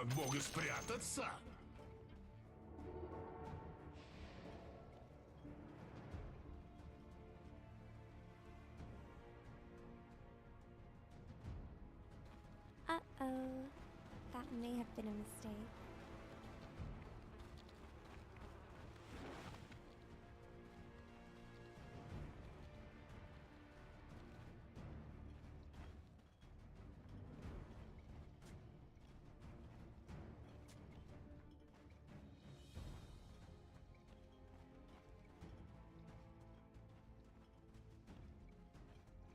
от Бога спрятаться? Uh-oh. That may have been a mistake.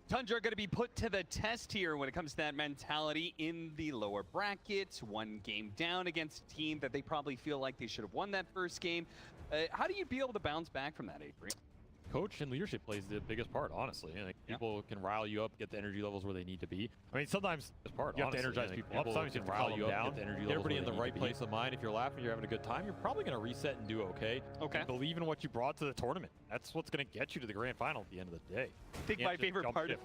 Tundra going to be put to the test here when it comes to that mentality in the lower brackets. One game down against a team that they probably feel like they should have won that first game. How do you be able to bounce back from that, Avery? Coach and leadership plays the biggest part, honestly. Like, people can rile you up, get the energy levels where they need to be. I mean, sometimes you have to energize people up. Sometimes you have to rile you up, get the energy levels everybody in the right place of mind. If you're laughing, you're having a good time, you're probably going to reset and do okay. Okay. And believe in what you brought to the tournament. That's what's going to get you to the grand final at the end of the day. I think my favorite part of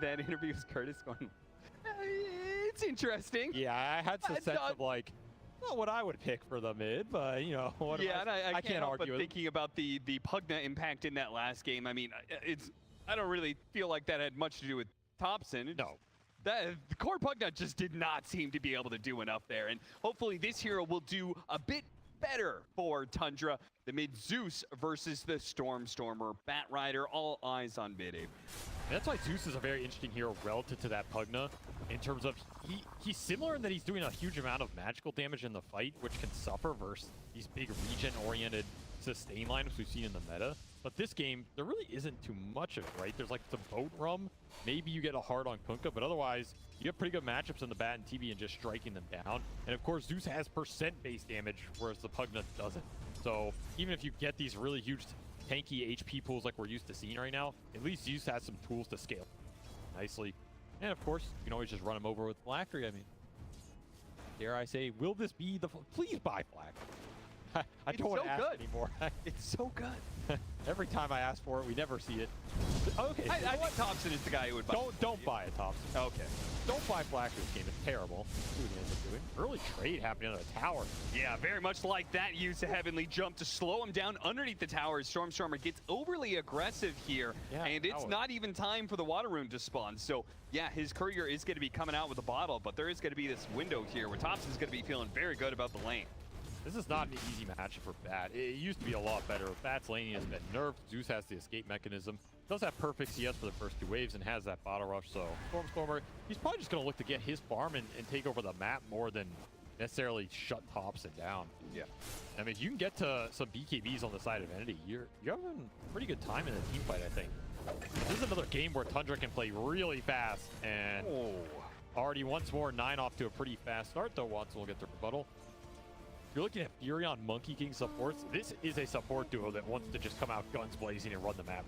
that interview is Curtis going, it's interesting. Yeah, I had some sense of like, not what I would pick for the mid, but you know, what yeah, I can't help but argue with thinking about the Pugna impact in that last game. I mean, I don't really feel like that had much to do with Thompson. No. The core Pugna just did not seem to be able to do enough there, and hopefully this hero will do a bit better for Tundra. The mid Zeus versus the Stormer Bat Rider. All eyes on mid. That's why Zeus is a very interesting hero relative to that Pugna in terms of he's similar in that he's doing a huge amount of magical damage in the fight, which can suffer versus these big regen-oriented sustain lineups we've seen in the meta. But this game, there really isn't too much of it, right? There's like the boat rum. Maybe you get a hard on Kunkka, but otherwise, you have pretty good matchups in the Bat and TV and just striking them down. And of course, Zeus has percent-based damage, whereas the Pugna doesn't. So even if you get these really huge tanky HP pools like we're used to seeing right now, at least Zeus has some tools to scale nicely. And of course, you can always just run him over with Phylactery. I mean, dare I say, will this be the... Please buy Phylactery. I don't want to ask anymore. It's so good. Every time I ask for it, we never see it. Okay. I think Thompson is the guy who would buy it. Don't buy it, Thompson. Okay. Don't buy Phylactery this game. It's terrible. Let's see what he ends up doing. Early trade happening on the tower. Yeah, very much like that. Use a Heavenly Jump to slow him down underneath the tower. Stormer gets overly aggressive here, and it's not even time for the Water Rune to spawn. So, yeah, his courier is going to be coming out with a bottle, but there is going to be this window here where Thompson's going to be feeling very good about the lane. This is not an easy matchup for Bat. It used to be a lot better. Bat's laning has been nerfed. Zeus has the escape mechanism. Does have perfect CS for the first 2 waves and has that bottle rush. So Stormer, he's probably just going to look to get his farm and take over the map more than necessarily shut Thompson down. Yeah. I mean, you can get to some BKBs on the side of Entity. You're having a pretty good time in the team fight, I think. This is another game where Tundra can play really fast. And already once more, 9 off to a pretty fast start, though Watson will get the rebuttal. You're looking at Furion Monkey King supports. This is a support duo that wants to just come out guns blazing and run the map.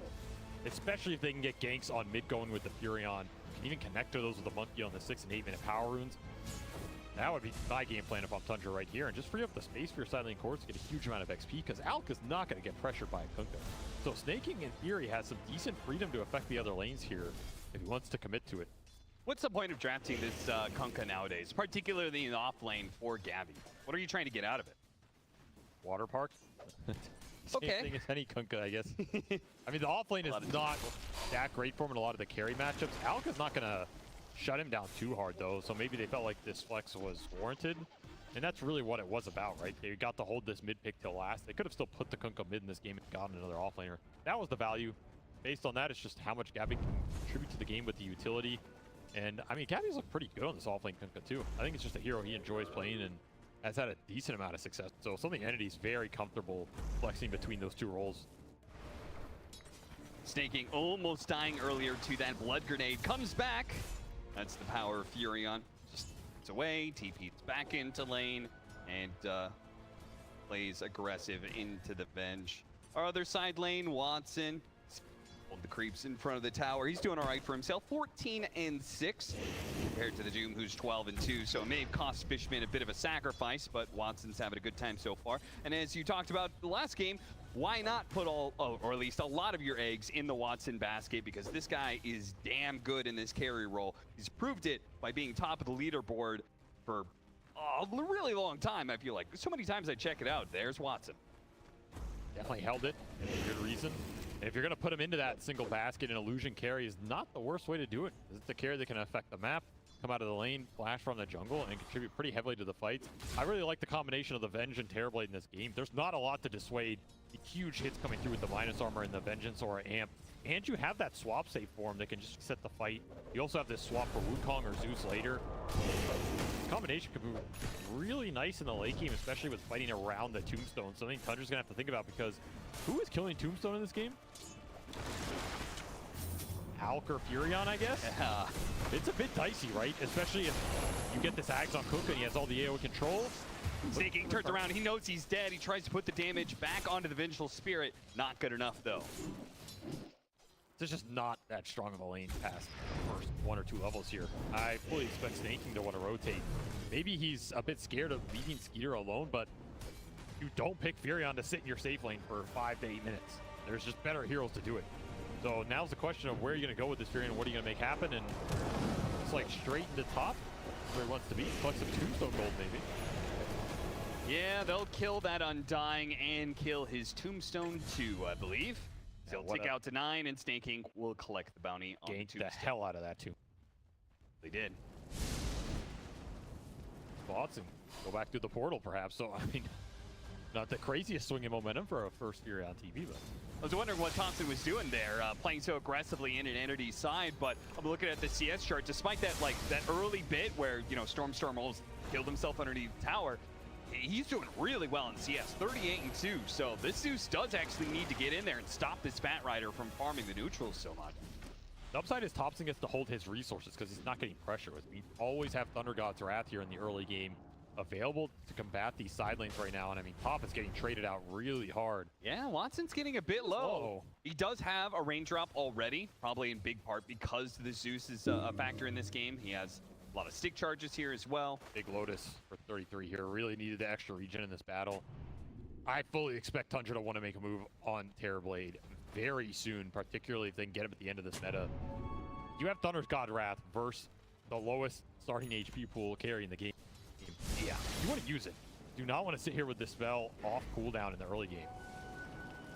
Especially if they can get ganks on mid going with the Furion. Can even connect to those with the Monkey on the 6 and 8 minute power runes. That would be my game plan if I'm Tundra right here. And just free up the space for your side lane cores to get a huge amount of XP because Alk is not going to get pressured by Kunkka. So Snake King in theory has some decent freedom to affect the other lanes here if he wants to commit to it. What's the point of drafting this Kunkka nowadays, particularly in the off lane for Gabby? What are you trying to get out of it? Water Park? Same thing as any Kunkka, I guess. I mean, the off lane is not that great for him in a lot of the carry matchups. Alk is not going to shut him down too hard, though, so maybe they felt like this flex was warranted. And that's really what it was about, right? They got to hold this mid pick till last. They could have still put the Kunkka mid in this game and gotten another offlaner. That was the value. Based on that, it's just how much Gabby can contribute to the game with the utility. And, I mean, Gabby's looked pretty good on this offlane Kunkka, too. I think it's just a hero he enjoys playing and has had a decent amount of success. So something Entity's very comfortable flexing between those two roles. Snaking almost dying earlier to that blood grenade. Comes back. That's the power of Furion. Just gets away, TP's back into lane, and plays aggressive into the bench. Our other side lane, Watson. The creeps in front of the tower. He's doing all right for himself. 14-6 compared to the Doom, who's 12-2. So it may have cost Fishman a bit of a sacrifice, but Watson's having a good time so far. And as you talked about the last game, why not put all, or at least a lot of your eggs in the Watson basket? Because this guy is damn good in this carry role. He's proved it by being top of the leaderboard for a really long time, I feel like. So many times I check it out. There's Watson. Definitely held it, and for good reason. And if you're going to put him into that single basket, an illusion carry is not the worst way to do it. It's a carry that can affect the map, come out of the lane, flash from the jungle, and contribute pretty heavily to the fights. I really like the combination of the Venge and Terrorblade in this game. There's not a lot to dissuade the huge hits coming through with the Minus Armor and the Vengeance or Amp. And you have that swap save for him that can just set the fight. You also have this swap for Wukong or Zeus later. This combination could be really nice in the late game, especially with fighting around the Tombstone. Something Tundra's gonna have to think about, because who is killing Tombstone in this game? Alk or Furion, I guess? Yeah. It's a bit dicey, right? Especially if you get this Axe on Cook and he has all the AoE control. Snaking turns around, he knows he's dead. He tries to put the damage back onto the Vengeful Spirit. Not good enough, though. It's just not that strong of a lane past the first 1 or 2 levels here. I fully expect Snaking to want to rotate. Maybe he's a bit scared of leaving Skeeter alone, but you don't pick Furion to sit in your safe lane for 5 to 8 minutes. There's just better heroes to do it. So now's the question of where are you going to go with this Furion and what are you going to make happen? And it's like straight into top where he wants to be. Plus some Tombstone gold, maybe. Yeah, they'll kill that Undying and kill his Tombstone too, I believe. They'll tick out to 9, and Snaking will collect the bounty on Ganked the Tombstone. hell out of that too. They did. Spots and go back through the portal perhaps. So, I mean, not the craziest swing in momentum for a first Fury on TV, but I was wondering what Thompson was doing there, playing so aggressively in an entity side, but I'm looking at the CS chart. Despite that, like, that early bit where, you know, Storm almost killed himself underneath the tower, he's doing really well in CS, 38-2. So this Zeus does actually need to get in there and stop this Bat Rider from farming the neutrals so much. the upside is Thompson gets to hold his resources because he's not getting pressure. We always have Thunder God's Wrath here in the early game available to combat these side lanes right now. And I mean, Top is getting traded out really hard. Yeah, Watson's getting a bit low. He does have a raindrop already, probably in big part because the Zeus is a factor in this game. He has a lot of stick charges here as well. Big Lotus for 33 here. Really needed the extra regen in this battle. I fully expect Tundra to want to make a move on Terrorblade very soon, particularly if they can get him at the end of this meta. You have Thunder's God Wrath versus the lowest starting HP pool carry in the game. Yeah, you want to use it. Do not want to sit here with this spell off cooldown in the early game.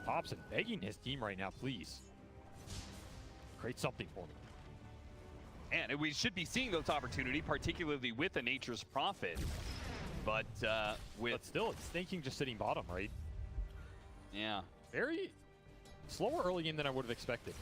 Thompson begging his team right now, please. Create something for me. And we should be seeing those opportunities, particularly with a Nature's Prophet. But still, it's Snaking just sitting bottom, right? Yeah. Very slower early game than I would have expected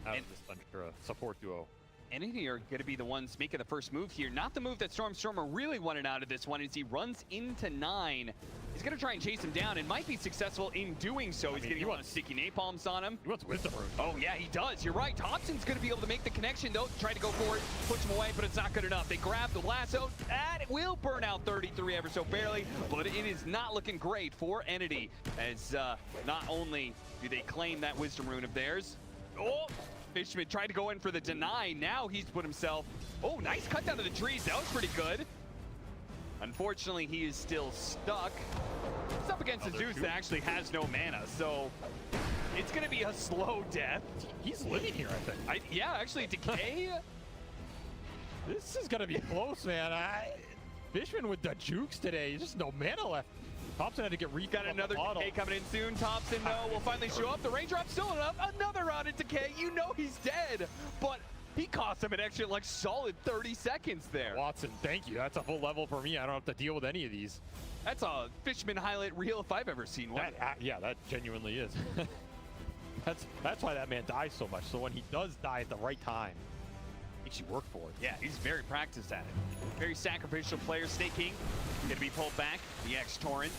out of this Tundra support duo. Entity are going to be the ones making the first move here. Not the move that Stormer really wanted out of this one as he runs into 9. He's going to try and chase him down and might be successful in doing so. He's getting a lot of sticky napalms on him. He wants Wisdom Rune. Oh, yeah, he does. You're right. Thompson's going to be able to make the connection, though. Try to go for it, push him away, but it's not good enough. They grab the lasso, and it will burn out 33 ever so barely, but it is not looking great for Entity, as not only do they claim that Wisdom Rune of theirs. Oh! Fishman tried to go in for the deny. Now he's put himself... Oh, nice cut down to the trees. That was pretty good. Unfortunately, he is still stuck. It's up against a Zeus that actually has no mana, so it's going to be a slow death. He's living here, I think. Yeah, actually, Decay. This is going to be close, man. Fishman with the jukes today. Just no mana left. Thompson had to get Got another Decay coming in soon. Thompson, no, will finally show up. The raindrop's still enough. Another round of Decay. You know he's dead, but he cost him an extra, like, solid 30 seconds there. Watson, thank you. That's a full level for me. I don't have to deal with any of these. That's a Fishman highlight reel if I've ever seen one. Yeah, that genuinely is. That's why that man dies so much. So when he does die at the right time, makes you work for it. Yeah, he's very practiced at it. Very sacrificial player. Snaking going to be pulled back. The X-Torrent.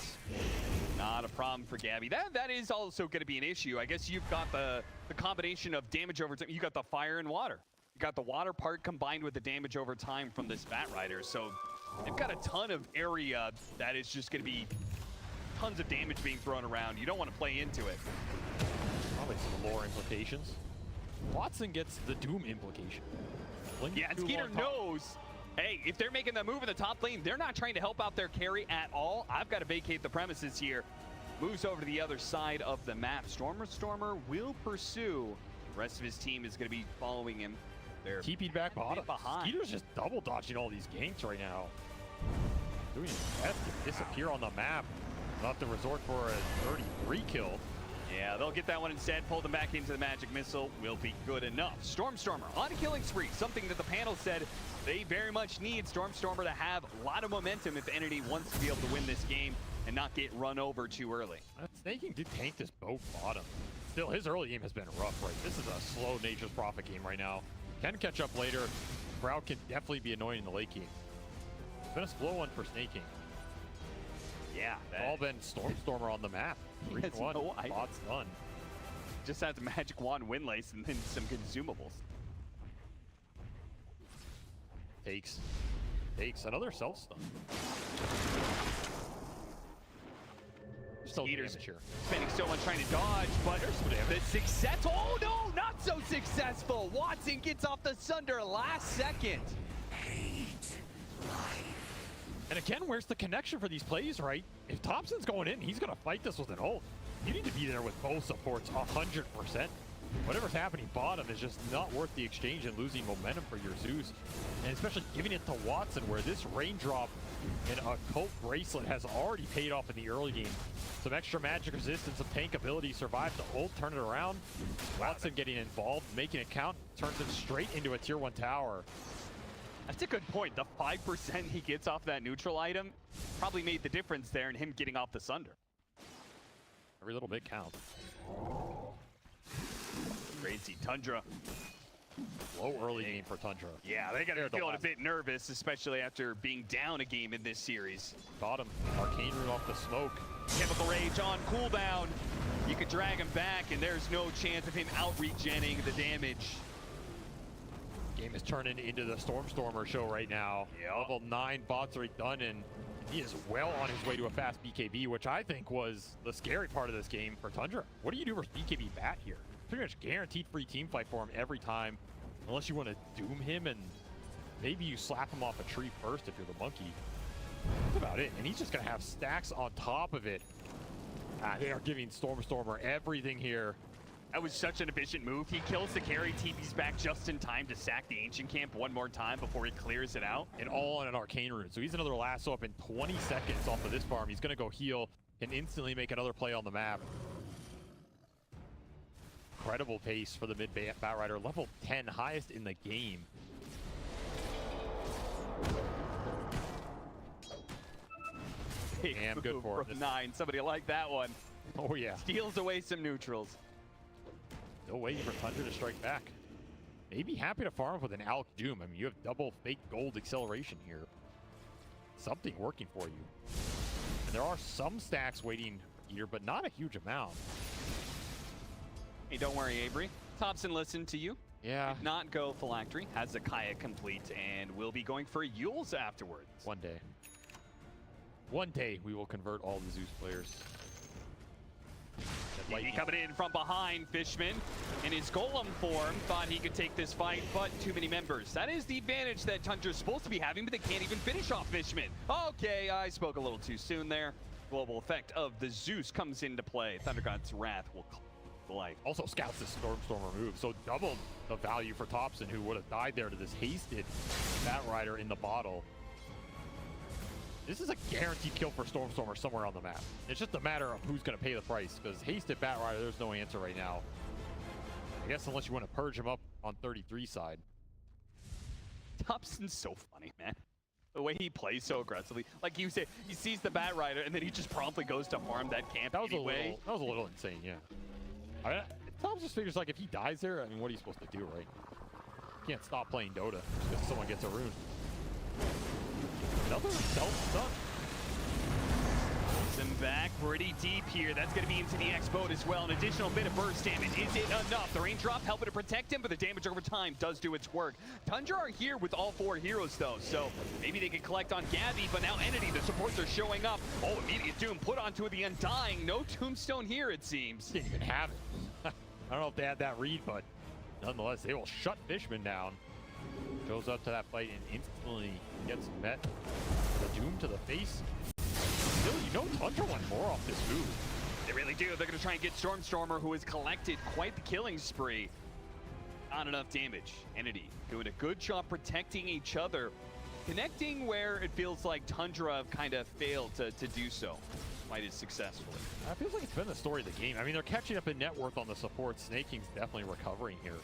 Not a problem for Gabby. That is also going to be an issue. I guess you've got the combination of damage over time. You got the fire and water. You got the water part combined with the damage over time from this Bat Rider. So they've got a ton of area that is just going to be tons of damage being thrown around. You don't want to play into it. Probably some lore implications. Watson gets the Doom implication. Yeah, and Skeeter knows, hey, if they're making that move in the top lane, they're not trying to help out their carry at all. I've got to vacate the premises here. Moves over to the other side of the map. Stormer will pursue. The rest of his team is going to be following him. They're TP'd back bottom. behind. Skeeter's just double dodging all these ganks right now. doing his best to disappear on the map. Not to resort for a 33 kill. Yeah, they'll get that one instead. Pull them back into the magic missile. Will be good enough. Stormstormer on a killing spree. Something that the panel said they very much need Stormstormer to have a lot of momentum if Entity wants to be able to win this game and not get run over too early. Snaking did tank this boat bottom. Still, his early game has been rough, right? This is a slow Nature's Prophet game right now. Can catch up later. Crowd can definitely be annoying in the late game. It's been a slow one for Snaking. Yeah, It's all been Stormstormer on the map. 3-1, no bot's done. Just has a magic wand win lace and then some consumables. Takes another self-stun. Still Eaters damage here. spending so much trying to dodge, but the success. Oh no, not so successful. Watson gets off the Sunder last second. And again, where's the connection for these plays, right? If Thompson's going in, he's going to fight this with an ult. You need to be there with both supports 100%. Whatever's happening bottom is just not worth the exchange and losing momentum for your Zeus. And especially giving it to Watson, where this raindrop and a Cult Bracelet has already paid off in the early game. Some extra magic resistance, some tank ability, survive the ult, turn it around. Watson getting involved, making it count, turns it straight into a tier 1 tower. That's a good point. The 5% he gets off that neutral item probably made the difference there in him getting off the Sunder. Every little bit counts. Crazy Tundra. Low early game for Tundra. Yeah, they got to be feeling a bit nervous, especially after being down a game in this series. Bottom, Arcane Root off the smoke. Chemical Rage on cooldown. You could drag him back, and there's no chance of him out-regenning the damage. Game is turning into the Stormstormer show right now. Yep. Level 9 bots are done, and he is well on his way to a fast BKB, which I think was the scary part of this game for Tundra. What do you do versus BKB Bat here? Pretty much guaranteed free team fight for him every time, unless you want to doom him and maybe you slap him off a tree first if you're the monkey. That's about it, and he's just going to have stacks on top of it. They are giving Stormstormer everything here. That was such an efficient move. He kills the carry, TP's back just in time to sack the Ancient Camp one more time before he clears it out. And all on an Arcane Rune. So he's another lasso up in 20 seconds off of this farm. He's going to go heal and instantly make another play on the map. Incredible pace for the mid Batrider. Level 10, highest in the game. Damn good for him. 9. Somebody like that one. Oh yeah. Steals away some neutrals. Still waiting for Tundra to strike back. Maybe happy to farm with an Alk Doom. I mean, you have double fake gold acceleration here. Something working for you. And there are some stacks waiting here, but not a huge amount. Hey, don't worry, Avery. Thompson listened to you. Yeah. Did not go Phylactery. Has Zakaya complete and will be going for Yules afterwards. One day. One day we will convert all the Zeus players. He coming in from behind. Fishman in his golem form thought he could take this fight, but too many members. That is the advantage that Tundra's supposed to be having, but they can't even finish off Fishman. Okay, I spoke a little too soon there. Global effect of the Zeus comes into play. Thunder God's Wrath will life. Also scouts this Stormstormer move, so doubled the value for Thompson, who would have died there to this hasted Batrider in the bottle. This is a guaranteed kill for Stormstormer somewhere on the map. It's just a matter of who's going to pay the price, because hasted Batrider, there's no answer right now. I guess unless you want to purge him up on 33 side. Thompson's so funny, man. The way he plays so aggressively. Like you say, he sees the Batrider, and then he just promptly goes to farm that camp anyway. That was a little insane, yeah. Thompson just figures, like, if he dies there, I mean, what are you supposed to do, right? You can't stop playing Dota just because someone gets a rune. Another self-stun. Pulls him back pretty deep here. That's going to be into the X-Boat as well. An additional bit of burst damage. Is it enough? The raindrop helping to protect him, but the damage over time does do its work. Tundra are here with all 4 heroes, though, so maybe they can collect on Gabby, but now Entity, the supports are showing up. Oh, immediate Doom put onto the Undying. No Tombstone here, it seems. Didn't even have it. I don't know if they had that read, but nonetheless, they will shut Fishman down. Goes up to that fight and instantly gets met. The Doom to the face. Still, you know Tundra want more off this move. They really do. They're going to try and get Stormstormer, who has collected quite the killing spree. Not enough damage. Entity doing a good job protecting each other. connecting where it feels like Tundra kind of failed to do so quite as successfully. It feels like it's been the story of the game. I mean, they're catching up in net worth on the support. Snaking's definitely recovering here.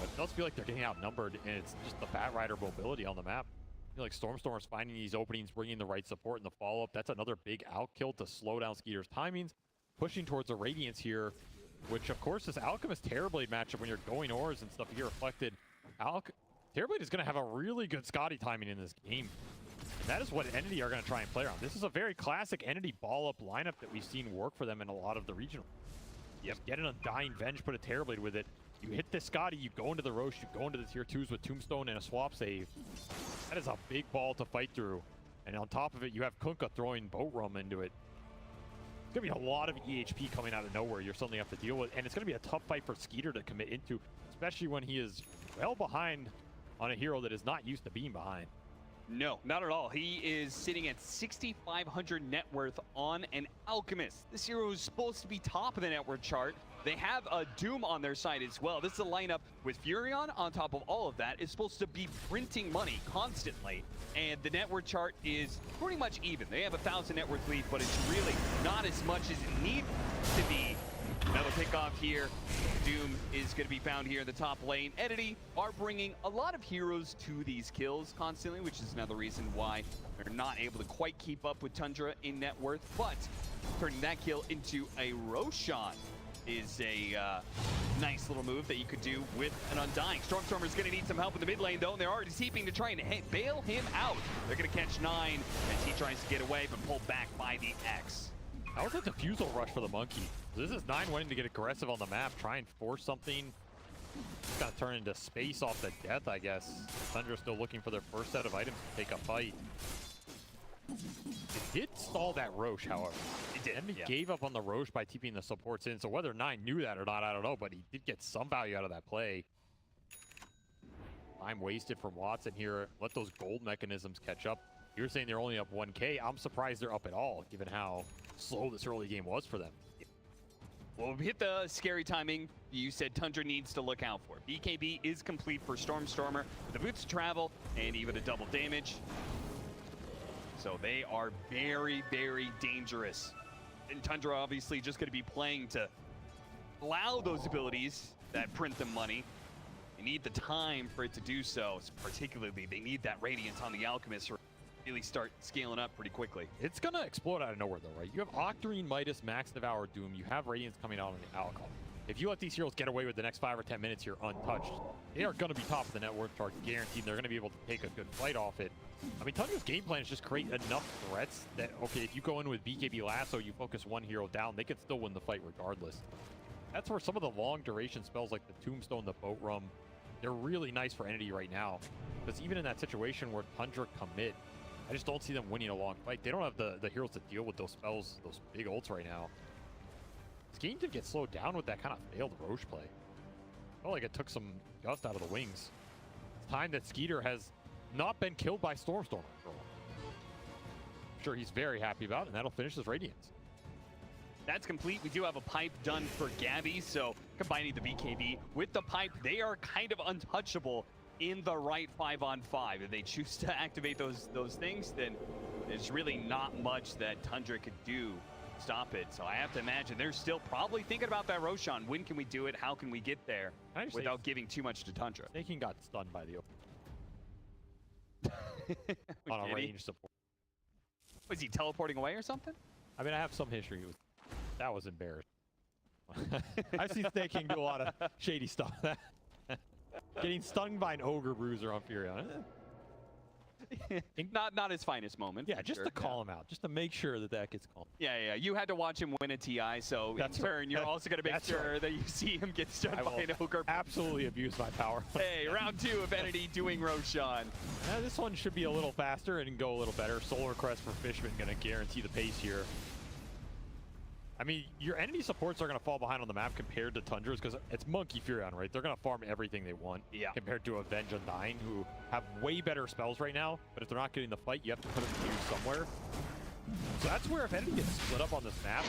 But it does feel like they're getting outnumbered, and it's just the Bat Rider mobility on the map. I feel like Stormstormer's finding these openings, bringing the right support in the follow-up. That's another big outkill to slow down Skeeter's timings. Pushing towards a Radiance here, which, of course, this Alchemist Terrorblade matchup when you're going ores and stuff, you get reflected. Terrorblade is going to have a really good Scotty timing in this game. And that is what Entity are going to try and play around. This is a very classic Entity ball-up lineup that we've seen work for them in a lot of the regional. Yep. Get an Undying Venge, put a Terrorblade with it. You hit the Scotty, you go into the Roche, you go into the tier 2s with Tombstone and a swap save. That is a big ball to fight through. And on top of it, you have Kunkka throwing Boat Rum into it. It's going to be a lot of EHP coming out of nowhere you're suddenly have to deal with. And it's going to be a tough fight for Skeeter to commit into, especially when he is well behind on a hero that is not used to being behind. No, not at all. He is sitting at 6,500 net worth on an Alchemist. This hero is supposed to be top of the net worth chart. They have a Doom on their side as well. This is a lineup with Furion on top of all of that. It's supposed to be printing money constantly. And the net worth chart is pretty much even. They have 1,000 net worth lead, but it's really not as much as it needs to be. Another pickoff here. Doom is going to be found here in the top lane. Entity are bringing a lot of heroes to these kills constantly, which is another reason why they're not able to quite keep up with Tundra in net worth. But turning that kill into a Roshan is a nice little move that you could do with an Undying. Stormstormer's going to need some help in the mid lane, though, and they're already TPing to try and bail him out. They're going to catch 9 as he tries to get away, but pulled back by the X. That was a defusal rush for the Monkey. This is 9 wanting to get aggressive on the map, try and force something. It's gonna turn into space off the death, I guess. Tundra's still looking for their first set of items to take a fight. It did stall that Roche, however. It did, And he yeah. gave up on the Roche by TPing the supports in, so whether 9 knew that or not, I don't know, but he did get some value out of that play. Time wasted from Watson here. Let those gold mechanisms catch up. You're saying they're only up 1K. I'm surprised they're up at all, given how slow this early game was for them. Well, we hit the scary timing you said Tundra needs to look out for. BKB is complete for Stormstormer with the boots to travel and even a double damage. So they are very, very dangerous. And Tundra obviously just going to be playing to allow those abilities that print them money. They need the time for it to do so. Particularly, they need that Radiance on the Alchemist to really start scaling up pretty quickly. It's gonna explode out of nowhere though, right? You have Octarine, Midas, Max Devour, Doom. You have Radiance coming out on the Alchol. If you let these heroes get away with the next 5 or 10 minutes here untouched, they are gonna be top of the net worth chart, guaranteed. They're gonna be able to take a good fight off it. I mean, Tundra's game plan is just create enough threats that, okay, if you go in with BKB Lasso, you focus one hero down, they can still win the fight regardless. That's where some of the long duration spells like the Tombstone, the Boat Rum, they're really nice for Entity right now. Because even in that situation where Tundra commit, I just don't see them winning a long fight. They don't have the heroes to deal with those spells, those big ults right now. This game did get slowed down with that kind of failed Roche play. Felt like it took some gust out of the wings. It's time that Skeeter has not been killed by Stormstormer. I'm sure he's very happy about it, and that'll finish his Radiance. That's complete. We do have a pipe done for Gabby, so combining the BKB with the pipe, they are kind of untouchable in the right 5-on-5. If they choose to activate those things, then there's really not much that Tundra could do to stop it. So I have to imagine they're still probably thinking about that Roshan. When can we do it? How can we get there without giving too much to Tundra? Snaking got stunned by the on a range support. Was he teleporting away or something? I mean, I have some history with that. Was embarrassing. I've seen Snaking do a lot of shady stuff. Getting stung by an Ogre Bruiser on Furion. not his finest moment. Yeah, just to call him out, just to make sure that that gets called. Yeah. You had to watch him win a TI, so that's in turn, you're also going to make sure that you see him get stunned by an Ogre. Absolutely abuse my power. Hey, round 2 of Entity doing Roshan. This one should be a little faster and go a little better. Solar Crest for Fishman going to guarantee the pace here. I mean, your Entity supports are going to fall behind on the map compared to Tundra's because it's Monkey Furion, right? They're going to farm everything they want compared to Avenge Undying, who have way better spells right now. But if they're not getting the fight, you have to put them to use somewhere. So that's where if Entity gets split up on this map,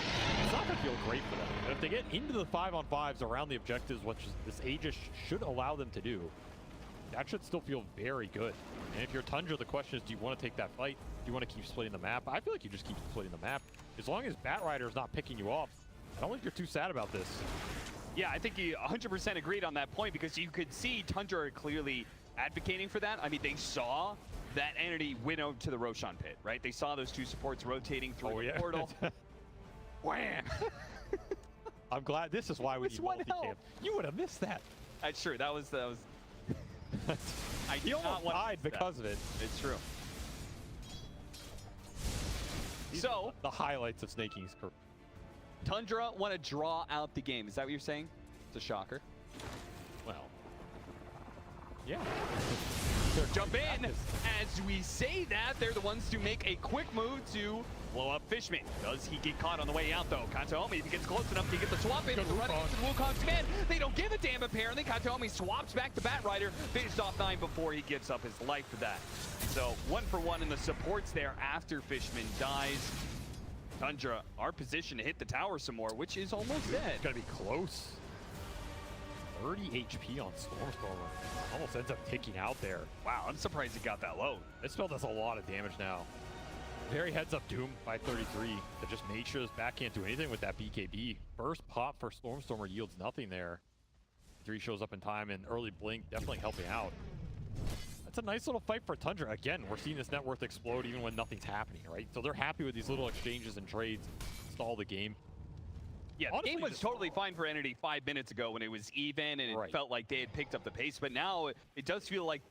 it's not going to feel great for them. But if they get into the 5-on-5s around the objectives, which this Aegis should allow them to do, that should still feel very good. And if you're Tundra, the question is, do you want to take that fight? Do you want to keep splitting the map? I feel like you just keep splitting the map. As long as Batrider is not picking you off, I don't think you're too sad about this. Yeah, I think you 100% agreed on that point, because you could see Tundra clearly advocating for that. I mean, they saw that entity went over to the Roshan pit, right? They saw those two supports rotating through the portal. Wham! I'm glad. This is why we need multi-camp. You would have missed that. That's true. That was. He almost died because of it. It's true. So the highlights of Snaking's career. Tundra want to draw out the game. Is that what you're saying? It's a shocker. Well, yeah. Jump in. As we say that, they're the ones to make a quick move to blow up Fishman. Does he get caught on the way out, though? Kataomi, if he gets close enough, he gets the swap in. Running into Wukong's command. They don't give a damn, apparently. Kataomi swaps back to Batrider. Finished off 9 before he gives up his life for that. So 1 for 1 in the supports there after Fishman dies. Tundra are positioned to hit the tower some more, which is almost dead. It's going to be close. 30 HP on Stormstormer. Almost ends up ticking out there. Wow, I'm surprised it got that low. This spell does a lot of damage now. Very heads up Doom by 33 to just make sure this back can't do anything with that BKB. First pop for Stormstormer yields nothing there. 3 shows up in time, and early blink definitely helping out. That's a nice little fight for Tundra. Again, we're seeing this net worth explode even when nothing's happening, right? So they're happy with these little exchanges and trades. Stall the game. Yeah, honestly, the game was totally fine for Entity 5 minutes ago when it was even and it felt like they had picked up the pace, but now it does feel like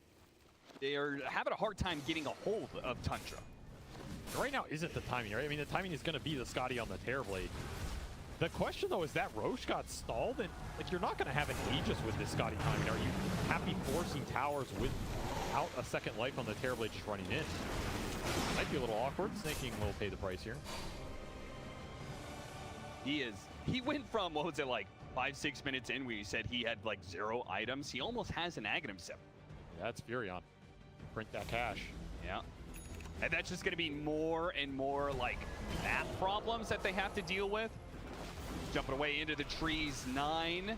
they are having a hard time getting a hold of Tundra. Right now isn't the timing, right? I mean, the timing is going to be the Scotty on the Terrorblade. The question, though, is that Roche got stalled, and like you're not going to have an Aegis with this Scotty timing. Are you happy forcing towers without a second life on the Terrorblade just running in? Might be a little awkward. Snaking will pay the price here. He went from, what was it, like 5-6 minutes in where you said he had like 0 items. He almost has an Aghanim Scepter. Yeah, that's Furion. Print that cash. Yeah. And that's just going to be more and more like math problems that they have to deal with. Jumping away into the trees, 9.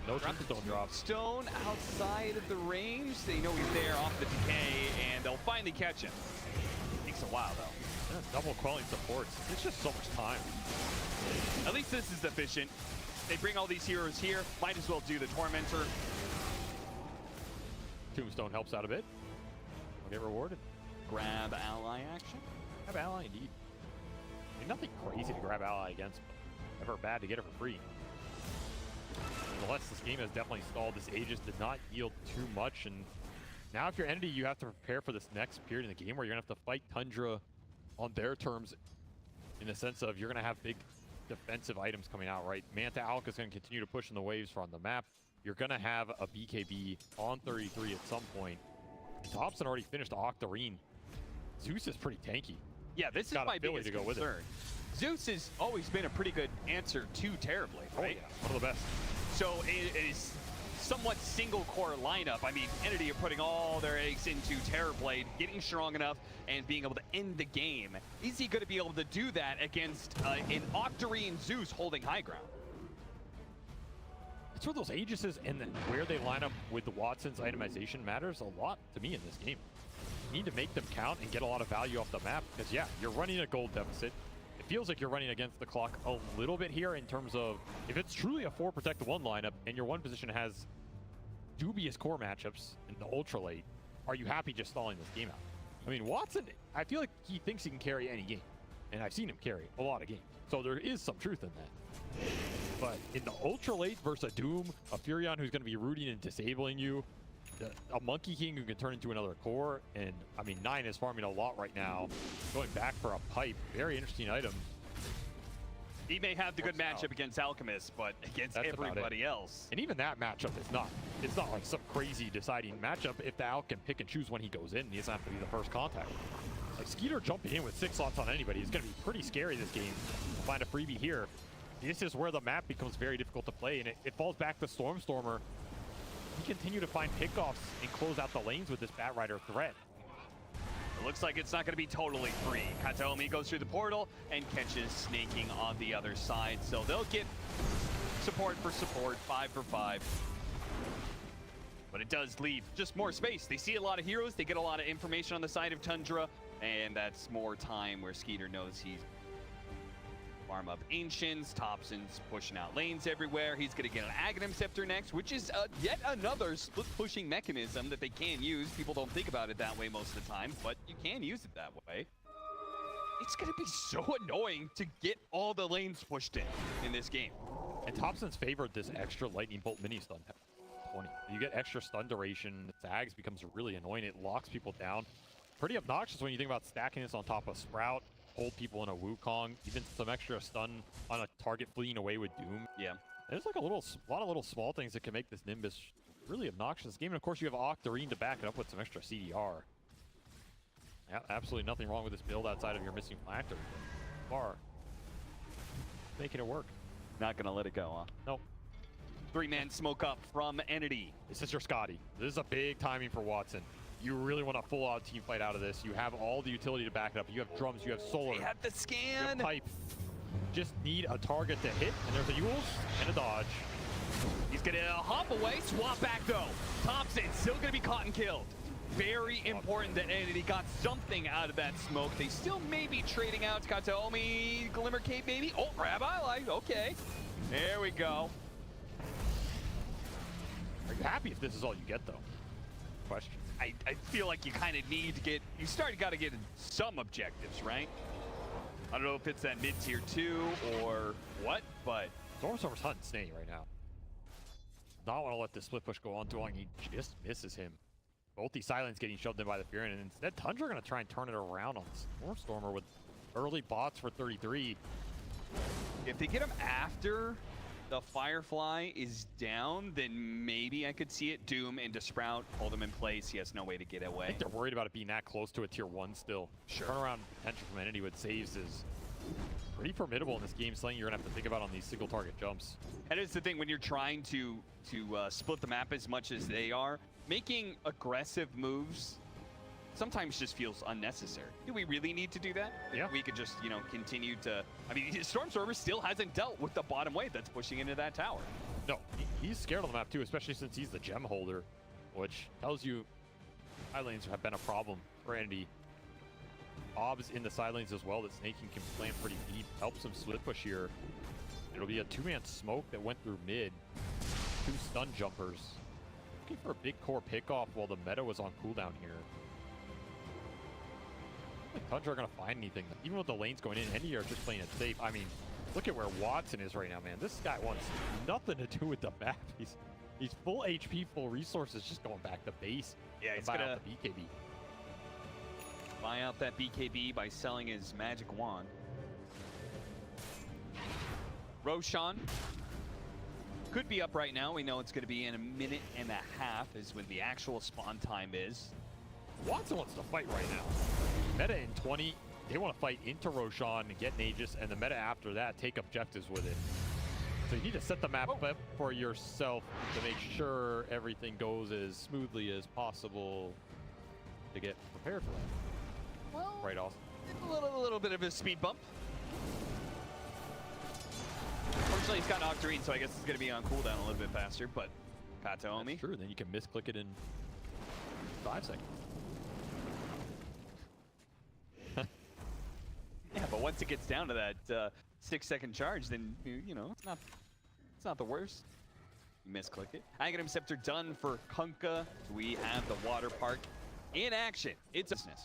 No Tombstone drop. Stone outside of the range. They know he's there off the decay, and they'll finally catch him. Takes a while, though. Yeah, double quelling supports. It's just so much time. At least this is efficient. They bring all these heroes here. Might as well do the Tormentor. Tombstone helps out a bit. We'll get rewarded. Grab ally action. Grab ally, indeed. I mean, nothing crazy to grab ally against, but never bad to get it for free. Nonetheless, this game has definitely stalled. This Aegis did not yield too much, and now if you're Entity, you have to prepare for this next period in the game where you're going to have to fight Tundra on their terms, in the sense of you're going to have big defensive items coming out, right? Manta Alka is going to continue to push in the waves from the map. You're going to have a BKB on 33 at some point. Thompson already finished Octarine. Zeus is pretty tanky. Yeah, this is my biggest concern. Zeus has always been a pretty good answer to Terrorblade, right? Oh, yeah. One of the best. So it is somewhat single core lineup. I mean, Entity are putting all their eggs into Terrorblade, getting strong enough and being able to end the game. Is he going to be able to do that against an Octarine Zeus holding high ground? It's where those Aegises and then where they line up with the Watson's itemization matters a lot to me in this game. You need to make them count and get a lot of value off the map, because yeah, you're running a gold deficit. It feels like you're running against the clock a little bit here in terms of if it's truly a 4 protect the 1 lineup and your 1 position has dubious core matchups in the ultra late, are you happy just stalling this game out? I mean, Watson, I feel like he thinks he can carry any game, and I've seen him carry a lot of games, so there is some truth in that. But in the ultra late versus a Doom, a Furion who's going to be rooting and disabling you, a Monkey King who can turn into another core, and I mean 9 is farming a lot right now, going back for a pipe. Very interesting item. He may have the good matchup against Alchemist, but against everybody else. And even that matchup is not, it's not like some crazy deciding matchup if the Alch can pick and choose when he goes in. He doesn't have to be the first contact. Like Skeeter jumping in with 6 slots on anybody is going to be pretty scary this game. Find a freebie here. This is where the map becomes very difficult to play, and it falls back to Stormstormer. He continue to find pickoffs and close out the lanes with this Batrider threat. It looks like it's not going to be totally free. Kataomi goes through the portal and catches Snaking on the other side. So they'll get support for support, 5 for 5. but it does leave just more space. They see a lot of heroes, they get a lot of information on the side of Tundra, and that's more time where Skeeter knows he's farm up Ancients. Thompson's pushing out lanes everywhere. He's going to get an Aghanim Scepter next, which is yet another split-pushing mechanism that they can use. People don't think about it that way most of the time, but you can use it that way. It's going to be so annoying to get all the lanes pushed in this game. And Thompson's favored this extra Lightning Bolt mini stun. 20. You get extra stun duration. Zags becomes really annoying. It locks people down. Pretty obnoxious when you think about stacking this on top of Sprout, hold people in a Wukong, even some extra stun on a target fleeing away with Doom. Yeah. There's like a lot of little small things that can make this Nimbus really obnoxious game. And of course you have Octarine to back it up with some extra CDR. Yeah, absolutely nothing wrong with this build outside of your missing Phylactery. Far. Making it work. Not gonna let it go, huh? Nope. 3-man smoke up from Entity. This is your Scotty. This is a big timing for Watson. You really want a full-out team fight out of this. You have all the utility to back it up. You have drums, you have solar. They have the scan. You have pipe. Just need a target to hit, and there's a Yules and a dodge. He's gonna hop away, swap back though. Thompson still gonna be caught and killed. Very important that Entity got something out of that smoke. They still may be trading out Kataomi, Glimmer Cape maybe. Oh, grab ally, okay. There we go. Are you happy if this is all you get though? Question. I feel like you kind of need to get, got to get some objectives, right? I don't know if it's that mid-tier 2 or what, but... Stormstormer's hunting Snake right now. Not want to let this split push go on too long. He just misses him. Both these Silence getting shoved in by the Fury, and instead Tundra going to try and turn it around on Stormstormer with early bots for 33. If they get him after the Firefly is down, then maybe I could see it. Doom into Sprout, hold him in place. He has no way to get away. I think they're worried about it being that close to a tier 1 still. Sure. Turnaround potential from Entity with saves is pretty formidable in this game. Something you're going to have to think about on these single target jumps. And it's the thing when you're trying to split the map as much as they are, making aggressive moves sometimes just feels unnecessary. Do we really need to do that? Yeah. We could just, you know, continue to... I mean, Stormstormer still hasn't dealt with the bottom wave that's pushing into that tower. No, he's scared of the map too, especially since he's the gem holder, which tells you side lanes have been a problem for Entity. Bob's in the side lanes as well, that Snaking can plant pretty deep, helps him split push here. It'll be a 2-man smoke that went through mid. 2 stun jumpers. Looking for a big core pickoff while the meta was on cooldown here. I don't think Tundra are going to find anything. Even with the lanes going in, Entity are just playing it safe. I mean, look at where Watson is right now, man. This guy wants nothing to do with the map. He's full HP, full resources, just going back to base. Yeah, he's buy gonna out the BKB. Buy out that BKB by selling his magic wand. Roshan could be up right now. We know it's going to be in a minute and a half is when the actual spawn time is. Watson wants to fight right now. Meta in 20, they want to fight into Roshan and get Nagus, and the meta after that take objectives with it. So you need to set the map up for yourself to make sure everything goes as smoothly as possible to get prepared for that. Well, right, Austin? A little bit of a speed bump. Fortunately, he's got Octarine, so I guess it's going to be on cooldown a little bit faster, but Kataomi. That's true, then you can misclick it in 5 seconds. Yeah, but once it gets down to that 6-second charge, then, you know, it's not the worst. You misclick it. Aghanim Scepter done for Kunkka. We have the water park in action. It's a business.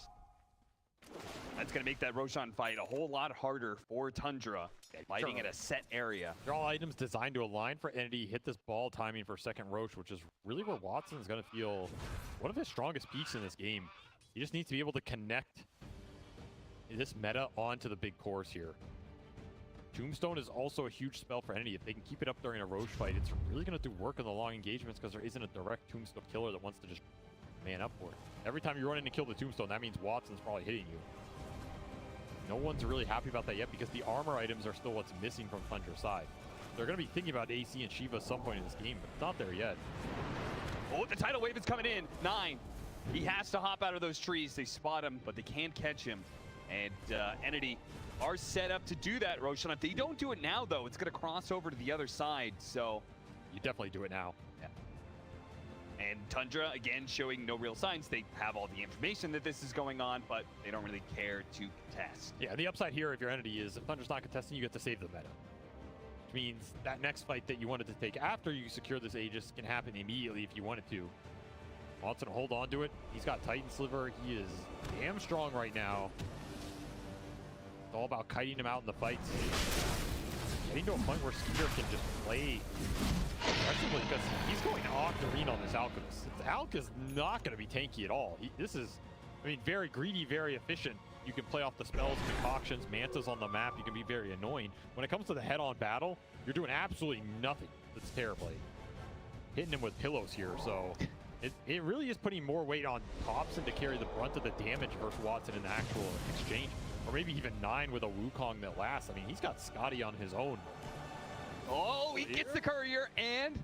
That's going to make that Roshan fight a whole lot harder for Tundra. Fighting at a set area. Draw items designed to align for Entity. Hit this ball timing for second Roche, which is really where Watson's going to feel one of his strongest peaks in this game. He just needs to be able to connect this meta onto the big cores here. Tombstone is also a huge spell for Entity. If they can keep it up during a Roche fight, it's really going to do work in the long engagements because there isn't a direct Tombstone killer that wants to just man up for it. Every time you run in to kill the Tombstone, that means Watson's probably hitting you. No one's really happy about that yet because the armor items are still what's missing from Tundra's side. They're going to be thinking about AC and Shiva at some point in this game, but it's not there yet. Oh, the tidal wave is coming in. 9. He has to hop out of those trees. They spot him, but they can't catch him. And Entity are set up to do that, Roshan. If they don't do it now, though, it's going to cross over to the other side, so... You definitely do it now. Yeah. And Tundra, again, showing no real signs. They have all the information that this is going on, but they don't really care to contest. Yeah, the upside here if your entity is if Tundra's not contesting, you get to save the meta. Which means that next fight that you wanted to take after you secure this Aegis can happen immediately if you wanted to. Wants to hold on to it. He's got Titan Sliver. He is damn strong right now. It's all about kiting him out in the fights. Getting to a point where Skeeter can just play aggressively because he's going Octarine on this Alchemist. This Alch is not going to be tanky at all. This is, I mean, very greedy, very efficient. You can play off the spells, concoctions, mantas on the map. You can be very annoying. When it comes to the head-on battle, you're doing absolutely nothing that's Terrorblade. Hitting him with pillows here, so it really is putting more weight on Thompson to carry the brunt of the damage versus Watson in the actual exchange. Or maybe even 9 with a Wukong that lasts. I mean, he's got Scotty on his own. Oh, he gets the courier, and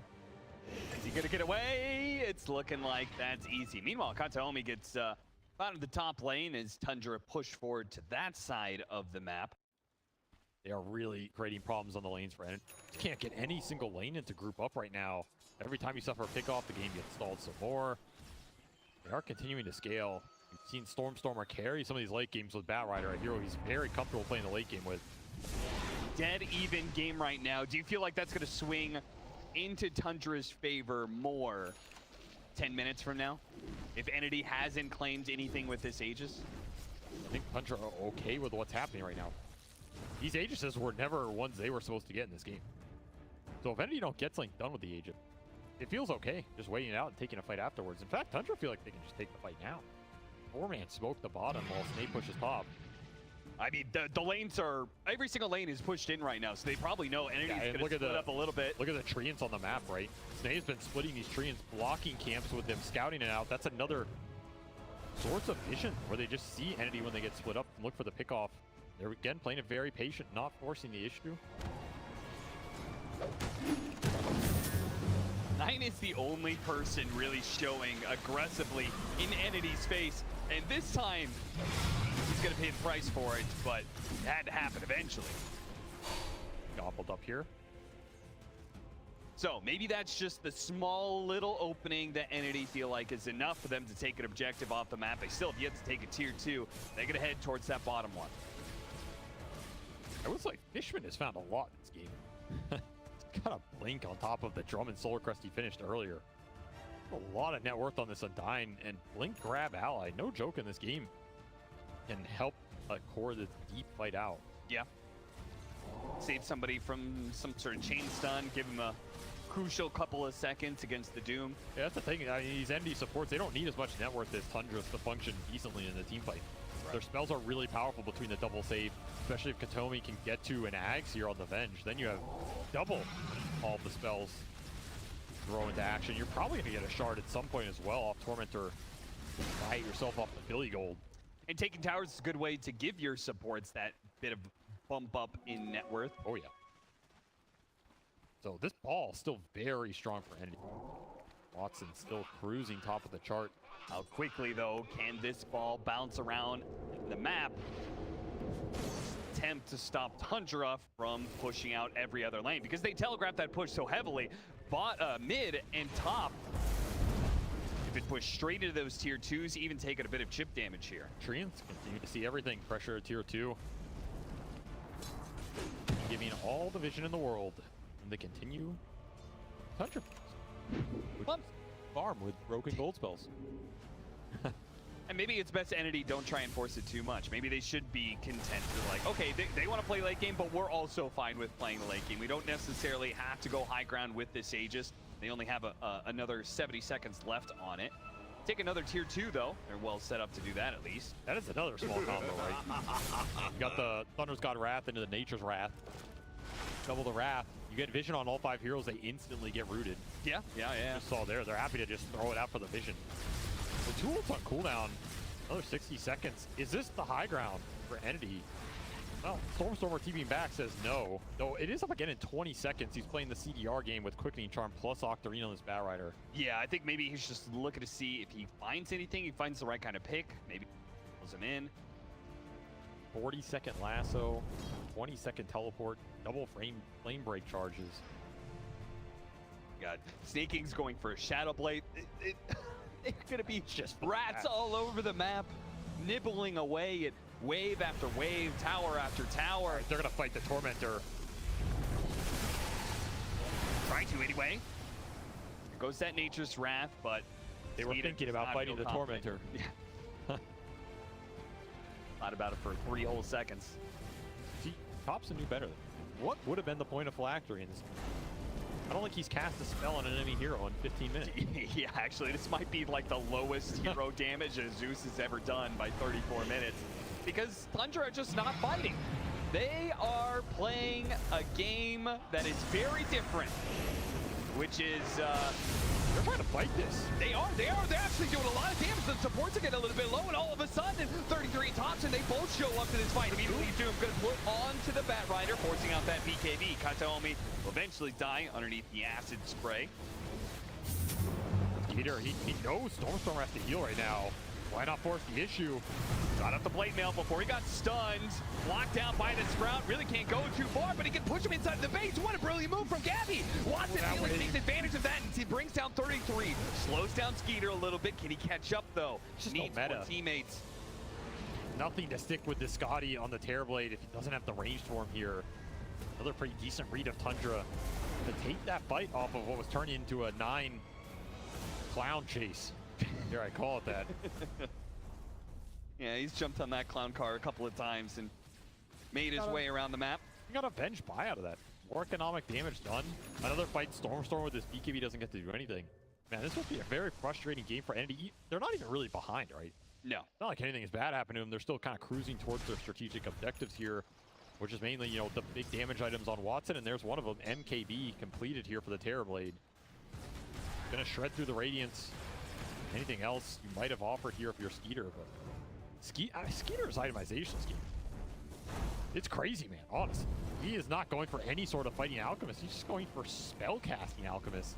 is he gonna get away? It's looking like that's easy. Meanwhile, Kataomi gets out of the top lane as Tundra push forward to that side of the map. They are really creating problems on the lanes for Enid. You can't get any single lane into group up right now. Every time you suffer a pick off, the game gets stalled some more. They are continuing to scale. We've seen Stormstormer carry some of these late games with Batrider, a hero he's very comfortable playing the late game with. Dead even game right now. Do you feel like that's going to swing into Tundra's favor more 10 minutes from now? If Entity hasn't claimed anything with this Aegis? I think Tundra are okay with what's happening right now. These Aegises were never ones they were supposed to get in this game. So if Entity don't get something done with the Aegis, it feels okay just waiting it out and taking a fight afterwards. In fact, Tundra feel like they can just take the fight now. 4-man smoke the bottom while Snape pushes top. I mean, the lanes are, every single lane is pushed in right now, so they probably know Entity's going to split up a little bit. Look at the treants on the map, right? Snape's been splitting these treants, blocking camps with them, scouting it out. That's another source of vision where they just see Entity when they get split up and look for the pickoff. They're again playing it very patient, not forcing the issue. 9 is the only person really showing aggressively in Entity's face, and this time he's going to pay the price for it, but it had to happen eventually. Gobbled up here. So maybe that's just the small little opening that Entity feel like is enough for them to take an objective off the map. They still have yet to take a tier 2. They're going to head towards that bottom one. I would say Fishman has found a lot in this game. Got a blink on top of the Drummond Solar Crest he finished earlier. A lot of net worth on this Undyne, and blink grab ally. No joke in this game. Can help a core that's deep fight out. Yeah. Save somebody from some sort of chain stun, give him a crucial couple of seconds against the Doom. Yeah, that's the thing. I mean, these ND supports, they don't need as much net worth as Tundra to function decently in the team fight. Right. Their spells are really powerful between the double save, especially if Kataomi can get to an Ags here on the Venge. Then you have double all of the spells throw into action. You're probably going to get a shard at some point as well off Tormentor. Buy yourself off the Philly Gold. And taking towers is a good way to give your supports that bit of bump up in net worth. Oh, yeah. So this ball still very strong for Entity. Watson still cruising top of the chart. How quickly, though, can this ball bounce around the map? Attempt to stop Tundra from pushing out every other lane because they telegraphed that push so heavily. Mid and top, if it pushed straight into those tier 2s, even taking a bit of chip damage here. Treants continue to see everything. Pressure at tier 2. Giving all the vision in the world. And they continue. Tundra farm with broken gold spells. And maybe it's best Entity don't try and force it too much. Maybe they should be content with like, okay, they want to play late game, but we're also fine with playing the late game. We don't necessarily have to go high ground with this Aegis. They only have another 70 seconds left on it. Take another tier 2 though. They're well set up to do that at least. That is another small combo, right? You got the Thunder's God Wrath into the Nature's Wrath. Double the Wrath. You get vision on all 5 heroes, they instantly get rooted. Yeah. Just saw there, they're happy to just throw it out for the vision. The 2 ults on cooldown, another 60 seconds. Is this the high ground for Entity? Well, Stormstormer TVing back says no. Though it is up again in 20 seconds. He's playing the CDR game with Quickening Charm plus Octarine on this Batrider. Yeah, I think maybe he's just looking to see if he finds anything. He finds the right kind of pick. Maybe pulls him in. 40-second lasso, 20-second teleport, double flame break charges. God, Snaking's going for a Shadow Blade. It's gonna be Just rats all over the map, nibbling away at wave after wave, tower after tower. All right, they're gonna fight the Tormentor. Trying to anyway. There goes that Nature's Wrath, but They were Skeeter thinking does about not fighting feel the confident. Tormentor. Yeah. Thought about it for 3 whole seconds. See, Thompson knew better. What would have been the point of Phylactery in this? I don't think he's cast a spell on an enemy hero in 15 minutes. Yeah, actually, this might be like the lowest hero damage a Zeus has ever done by 34 minutes. Because Tundra are just not fighting. They are playing a game that is very different. Which is, They're trying to fight this. They're actually doing a lot of damage. The supports are getting a little bit low, and all of a sudden, 33 tops, and they both show up to this fight. Immediately, Doom gonna put onto the Bat Rider, forcing out that BKB. Kataomi will eventually die underneath the acid spray. Skeeter, he knows Stormstorm has to heal right now. Why not force the issue? Got up the blade mail before he got stunned. Blocked down by the Sprout. Really can't go too far, but he can push him inside the base. What a brilliant move from Gabby. Watson really takes advantage of that, and he brings down 33. Slows down Skeeter a little bit. Can he catch up, though? Just no Needs meta. more teammates. Nothing to stick with this Scotty on the Terrorblade if he doesn't have the range for him here. Another pretty decent read of Tundra to take that fight off of what was turning into a 9 clown chase. Dare I call it that. Yeah, he's jumped on that clown car a couple of times and made his way around the map. You got a Venge buy out of that. More economic damage done. Another fight, Stormstorm with his BKB doesn't get to do anything. Man, this will be a very frustrating game for Entity. They're not even really behind, right? No. Not like anything is bad happening to them. They're still kind of cruising towards their strategic objectives here, which is mainly, you know, the big damage items on Watson, and there's one of them, MKB, completed here for the Terrorblade. Gonna shred through the Radiance. Anything else you might have offered here if you're Skeeter, but Skeeter's itemization scheme. It's crazy, man, honestly. He is not going for any sort of fighting Alchemist. He's just going for spell casting Alchemist.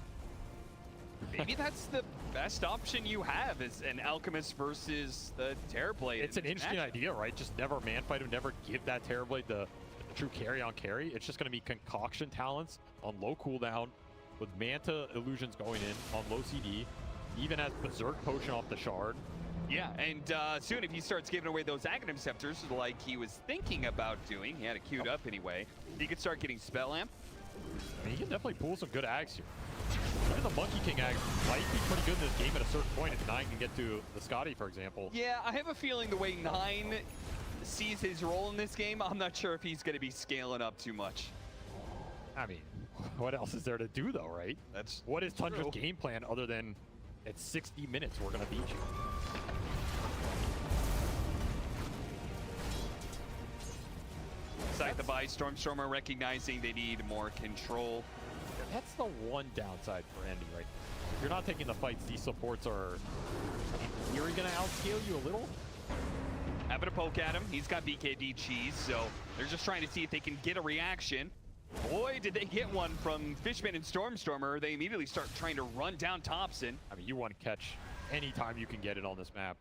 Maybe that's the best option you have is an Alchemist versus the Terrorblade. It's an interesting idea, right? Just never man fight him, never give that Terrorblade the true carry on carry. It's just going to be concoction talents on low cooldown with Manta illusions going in on low CD. Even has Berserk Potion off the Shard. Yeah, and soon if he starts giving away those Aghanim Scepters like he was thinking about doing, he had it queued up anyway, he could start getting Spell Amp. I mean, he can definitely pull some good Ags here. Even the Monkey King Ag might be pretty good in this game at a certain point if 9 can get to the Scotty, for example. Yeah, I have a feeling the way 9 sees his role in this game, I'm not sure if he's going to be scaling up too much. I mean, what else is there to do, though, right? That's what is Tundra's true. game plan other than at 60 minutes we're going to beat you? Side the buy, Stormstormer recognizing they need more control. That's the one downside for Andy, right? If you're not taking the fights, these supports are in theory going to outscale you a little. Having a poke at him, he's got BKD cheese, so they're just trying to see if they can get a reaction. Boy, did they get one from Fishman and Stormstormer. They immediately start trying to run down Thompson. I mean, you want to catch anytime you can get it on this map.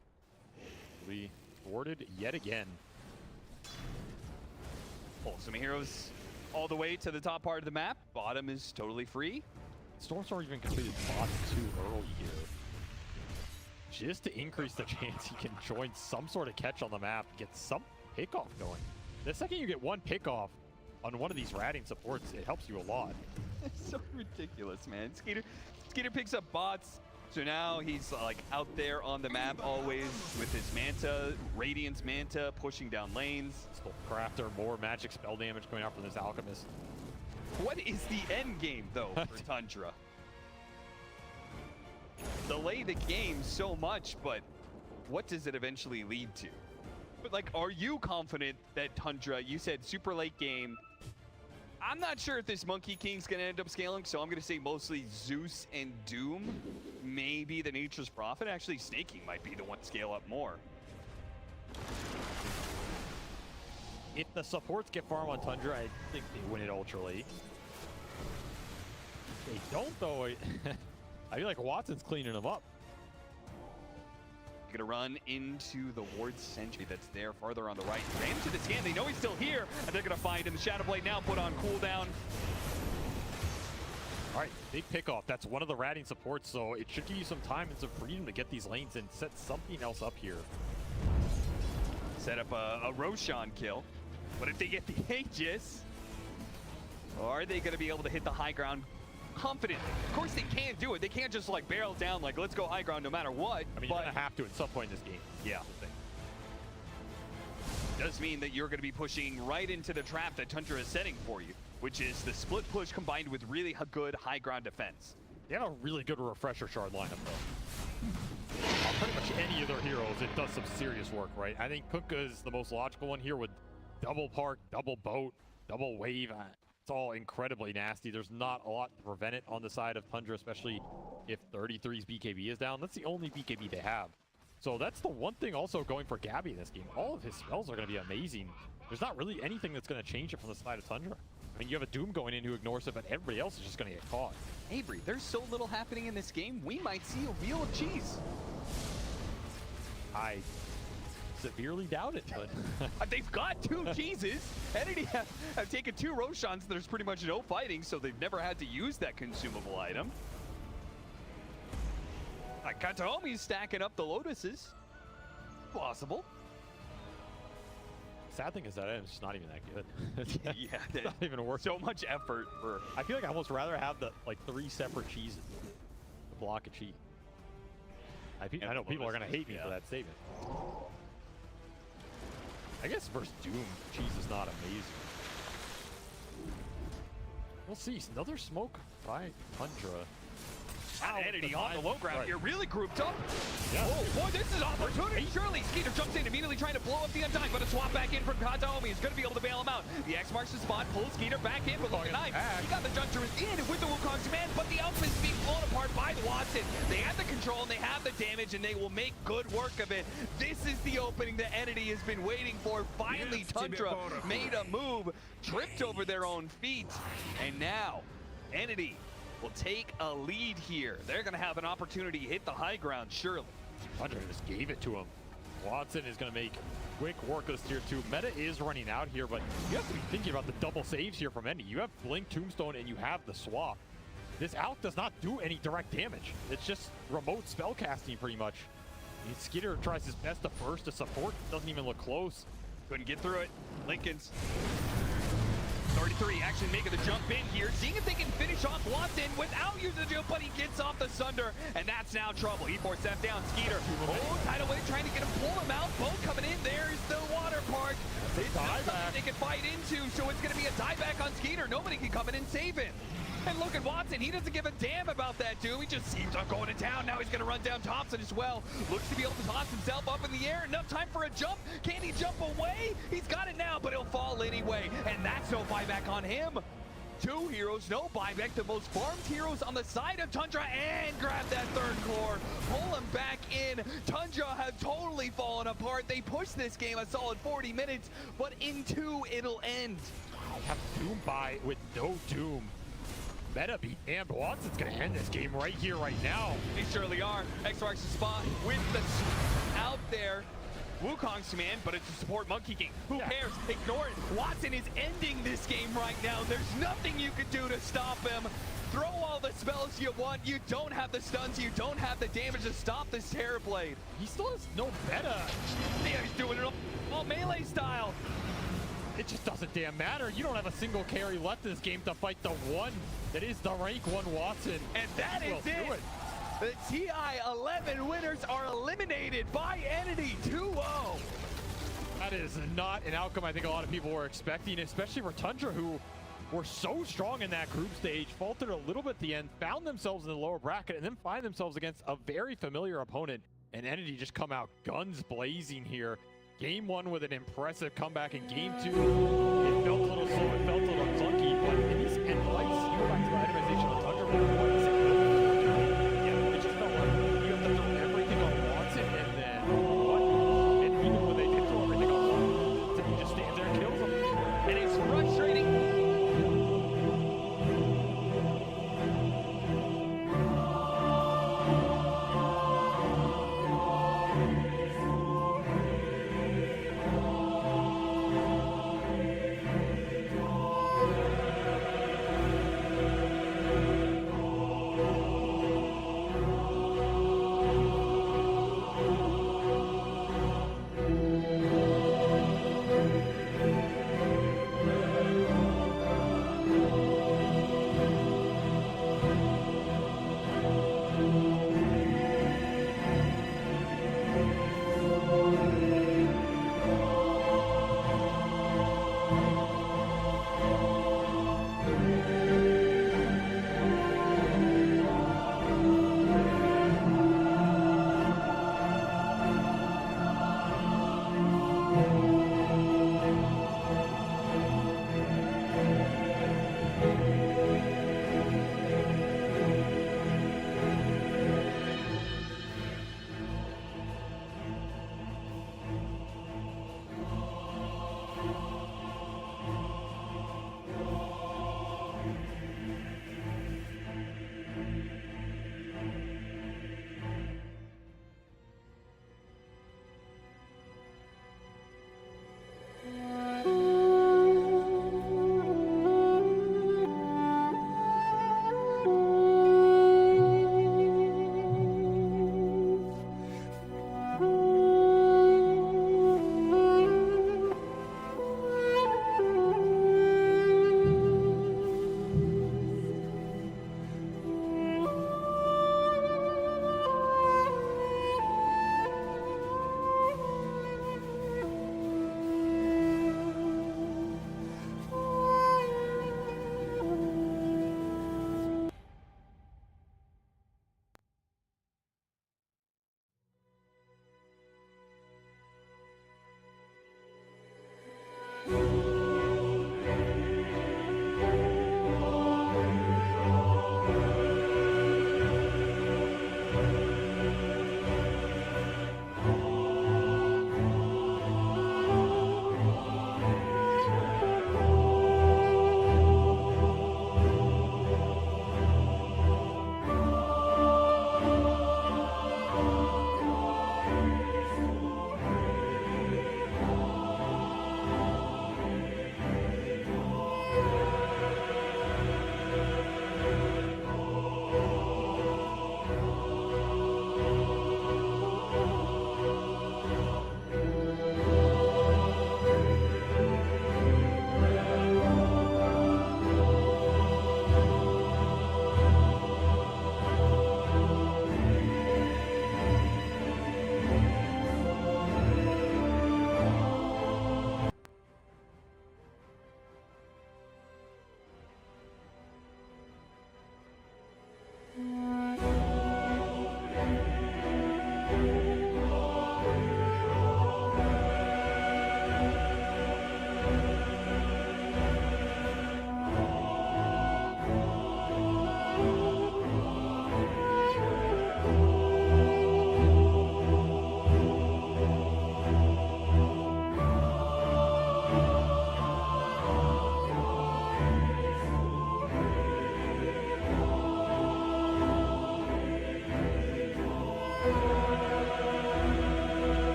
We thwarted yet again. Pull some heroes all the way to the top part of the map. Bottom is totally free. Stormstorm even completed bots too early here. Just to increase the chance he can join some sort of catch on the map, get some pickoff going. The second you get one pickoff on one of these ratting supports, it helps you a lot. It's so ridiculous, man. Skeeter picks up bots. So now he's like out there on the map always with his Manta, Radiance Manta, pushing down lanes. Still Crafter, more magic spell damage coming out from this Alchemist. What is the end game, though, for Tundra? Delay the game so much, but what does it eventually lead to? But, like, are you confident that Tundra, you said super late game, I'm not sure if this Monkey King's going to end up scaling, so I'm going to say mostly Zeus and Doom. Maybe the Nature's Prophet. Actually, Snaking might be the one to scale up more. If the supports get farm on Tundra, I think they win it ultra late. If they don't, though, I feel like Watson's cleaning them up. Gonna run into the Ward Sentry that's there farther on the right. Ran to the scan. They know he's still here, and they're gonna find him. The Shadow Blade now put on cooldown. All right, big pickoff. That's one of the ratting supports, so it should give you some time and some freedom to get these lanes and set something else up here. Set up a Roshan kill. But if they get the Aegis, are they going to be able to hit the high ground confidently? Of course they can't do it. They can't just like barrel down like, let's go high ground no matter what. I mean, you're going to have to at some point in this game. Yeah. Does mean that you're going to be pushing right into the trap that Tundra is setting for you, which is the split push combined with really good high ground defense. They have a really good refresher shard lineup, though. Pretty much any of their heroes, it does some serious work, right? I think Kunkka is the most logical one here with double park, double boat, double wave. It's all incredibly nasty. There's not a lot to prevent it on the side of Tundra, especially if 33's BKB is down. That's the only BKB they have. So that's the one thing also going for Gabby in this game. All of his spells are going to be amazing. There's not really anything that's going to change it from the side of Tundra. I mean, you have a Doom going in who ignores it, but everybody else is just going to get caught. Avery, there's so little happening in this game, we might see a wheel of cheese. I severely doubt it, but they've got 2 cheeses. Entity have taken 2 Roshans. There's pretty much no fighting, so they've never had to use that consumable item. Kataomi's stacking up the Lotuses. Possible. Sad thing is that item's just not even that good. Yeah, it's not even worth so much effort for. I feel like I almost rather have the 3 separate cheeses to block a cheat. I know people are gonna hate me for that statement. I guess versus Doom, cheese is not amazing. We'll see. Another smoke by Tundra. Entity on the low ground here, really grouped up. Yeah. Oh boy, this is opportunity. Surely Skeeter jumps in, immediately trying to blow up the Undying, but a swap back in from Kataomi is going to be able to bail him out. The X marks the spot, pulls Skeeter back in, but look at knife. He got the Juncturus in with the Wukong's command, but the outfit is being blown apart by the Watson. They have the control and they have the damage, and they will make good work of it. This is the opening that Entity has been waiting for. Finally, Tundra made a move, tripped over their own feet, and now Entity will take a lead here. They're going to have an opportunity to hit the high ground, surely. Tundra just gave it to him. Watson is going to make quick work of this tier 2. Meta is running out here, but you have to be thinking about the double saves here from Endy. You have Blink, Tombstone, and you have the swap. This Alk does not do any direct damage. It's just remote spell casting pretty much. Skeeter tries his best to burst to support. Doesn't even look close. Couldn't get through it. Lincoln's 33 actually making the jump in here, seeing if they can finish off Watson without using the jump, but he gets off the Sunder, and that's now trouble. E4 step down, Skeeter. Oh, Tidal Wave trying to get him, pull him out. Both coming in. There's the water park. It's not something they can fight into, so it's going to be a dieback on Skeeter. Nobody can come in and save him. And look at Watson, he doesn't give a damn about that, dude. He just seems on going to town. Now he's going to run down Thompson as well. Looks to be able to toss himself up in the air. Enough time for a jump. Can he jump away? He's got it now, but he'll fall anyway. And that's no buyback on him. 2 heroes, no buyback. The most farmed heroes on the side of Tundra, and grab that 3rd core. Pull him back in. Tundra have totally fallen apart. They pushed this game a solid 40 minutes, but in 2, it'll end. Have Doom buy with no Doom. Meta beat, and Watson's gonna end this game right here, right now. They surely are. X marks the spot with the out there. Wukong's command, but it's a support Monkey King. Who cares? Ignore it. Watson is ending this game right now. There's nothing you can do to stop him. Throw all the spells you want. You don't have the stuns. You don't have the damage to stop this Terrorblade. He still has no meta. Yeah, he's doing it all melee style. It just doesn't damn matter. You don't have a single carry left in this game to fight the one that is the rank 1 Watson. And that is it. The TI 11 winners are eliminated by Entity 2-0. That is not an outcome I think a lot of people were expecting, especially for Tundra, who were so strong in that group stage, faltered a little bit at the end, found themselves in the lower bracket, and then find themselves against a very familiar opponent. And Entity just come out guns blazing here. Game 1 with an impressive comeback. In Game 2, it felt a little slow, it felt a little clunky, but in these end lights, you go back to the itemization of Tundra, it just felt like you have to throw everything on Watson, and then what? And even when they did throw everything on Watson, he just stands there and kills them. And it's frustrating.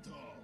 Molotov.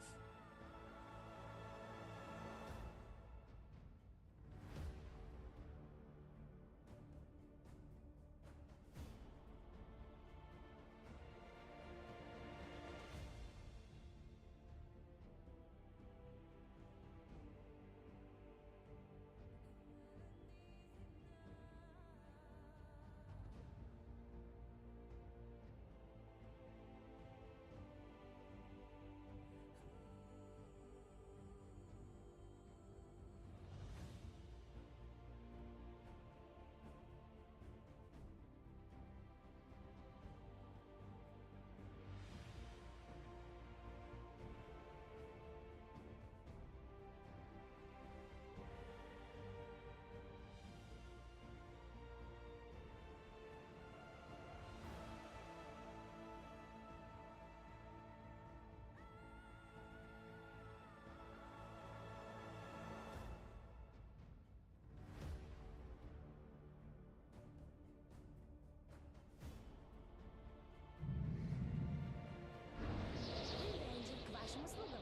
К вашим услугам.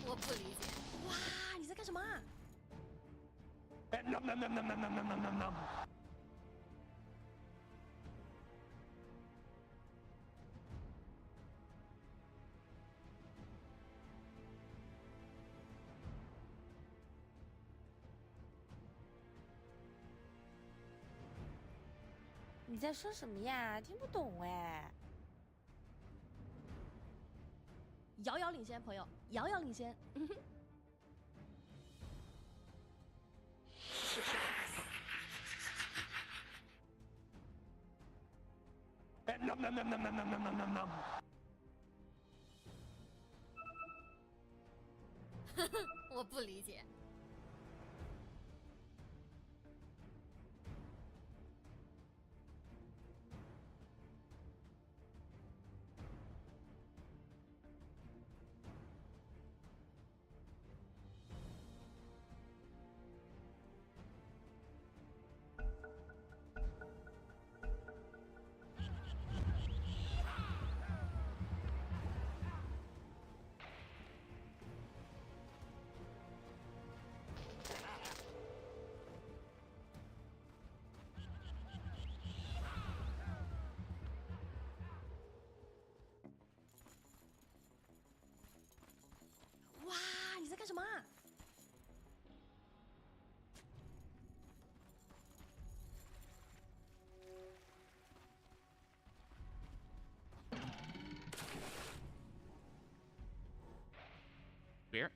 我不理解。哇，你在干什么啊？你在说什么呀？听不懂哎。遥遥领先，朋友，遥遥领先。我不理解。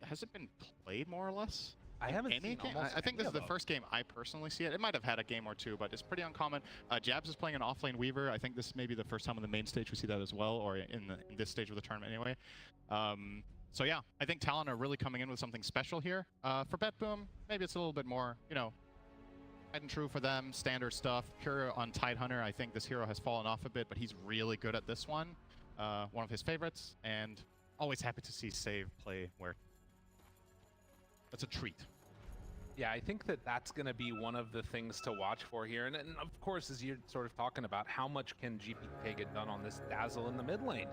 has it been played more or less? I haven't Any seen game? almost I think any this is the of them. first game I personally see it. It might have had a game or two, but it's pretty uncommon. Jabs is playing an offlane Weaver. I think this may be the first time on the main stage we see that as well, or in this stage of the tournament anyway. So yeah, I think Talon are really coming in with something special here. For Betboom, maybe it's a little bit more, you know, tried and true for them, standard stuff. Pure on Tidehunter, I think this hero has fallen off a bit, but he's really good at this one. One of his favorites, and always happy to see Save play where that's a treat. Yeah, I think that that's going to be one of the things to watch for here. And of course, as you're sort of talking about, how much can GPK get done on this Dazzle in the mid lane?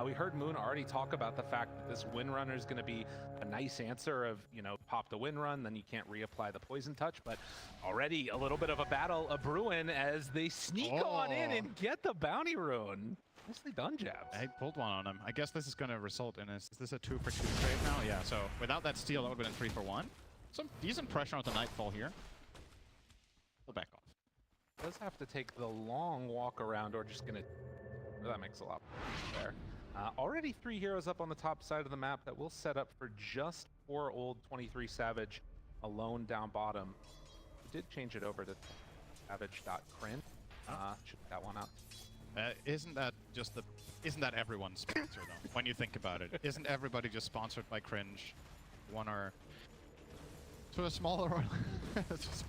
We heard Moon already talk about the fact that this Windrunner is going to be a nice answer of, you know, pop the Windrun, then you can't reapply the Poison Touch. But already a little bit of a battle a brewing as they sneak on in and get the Bounty Rune. Nicely done, Jabs. I pulled one on him. I guess this is going to result in is this a 2-for-2 trade now? Yeah, so without that steal, that would have been 3-for-1. Some decent pressure on the Nightfall here. We'll back off. Does have to take the long walk around, or just gonna. That makes a lot there. Already 3 heroes up on the top side of the map that will set up for just 4 old 23 Savage alone down bottom. We did change it over to savage.crin. Check that one out. Isn't that everyone's sponsor though? When you think about it, isn't everybody just sponsored by Cringe? One or to a smaller or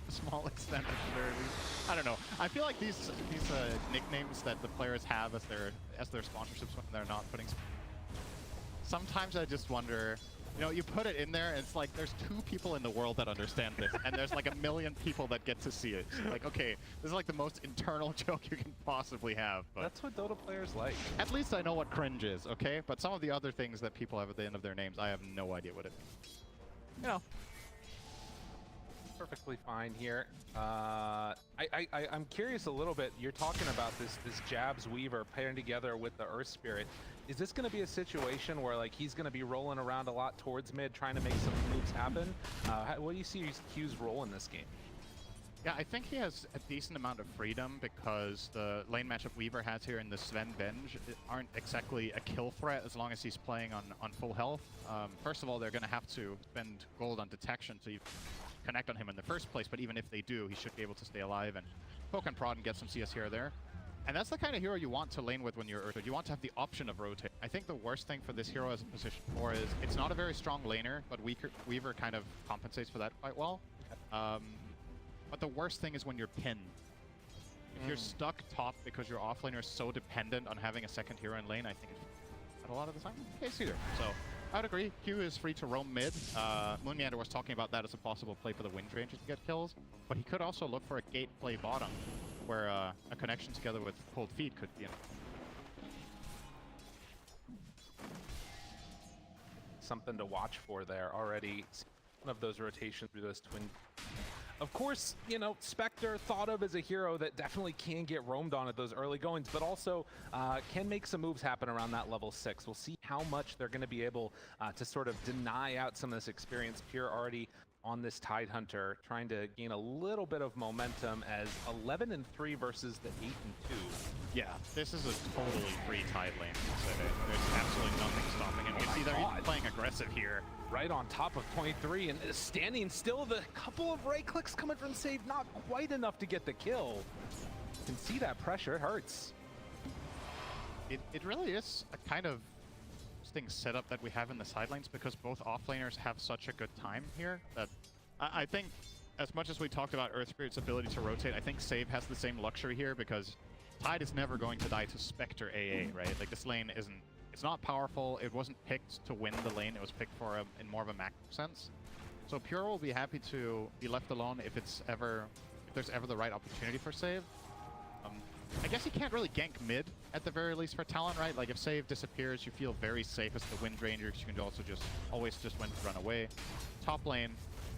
small extent, at the very least. I don't know. I feel like these nicknames that the players have as their sponsorships when they're not putting. Sometimes I just wonder. You know, you put it in there, and it's like there's 2 people in the world that understand this, and there's like 1 million people that get to see it. Like, okay, this is like the most internal joke you can possibly have. But that's what Dota players like. At least I know what Cringe is, okay? But some of the other things that people have at the end of their names, I have no idea what it means. You know. Perfectly fine here. I'm curious a little bit. You're talking about this Jabs Weaver pairing together with the Earth Spirit. Is this going to be a situation where like he's going to be rolling around a lot towards mid, trying to make some moves happen? What do you see Q's role in this game? Yeah, I think he has a decent amount of freedom because the lane matchup Weaver has here in the Sven Venge aren't exactly a kill threat as long as he's playing on full health. First of all, they're going to have to spend gold on detection to connect on him in the first place, but even if they do, he should be able to stay alive and poke and prod and get some CS here or there. And that's the kind of hero you want to lane with when you're Earth. You want to have the option of rotate. I think the worst thing for this hero as a position 4 is it's not a very strong laner, but Weaver kind of compensates for that quite well. But the worst thing is when you're pinned. If you're stuck top because your offlaner is so dependent on having a second hero in lane, I think it's a lot of the time case either. So I would agree. Q is free to roam mid. Moonmeander was talking about that as a possible play for the Wind Ranger to get kills, but he could also look for a gate play bottom, where a connection together with Cold Feet could be something to watch for there already. One of those rotations through those twin. Of course, you know, Spectre thought of as a hero that definitely can get roamed on at those early goings, but also can make some moves happen around that level 6. We'll see how much they're going to be able to sort of deny out some of this experience. Pure already on this Tidehunter, trying to gain a little bit of momentum as 11-3 versus the 8-2. Yeah, this is a totally free Tide lane. There's absolutely nothing stopping him. You see they're even playing aggressive here. Right on top of 23 and standing still. The couple of right clicks coming from Save, not quite enough to get the kill. You can see that pressure, it hurts. It really is a kind of interesting setup that we have in the side lanes because both offlaners have such a good time here that I think as much as we talked about Earth Spirit's ability to rotate, I think Save has the same luxury here because Tide is never going to die to Spectre AA, right? Like this lane isn't, it's not powerful, it wasn't picked to win the lane, it was picked for in more of a macro sense. So Pure will be happy to be left alone if there's ever the right opportunity for Save. I guess he can't really gank mid at the very least for Talon, right? Like if Save disappears, you feel very safe as the Wind Ranger because you can also always just run away. Top lane,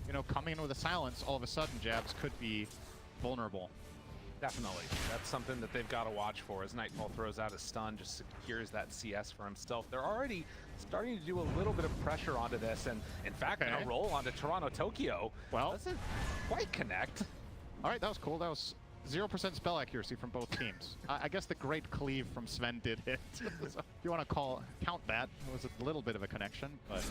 you know, coming in with a silence, all of a sudden Jabs could be vulnerable. Definitely. That's something that they've got to watch for as Nightfall throws out a stun, just secures that CS for himself. They're already starting to do a little bit of pressure onto this, and in fact, a roll onto Toronto Tokyo. Well, doesn't quite connect. All right, that was cool. That was 0% spell accuracy from both teams. I guess the great cleave from Sven did hit. So if you want to count that, it was a little bit of a connection, but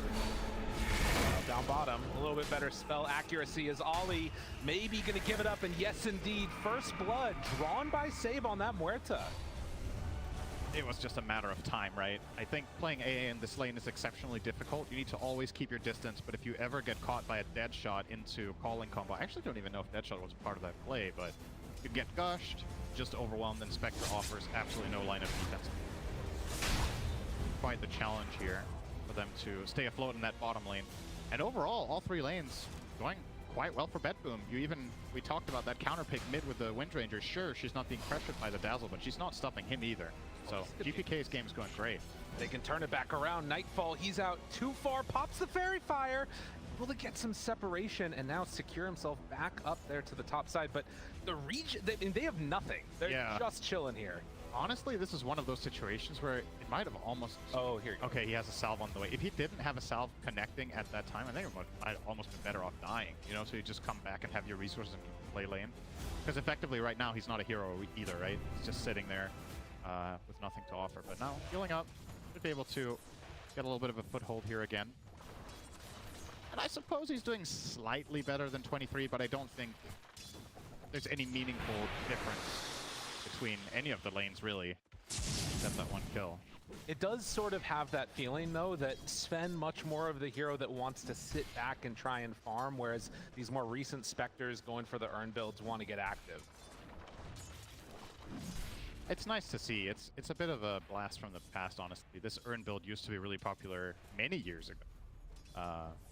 Down bottom, a little bit better spell accuracy as Ollie maybe going to give it up, and yes indeed, first blood drawn by Save on that Muerta. it was just a matter of time, right? I think playing AA in this lane is exceptionally difficult. You need to always keep your distance, but if you ever get caught by a dead shot into calling combo, I actually don't even know if dead shot was part of that play, but you get gushed, just overwhelmed, and Spectre offers absolutely no line of defense. Quite the challenge here for them to stay afloat in that bottom lane. And overall, all three lanes going quite well for Betboom. We talked about that counter pick mid with the Wind Ranger. Sure, she's not being pressured by the Dazzle, but she's not stopping him either. So GPK's game's going great. They can turn it back around. Nightfall, he's out too far, pops the Fairy Fire, able to get some separation and now secure himself back up there to the top side. But the region, they have nothing. They're just chilling here. Honestly, this is one of those situations where it might have almost... Oh, here you go. Okay, he has a salve on the way. If he didn't have a salve connecting at that time, I think it might almost been better off dying, you know, so you just come back and have your resources and play lane. Because effectively right now, he's not a hero either, right? He's just sitting there with nothing to offer. But now, healing up, should be able to get a little bit of a foothold here again. And I suppose he's doing slightly better than 23, but I don't think there's any meaningful difference between any of the lanes, really, except that one kill. It does sort of have that feeling, though, that Sven much more of the hero that wants to sit back and try and farm, whereas these more recent Spectres going for the earn builds want to get active. It's nice to see. It's a bit of a blast from the past, honestly. This earn build used to be really popular many years ago.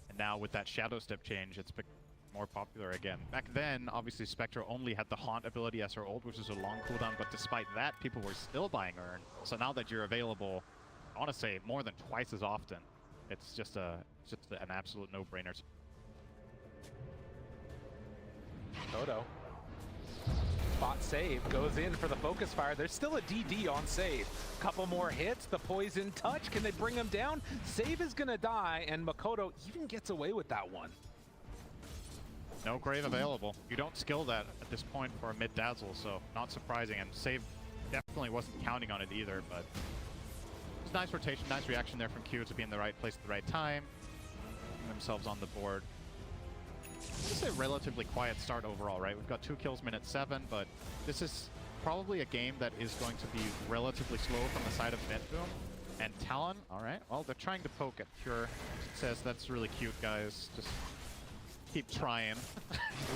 And now with that Shadow Step change, it's become more popular again. Back then, obviously, Spectre only had the Haunt ability as her ult, which was a long cooldown, but despite that, people were still buying Earn. So now that you're available, I want to say more than twice as often, it's just an absolute no-brainer. Toto. Spot save, goes in for the focus fire. There's still a DD on save. Couple more hits, the poison touch. Can they bring him down? Save is gonna die, and Makoto even gets away with that one. No Grave available. You don't skill that at this point for a mid Dazzle, so not surprising. And Save definitely wasn't counting on it either, but it's nice rotation, nice reaction there from Q to be in the right place at the right time. Getting themselves on the board. It's a relatively quiet start overall, right? We've got 2 kills minute 7, but this is probably a game that is going to be relatively slow from the side of Betboom. And Talon, all right, well, they're trying to poke at Pure. It says that's really cute, guys. Just keep trying.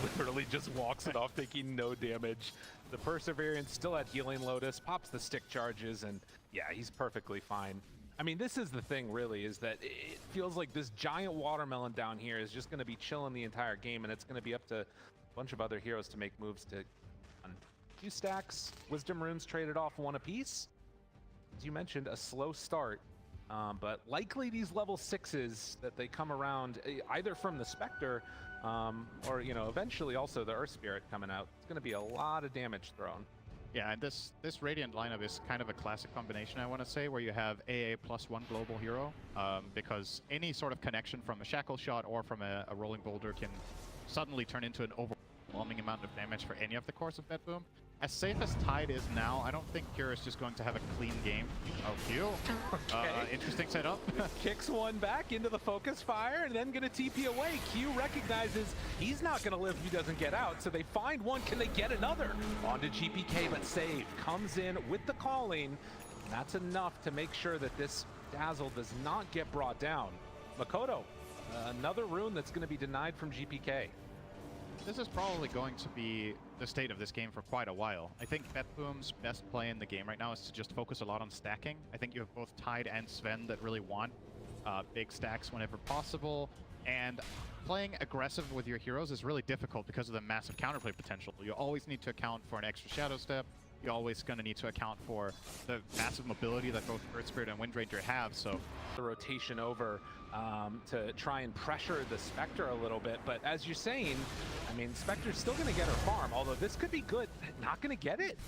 Literally just walks it off, taking no damage. The Perseverance still at Healing Lotus, pops the stick charges, and yeah, he's perfectly fine. I mean, this is the thing, really, is that it feels like this giant watermelon down here is just going to be chilling the entire game, and it's going to be up to a bunch of other heroes to make moves to... Few stacks, Wisdom Runes traded off 1 apiece. As you mentioned, a slow start. But likely these level 6s that they come around either from the Spectre or, you know, eventually also the Earth Spirit coming out. It's going to be a lot of damage thrown. Yeah, and this Radiant lineup is kind of a classic combination, I want to say, where you have AA plus 1 global hero, because any sort of connection from a Shackle Shot or from a Rolling Boulder can suddenly turn into an overwhelming amount of damage for any of the cores of Betboom. As safe as Tide is now, I don't think Pure is just going to have a clean game. Oh, Q. Okay. Interesting setup. Kicks one back into the focus fire and then gonna TP away. Q recognizes he's not gonna live if he doesn't get out, so they find one. Can they get another? On to GPK, but Save comes in with the calling. And that's enough to make sure that this Dazzle does not get brought down. Makoto, another rune that's gonna be denied from GPK. This is probably going to be the state of this game for quite a while. I think Betboom's best play in the game right now is to just focus a lot on stacking. I think you have both Tide and Sven that really want big stacks whenever possible, and playing aggressive with your heroes is really difficult because of the massive counterplay potential. You always need to account for an extra Shadow Step. You're always going to need to account for the massive mobility that both Earth Spirit and Wind Ranger have, so... The rotation over to try and pressure the Spectre a little bit, but as you're saying, I mean, Spectre's still going to get her farm, although this could be good. Not going to get it.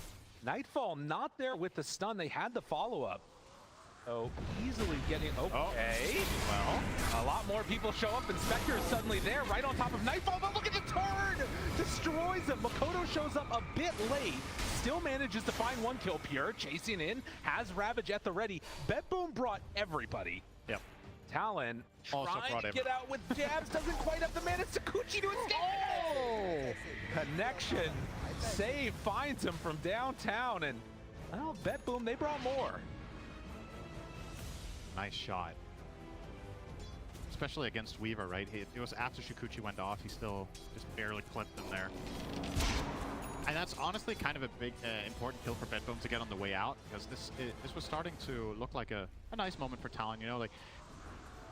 Nightfall not there with the stun. They had the follow-up. So easily getting, okay. Well, A lot more people show up, and Spectre is suddenly there, right on top of Nightfall, but look at the turn! Destroys him. Makoto shows up a bit late, still manages to find one kill. Pure chasing in, has Ravage at the ready. Betboom brought everybody. yep. Talon Also trying brought to him. get out with jabs, doesn't quite have the mana. Sakuchi to escape. Oh! Connection. Save finds him from downtown, and well, Betboom, they brought more. Nice shot. Especially against Weaver, right? It was after Shikuchi went off, he still just barely clipped him there. And that's honestly kind of a big, important kill for Betboom to get on the way out, because this was starting to look like a nice moment for Talon, you know? Like,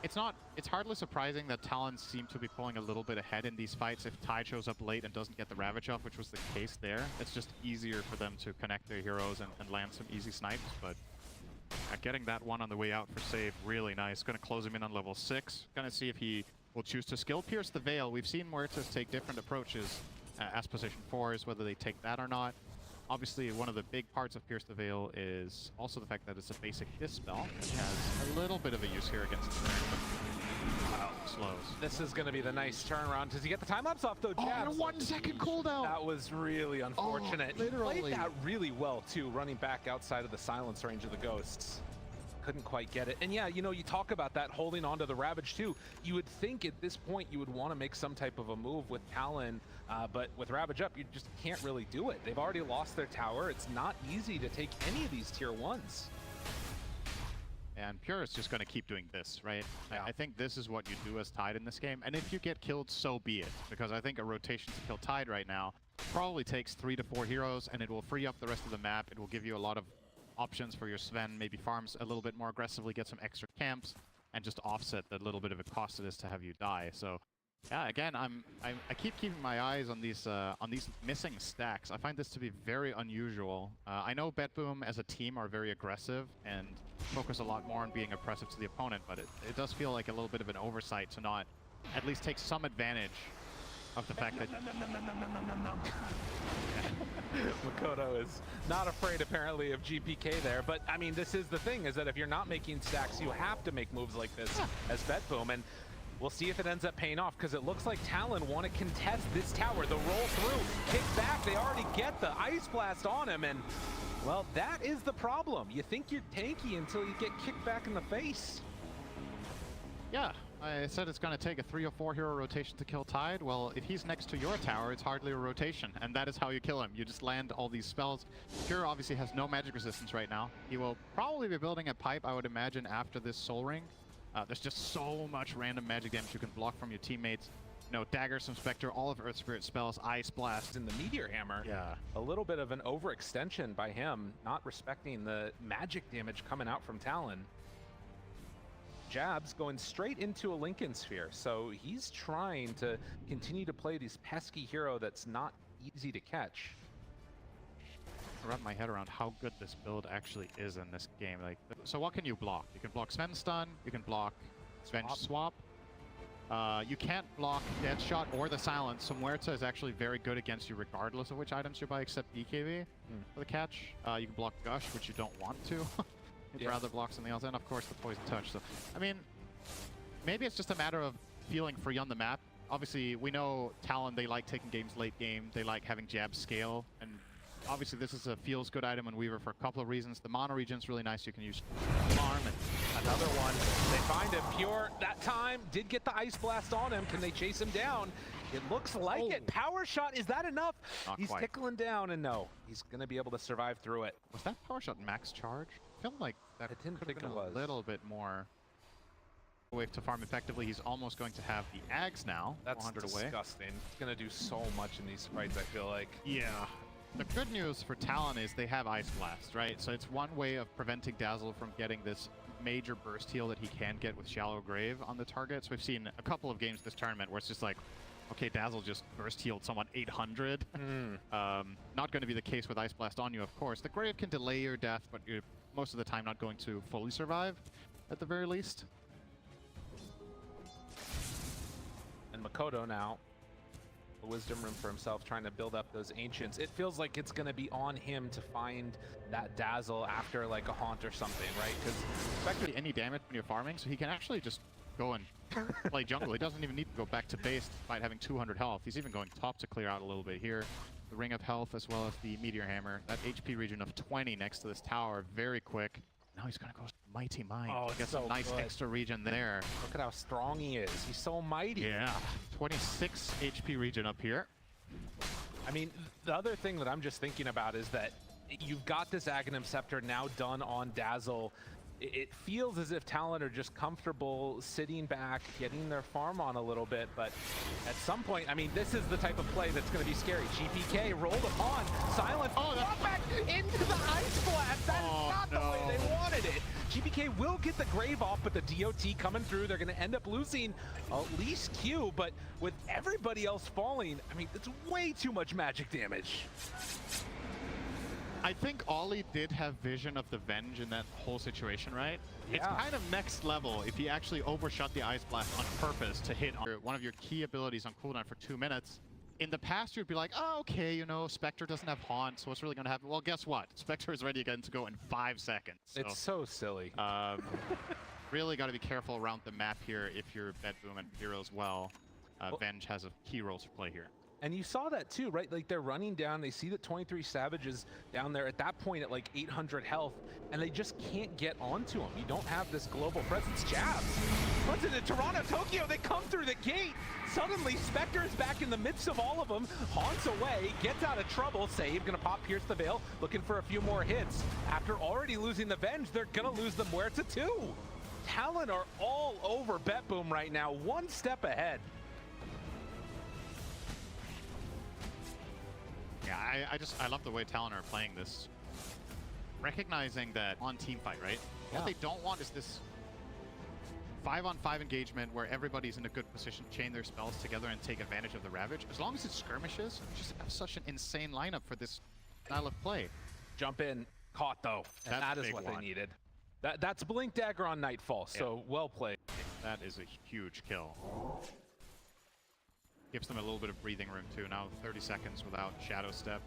it's hardly surprising that Talon seemed to be pulling a little bit ahead in these fights if Tide shows up late and doesn't get the Ravage off, which was the case there. It's just easier for them to connect their heroes and land some easy snipes, but getting that one on the way out for save, really nice. Gonna close him in on level 6. Gonna see if he will choose to skill pierce the Veil. We've seen Muertes take different approaches as position 4s, whether they take that or not. Obviously, one of the big parts of Pierce the Veil is also the fact that it's a basic dispel, which has a little bit of a use here against the slows. This is going to be the nice turnaround. Does he get the time lapse off though? Jabs. Oh, 1 second cooldown. That was really unfortunate. He literally. played that really well too, running back outside of the silence range of the ghosts. Couldn't quite get it. And yeah, you know, you talk about that holding on to the Ravage too. You would think at this point you would want to make some type of a move with Talon, but with Ravage up, you just can't really do it. They've already lost their tower. It's not easy to take any of these tier 1s. And Pure is just going to keep doing this, right? Yeah. I think this is what you do as Tide in this game. And if you get killed, so be it. Because I think a rotation to kill Tide right now probably takes 3 to 4 heroes, and it will free up the rest of the map. It will give you a lot of options for your Sven, maybe farms a little bit more aggressively, get some extra camps, and just offset the little bit of a cost it is to have you die. So, yeah, again, I keep keeping my eyes on these missing stacks. I find this to be very unusual. I know Betboom as a team are very aggressive and focus a lot more on being oppressive to the opponent, but it does feel like a little bit of an oversight to not at least take some advantage of the fact that Makoto is not afraid apparently of GPK there, but I mean, this is the thing, is that if you're not making stacks, you have to make moves like this as Betboom, and we'll see if it ends up paying off, because it looks like Talon want to contest this tower. The roll through, kick back, they already get the Ice Blast on him, and well, that is the problem. You think you're tanky until you get kicked back in the face. yeah, I said it's going to take a 3 or 4 hero rotation to kill Tide. Well, if he's next to your tower, it's hardly a rotation, and that is how you kill him. You just land all these spells. Pure obviously has no magic resistance right now. He will probably be building a pipe, I would imagine, after this Soul Ring. There's just so much random magic damage you can block from your teammates. You know, Daggers from Spectre, all of Earth Spirit spells, Ice Blast. In the Meteor Hammer, Yeah. a little bit of an overextension by him, not respecting the magic damage coming out from Talon. Jabs going straight into a Lincoln Sphere, so he's trying to continue to play this pesky hero that's not easy to catch. Wrap my head around how good this build actually is in this game. Like, so what can you block? You can block Sven Stun, you can block Sven Swap. You can't block Deadshot or the Silence, so Muerta is actually very good against you regardless of which items you buy, except BKB for the catch. You can block Gush, which you don't want to. You'd rather block something else, and of course the Poison Touch. So, I mean, maybe it's just a matter of feeling free on the map. Obviously, we know Talon, they like taking games late game, they like having jabs scale, and obviously this is a feels good item in Weaver for a couple of reasons. The mono region's really nice, you can use Alarm, and Another one, they find him. Pure, that time, did get the Ice Blast on him. Can they chase him down? It looks like it. Power Shot, is that enough? Not He's quite. tickling down, and no, he's gonna be able to survive through it. was that Power Shot max charge? I feel like that I didn't could have think been it a was. little bit more wave to farm effectively. He's almost going to have the Ags now, That's 400 away. disgusting. It's gonna do so much in these fights, I feel like. Yeah. The good news for Talon is they have Ice Blast, right? So it's one way of preventing Dazzle from getting this major burst heal that he can get with Shallow Grave on the targets. We've seen a couple of games this tournament where it's just like, okay, Dazzle just burst healed someone 800. Not going to be the case with Ice Blast on you, of course. The Grave can delay your death, but you're most of the time not going to fully survive, at the very least. And Makoto now a wisdom room for himself, trying to build up those ancients. It feels like it's going to be on him to find that dazzle after like a haunt or something, right? Because Spectre any damage when you're farming, so he can actually just go and play jungle. He doesn't even need to go back to base despite having 200 health. He's even going top to clear out a little bit here. The Ring of Health as well as the Meteor Hammer. That HP region of 20 next to this tower, very quick. Now he's gonna go Mighty Mind. Oh, Get some so nice good. extra region there. look at how strong he is. He's so mighty. Yeah, 26 HP region up here. I mean, the other thing that I'm just thinking about is that you've got this Aghanim Scepter now done on Dazzle. It feels as if Talon are just comfortable sitting back, getting their farm on a little bit, but at some point, I mean, this is the type of play that's going to be scary. GPK rolled upon, silence, brought back into the Ice Blast. That is not the way they wanted it. GPK will get the Grave off, but the DOT coming through, they're going to end up losing at least Q, but with everybody else falling, I mean, it's way too much magic damage. I think Ollie did have vision of the Venge in that whole situation, right? It's Yeah. kind of next level if he actually overshot the Ice Blast on purpose to hit on one of your key abilities on cooldown for 2 minutes. In the past, you'd be like, oh, okay, you know, Spectre doesn't have Haunt, so what's really going to happen? Well, guess what? Spectre is ready again to go in 5 seconds. So, It's so silly. really got to be careful around the map here if you're Betboom and Hero as well. Venge has a key role to play here. And you saw that too, right? Like they're running down, they see that 23 Savages down there at that point at like 800 health, and they just can't get onto him. You don't have this global presence. Jabs. What's it in Toronto, Tokyo? They come through the gate. Suddenly, Spectre is back in the midst of all of them. Haunts away, gets out of trouble. Save, gonna pop Pierce the Veil, looking for a few more hits. After already losing the Venge, they're gonna lose the Muerta too. Talon are all over Betboom right now, one step ahead. Yeah, I love the way Talon are playing this. Recognizing that on team fight, right? Yeah. What they don't want is this 5-on-5 engagement where everybody's in a good position to chain their spells together and take advantage of the Ravage. As long as it's skirmishes, you just have such an insane lineup for this style of play. Jump in, caught though, and That's that a is big what one. they needed. That's Blink Dagger on Nightfall, so well played. That is a huge kill. Gives them a little bit of breathing room too. Now 30 seconds without Shadow Step.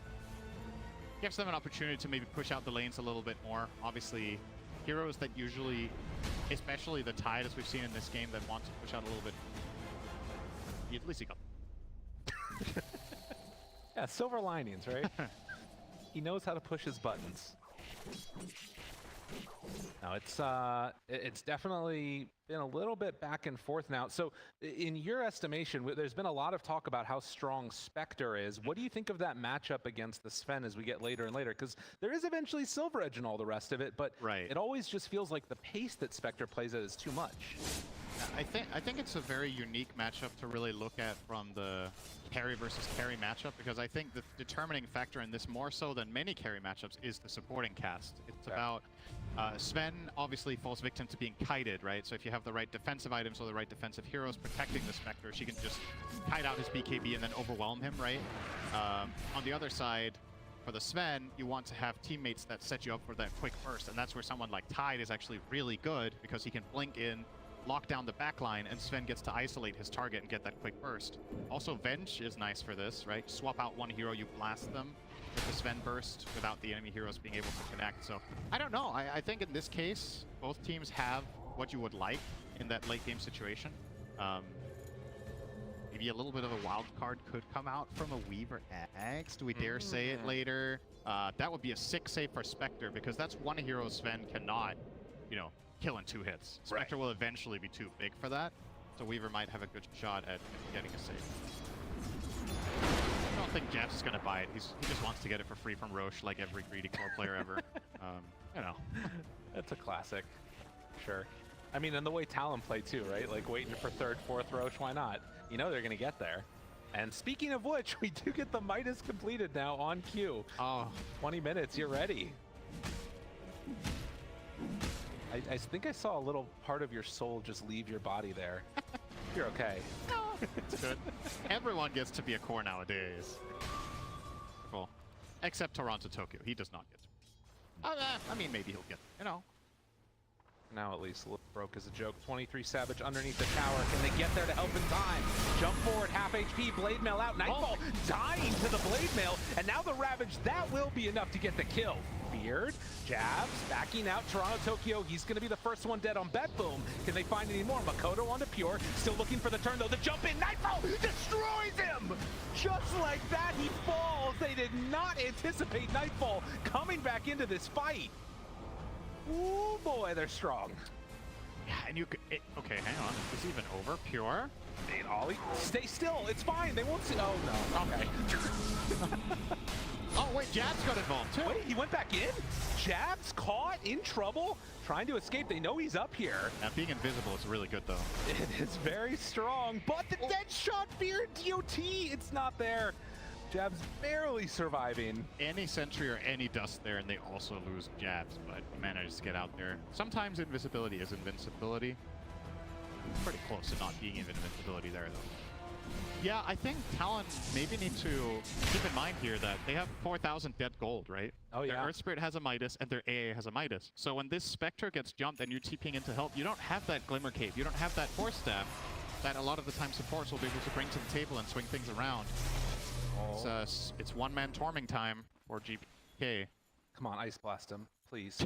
Gives them an opportunity to maybe push out the lanes a little bit more. Obviously, heroes that usually, especially the Tide as we've seen in this game, that want to push out a little bit. At least he got. Yeah, silver linings, right? He knows how to push his buttons. Now it's definitely been a little bit back and forth now. So in your estimation, there's been a lot of talk about how strong Spectre is. What do you think of that matchup against the Sven as we get later and later? Because there is eventually Silver Edge and all the rest of it, but Right. it always just feels like the pace that Spectre plays at is too much. I think it's a very unique matchup to really look at from the carry versus carry matchup, because I think the determining factor in this, more so than many carry matchups, is the supporting cast. It's about Sven obviously falls victim to being kited, right? So if you have the right defensive items or the right defensive heroes protecting the Spectre, she can just kite out his BKB and then overwhelm him, right? On the other side, for the Sven, you want to have teammates that set you up for that quick burst, and that's where someone like Tide is actually really good, because he can blink in, lock down the backline, and Sven gets to isolate his target and get that quick burst. Also, Venge is nice for this, right? Swap out one hero, you blast them with the Sven burst without the enemy heroes being able to connect. So, I don't know. I think in this case, both teams have what you would like in that late game situation. Maybe a little bit of a wild card could come out from a Weaver X. Do we dare say it later? That would be a 6 save for Spectre, because that's one hero Sven cannot, you know, kill in 2 hits. Spectre will eventually be too big for that, so Weaver might have a good shot at getting a save. I don't think Jeff's gonna buy it. He just wants to get it for free from Roche, like every greedy core player ever. You know. That's a classic, sure. I mean, and the way Talon play too, right? Like waiting for 3rd, 4th Roche, why not? You know they're gonna get there. And speaking of which, we do get the Midas completed now on cue. Oh, 20 minutes, you're ready. I think I saw a little part of your soul just leave your body there. You're okay. it's good. Everyone gets to be a core nowadays. Cool. Except Toronto Tokyo. He does not get to. I mean, maybe he'll get, you know. Now at least, broke as a joke. 23 Savage underneath the tower. Can they get there to help in time? Jump forward, half HP, Blade Mail out. Nightfall dying to the Blade Mail, and now the Ravage. That will be enough to get the kill. Beard, jabs, backing out Toronto Tokyo. He's going to be the first one dead on Betboom. Can they find any more? Makoto onto Pure. Still looking for the turn though. The jump in. Nightfall destroys him! Just like that, he falls. They did not anticipate Nightfall coming back into this fight. Ooh boy, they're strong. Yeah, and you could. Okay, hang on. Is this even over? Pure? Hey, Ollie, stay still. It's fine. They won't see. Oh no. Okay. Oh wait, Jabs got involved too. Wait, he went back in? Jabs caught in trouble, trying to escape. They know he's up here. Now, being invisible is really good though. It is very strong, but the dead shot fear DOT, it's not there. Jabs barely surviving. Any sentry or any dust there, and they also lose Jabs, but managed to get out there. Sometimes invisibility is invincibility. Pretty close to not being even invincibility there though. Yeah, I think Talon maybe need to keep in mind here that they have 4,000 dead gold, right? Oh yeah. Their Earth Spirit has a Midas and their AA has a Midas. So when this Spectre gets jumped and you're TPing in to help, you don't have that Glimmer Cape, you don't have that Force Staff that a lot of the time supports will be able to bring to the table and swing things around. Oh. It's one-man torming time for GPK. Come on, Ice Blast him, please.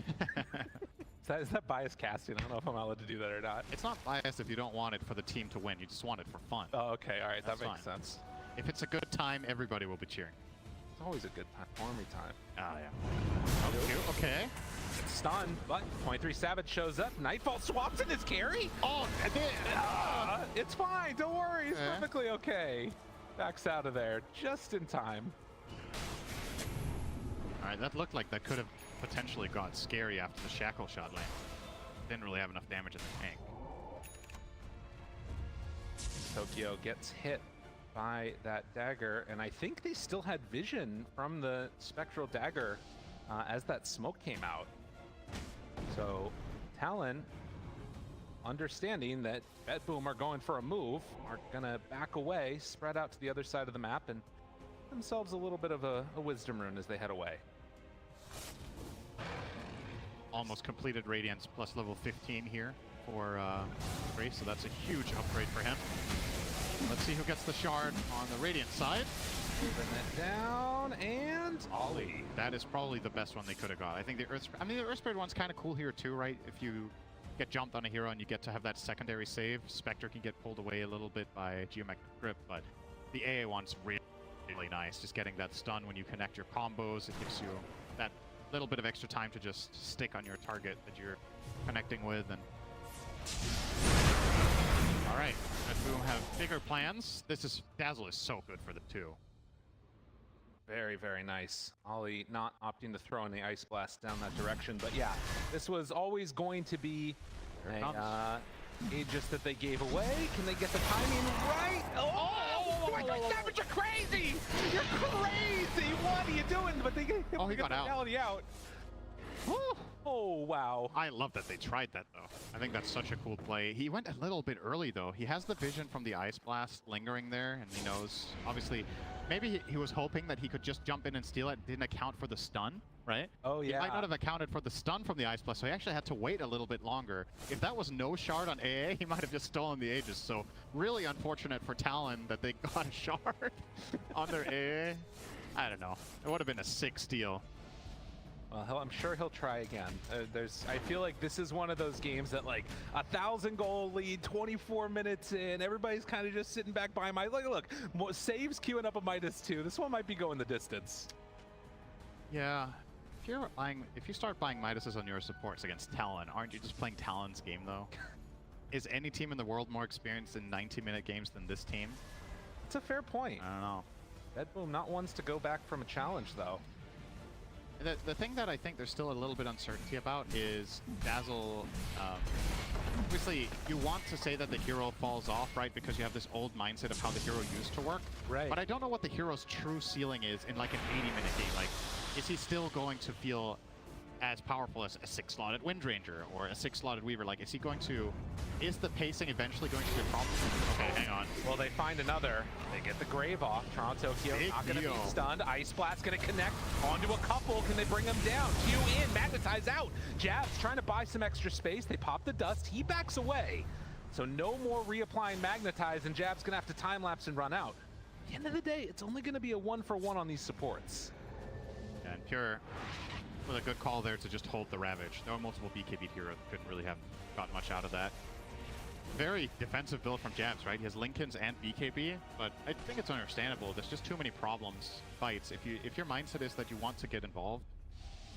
Is that biased casting? I don't know if I'm allowed to do that or not. It's not biased if you don't want it for the team to win. You just want it for fun. Oh, okay. All right. That's that makes fine. sense. If it's a good time, everybody will be cheering. It's always a good time. Army time. Ah, yeah. Oh, cute. Okay. Stunned, but 23 Savage shows up. Nightfall swaps in his carry. Oh, It's fine. Don't worry. It's perfectly okay. Backs out of there just in time. All right, that looked like that could have potentially got scary after the shackle shot lane. Didn't really have enough damage in the tank. Tokyo gets hit by that dagger, and I think they still had vision from the spectral dagger as that smoke came out. So Talon, understanding that Betboom are going for a move, are gonna back away, spread out to the other side of the map, and themselves a little bit of a wisdom rune as they head away. Almost completed Radiance plus level 15 here for Grace, so that's a huge upgrade for him. Let's see who gets the shard on the Radiant side. Moving it down, and Ollie. That is probably the best one they could have got. I think the the Earth Spirit one's kind of cool here too, right? If you get jumped on a hero and you get to have that secondary save, Spectre can get pulled away a little bit by Geometric Grip, but the AA one's really nice. Just getting that stun when you connect your combos, it gives you that little bit of extra time to just stick on your target that you're connecting with. And all right, Betboom have bigger plans. Dazzle is so good for the two. Very, very nice. Ollie not opting to throw in the Ice Blast down that direction, but yeah, this was always going to be a Aegis that they gave away. Can they get the timing right? Oh my God, Savage, you're crazy! You're crazy! What are you doing? But they get he got out. out. Oh, wow. I love that they tried that, though. I think that's such a cool play. He went a little bit early, though. He has the vision from the Ice Blast lingering there, and he knows, obviously, maybe he was hoping that he could just jump in and steal it, didn't account for the stun, right? Oh, yeah. He might not have accounted for the stun from the Ice Blast, so he actually had to wait a little bit longer. If that was no shard on AA, he might have just stolen the Aegis, so really unfortunate for Talon that they got a shard on their AA. I don't know. It would have been a sick steal. Well, I'm sure he'll try again. I feel like this is one of those games that, like, 1,000 goal lead, 24 minutes in, everybody's kind of just sitting back by my. Look, saves queuing up a Midas 2. This one might be going the distance. Yeah, if you start buying Midases on your supports against Talon, aren't you just playing Talon's game though? Is any team in the world more experienced in 90-minute games than this team? It's a fair point. I don't know. Betboom not ones to go back from a challenge though. The thing that I think there's still a little bit uncertainty about is Dazzle. Obviously, you want to say that the hero falls off, right? Because you have this old mindset of how the hero used to work. Right. But I don't know what the hero's true ceiling is in like an 80-minute game. Like, is he still going to feel as powerful as a 6-slotted Wind Ranger or a 6-slotted Weaver? Like, is the pacing eventually going to be a problem? Okay, hang on. Well, they find another. They get the Grave off. Toronto Tokyo Big not going to deal. be stunned. Ice Blast going to connect onto a couple. Can they bring them down? Q in, Magnetize out. Jabs trying to buy some extra space. They pop the dust. He backs away. So no more reapplying Magnetize, and Jab's going to have to time-lapse and run out. At the end of the day, it's only going to be a 1-for-1 on these supports. And Pure with a good call there to just hold the Ravage. There were multiple BKB heroes, couldn't really have gotten much out of that. Very defensive build from Jabs, right? He has Lincolns and BKB, but I think it's understandable. There's just too many problems, fights. If your mindset is that you want to get involved,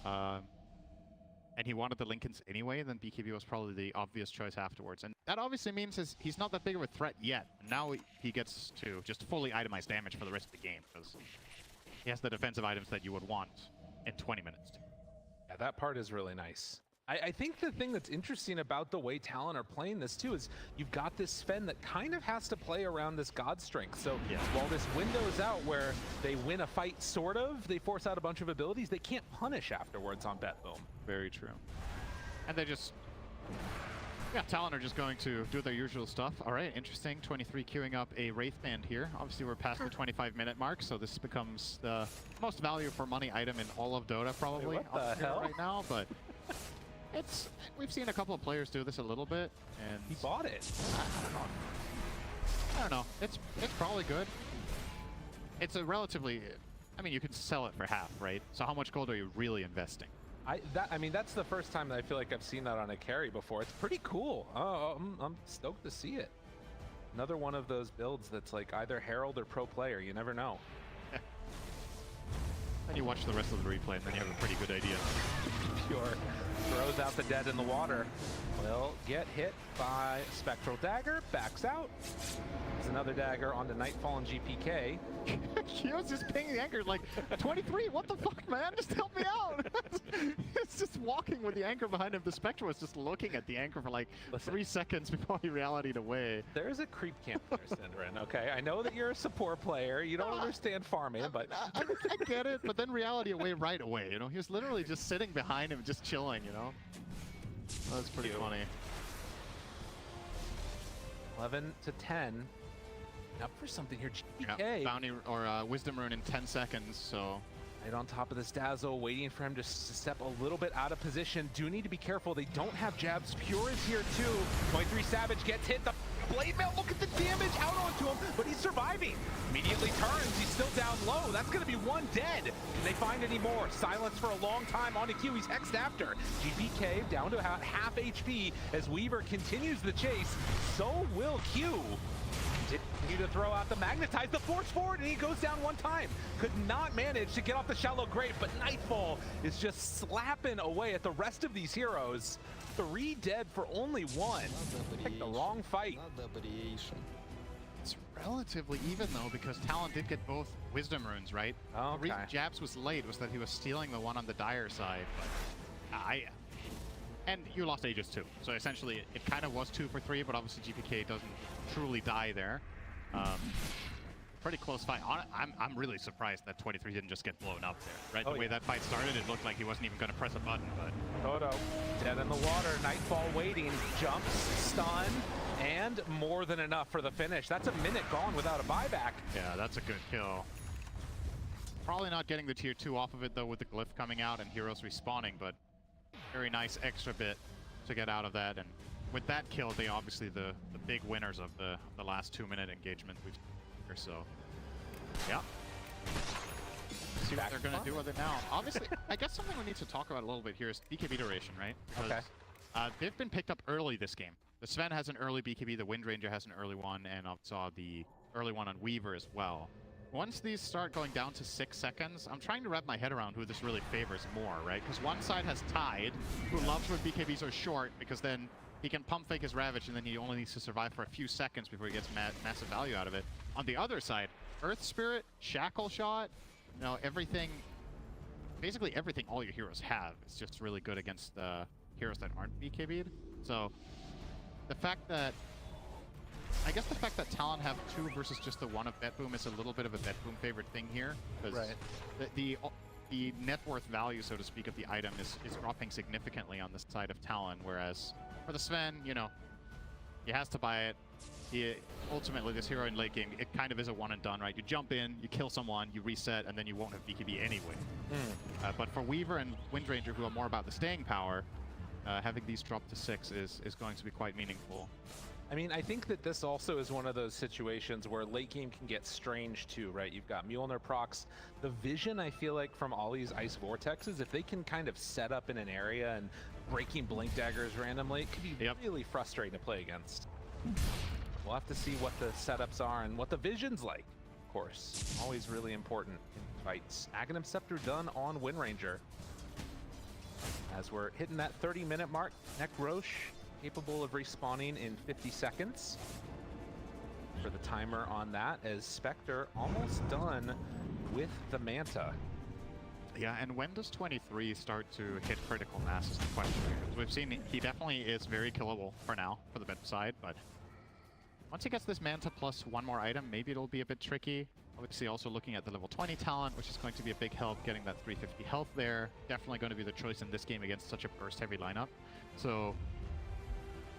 and he wanted the Lincolns anyway, then BKB was probably the obvious choice afterwards. And that obviously means he's not that big of a threat yet. Now he gets to just fully itemize damage for the rest of the game, because he has the defensive items that you would want in 20 minutes. Yeah, that part is really nice. I think the thing that's interesting about the way Talon are playing this too is you've got this Sven that kind of has to play around this God strength. So yeah. While this window is out where they win a fight, sort of, they force out a bunch of abilities, they can't punish afterwards on Betboom. Very true. And they just, yeah, Talon are just going to do their usual stuff. All right, interesting. 23 queuing up a Wraith Band here. Obviously, we're past the 25-minute mark, so this becomes the most value for money item in all of Dota, probably. Wait, what the hell? Right now, but we've seen a couple of players do this a little bit, and He bought it. I don't know. It's probably good. It's a relatively, I mean, you can sell it for half, right? So how much gold are you really investing? I mean, that's the first time that I feel like I've seen that on a carry before. It's pretty cool. Oh, I'm stoked to see it. Another one of those builds that's like either Herald or Pro Player. You never know. Then you watch the rest of the replay, and then you have a pretty good idea. Pure throws out the dead in the water. Will get hit by Spectral Dagger, backs out. There's another dagger onto Nightfall and GPK. He was just pinging the anchor like, 23, what the fuck, man? Just help me out. It's just walking with the anchor behind him. The Spectre was just looking at the anchor for like 3 seconds before he reality'd away. There's a creep camp there, Synderen, okay? I know that you're a support player. You don't understand farming, but... I get it, but then reality away right away, you know? He was literally just sitting behind him, just chilling, you know? That's pretty funny. 11 to 10. Up for something here, GPK. Yeah, bounty or Wisdom Rune in 10 seconds, so... Right on top of this Dazzle, waiting for him to step a little bit out of position. Do need to be careful. They don't have jabs. Pure is here too. 23 Savage gets hit. The Blade Mail, look at the damage out onto him, but he's surviving. Immediately turns. He's still down low. That's going to be one dead. Can they find any more? Silence for a long time on Q. He's hexed after. GPK down to about half HP as Weaver continues the chase. So will Q. Continue to throw out the Magnetize, the force forward, and he goes down one time. Could not manage to get off the shallow grave, but Nightfall is just slapping away at the rest of these heroes. 3 dead for only 1. Picked the wrong fight. It's relatively even though, because Talon did get both Wisdom Runes, right? Oh, The reason Jabs was late was that he was stealing the one on the Dire side, but and you lost Aegis too. So essentially, it kind of was 2 for 3, but obviously GPK doesn't truly die there. Pretty close fight. I'm really surprised that 23 didn't just get blown up there, right? Oh, The way yeah. that fight started, it looked like he wasn't even going to press a button, but... Toto, dead in the water. Nightfall waiting, jumps, stun, and more than enough for the finish. That's a minute gone without a buyback. Yeah, that's a good kill. Probably not getting the tier 2 off of it, though, with the glyph coming out and heroes respawning, but very nice extra bit to get out of that. And with that kill, they obviously the big winners of the last 2-minute engagement we've seen here, so yeah. See what they're gonna do with it now. Obviously, I guess something we need to talk about a little bit here is BKB duration, right? Because they've been picked up early this game. The Sven has an early BKB, the Wind Ranger has an early one, and I saw the early one on Weaver as well. Once these start going down to 6 seconds, I'm trying to wrap my head around who this really favors more, right? Because one side has Tide, who loves when BKBs are short, because then he can pump fake his Ravage, and then he only needs to survive for a few seconds before he gets massive value out of it. On the other side, Earth Spirit, Shackle Shot, you know, everything, basically everything all your heroes have is just really good against the heroes that aren't BKB'd. So the fact that, I guess the fact that Talon have 2 versus just the 1 of Betboom is a little bit of a Betboom favorite thing here. Because the net worth value, so to speak, of the item is dropping significantly on the side of Talon, whereas for the Sven, you know, he has to buy it. Ultimately, this hero in late game, it kind of is a one and done, right? You jump in, you kill someone, you reset, and then you won't have BKB anyway. But for Weaver and Windranger, who are more about the staying power, having these drop to 6 is going to be quite meaningful. I mean, I think that this also is one of those situations where late game can get strange too, right? You've got Mjolnir procs. The vision, I feel like, from all these Ice Vortexes, if they can kind of set up in an area and breaking Blink Daggers randomly, it could be really frustrating to play against. We'll have to see what the setups are and what the vision's like, of course. Always really important in fights. Aghanim Scepter done on Windranger. As we're hitting that 30-minute mark, Neck Roche capable of respawning in 50 seconds. For the timer on that, as Spectre almost done with the Manta. Yeah, and when does 23 start to hit critical mass is the question here. We've seen he definitely is very killable for now, for the mid side, but once he gets this Manta plus one more item, maybe it'll be a bit tricky. Obviously also looking at the level 20 talent, which is going to be a big help, getting that 350 health there. Definitely going to be the choice in this game against such a burst-heavy lineup. So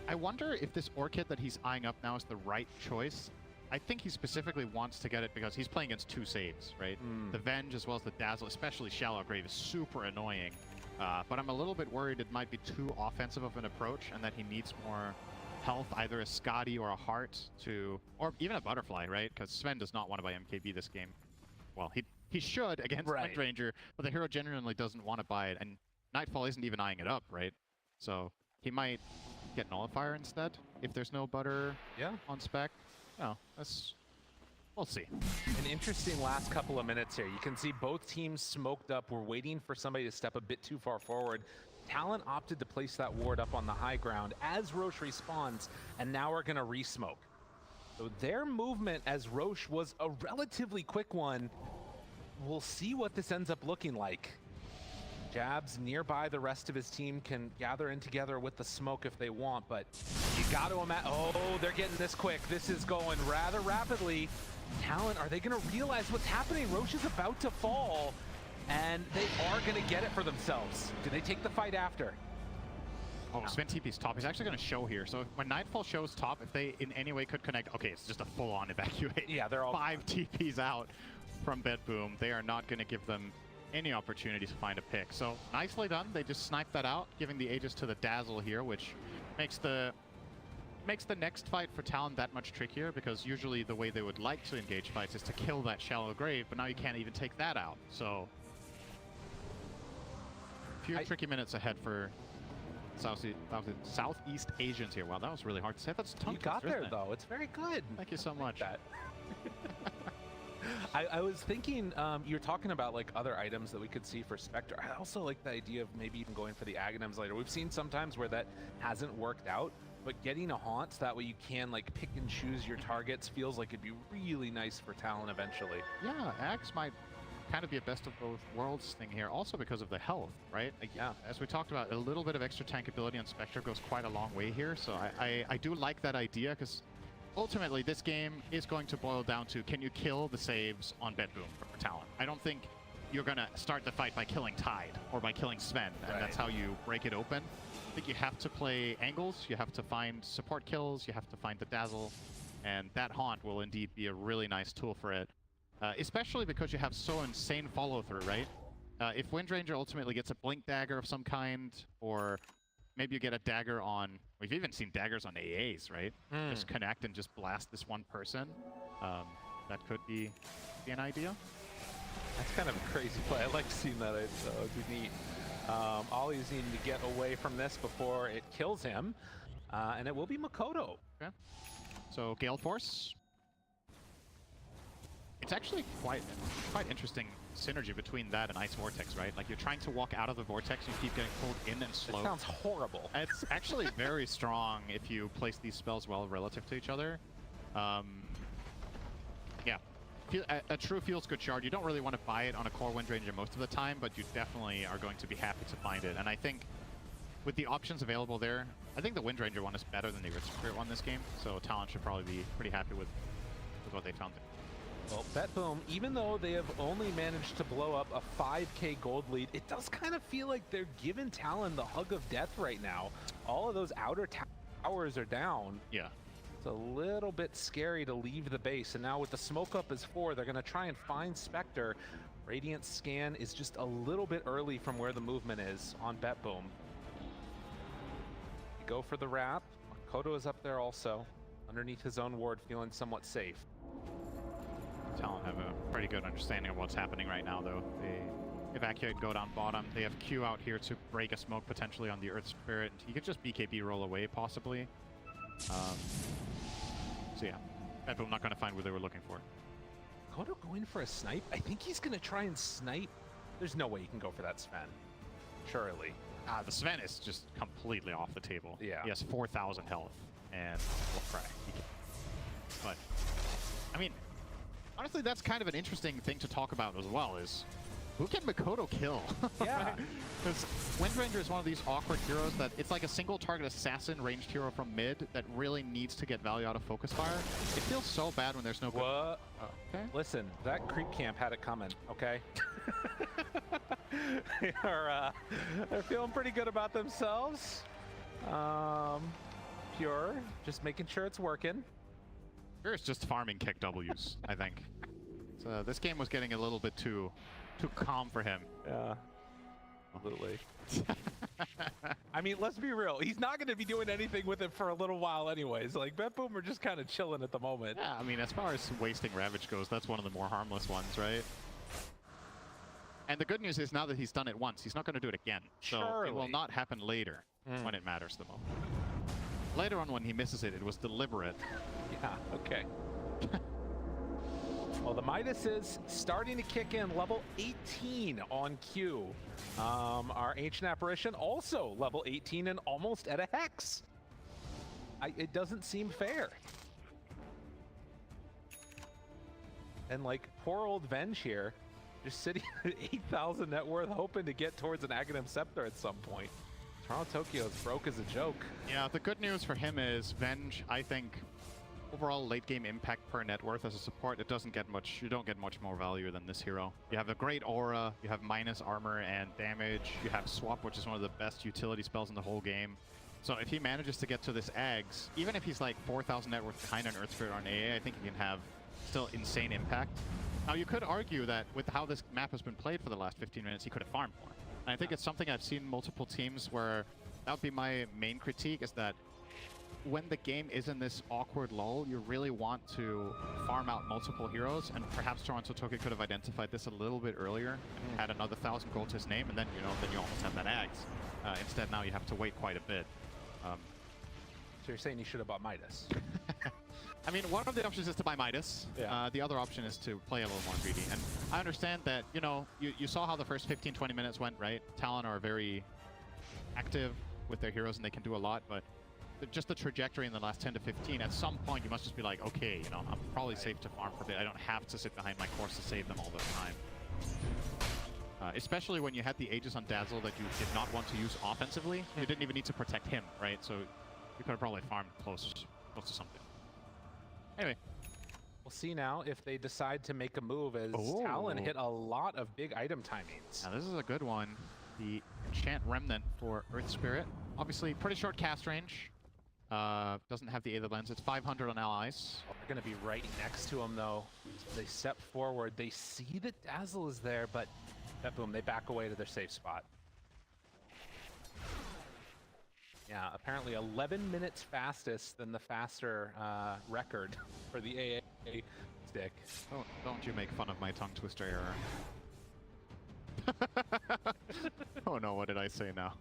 I wonder if this Orchid that he's eyeing up now is the right choice. I think he specifically wants to get it because he's playing against two saves, right? The Venge as well as the Dazzle, especially Shallow Grave, is super annoying. But I'm a little bit worried it might be too offensive of an approach and that he needs more health, either a Scotty or a Heart to, or even a Butterfly, right? Because Sven does not want to buy MKB this game. Well, he should against Windranger, but the hero genuinely doesn't want to buy it, and Nightfall isn't even eyeing it up, right? So he might get Nullifier instead if there's no Butter on spec. No, we'll see. An interesting last couple of minutes here. You can see both teams smoked up. We're waiting for somebody to step a bit too far forward. Talon opted to place that ward up on the high ground as Roche respawns, and now we're gonna re-smoke. So their movement as Roche was a relatively quick one. We'll see what this ends up looking like. Jabs nearby, the rest of his team can gather in together with the smoke if they want, but you got to imagine, oh, they're getting this quick. This is going rather rapidly. Talon, are they gonna realize what's happening? Roche is about to fall, and they are gonna get it for themselves. Do they take the fight after? Oh, Sven TP's top. He's actually going to show here. So when Nightfall shows top, if they in any way could connect, okay, it's just a full-on evacuate. Yeah, they're all 5 TPs out from Betboom. They are not going to give them any opportunity to find a pick. So nicely done. They just sniped that out, giving the Aegis to the Dazzle here, which makes the next fight for Talon that much trickier, because usually the way they would like to engage fights is to kill that Shallow Grave, but now you can't even take that out. So a few tricky minutes ahead for Southeast Asians here. Wow, that was really hard to say. That's tongue You got there, it? though. It's very good. Thank you so much. I was thinking, you're talking about like other items that we could see for Spectre. I also like the idea of maybe even going for the Aghanims later. We've seen sometimes where that hasn't worked out, but getting a Haunt, that way you can like pick and choose your targets, feels like it'd be really nice for Talon eventually. Yeah, Axe might kind of be a best of both worlds thing here, also because of the health, right? Like, yeah, as we talked about, a little bit of extra tankability on Spectre goes quite a long way here, so I do like that idea, because ultimately this game is going to boil down to, can you kill the saves on Betboom for Talon? I don't think you're going to start the fight by killing Tide or by killing Sven, and that's how you break it open. I think you have to play angles, you have to find support kills, you have to find the Dazzle, and that Haunt will indeed be a really nice tool for it. Especially because you have so insane follow-through, right? If Windranger ultimately gets a Blink Dagger of some kind, or maybe you get a dagger on... We've even seen daggers on AAs, right? Just connect and just blast this one person. That could be an idea. That's kind of a crazy play. I like seeing that. It'd be neat. Ollie's needing to get away from this before it kills him. And it will be Makoto. Okay. So Gale Force. It's actually quite interesting synergy between that and Ice Vortex, right? Like, you're trying to walk out of the Vortex, you keep getting pulled in and slowed. It sounds horrible. It's actually very strong if you place these spells well relative to each other. Yeah, a true feels good shard. You don't really want to buy it on a core Windranger most of the time, but you definitely are going to be happy to find it. And I think with the options available there, I think the Windranger one is better than the Rich Spirit one this game, so Talon should probably be pretty happy with what they found there. Well, Betboom, even though they have only managed to blow up a 5k gold lead, it does kind of feel like they're giving Talon the hug of death right now. All of those outer towers are down. Yeah. It's a little bit scary to leave the base, and now with the smoke up as 4, they're going to try and find Spectre. Radiant scan is just a little bit early from where the movement is on Betboom. Go for the wrap. Kodo is up there also, underneath his own ward, feeling somewhat safe. Talon have a pretty good understanding of what's happening right now, though. They evacuate, go down bottom. They have Q out here to break a smoke potentially on the Earth Spirit. He could just BKB roll away, possibly. So yeah, Betboom not going to find what they were looking for. Kodo going for a snipe? I think he's going to try and snipe. There's no way he can go for that Sven. Surely. The Sven is just completely off the table. Yeah. He has 4,000 health and will cry. But, I mean, honestly, that's kind of an interesting thing to talk about as well, is who can Mikoto kill? Yeah. Because Windranger is one of these awkward heroes that it's like a single target assassin ranged hero from mid that really needs to get value out of focus fire. It feels so bad when there's no... What? Okay. Listen, that creep camp had it coming, okay? They're feeling pretty good about themselves. Pure, just making sure it's working. Pure is just farming kick Ws, I think. So this game was getting a little bit too calm for him. Yeah, absolutely. I mean, let's be real. He's not going to be doing anything with it for a little while anyways. Like, Betboom are just kind of chilling at the moment. Yeah, I mean, as far as wasting Ravage goes, that's one of the more harmless ones, right? And the good news is now that he's done it once, he's not going to do it again. So Surely. it will not happen later when it matters the most. Later on when he misses it, it was deliberate. Yeah, okay. Well, the Midas is starting to kick in, level 18 on Q. Our Ancient Apparition also level 18 and almost at a Hex. It doesn't seem fair. And like, poor old Venge here, just sitting at 8,000 net worth, hoping to get towards an Aghanim Scepter at some point. Toronto Tokyo is broke as a joke. Yeah, the good news for him is Venge, I think, overall late game impact per net worth as a support, it doesn't get much, you don't get much more value than this hero. You have a great aura, you have minus armor and damage, you have swap, which is one of the best utility spells in the whole game. So if he manages to get to this Ags, even if he's like 4,000 net worth behind an Earth Spirit on AA, I think he can have still insane impact. Now you could argue that with how this map has been played for the last 15 minutes, he could have farmed more. And I think it's something I've seen multiple teams where that would be my main critique, is that when the game is in this awkward lull, you really want to farm out multiple heroes, and perhaps Toronto Tokyo could have identified this a little bit earlier and had another 1,000 gold to his name, and then then you almost have that Ags. Instead, now you have to wait quite a bit. So you're saying you should have bought Midas? I mean, one of the options is to buy Midas. Yeah. The other option is to play a little more greedy. And I understand that, you saw how the first 15, 20 minutes went, right? Talon are very active with their heroes and they can do a lot, but just the trajectory in the last 10 to 15, at some point you must just be like, okay, I'm probably safe to farm for a bit. I don't have to sit behind my course to save them all the time. Especially when you had the Aegis on Dazzle that you did not want to use offensively. You didn't even need to protect him, right? So you could have probably farmed close to something. Anyway. We'll see now if they decide to make a move, as Talon hit a lot of big item timings. Now this is a good one. The Enchant Remnant for Earth Spirit. Obviously, pretty short cast range. Doesn't have the Aether Lens. It's 500 on allies. They're going to be right next to him, though. They step forward. They see that Dazzle is there, but boom, they back away to their safe spot. Yeah, apparently 11 minutes fastest than the faster record for the AA stick. Don't you make fun of my tongue twister error. Oh no, what did I say now?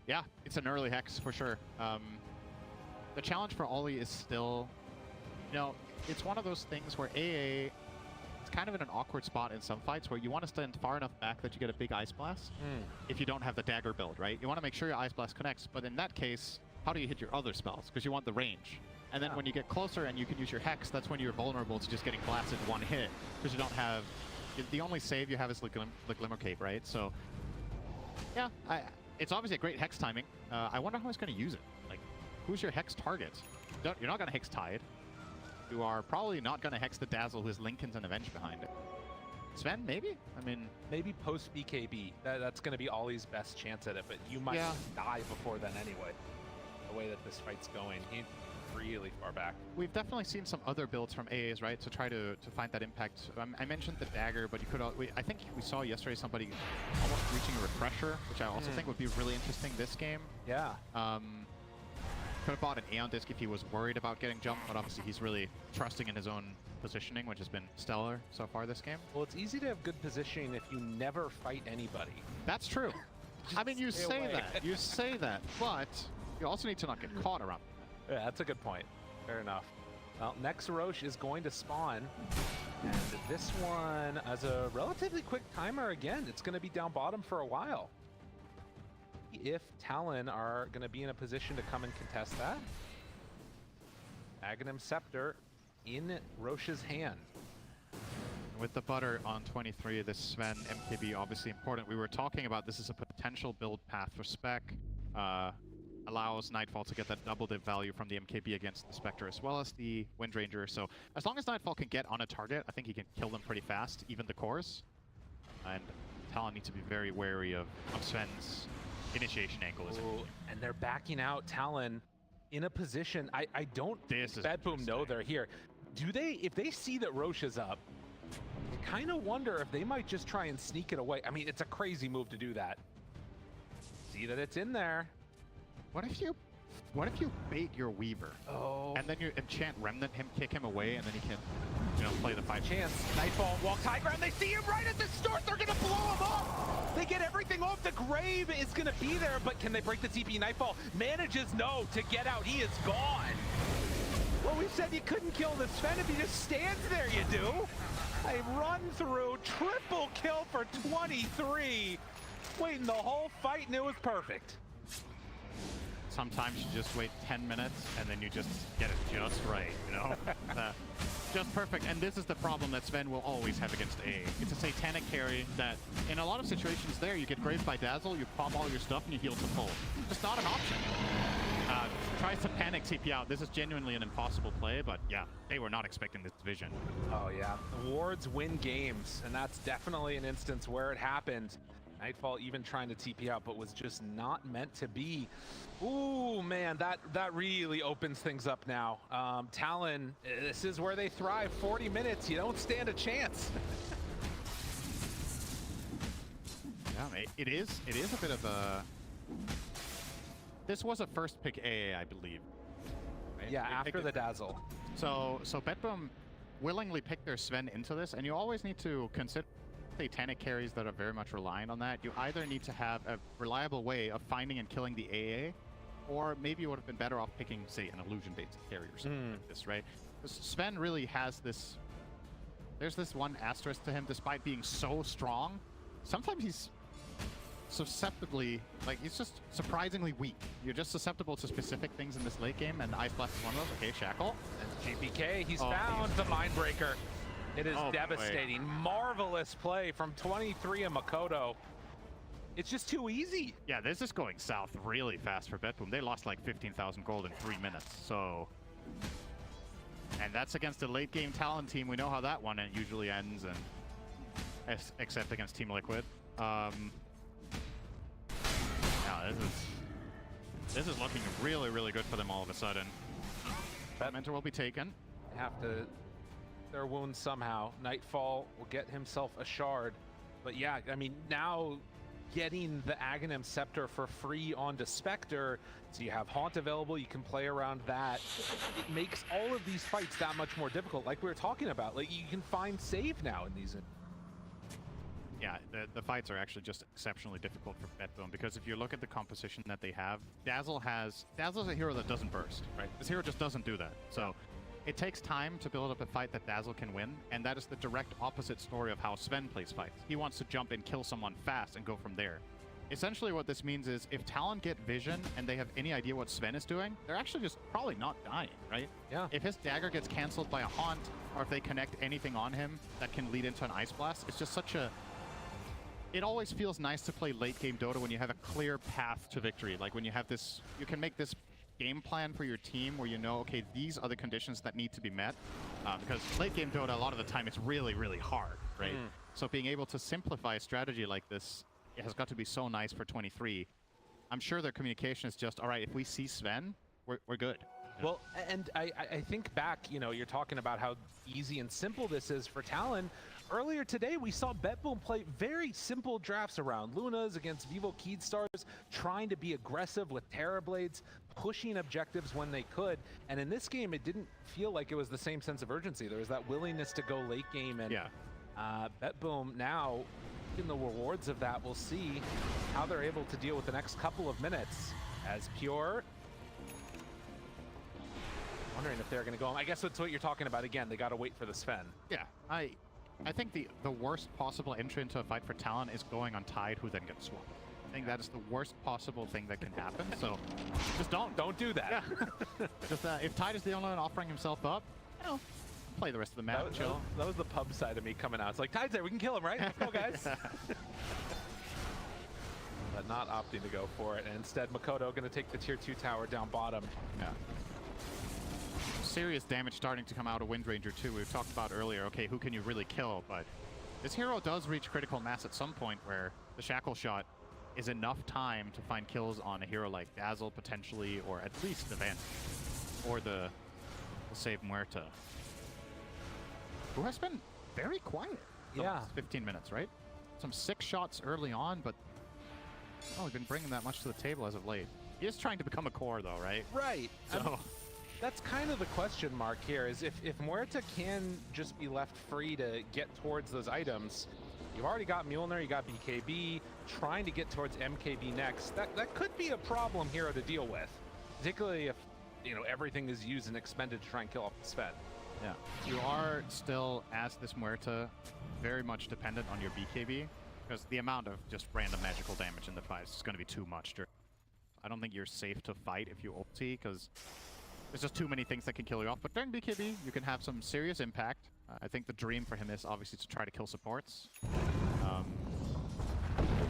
Yeah, it's an early Hex for sure. The challenge for Ollie is still, it's one of those things where AA, it's kind of in an awkward spot in some fights where you want to stand far enough back that you get a big Ice Blast if you don't have the dagger build, right? You want to make sure your Ice Blast connects, but in that case, how do you hit your other spells? Because you want the range. And then when you get closer and you can use your Hex, that's when you're vulnerable to just getting blasted one hit, because you don't have, the only save you have is the Glimmer Cape, right? So, yeah, it's obviously a great Hex timing. I wonder how he's going to use it. Like, who's your Hex target? You're not going to Hex Tide. who are probably not going to hex the Dazzle, who has Lincolns and Avenge behind it. Sven, maybe? I mean... Maybe post BKB. That's going to be Ollie's best chance at it, but you might die before then anyway. The way that this fight's going, he's really far back. We've definitely seen some other builds from AAs, right, to try to find that impact. I mentioned the dagger, but you could... I think we saw yesterday somebody almost reaching a refresher, which I also think would be really interesting this game. Yeah. Could have bought an Aeon Disc if he was worried about getting jumped, but obviously he's really trusting in his own positioning, which has been stellar so far this game. Well, it's easy to have good positioning if you never fight anybody. That's true. I mean, you say that. You say that, but you also need to not get caught around. Yeah, that's a good point. Fair enough. Well, next Roche is going to spawn. And this one, as a relatively quick timer again, it's going to be down bottom for a while. If Talon are going to be in a position to come and contest that. Aghanim Scepter in Roche's hand. With the butter on 23, this Sven MKB obviously important. We were talking about this is a potential build path for Spec. Allows Nightfall to get that double dip value from the MKB against the Spectre as well as the Windranger. So as long as Nightfall can get on a target, I think he can kill them pretty fast, even the cores. And Talon needs to be very wary of Sven's initiation angle. And they're backing out Talon in a position. I don't Betboom know they're here. Do they, if they see that Roche is up, I kind of wonder if they might just try and sneak it away. I mean, it's a crazy move to do that. See that it's in there. What if you bait your Weaver? Oh. And then you enchant Remnant him, kick him away, and then he can, you know, play the fight. Chance. Nightfall walks high ground. They see him right at the start. They're gonna blow him up. They get everything off. The grave is gonna be there, but can they break the TP? Nightfall manages to get out. He is gone. Well, we said you couldn't kill the Sven if he just stands there. You do. A run through, triple kill for 23. Waiting the whole fight, and it was perfect. Sometimes you just wait 10 minutes and then you just get it just right, you know? Just perfect. And this is the problem that Sven will always have against A. It's a satanic carry that in a lot of situations there, you get grazed by Dazzle, you pop all your stuff and you heal to full. Just not an option. Tries to panic TP out. This is genuinely an impossible play, but yeah, they were not expecting this vision. Oh yeah, wards win games, and that's definitely an instance where it happened. Nightfall even trying to TP out, but was just not meant to be. Ooh, man, that really opens things up now. Talon, this is where they thrive. 40 minutes, you don't stand a chance. Yeah, it is a bit of a... This was a first pick AA, I believe. Right? Yeah, after the Dazzle. So Betboom willingly picked their Sven into this, and you always need to consider satanic carries that are very much reliant on that. You either need to have a reliable way of finding and killing the AA, or maybe you would have been better off picking, say, an illusion-based carry or something like this, right? Because Sven really has this... There's this one asterisk to him, despite being so strong. Sometimes he's susceptibly, like, he's just surprisingly weak. You're just susceptible to specific things in this late game, and Ice Blast is one of those. Okay, Shackle. And GPK, he's found the Mindbreaker. It is devastating. Boy. Marvelous play from 23 and Makoto. It's just too easy. Yeah, this is going south really fast for Betboom. They lost like 15,000 gold in 3 minutes, so... And that's against a late game Talon team. We know how that one usually ends, and except against Team Liquid. Now this is looking really, really good for them all of a sudden. Mentor will be taken. Have to their wounds somehow. Nightfall will get himself a shard. But yeah, I mean, now getting the Aghanim Scepter for free onto Spectre, so you have Haunt available, you can play around that. It makes all of these fights that much more difficult, like we were talking about. Like, you can find save now in these. Yeah, the fights are actually just exceptionally difficult for Betboom, because if you look at the composition that they have, Dazzle's a hero that doesn't burst, right? This hero just doesn't do that. So it takes time to build up a fight that Dazzle can win, and that is the direct opposite story of how Sven plays fights. He wants to jump and kill someone fast and go from there. Essentially what this means is if Talon get vision and they have any idea what Sven is doing, they're actually just probably not dying, right? Yeah. If his dagger gets canceled by a Haunt, or if they connect anything on him that can lead into an Ice Blast, it's just such a... It always feels nice to play late game Dota when you have a clear path to victory. Like when you have this, you can make this game plan for your team where you know, okay, these are the conditions that need to be met. Because late game Dota, a lot of the time, it's really, really hard, right? So being able to simplify a strategy like this, it has got to be so nice for 23. I'm sure their communication is just, all right, if we see Sven, we're good. Well, and I think back, you know, you're talking about how easy and simple this is for Talon. Earlier today, we saw Betboom play very simple drafts around Lunas against Vivo Keydstars, trying to be aggressive with Terrorblades, pushing objectives when they could. And in this game, it didn't feel like it was the same sense of urgency. There was that willingness to go late game. And Betboom now, in the rewards of that, we'll see how they're able to deal with the next couple of minutes. As Pure, wondering if they're going to go. I guess that's what you're talking about again. They got to wait for the Sven. Yeah, I think the worst possible entry into a fight for Talon is going on Tide, who then gets swapped. I think that is the worst possible thing that can happen. So just don't do that. Yeah. Just if Tide is the only one offering himself up, you know, play the rest of the map. That was the pub side of me coming out. It's like, Tide's there, we can kill him, right? Let's go, guys. But not opting to go for it. And instead, Makoto going to take the tier 2 tower down bottom. Yeah. Serious damage starting to come out of Windranger too. We've talked about earlier, okay, who can you really kill? But this hero does reach critical mass at some point where the Shackle Shot is enough time to find kills on a hero like Dazzle potentially, or at least the Vent, or the Save Muerta, who has been very quiet the last 15 minutes, right? Some 6 shots early on, but he's been bringing that much to the table as of late. He is trying to become a core though, right? Right. So that's kind of the question mark here, is if Muerta can just be left free to get towards those items. You've already got Mjolnir, you got BKB, trying to get towards MKB next. That could be a problem hero to deal with, particularly if, you know, everything is used and expended to try and kill off the Sven. Yeah, you are still, as this Muerta, very much dependent on your BKB, because the amount of just random magical damage in the fight is going to be too much. I don't think you're safe to fight if you ulti, because there's just too many things that can kill you off. But during BKB, you can have some serious impact. I think the dream for him is obviously to try to kill supports. Open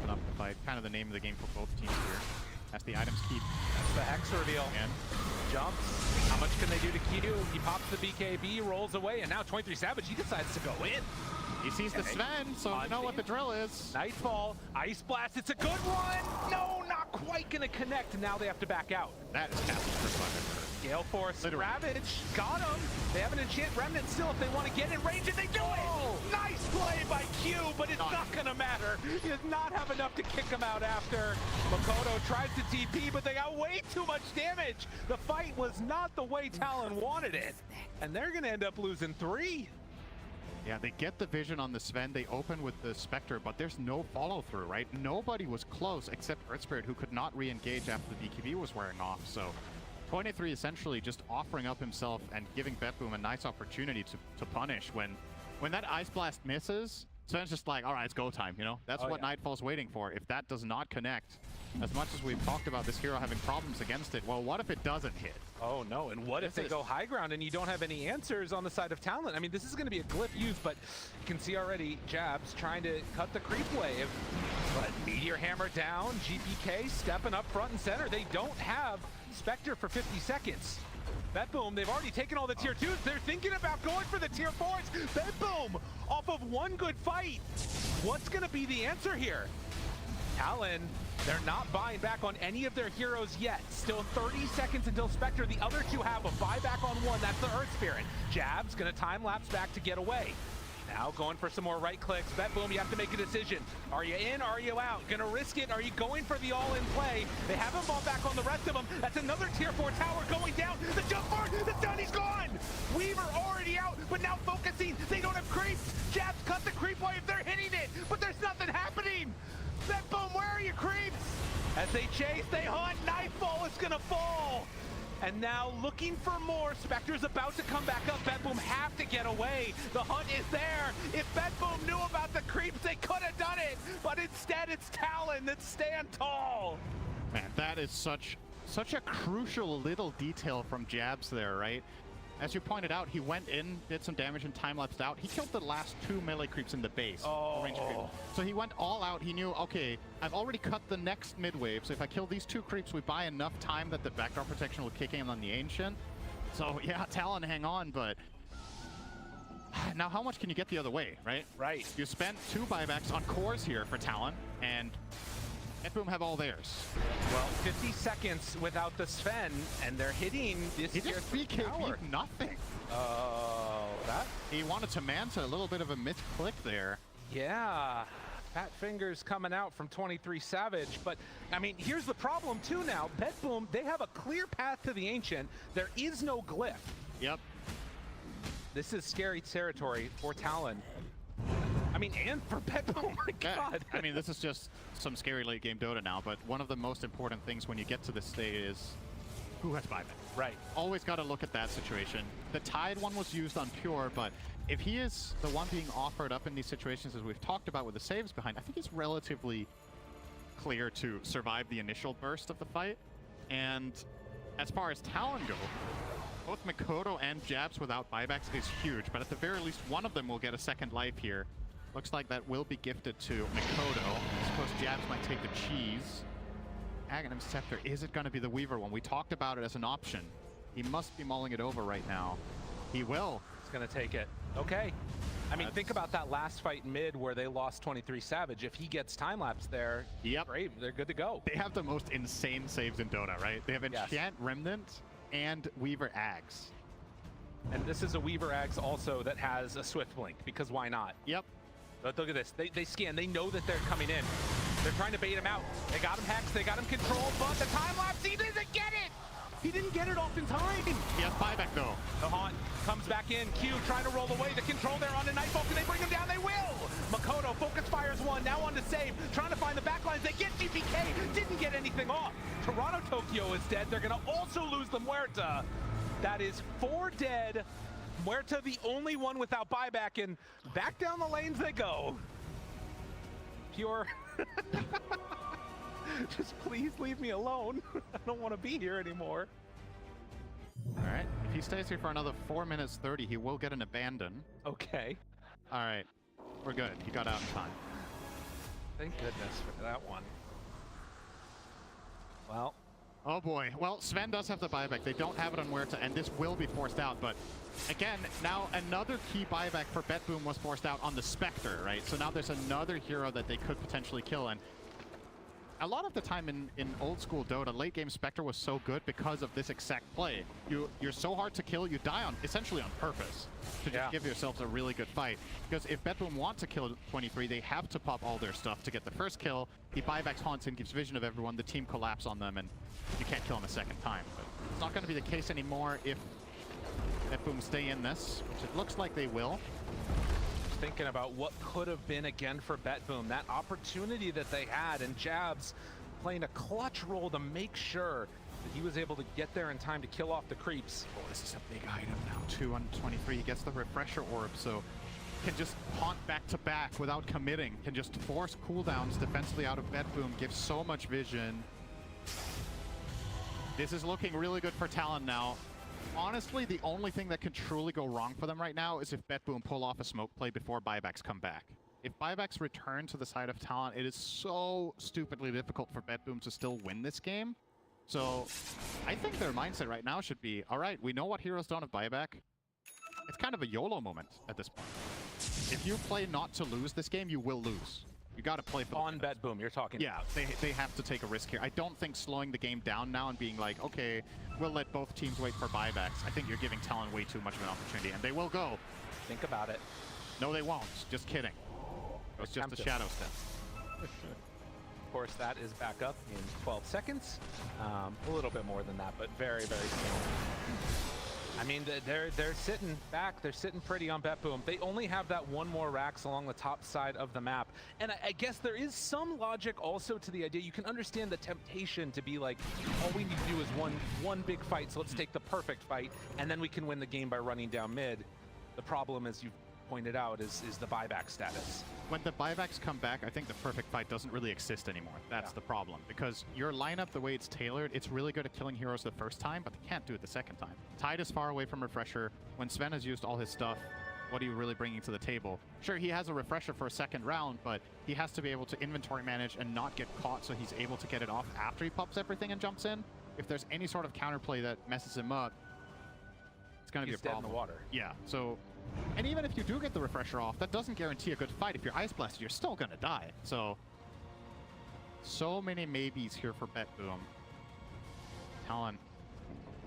up the fight. Kind of the name of the game for both teams here. As the items keep... That's the Hex reveal. Again. Jumps. How much can they do to Kidu? He pops the BKB, rolls away, and now 23 Savage, he decides to go in. He sees the Sven, so you know what the drill is. Nightfall, Ice Blast, it's a good one! No, not quite gonna connect, and now they have to back out. That is Captain's first weapon. Gale Force, Ravage, got him! They have an Enchant Remnant still if they want to get in range, and they do it! Nice play by Q, but it's not gonna matter. He does not have enough to kick him out after. Makoto tries to TP, but they got way too much damage! The fight was not the way Talon wanted it, and they're gonna end up losing 3. Yeah, they get the vision on the Sven, they open with the Spectre, but there's no follow-through, right? Nobody was close except Earth Spirit, who could not re-engage after the BKB was wearing off, so 23 essentially just offering up himself and giving Betboom a nice opportunity to punish. When that Ice Blast misses, Sven's just like, all right, it's go time, you know? That's what Nightfall's waiting for. If that does not connect, as much as we've talked about this hero having problems against it, well, what if it doesn't hit? Oh no, and what if they go high ground and you don't have any answers on the side of Talon? I mean, this is going to be a glyph used, but you can see already Jabs trying to cut the creep wave. But Meteor Hammer down, GPK stepping up front and center. They don't have Spectre for 50 seconds. Betboom, they've already taken all the tier 2s. They're thinking about going for the tier 4s. Betboom, off of one good fight. What's going to be the answer here? Talon, they're not buying back on any of their heroes yet. Still 30 seconds until Spectre. The other two have a buyback on one. That's the Earth Spirit. Jab's going to time lapse back to get away. Now going for some more right clicks. Betboom, you have to make a decision. Are you in? Are you out? Gonna risk it? Are you going for the all-in play? They haven't bought back on the rest of them. That's another tier 4 tower going down. The jump forward, the stun, he's gone! Weaver already out, but now focusing. They don't have creeps. Jabs cut the creep wave. They're hitting it, but there's nothing happening. Betboom, where are your creeps? As they chase, they hunt. Nightfall is gonna fall. And now looking for more. Spectre's about to come back up. Betboom have to get away. The hunt is there. If Betboom knew about the creeps, they could have done it. But instead, it's Talon that stand tall. Man, that is such a crucial little detail from Jabs there, right? As you pointed out, he went in, did some damage and time-lapsed out. He killed the last 2 melee creeps in the base. Oh. Range creep. So he went all out. He knew, okay, I've already cut the next mid-wave, so if I kill these 2 creeps, we buy enough time that the backdoor protection will kick in on the Ancient. So yeah, Talon, hang on, but now how much can you get the other way, right? Right. You spent 2 buybacks on cores here for Talon, and Betboom have all theirs. Well, 50 seconds without the Sven, and they're hitting this He tier just 3 tower. BKB'd nothing. Oh, that? He wanted to Manta, a little bit of a misclick there. Yeah. Fat fingers coming out from 23 Savage, but I mean, here's the problem too now. Betboom, they have a clear path to the Ancient. There is no glyph. Yep. This is scary territory for Talon. I mean, and for Betboom, my God. I mean, this is just some scary late game Dota now, but one of the most important things when you get to this stage is who has buyback. Right. Always got to look at that situation. The Tide one was used on Pure, but if he is the one being offered up in these situations, as we've talked about with the saves behind, I think he's relatively clear to survive the initial burst of the fight. And as far as Talon go, both Mikoto and Jabs without buybacks is huge, but at the very least, one of them will get a second life here. Looks like that will be gifted to Mikoto. I suppose Jabs might take the cheese. Aghanim Scepter, is it going to be the Weaver one? We talked about it as an option. He must be mulling it over right now. He will. He's gonna take it. Okay. I mean, think about that last fight mid where they lost 23 Savage. If he gets time-lapse there, Yep. great, they're good to go. They have the most insane saves in Dota, right? They have Enchant Yes. Remnant and Weaver Ags. And this is a Weaver Axe also that has a Swift Blink, because why not? Yep. But look at this. They scan. They know that they're coming in. They're trying to bait him out. They got him hexed. They got him controlled. But the time-lapse, he doesn't get it! He didn't get it off in time. He has buyback though. The Haunt comes back in. Q trying to roll away. The control there on the Nightfall. Can they bring him down? They will! Makoto focus fires one. Now on to save. Trying to find the backlines. They get GPK. Didn't get anything off. Toronto Tokyo is dead. They're going to also lose the Muerta. That is 4 dead. Muerta the only one without buyback, and back down the lanes they go. Pure. Just please leave me alone. I don't want to be here anymore. All right. If he stays here for another 4 minutes 30, he will get an abandon. Okay. All right. We're good. He got out in time. Thank goodness for that one. Well. Oh boy. Well, Sven does have the buyback. They don't have it on Muerta, and this will be forced out. But again, now another key buyback for Betboom was forced out on the Spectre, right? So now there's another hero that they could potentially kill. And a lot of the time in old school Dota, late game Spectre was so good because of this exact play. You're so hard to kill, you die on essentially on purpose to just give yourselves a really good fight. Because if Betboom want to kill 23, they have to pop all their stuff to get the first kill. He buybacks haunts and gives vision of everyone. The team collapse on them, and you can't kill him a second time. But it's not going to be the case anymore if Betboom stay in this, which it looks like they will. Thinking about what could have been again for Betboom, that opportunity that they had, and Jabs playing a clutch role to make sure that he was able to get there in time to kill off the creeps. Oh, this is a big item now. 2 on 23. He gets the refresher orb, so can just haunt back to back without committing. Can just force cooldowns defensively out of Betboom. Gives so much vision. This is looking really good for Talon now. Honestly, the only thing that could truly go wrong for them right now is if Betboom pull off a smoke play before buybacks come back. If buybacks return to the side of Talon, it is so stupidly difficult for Betboom to still win this game. So I think their mindset right now should be, all right, we know what heroes don't have buyback. It's kind of a YOLO moment at this point. If you play not to lose this game, you will lose. You got to play for on Betboom, you're talking. Yeah, they have to take a risk here. I don't think slowing the game down now and being like, okay, we'll let both teams wait for buybacks. I think you're giving Talon way too much of an opportunity, and they will go. Think about it. No, they won't. Just kidding. It's just a shadow step. Of course, that is back up in 12 seconds. A little bit more than that, but very, very small. I mean, they're sitting back. They're sitting pretty on Betboom. They only have that one more Rax along the top side of the map. And I guess there is some logic also to the idea. You can understand the temptation to be like, all we need to do is one big fight, so let's take the perfect fight, and then we can win the game by running down mid. The problem is pointed out is the buyback status. When the buybacks come back, I think the perfect fight doesn't really exist anymore. That's the problem. Because your lineup, the way it's tailored, it's really good at killing heroes the first time, but they can't do it the second time. Tide is far away from Refresher. When Sven has used all his stuff, what are you really bringing to the table? Sure, he has a Refresher for a second round, but he has to be able to inventory manage and not get caught, so he's able to get it off after he pops everything and jumps in. If there's any sort of counterplay that messes him up, it's going to be a He's dead problem. in the water. Yeah, so... And even if you do get the Refresher off, that doesn't guarantee a good fight. If you're Ice Blasted, you're still going to die. So many maybes here for Betboom. Talon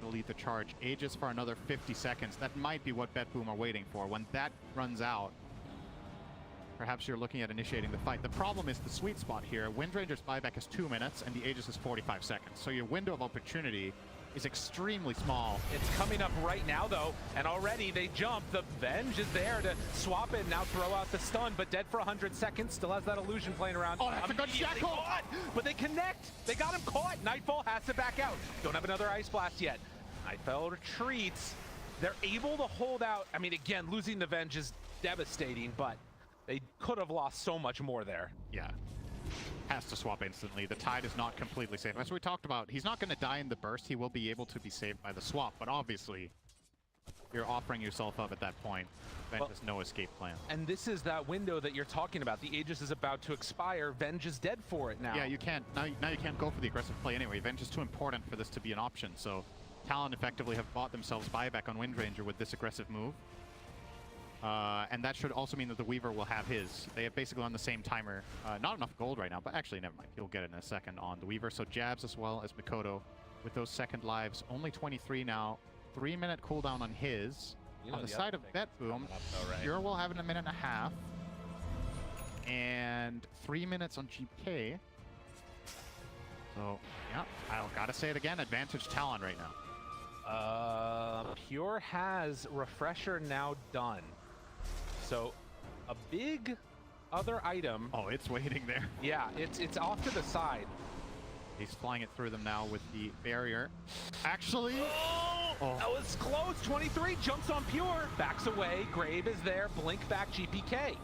will lead the charge. Aegis for another 50 seconds. That might be what Betboom are waiting for. When that runs out, perhaps you're looking at initiating the fight. The problem is the sweet spot here. Windranger's buyback is 2 minutes, and the Aegis is 45 seconds. So your window of opportunity is extremely small. It's coming up right now, though, and already they jump. The Venge is there to swap it, now throw out the stun, but dead for 100 seconds, still has that illusion playing around. Oh, that's a good Immediately shackle! caught, but they connect. They got him caught. Nightfall has to back out. Don't have another Ice Blast yet. Nightfall retreats. They're able to hold out. I mean, again, losing the Venge is devastating, but they could have lost so much more there. Yeah. Has to swap instantly. The Tide is not completely safe. As we talked about, he's not going to die in the burst. He will be able to be saved by the swap, but obviously, you're offering yourself up at that point. Venge has no escape plan. And this is that window that you're talking about. The Aegis is about to expire. Venge is dead for it now. Yeah, you can't. Now you can't go for the aggressive play anyway. Venge is too important for this to be an option. So, Talon effectively have bought themselves buyback on Windranger with this aggressive move. And that should also mean that the Weaver will have his. They have basically on the same timer. Not enough gold right now, but actually, never mind. He'll get it in a second on the Weaver. So jabs as well as Mikoto with those second lives. Only 23 now. 3-minute cooldown on his. You know, on the the side other of thing that's Betboom, coming up though, right? Pure will have it in a minute and a half. And 3 minutes on GK. So, yeah, I gotta say it again. Advantage Talon right now. Pure has Refresher now done. So a big other item. Oh, it's waiting there. Yeah, it's off to the side. He's flying it through them now with the barrier. Actually, Oh, that was close. 23 jumps on Pure, backs away. Grave is there. Blink back GPK.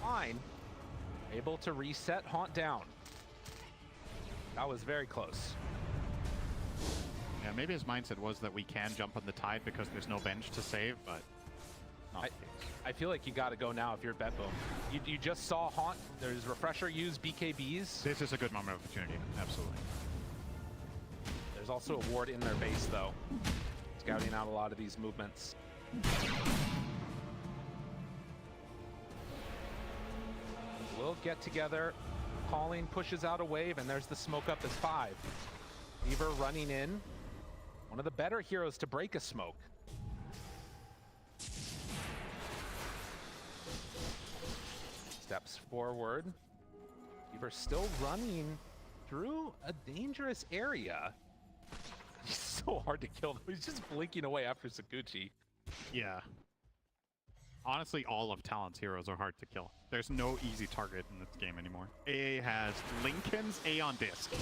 Fine. Able to reset Haunt down. That was very close. yeah, maybe his mindset was that we can jump on the Tide because there's no bench to save, but not the case. I feel like you got to go now if you're Betboom. You just saw Haunt. There's Refresher use BKBs. This is a good moment of opportunity. Absolutely. There's also a ward in their base, though. Scouting out a lot of these movements. We'll get together. Calling pushes out a wave, and there's the smoke up as 5. Weaver running in. One of the better heroes to break a smoke. Steps forward. Weaver still running through a dangerous area. He's so hard to kill. He's just blinking away after Sakuchi. Yeah. Honestly, all of Talon's heroes are hard to kill. There's no easy target in this game anymore. AA has Lincoln's A on disc.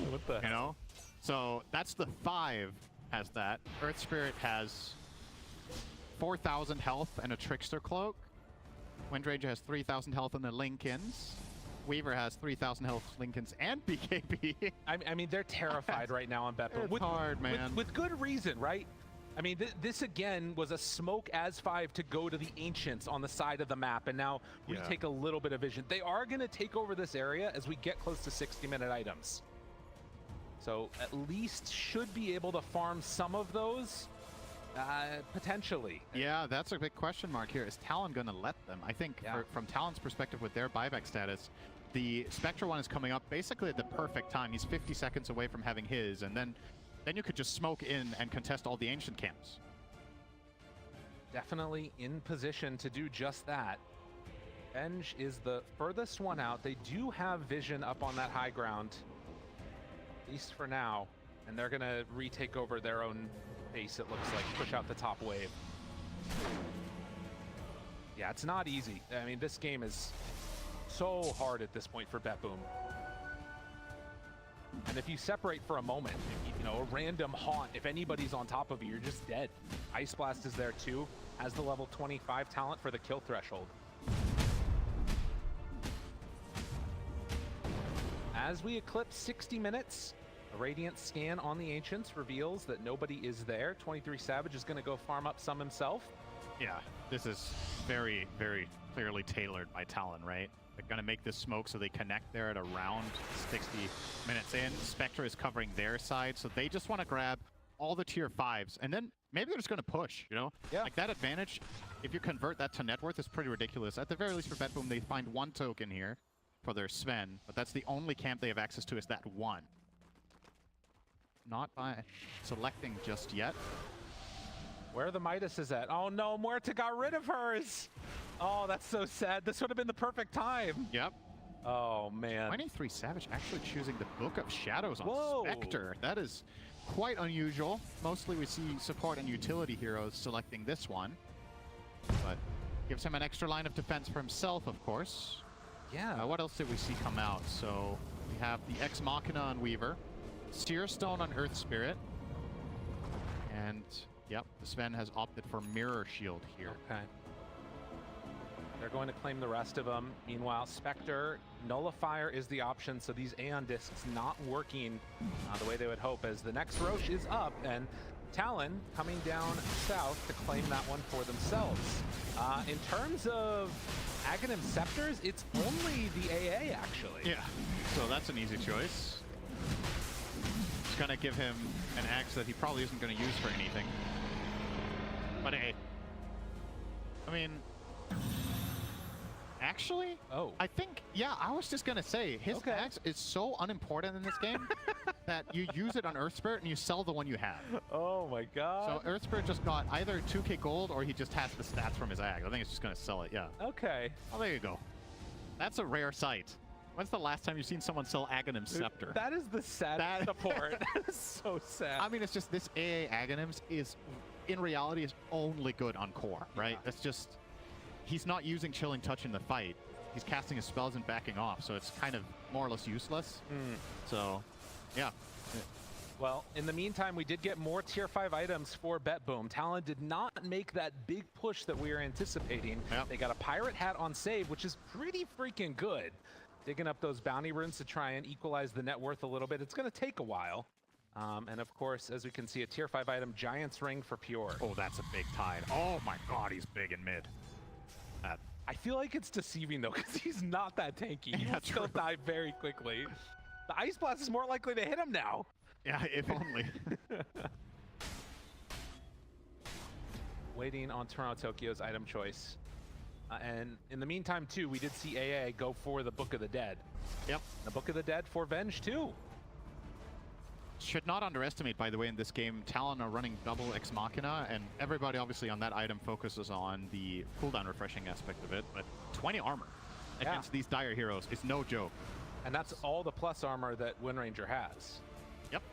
What the You know? So that's the 5 has that. Earth Spirit has 4,000 health and a Trickster Cloak. Windranger has 3,000 health and the Lincolns. Weaver has 3,000 health, Lincolns, and BKB. I mean, they're terrified right now on Betboom. It's hard, man. With good reason, right? I mean, this again was a smoke as 5 to go to the Ancients on the side of the map, and now we take a little bit of vision. They are going to take over this area as we get close to 60-minute items. So at least should be able to farm some of those, potentially. Yeah, that's a big question mark here. Is Talon going to let them? I think from Talon's perspective with their buyback status, the Spectre one is coming up basically at the perfect time. He's 50 seconds away from having his, and then you could just smoke in and contest all the Ancient camps. Definitely in position to do just that. Venge is the furthest one out. They do have vision up on that high ground, at least for now, and they're going to retake over their own base, it looks like, push out the top wave. Yeah, it's not easy. I mean, this game is so hard at this point for Betboom. And if you separate for a moment, if, you know, a random haunt, if anybody's on top of you, you're just dead. Ice Blast is there too, has the level 25 talent for the kill threshold. As we eclipse 60 minutes, a Radiant scan on the Ancients reveals that nobody is there. 23 Savage is going to go farm up some himself. Yeah, this is very, very clearly tailored by Talon, right? They're going to make this smoke so they connect there at around 60 minutes in. Spectre is covering their side, so they just want to grab all the tier 5s, and then maybe they're just going to push, you know? Yeah. Like that advantage, if you convert that to net worth, is pretty ridiculous. At the very least for Betboom, they find 1 token here for their Sven, but that's the only camp they have access to is that 1. Not by selecting just yet. Where the Midas is at. Oh no, Muerta got rid of hers. Oh, that's so sad. This would have been the perfect time. Yep. Oh man. 23 Savage actually choosing the Book of Shadows on Whoa. Spectre. That is quite unusual. Mostly we see support and utility heroes selecting this one. But gives him an extra line of defense for himself, of course. Yeah. What else did we see come out? So we have the Ex Machina on Weaver, Seer Stone on Earth Spirit, and yep, the Sven has opted for Mirror Shield here. Okay. They're going to claim the rest of them. Meanwhile, Spectre, Nullifier is the option, so these Aeon Discs not working the way they would hope, as the next Roche is up, and Talon coming down south to claim that one for themselves. In terms of Aghanim Scepters, it's only the AA, actually. Yeah, so that's an easy choice. It's gonna give him an axe that he probably isn't gonna use for anything. But hey, I mean, actually, I think, yeah, I was just gonna say, his axe is so unimportant in this game that you use it on Earth Spirit and you sell the one you have. Oh my god. So Earth Spirit just got either 2k gold or he just has the stats from his axe. I think it's just gonna sell it, yeah. Okay. Oh, there you go. That's a rare sight. When's the last time you've seen someone sell Aghanim Scepter? That is the saddest support. That is so sad. I mean, it's just this AA Aghanims is, in reality, is only good on core, right? Yeah. That's just, he's not using Chilling Touch in the fight. He's casting his spells and backing off, so it's kind of more or less useless. So, yeah. Well, in the meantime, we did get more tier 5 items for Betboom. Talon did not make that big push that we were anticipating. Yep. They got a pirate hat on save, which is pretty freaking good. Digging up those bounty runes to try and equalize the net worth a little bit. It's going to take a while. And of course, as we can see, a tier 5 item, Giant's Ring for Pure. Oh, that's a big tide. Oh my god, he's big in mid. I feel like it's deceiving, though, because he's not that tanky. He will still die very quickly. The Ice Blast is more likely to hit him now. Yeah, if only. Waiting on Toronto Tokyo's item choice. And in the meantime, too, we did see AA go for the Book of the Dead. Yep. The Book of the Dead for Venge, too. Should not underestimate, by the way, in this game, Talon are running double Ex Machina, and everybody obviously on that item focuses on the cooldown refreshing aspect of it, but 20 armor against these dire heroes is no joke. And that's all the plus armor that Wind Ranger has. Yep.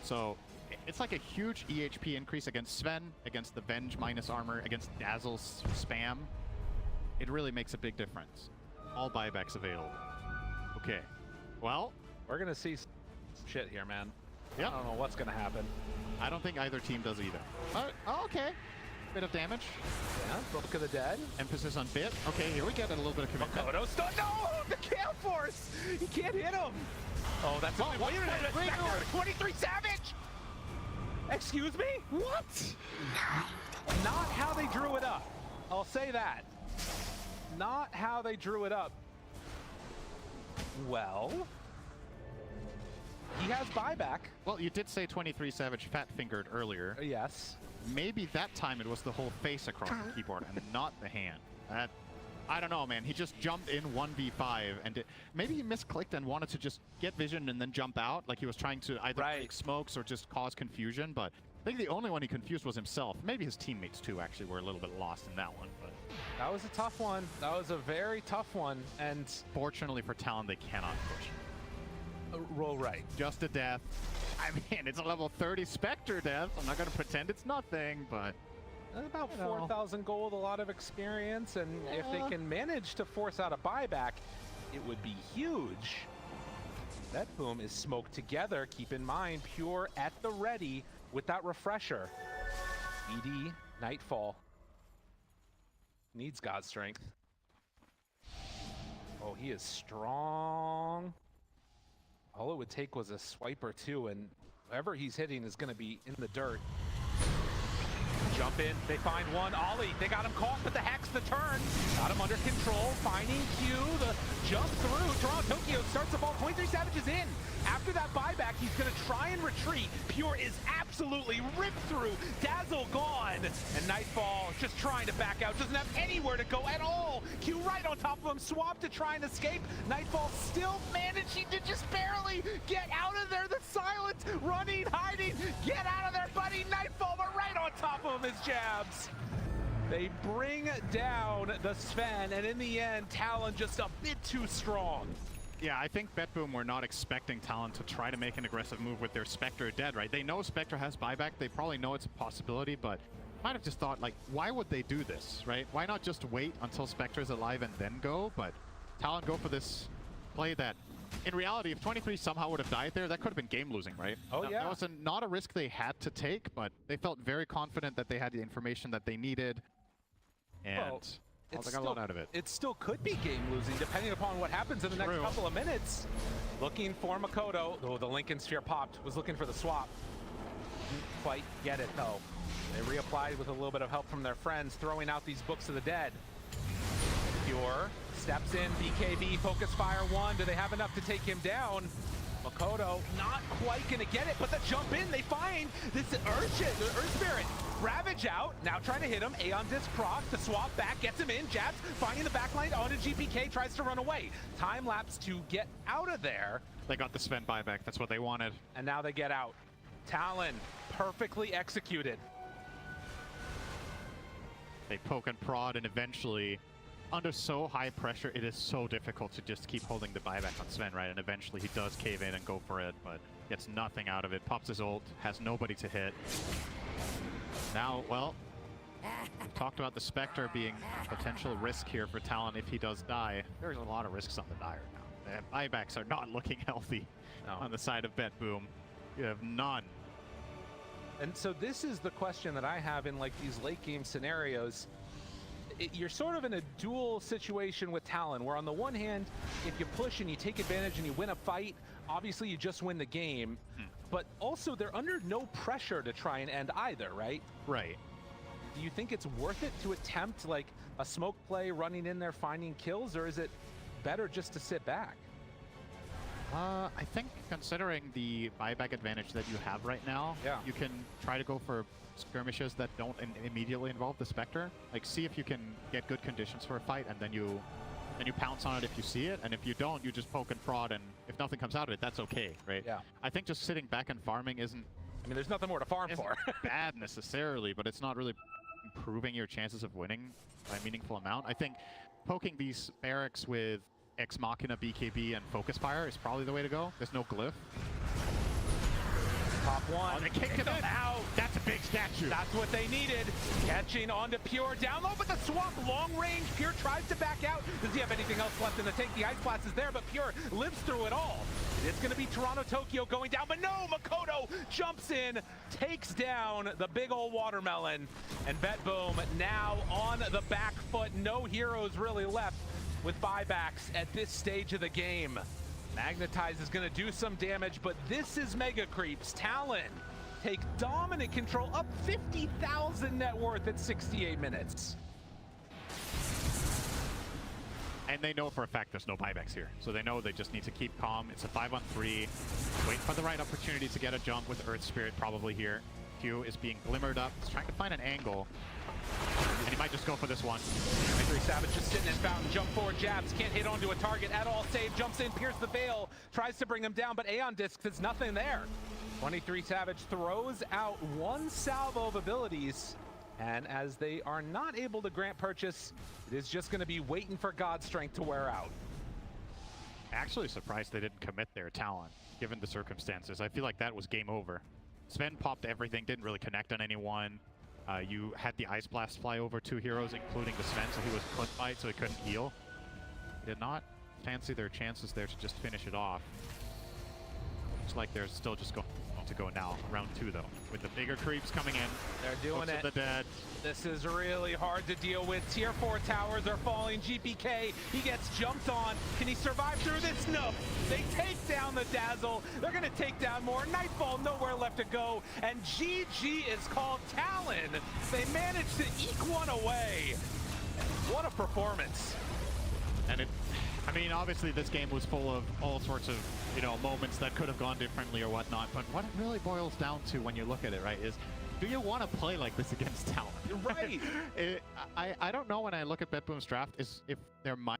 So it's like a huge EHP increase against Sven, against the Venge minus armor, against Dazzle's spam. It really makes a big difference. All buybacks available. Okay. Well, we're going to see some shit here, man. Yeah. I don't know what's going to happen. I don't think either team does either. Oh, okay. Bit of damage. Yeah, Book of the Dead. Emphasis on bit. Okay, here we get a little bit of commitment. Makoto stun. No! The Camp Force! He can't hit him! Oh, that's wait a minute. 23 Savage! Excuse me? What? Not how they drew it up. I'll say that. Not how they drew it up. Well, he has buyback. Well, you did say 23 Savage fat-fingered earlier. Yes. Maybe that time it was the whole face across the keyboard and not the hand. I don't know, man. He just jumped in 1v5 and maybe he misclicked and wanted to just get vision and then jump out, like he was trying to either make smokes or just cause confusion. But I think the only one he confused was himself. Maybe his teammates too actually were a little bit lost in that one. But that was a tough one. That was a very tough one. And fortunately for Talon, they cannot push. Roll right. Just a death. I mean, it's a level 30 Spectre death. I'm not going to pretend it's nothing, but about 4,000 gold, a lot of experience, and if they can manage to force out a buyback, it would be huge. Betboom is smoked together. Keep in mind, Pure at the ready with that refresher. ED, Nightfall. Needs God Strength. Oh, he is strong. All it would take was a swipe or two, and whoever he's hitting is going to be in the dirt. Jump in, they find one. Ollie, they got him caught, but the Hex, the turn. Got him under control, finding Q, the jump through. Toronto Tokyo starts the ball, 23 Savage is in. After that buyback, he's gonna try and retreat. Pure is absolutely ripped through. Dazzle gone. And Nightfall just trying to back out, doesn't have anywhere to go at all. Q right on top of him, swap to try and escape. Nightfall still managing to just barely get out of there. The silence, running, hiding, get out of there, buddy. Nightfall, but right on top of him is Jabs. They bring down the Sven, and in the end, Talon just a bit too strong. Yeah, I think Betboom were not expecting Talon to try to make an aggressive move with their Spectre dead, right? They know Spectre has buyback. They probably know it's a possibility, but might have just thought, like, why would they do this, right? Why not just wait until Spectre's alive and then go? But Talon go for this play that, in reality, if 23 somehow would have died there, that could have been game losing, right? Oh, yeah. That was not a risk they had to take, but they felt very confident that they had the information that they needed. And Well, they got a lot out of it. It still could be game losing depending upon what happens in the next couple of minutes. Looking for Makoto. Oh, the Lincoln Sphere popped. Was looking for the swap. Didn't quite get it though. They reapplied with a little bit of help from their friends, throwing out these Books of the Dead. Pure steps in, BKB, focus fire one. Do they have enough to take him down? Makoto not quite gonna get it, but the jump in, they find this Earth Spirit. Ravage out, now trying to hit him. Aeon Disc proc, the swap back, gets him in. Jabs finding the backline onto GPK, tries to run away. Time lapse to get out of there. They got the Sven buyback, that's what they wanted. And now they get out. Talon, perfectly executed. They poke and prod, and eventually, under so high pressure, it is so difficult to just keep holding the buyback on Sven, right? And eventually he does cave in and go for it, but gets nothing out of it. Pops his ult, has nobody to hit. Now, well, we've talked about the Spectre being a potential risk here for Talon if he does die. There's a lot of risks on the Dire now. The buybacks are not looking healthy on the side of Betboom. You have none. And so this is the question that I have in like these late game scenarios. You're sort of in a dual situation with Talon, where on the one hand, if you push and you take advantage and you win a fight, obviously you just win the game. But also they're under no pressure to try and end either, right? Right. Do you think it's worth it to attempt like a smoke play, running in there, finding kills, or is it better just to sit back? I think considering the buyback advantage that you have right now, you can try to go for skirmishes that don't immediately involve the Spectre. Like, see if you can get good conditions for a fight, and then you pounce on it if you see it, and if you don't, you just poke and prod, and if nothing comes out of it, that's okay, right? Yeah. I think just sitting back and farming isn't... I mean, there's nothing more to farm for. bad necessarily, but it's not really improving your chances of winning by a meaningful amount. I think poking these barracks with Ex Machina, BKB, and Focus Fire is probably the way to go. There's no glyph. Top one. Oh, they kicked it out. That's a big statue. That's what they needed. Catching onto Pure down low, but the swap long range. Pure tries to back out. Does he have anything else left in the tank? The Ice Blast is there, but Pure lives through it all. It's going to be Toronto Tokyo going down, but no, Makoto jumps in, takes down the big old watermelon, and Betboom now on the back foot. No heroes really left with buybacks at this stage of the game. Magnetize is going to do some damage, but this is Mega Creeps. Talon take dominant control, up 50,000 net worth at 68 minutes. And they know for a fact there's no buybacks here. So they know they just need to keep calm. It's a 5-on-3. Wait for the right opportunity to get a jump with Earth Spirit probably here. Q is being glimmered up. He's trying to find an angle. And he might just go for this one. 23 Savage just sitting in fountain. Jump forward, Jabs. Can't hit onto a target at all. Save, jumps in, pierces the veil. Tries to bring him down, but Aeon Discs, there's nothing there. 23 Savage throws out one salvo of abilities. And as they are not able to grant purchase, it is just going to be waiting for God Strength to wear out. Actually surprised they didn't commit their Talon, given the circumstances. I feel like that was game over. Sven popped everything, didn't really connect on anyone. You had the Ice Blast fly over 2 heroes, including the Sven, so he was clip fight, so he couldn't heal. Did not fancy their chances there to just finish it off. Looks like they're still just going to go now. Round 2 though, with the bigger creeps coming in. They're doing Books of it. the dead. This is really hard to deal with. Tier 4 towers are falling. GPK, he gets jumped on. Can he survive through this? No. They take down the Dazzle. They're going to take down more. Nightfall, nowhere left to go. And GG is called. Talon, they managed to eke one away. What a performance. And I mean, obviously this game was full of all sorts of, you know, moments that could have gone differently or whatnot, but what it really boils down to when you look at it, right, is do you want to play like this against Talon? Right. I don't know when I look at Betboom's draft is if their mind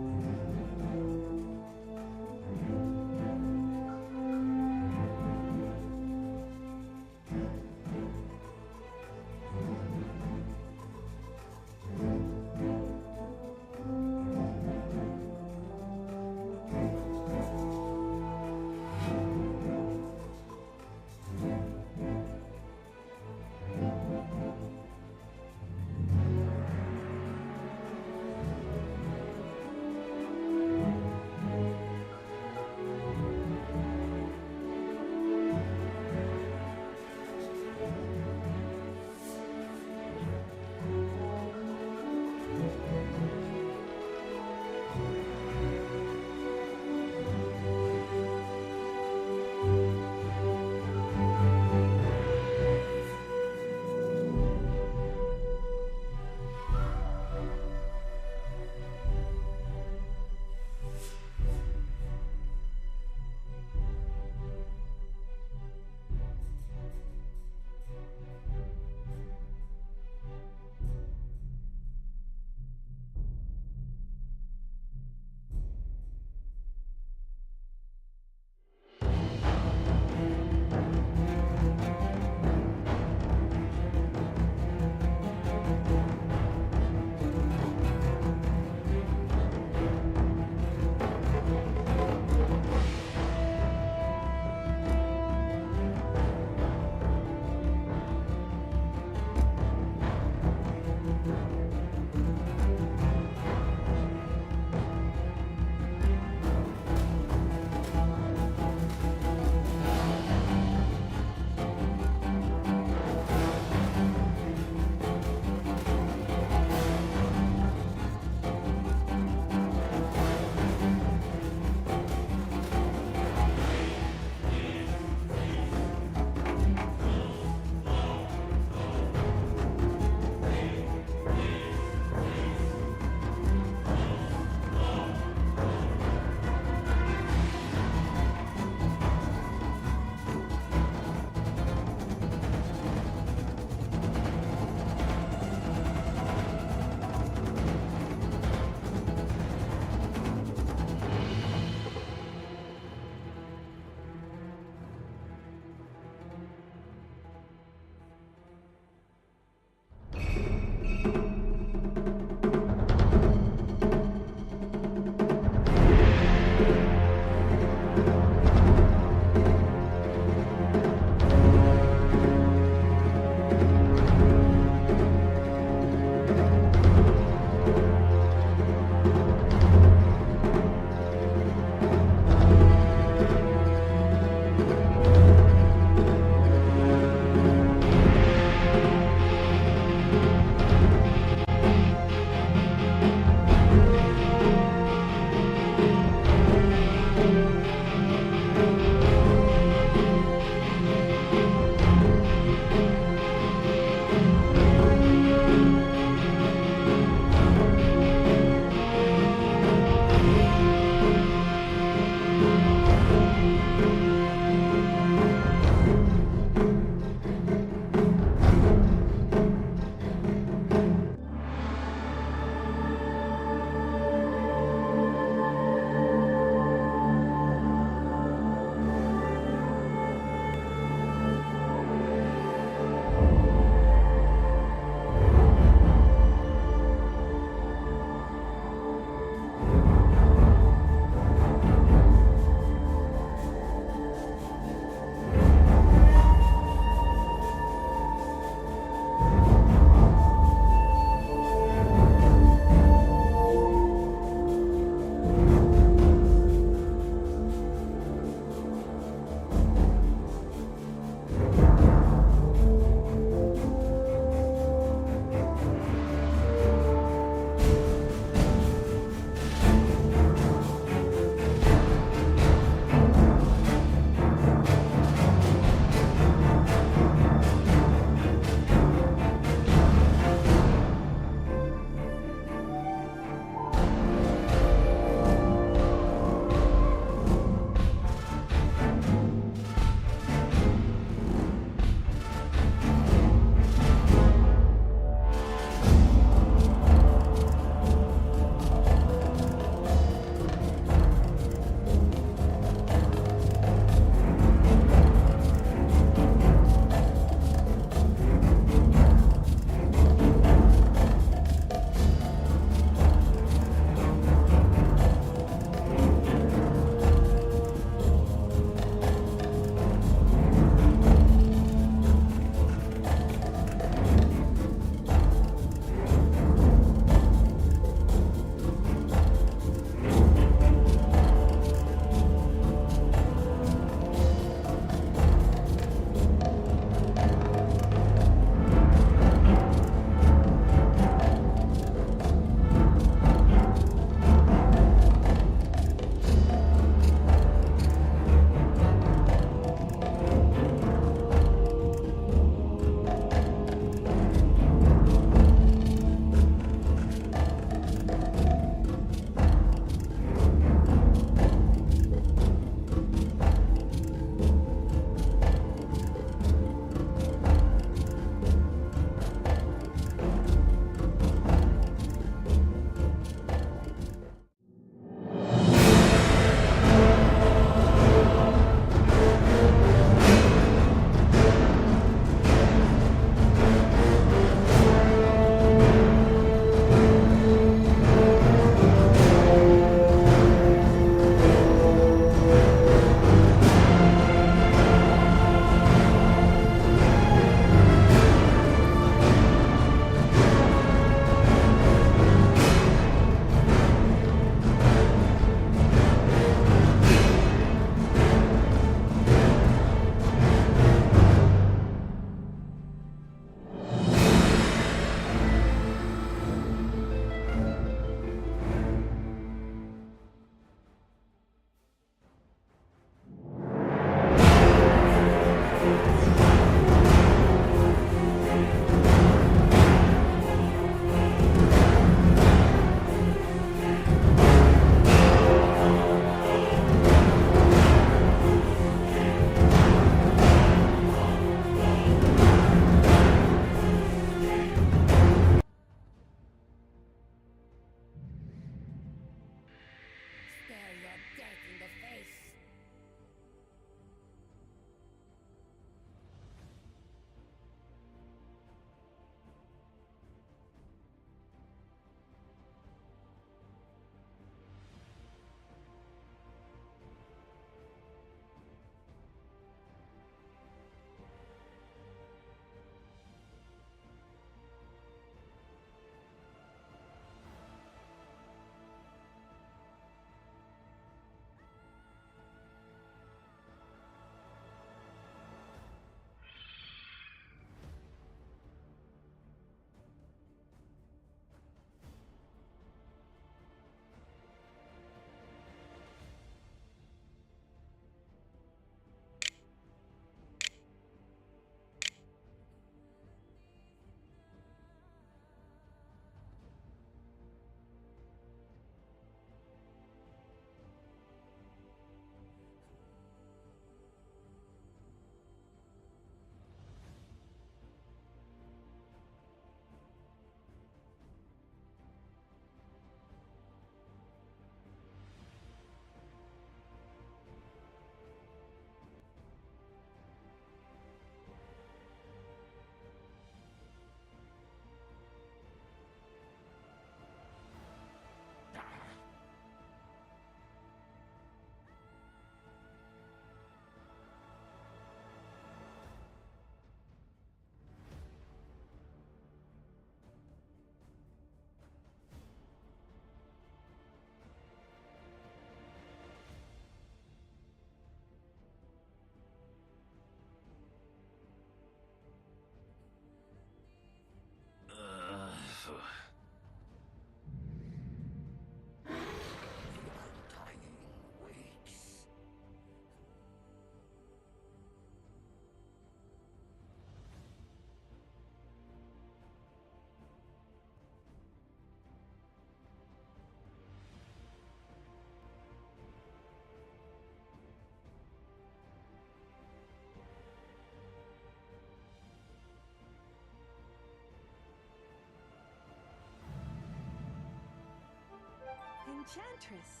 Enchantress.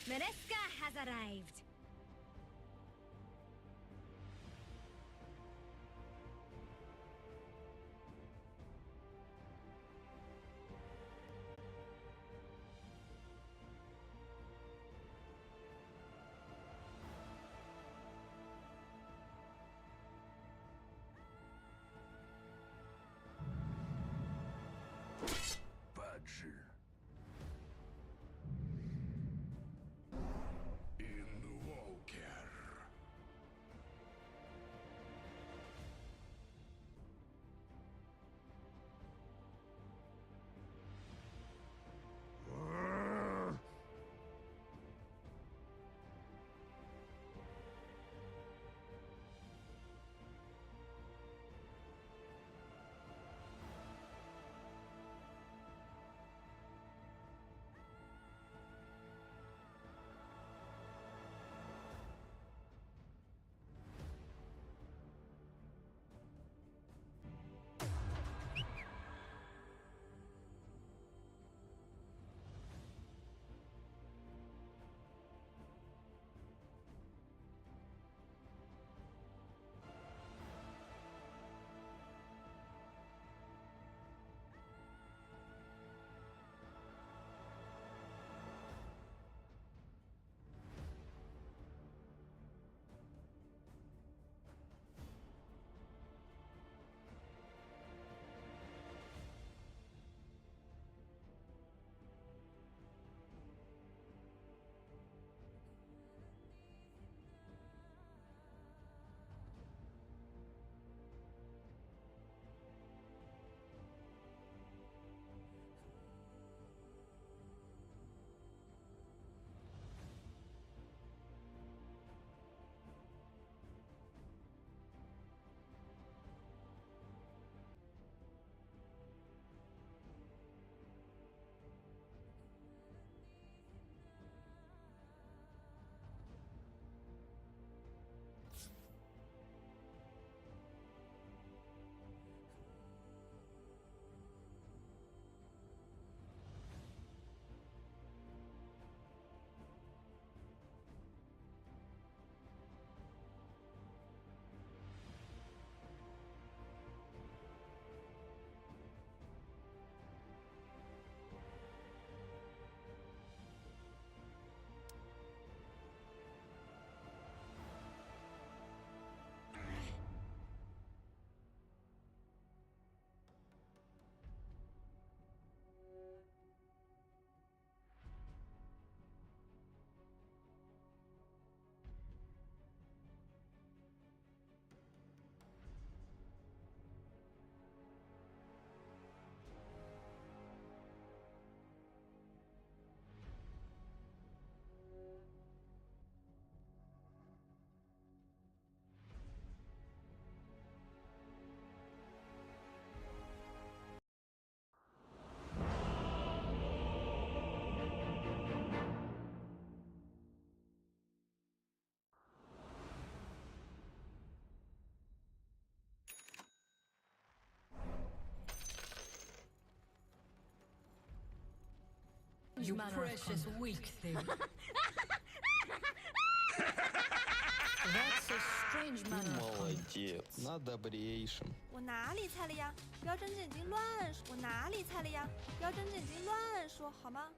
Mereska has arrived. You precious weak thing. That's a strange manner of conduct. Молодец, на добрейшем. 我哪里猜了呀？不要睁着眼睛乱说。我哪里猜了呀？不要睁着眼睛乱说，好吗？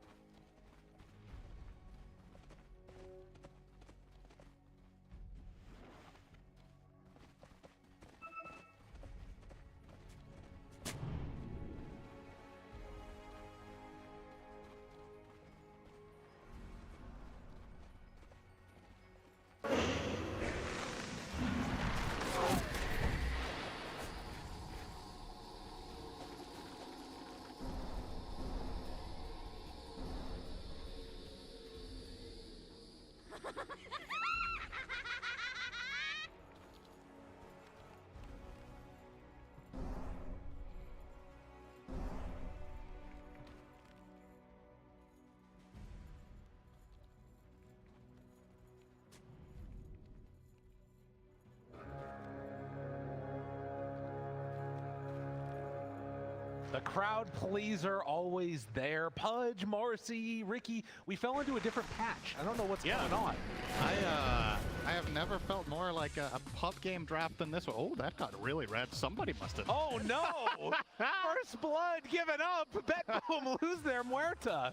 The crowd pleaser always there. Pudge, Marcy, Ricky, we fell into a different patch. I don't know what's going on. I have never felt more like a pub game draft than this one. Oh, that got really red. Somebody must have. Oh no! First blood given up. Betboom lose their Muerta.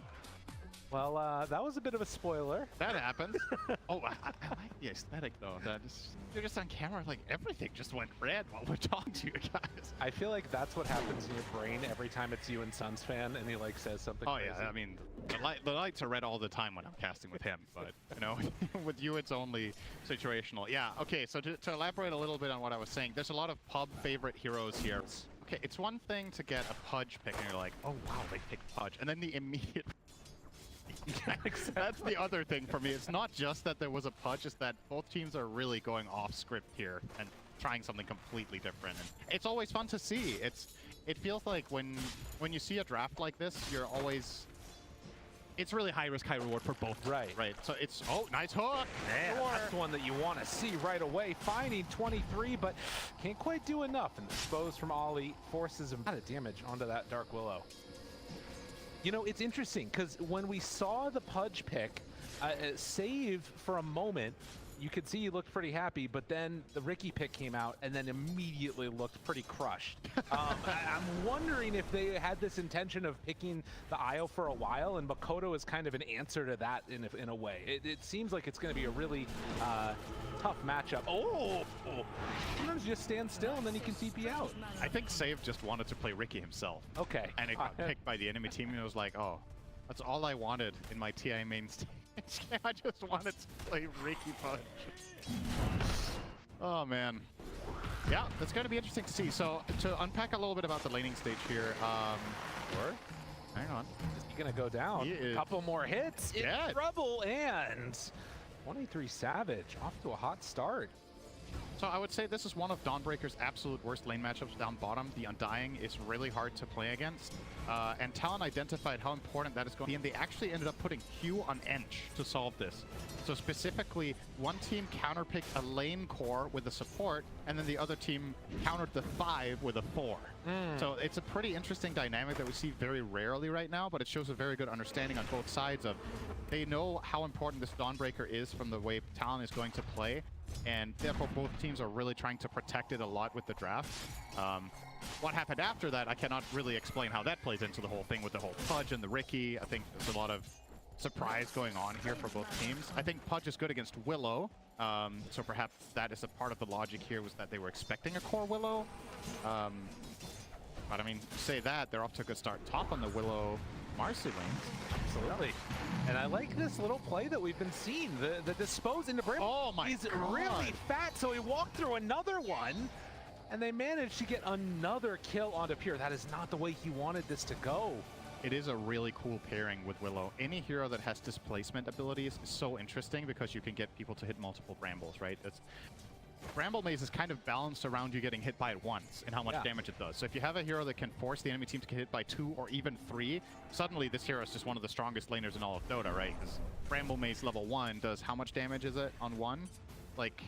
Well, that was a bit of a spoiler. That happened. Oh, I like the aesthetic though. You're just on camera, like everything just went red while we're talking to you guys. I feel like that's what happens in your brain every time it's you and Suns fan, and he like says something. Oh crazy. yeah, I mean, the lights are red all the time when I'm casting with him, but you know, with you it's only situational. Yeah. Okay. So to elaborate a little bit on what I was saying, there's a lot of pub favorite heroes here. Okay, it's one thing to get a Pudge pick and you're like, oh wow, they picked Pudge, and then the immediate. Yeah, exactly. That's the other thing for me. It's not just that there was a Pudge, it's that both teams are really going off script here and trying something completely different. And it's always fun to see. It feels like when you see a draft like this, you're always. It's really high risk, high reward for both. Right. Right. So it's nice hook. Yeah, that's one that you want to see right away. Finding 23, but can't quite do enough. And Dispose from Ollie forces him out of damage onto that Dark Willow. You know, it's interesting because when we saw the Pudge pick, Save for a moment, you could see he looked pretty happy, but then the Ricky pick came out and then immediately looked pretty crushed. I'm wondering if they had this intention of picking the IO for a while, and Makoto is kind of an answer to that in a way. It seems like it's going to be a really tough matchup. Oh! Sometimes you just stand still and then you can TP out. I think Save just wanted to play Ricky himself. Okay. And it got picked by the enemy team, and it was like, oh, that's all I wanted in my TI main stage. I just wanted to play Ricky Pudge. Oh man. Yeah, that's going to be interesting to see. So to unpack a little bit about the laning stage here, hang on. Is he going to go down? A couple more hits. Yeah. In trouble, and 23 Savage off to a hot start. So I would say this is one of Dawnbreaker's absolute worst lane matchups down bottom. The Undying is really hard to play against. And Talon identified how important that is going to be, and they actually ended up putting Q on Ench to solve this. So specifically, one team counterpicked a lane core with a support, and then the other team countered the 5 with a 4. So it's a pretty interesting dynamic that we see very rarely right now, but it shows a very good understanding on both sides of they know how important this Dawnbreaker is from the way Talon is going to play, and therefore both teams are really trying to protect it a lot with the draft. What happened after that, I cannot really explain how that plays into the whole thing with the whole Pudge and the Ricky. I think there's a lot of surprise going on here for both teams. I think Pudge is good against Willow, so perhaps that is a part of the logic here, was that they were expecting a core Willow. But I mean, say that, they're off to a good start top on the Willow Marcy lanes. Absolutely. And I like this little play that we've been seeing. The Dispose into Brim. Oh my He's God. really fat, so he walked through another one, and they managed to get another kill onto Pure. That is not the way he wanted this to go. It is a really cool pairing with Willow. Any hero that has displacement abilities is so interesting because you can get people to hit multiple Brambles, right? Bramble Maze is kind of balanced around you getting hit by it once and how much damage it does. So if you have a hero that can force the enemy team to get hit by 2 or even 3, suddenly this hero is just one of the strongest laners in all of Dota, right? Because Bramble Maze level 1 does how much damage is it on 1? Like,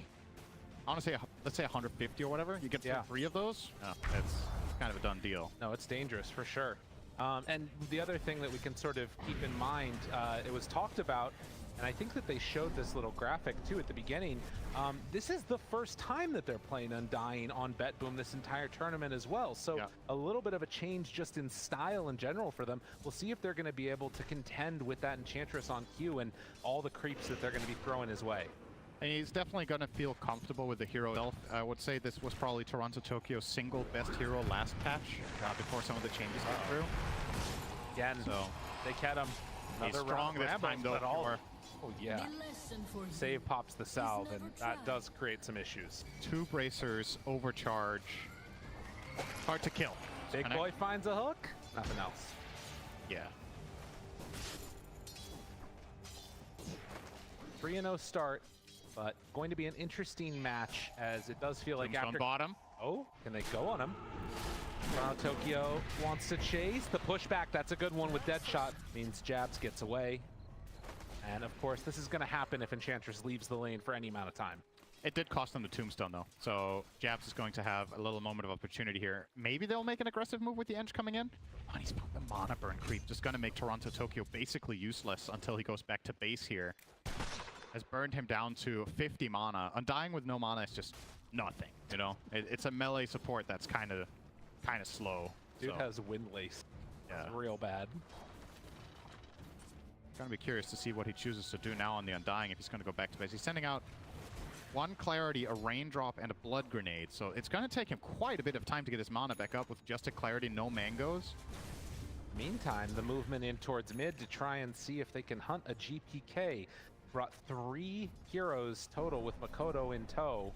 I want to say, let's say 150 or whatever. You get 3 of those. It's kind of a done deal. No, it's dangerous for sure. And the other thing that we can sort of keep in mind, it was talked about, and I think that they showed this little graphic too at the beginning. This is the first time that they're playing Undying on Betboom this entire tournament as well. So a little bit of a change just in style in general for them. We'll see if they're going to be able to contend with that Enchantress on Q and all the creeps that they're going to be throwing his way. And he's definitely going to feel comfortable with the hero itself. I would say this was probably Toronto Tokyo's single best hero last patch before some of the changes came through. Again, so they kept him. He's strong this time though. Oh yeah. Save pops the salve, and that does create some issues. 2 bracers, overcharge. Hard to kill. Big boy finds a hook. Nothing else. Yeah. 3-0 start, but going to be an interesting match as it does feel like Tombstone after... bottom. Oh, can they go on him? Tokyo wants to chase. The pushback, that's a good one with Deadshot. Means Jabs gets away. And of course, this is going to happen if Enchantress leaves the lane for any amount of time. It did cost them the Tombstone, though. So Jabs is going to have a little moment of opportunity here. Maybe they'll make an aggressive move with the Eng coming in. Oh, he's put the mana burn creep. Just going to make Toronto Tokyo basically useless until he goes back to base here. Has burned him down to 50 mana. Undying with no mana is just nothing, you know? It's a melee support that's kind of slow. Dude so. has Windlace. Yeah. That's real bad. Gonna be curious to see what he chooses to do now on the Undying if he's gonna go back to base. He's sending out one Clarity, a Raindrop, and a Blood Grenade. So it's gonna take him quite a bit of time to get his mana back up with just a Clarity, no Mangoes. Meantime, the movement in towards mid to try and see if they can hunt a GPK. Brought 3 heroes total with Makoto in tow.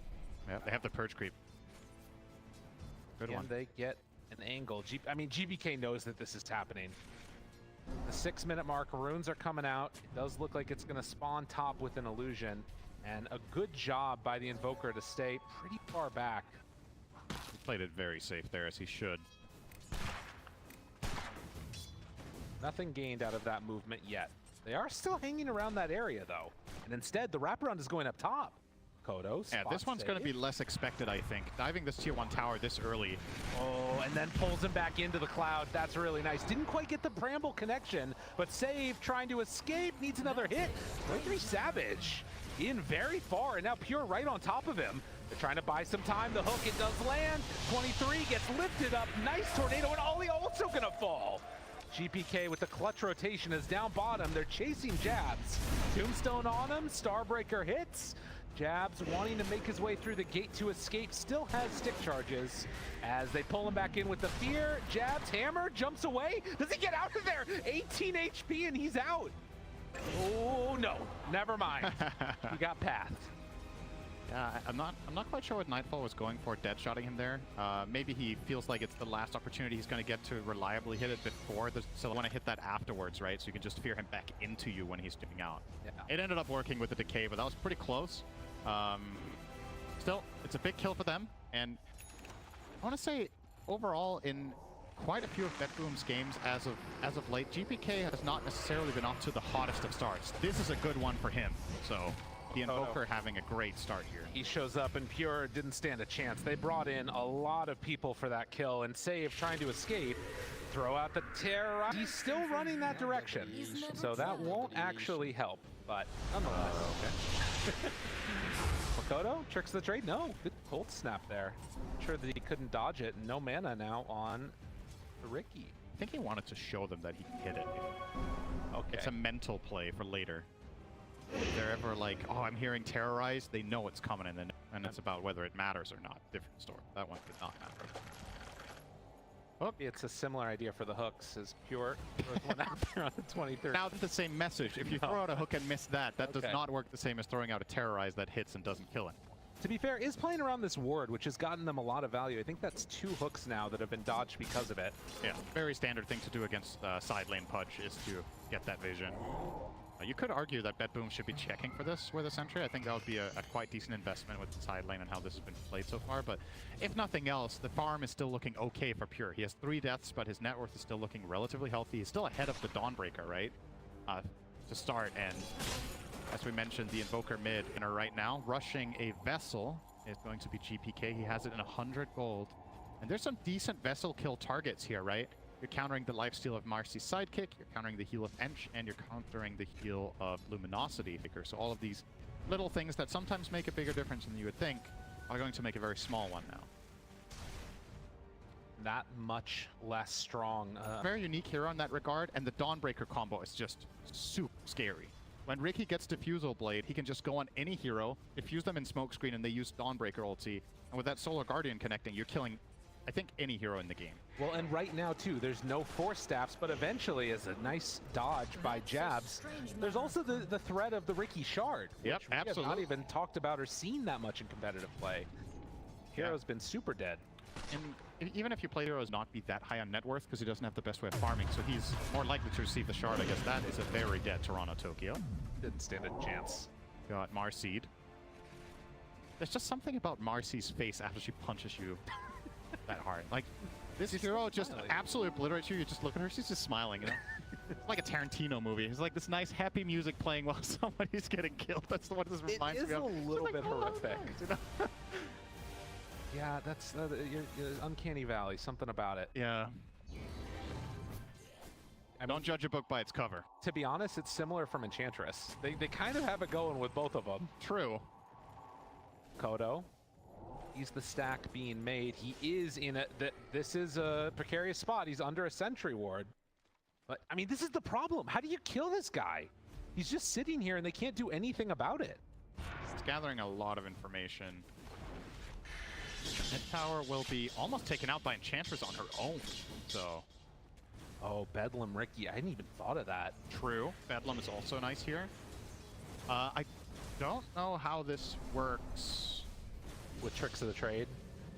Yeah, they have the Purge creep. Good one. They get an angle. I mean, GBK knows that this is happening. The 6-minute mark, runes are coming out. It does look like it's going to spawn top with an illusion. And a good job by the Invoker to stay pretty far back. He played it very safe there, as he should. Nothing gained out of that movement yet. They are still hanging around that area, though. And instead, the wraparound is going up top. Kodo, Yeah, this one's going to be less expected, I think. Diving this tier 1 tower this early. Oh, and then pulls him back into the cloud. That's really nice. Didn't quite get the Bramble connection, but Save trying to escape, needs another hit. 23 Savage in very far, and now Pure right on top of him. They're trying to buy some time. The hook, it does land. 23 gets lifted up. Nice tornado, and Ollie also going to fall. GPK with the clutch rotation is down bottom. They're chasing Jabs. Tombstone on him. Starbreaker hits. Jabs wanting to make his way through the gate to escape. Still has stick charges as they pull him back in with the fear. Jabs, hammer, jumps away. Does he get out of there? 18 HP and he's out. Oh no, never mind. He got pathed. Yeah, I'm not quite sure what Nightfall was going for, dead-shotting him there. Maybe he feels like it's the last opportunity he's going to get to reliably hit it before, so I want to hit that afterwards, right? So you can just fear him back into you when he's dipping out. Yeah. It ended up working with the Decay, but that was pretty close. Still, it's a big kill for them, and I want to say, overall, in quite a few of Betboom's games as of late, GPK has not necessarily been off to the hottest of starts. This is a good one for him, so... The Invoker having a great start here. He shows up and Pure didn't stand a chance. They brought in a lot of people for that kill, and Save trying to escape. Throw out the terror. He's still running that direction, so that won't actually help, but nonetheless. Okay. Makoto tricks the trade. No, good cold snap there. Sure that he couldn't dodge it. No mana now on Ricky. I think he wanted to show them that he can hit it. Okay. It's a mental play for later. If they're ever like, oh, I'm hearing terrorize, they know it's coming, and it's about whether it matters or not. Different story. That one did not matter. Oh, it's a similar idea for the hooks as Pure throws one out there on the 23rd. Now it's the same message. If you throw out a hook and miss that, that does not work the same as throwing out a terrorize that hits and doesn't kill him. To be fair, is playing around this ward, which has gotten them a lot of value. I think that's 2 hooks now that have been dodged because of it. Yeah, very standard thing to do against side lane Pudge is to get that vision. You could argue that Betboom should be checking for this with a sentry. I think that would be a quite decent investment with the side lane and how this has been played so far. But if nothing else, the farm is still looking okay for Pure. He has 3 deaths, but his net worth is still looking relatively healthy. He's still ahead of the Dawnbreaker, right? To start, and as we mentioned, the Invoker mid right now, rushing a Vessel is going to be GPK. He has it in 100 gold. And there's some decent Vessel kill targets here, right? You're countering the lifesteal of Marcy's sidekick, you're countering the heal of Ench, and you're countering the heal of Luminosity. So all of these little things that sometimes make a bigger difference than you would think are going to make a very small one now. That much less strong. Very unique hero in that regard, and the Dawnbreaker combo is just super scary. When Ricky gets Diffusal Blade, he can just go on any hero, diffuse them in Smokescreen, and they use Dawnbreaker ulti. And with that Solar Guardian connecting, you're killing, I think, any hero in the game. Well, and right now, too, there's no Force Staffs, but eventually, as a nice dodge by Jabs, there's also the threat of the Ricky Shard, which yep, we absolutely. have not even talked about or seen that much in competitive play. Hero's been super dead. And even if your player is not be that high on net worth, because he doesn't have the best way of farming, so he's more likely to receive the Shard, I guess that is a very dead Toronto Tokyo. Didn't stand a chance. Got Marseed. There's just something about Marcy's face after she punches you that hard. Like, this hero just absolutely obliterates you. You just look at her, she's just smiling, you know? It's like a Tarantino movie. It's like this nice, happy music playing while somebody's getting killed. That's what this reminds me of. It is a little bit horrific. Nice, you know? Yeah, that's your Uncanny Valley, something about it. Yeah. Don't judge a book by its cover. To be honest, it's similar from Enchantress. They kind of have it going with both of them. True. Kodo, he's the stack being made. He is in this is a precarious spot. He's under a sentry ward. But, I mean, this is the problem. How do you kill this guy? He's just sitting here and they can't do anything about it. It's gathering a lot of information. Mid tower will be almost taken out by Enchantress on her own, so... Oh, Bedlam Ricky. I hadn't even thought of that. True. Bedlam is also nice here. I don't know how this works. With tricks of the trade?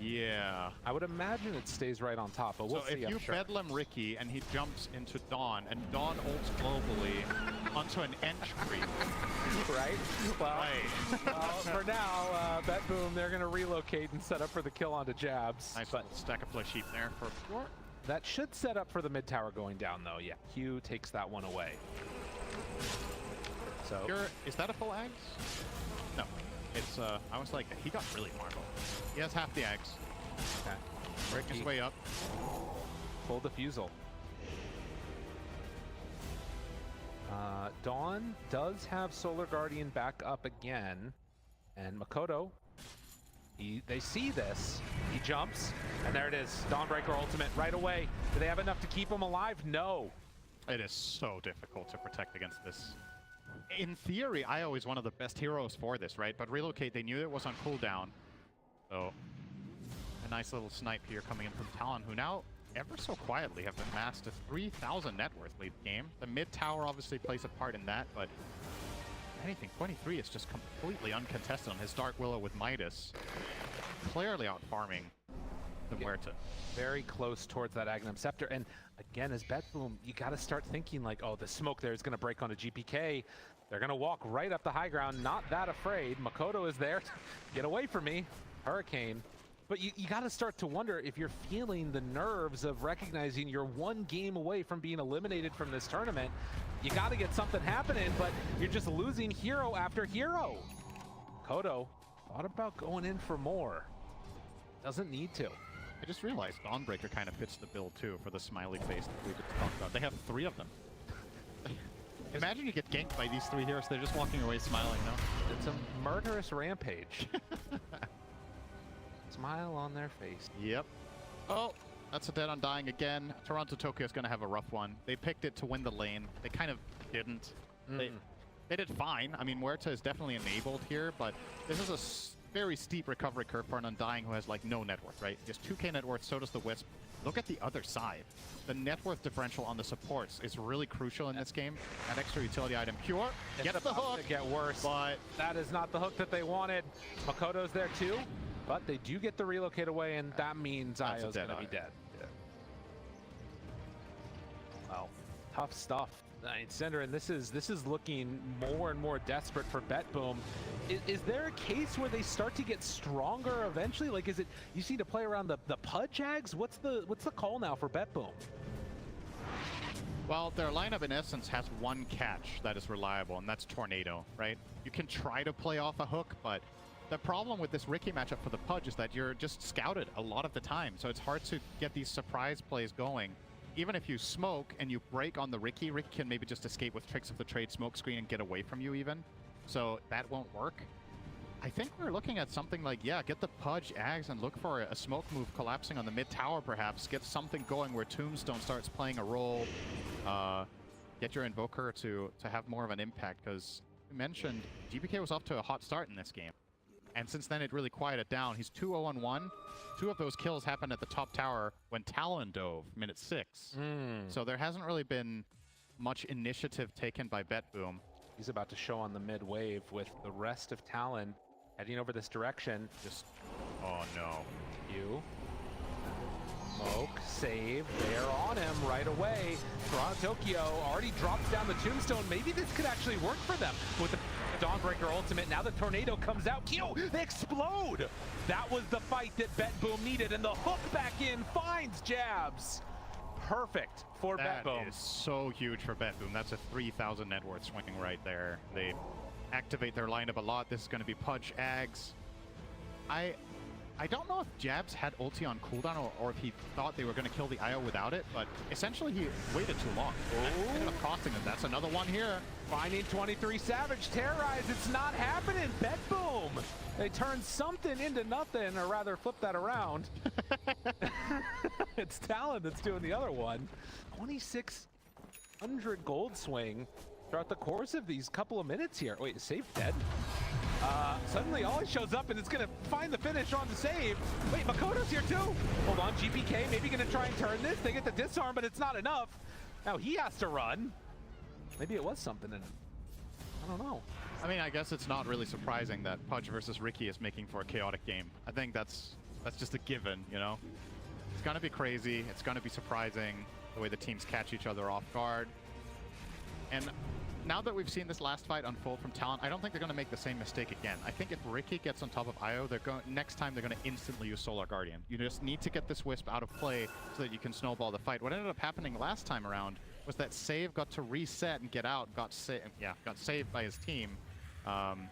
Yeah. I would imagine it stays right on top, but we'll see. So if you Bedlam Ricky and he jumps into Dawn, and Dawn ults globally onto an entry. Right? Well, right. Well, for now, Betboom, they're going to relocate and set up for the kill onto Jabs. Nice little stack of flesh heap there for Pure. That should set up for the mid tower going down, though. Yeah, Q takes that one away. So is that a full Ags? No. It's, I was like, he got really marbled. He has half the Ags. Okay. Breaking his way up. Full defusal. Dawn does have Solar Guardian back up again. And Makoto, they see this. He jumps, and there it is. Dawnbreaker ultimate right away. Do they have enough to keep him alive? No. It is so difficult to protect against this. In theory, Io is one of the best heroes for this, right? But Relocate, they knew it was on cooldown. So, a nice little snipe here coming in from Talon, who now, ever so quietly, have amassed a 3,000 net worth lead game. The mid tower obviously plays a part in that, but anything, 23 is just completely uncontested on his Dark Willow with Midas. Clearly out farming the Muerta. Very close towards that Agnum Scepter. And again, as Betboom, you got to start thinking like, oh, the smoke there is going to break onto GPK. They're going to walk right up the high ground, not that afraid. Makoto is there. Get away from me. Hurricane. But you got to start to wonder if you're feeling the nerves of recognizing you're one game away from being eliminated from this tournament. You got to get something happening, but you're just losing hero after hero. Kodo thought about going in for more. Doesn't need to. I just realized Dawnbreaker kind of fits the bill too for the smiley face that we just talked about. They have 3 of them. Imagine you get ganked by these 3 heroes. They're just walking away smiling, no? It's a murderous rampage. Smile on their face. Yep. Oh, that's a dead undying again. Toronto Tokyo is going to have a rough one. They picked it to win the lane. They kind of didn't. They did fine. I mean, Muerta is definitely enabled here, but this is a very steep recovery curve for an Undying who has like no net worth, right? Just 2k net worth, so does the Wisp. Look at the other side. The net worth differential on the supports is really crucial in this game. That extra utility item, Pure, get the hook. Get worse, but that is not the hook that they wanted. Makoto's there too, but they do get the relocate away, and that means Io's gonna be dead. Yeah. Well, tough stuff. Cinder, and this is looking more and more desperate for Betboom. Is there a case where they start to get stronger eventually? Like, is it you see to play around the Pudge Ags? What's the call now for Betboom? Well, their lineup in essence has one catch that is reliable, and that's Tornado, right? You can try to play off a hook, but the problem with this Ricky matchup for the Pudge is that you're just scouted a lot of the time, so it's hard to get these surprise plays going. Even if you smoke and you break on the Ricky can maybe just escape with tricks of the trade smoke screen and get away from you even. So that won't work. I think we're looking at something like, yeah, get the Pudge Ags and look for a smoke move collapsing on the mid tower perhaps. Get something going where Tombstone starts playing a role. Get your Invoker to have more of an impact, because you mentioned GPK was off to a hot start in this game. And since then it really quieted down. He's 2-0-1. 2 of those kills happened at the top tower when Talon dove, minute 6. So there hasn't really been much initiative taken by Betboom. He's about to show on the mid wave with the rest of Talon heading over this direction. Just, oh no. You. Smoke, save, they're on him right away. Toronto Tokyo already drops down the Tombstone. Maybe this could actually work for them with the Dawnbreaker ultimate. Now the tornado comes out. Q, they explode. That was the fight that Betboom needed, and the hook back in finds Jabs. Perfect for Betboom. That is so huge for Betboom. That's a 3,000 net worth swinging right there. They activate their lineup a lot. This is going to be Pudge, Ags. I don't know if Jabs had ulti on cooldown or if he thought they were going to kill the IO without it, but essentially he waited too long. That ended up costing them. That's another one here. Finding 23 Savage, Terrorize, it's not happening. Betboom! They turned something into nothing, or rather flip that around. It's Talon that's doing the other one. 2,600 gold swing throughout the course of these couple of minutes here. Wait, is Save dead? Suddenly Ollie shows up and it's gonna find the finish on the save. Wait, Makoto's here too. Hold on, GPK maybe gonna try and turn this. They get the disarm, but it's not enough. Now he has to run. Maybe it was something in it. I don't know. I mean, I guess it's not really surprising that Pudge versus Ricky is making for a chaotic game. I think that's just a given, you know? It's gonna be crazy. It's gonna be surprising the way the teams catch each other off guard. And now that we've seen this last fight unfold from Talon, I don't think they're going to make the same mistake again. I think if Ricky gets on top of IO, next time they're going to instantly use Solar Guardian. You just need to get this Wisp out of play so that you can snowball the fight. What ended up happening last time around was that Save got to reset and get out, got saved by his team. And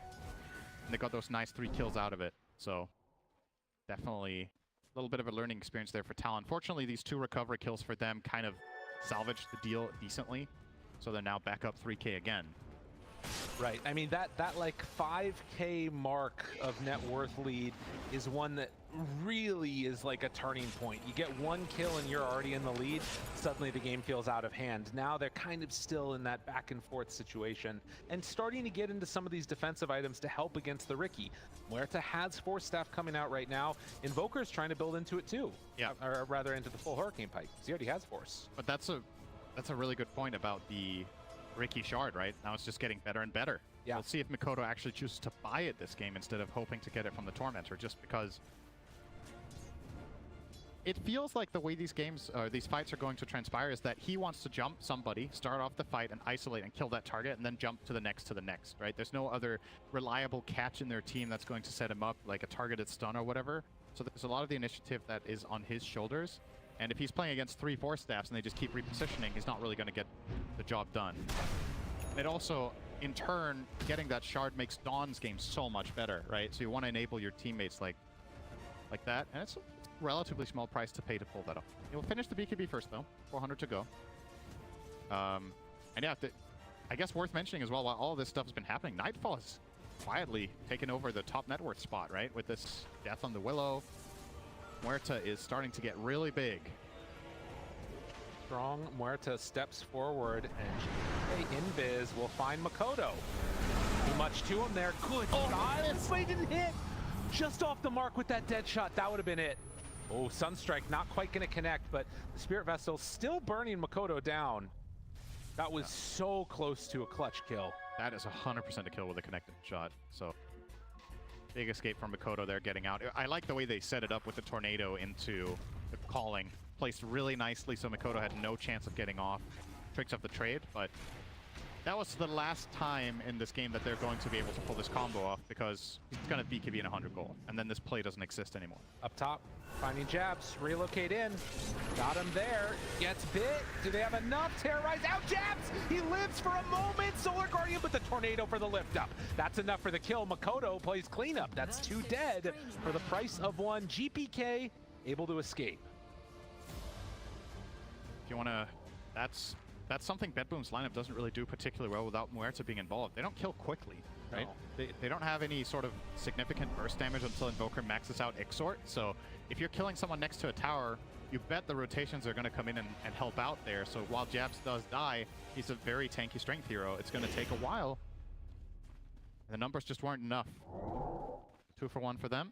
they got those nice 3 kills out of it. So definitely a little bit of a learning experience there for Talon. Fortunately, these 2 recovery kills for them kind of salvaged the deal decently. So they're now back up 3K again. Right. I mean, that like 5K mark of net worth lead is one that really is like a turning point. You get 1 kill and you're already in the lead. Suddenly the game feels out of hand. Now they're kind of still in that back and forth situation and starting to get into some of these defensive items to help against the Ricky. Muerta has Force Staff coming out right now. Invoker's trying to build into it too. Yeah. Or rather into the full Hurricane Pike. He already has Force. But that's a really good point about the Ricky Shard, right? Now it's just getting better and better. Yeah. We'll see if Mikoto actually chooses to buy it this game instead of hoping to get it from the Tormentor, just because it feels like the way these games, or these fights are going to transpire is that he wants to jump somebody, start off the fight and isolate and kill that target, and then jump to the next, right? There's no other reliable catch in their team that's going to set him up, like a targeted stun or whatever. So there's a lot of the initiative that is on his shoulders. And if he's playing against 3 Force Staffs and they just keep repositioning, he's not really going to get the job done. And it also, in turn, getting that shard makes Dawn's game so much better, right? So you want to enable your teammates like that. And it's a relatively small price to pay to pull that off. You'll finish the BKB first, though. 400 to go. And yeah, I guess worth mentioning as well, while all this stuff has been happening, Nightfall has quietly taken over the top net worth spot, right? With this death on the Willow. Muerta is starting to get really big. Strong Muerta steps forward and Invis will find Makoto. Too much to him there. Good Giles. He didn't hit. Just off the mark with that dead shot. That would have been it. Oh, Sunstrike not quite going to connect, but the Spirit Vessel still burning Makoto down. That was so close to a clutch kill. That is 100% a kill with a connected shot. So big escape from Mikoto there getting out. I like the way they set it up with the tornado into the calling. Placed really nicely so Mikoto had no chance of getting off. Tricks up the trade, but that was the last time in this game that they're going to be able to pull this combo off because he's going to BKB in 100 gold. And then this play doesn't exist anymore. Up top, finding Jabs, relocate in. Got him there, gets bit. Do they have enough? Terrorize out Jabs! He lives for a moment! Solar Guardian, but the tornado for the lift up. That's enough for the kill. Makoto plays cleanup. That's 2 dead for the price of 1. GPK able to escape. If you want to, that's something Betboom's lineup doesn't really do particularly well without Muerta being involved. They don't kill quickly, right? No. They don't have any sort of significant burst damage until Invoker maxes out Exort. So if you're killing someone next to a tower, you bet the rotations are going to come in and help out there. So while Jabs does die, he's a very tanky strength hero. It's going to take a while. The numbers just weren't enough. 2 for 1 for them.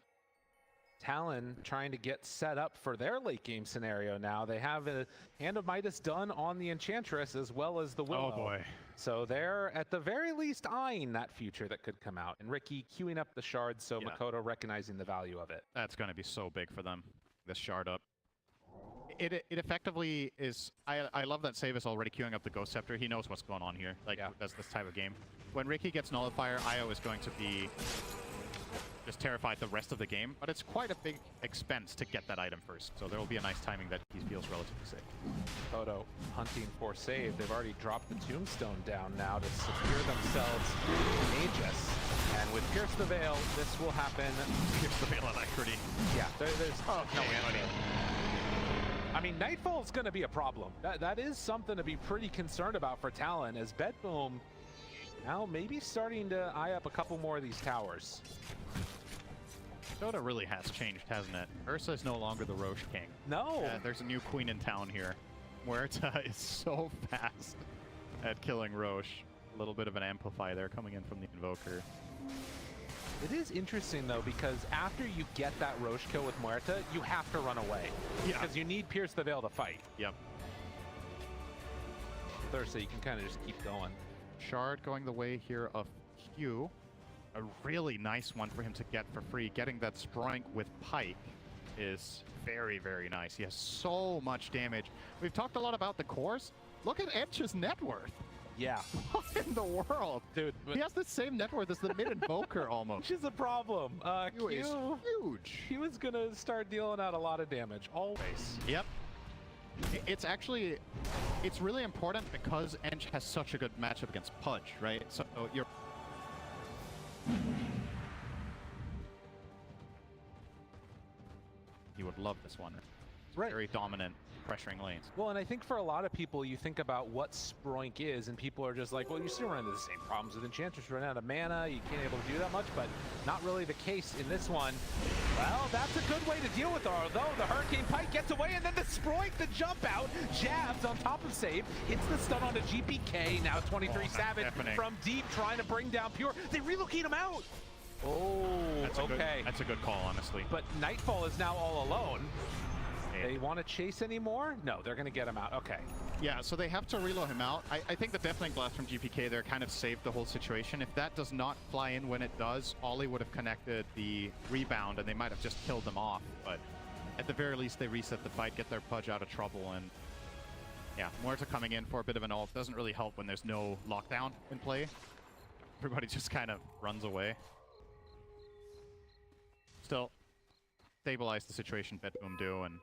Talon trying to get set up for their late game scenario now. They have a Hand of Midas done on the Enchantress as well as the Willow. Oh boy. So they're at the very least eyeing that future that could come out. And Ricky queuing up the shards, so yeah. Makoto recognizing the value of it. That's going to be so big for them, this shard up. It effectively is. I love that Save is already queuing up the Ghost Scepter. He knows what's going on here. Like, that's this type of game. When Ricky gets Nullifier, Io is going to be just terrified the rest of the game. But it's quite a big expense to get that item first. So there will be a nice timing that he feels relatively safe. Kodo hunting for Save. They've already dropped the Tombstone down now to secure themselves in Aegis. And with Pierce the Veil, this will happen. Pierce the Veil Alacrity. Yeah, there's no way. I mean, Nightfall is going to be a problem. That is something to be pretty concerned about for Talon, as Betboom now maybe starting to eye up a couple more of these towers. Dota really has changed, hasn't it? Ursa is no longer the Roche King. No. There's a new queen in town here. Muerta is so fast at killing Roche. A little bit of an amplify there coming in from the Invoker. It is interesting, though, because after you get that Roche kill with Muerta, you have to run away. Yeah. Because you need Pierce the Veil to fight. Yep. So you can kind of just keep going. Shard going the way here of Q. A really nice one for him to get for free. Getting that Sproink with Pike is very, very nice. He has so much damage. We've talked a lot about the cores. Look at Edge's net worth. Yeah. What in the world? Dude. He has the same net worth as the mid-invoker almost. Which is a problem. Q is huge. He was going to start dealing out a lot of damage, always. Yep. It's actually, it's really important because Edge has such a good matchup against Pudge, right? So you're... He would love this one. Right. Very dominant, pressuring lanes. Well, and I think for a lot of people, you think about what Sproink is, and people are just like, well, you still run into the same problems with Enchantress, run out of mana, you can't able to do that much, but not really the case in this one. Well, that's a good way to deal with her, although the Hurricane Pike gets away, and then the Sproink, the jump out, jabs on top of Save, hits the stun onto GPK, now 23 Savage from deep, trying to bring down Pure. They relocate him out! Oh, okay. That's a good call, honestly. But Nightfall is now all alone. They want to chase anymore? No, they're going to get him out. Okay. Yeah, so they have to reload him out. I think the Deafening Blast from GPK there kind of saved the whole situation. If that does not fly in when it does, Ollie would have connected the rebound and they might have just killed them off. But at the very least, they reset the fight, get their Pudge out of trouble. And yeah, Muerta coming in for a bit of an ult doesn't really help when there's no lockdown in play. Everybody just kind of runs away. Still, stabilize the situation, Betboom do, and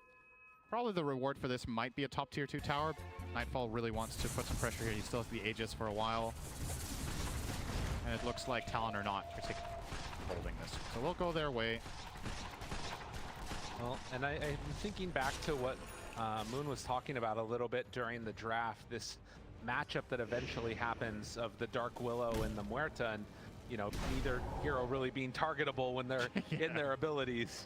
probably the reward for this might be a top tier 2 tower. Nightfall really wants to put some pressure here. He still has the Aegis for a while. And it looks like Talon are not particularly holding this. So we'll go their way. Well, and I'm thinking back to what Moon was talking about a little bit during the draft, this matchup that eventually happens of the Dark Willow and the Muerta, and you know, neither hero really being targetable when they're in their abilities.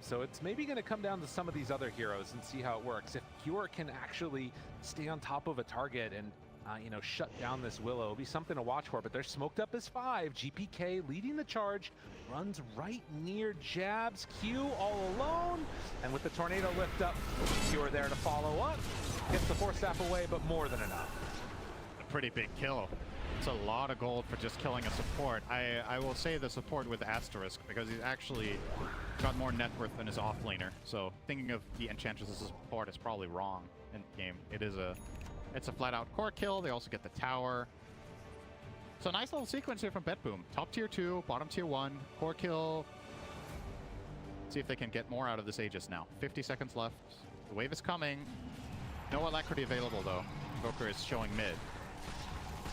So it's maybe going to come down to some of these other heroes and see how it works. If Pure can actually stay on top of a target and, you know, shut down this Willow, it'll be something to watch for. But they're smoked up as 5. GPK leading the charge, runs right near Jabs. Q all alone. And with the Tornado lift up, Pure there to follow up. Gets the Force Staff away, but more than enough. A pretty big kill. It's a lot of gold for just killing a support. I will say the support with Asterisk because he's actually got more net worth than his offlaner. So thinking of the Enchantress as a support is probably wrong in the game. It's a flat out core kill. They also get the tower. So nice little sequence here from Betboom. Top tier 2, bottom tier 1, core kill. See if they can get more out of this Aegis now. 50 seconds left. The wave is coming. No Alacrity available though. Invoker is showing mid.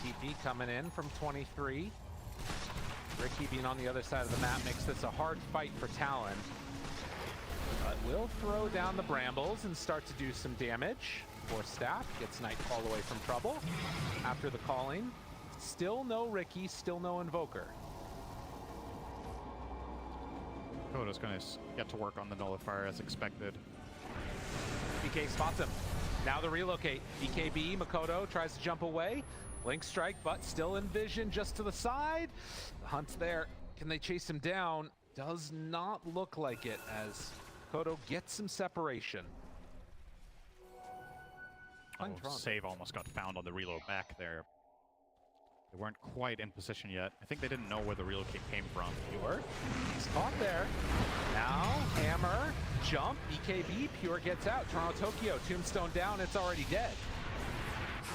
TP coming in from 23. Ricky being on the other side of the map makes this a hard fight for Talon. But will throw down the brambles and start to do some damage. Force Staff gets Nightfall away from trouble after the calling. Still no Ricky, still no Invoker. Kodo's going to get to work on the Nullifier as expected. BK spots him. Now the relocate. BKB, Makoto tries to jump away. Link strike, but still in vision just to the side. The hunt's there. Can they chase him down? Does not look like it as Kodo gets some separation. Oh, Save almost got found on the reload back there. They weren't quite in position yet. I think they didn't know where the relocate came from. Pure, he's caught there. Now, Hammer, jump. BKB, Pure gets out. Toronto Tokyo, Tombstone down, it's already dead.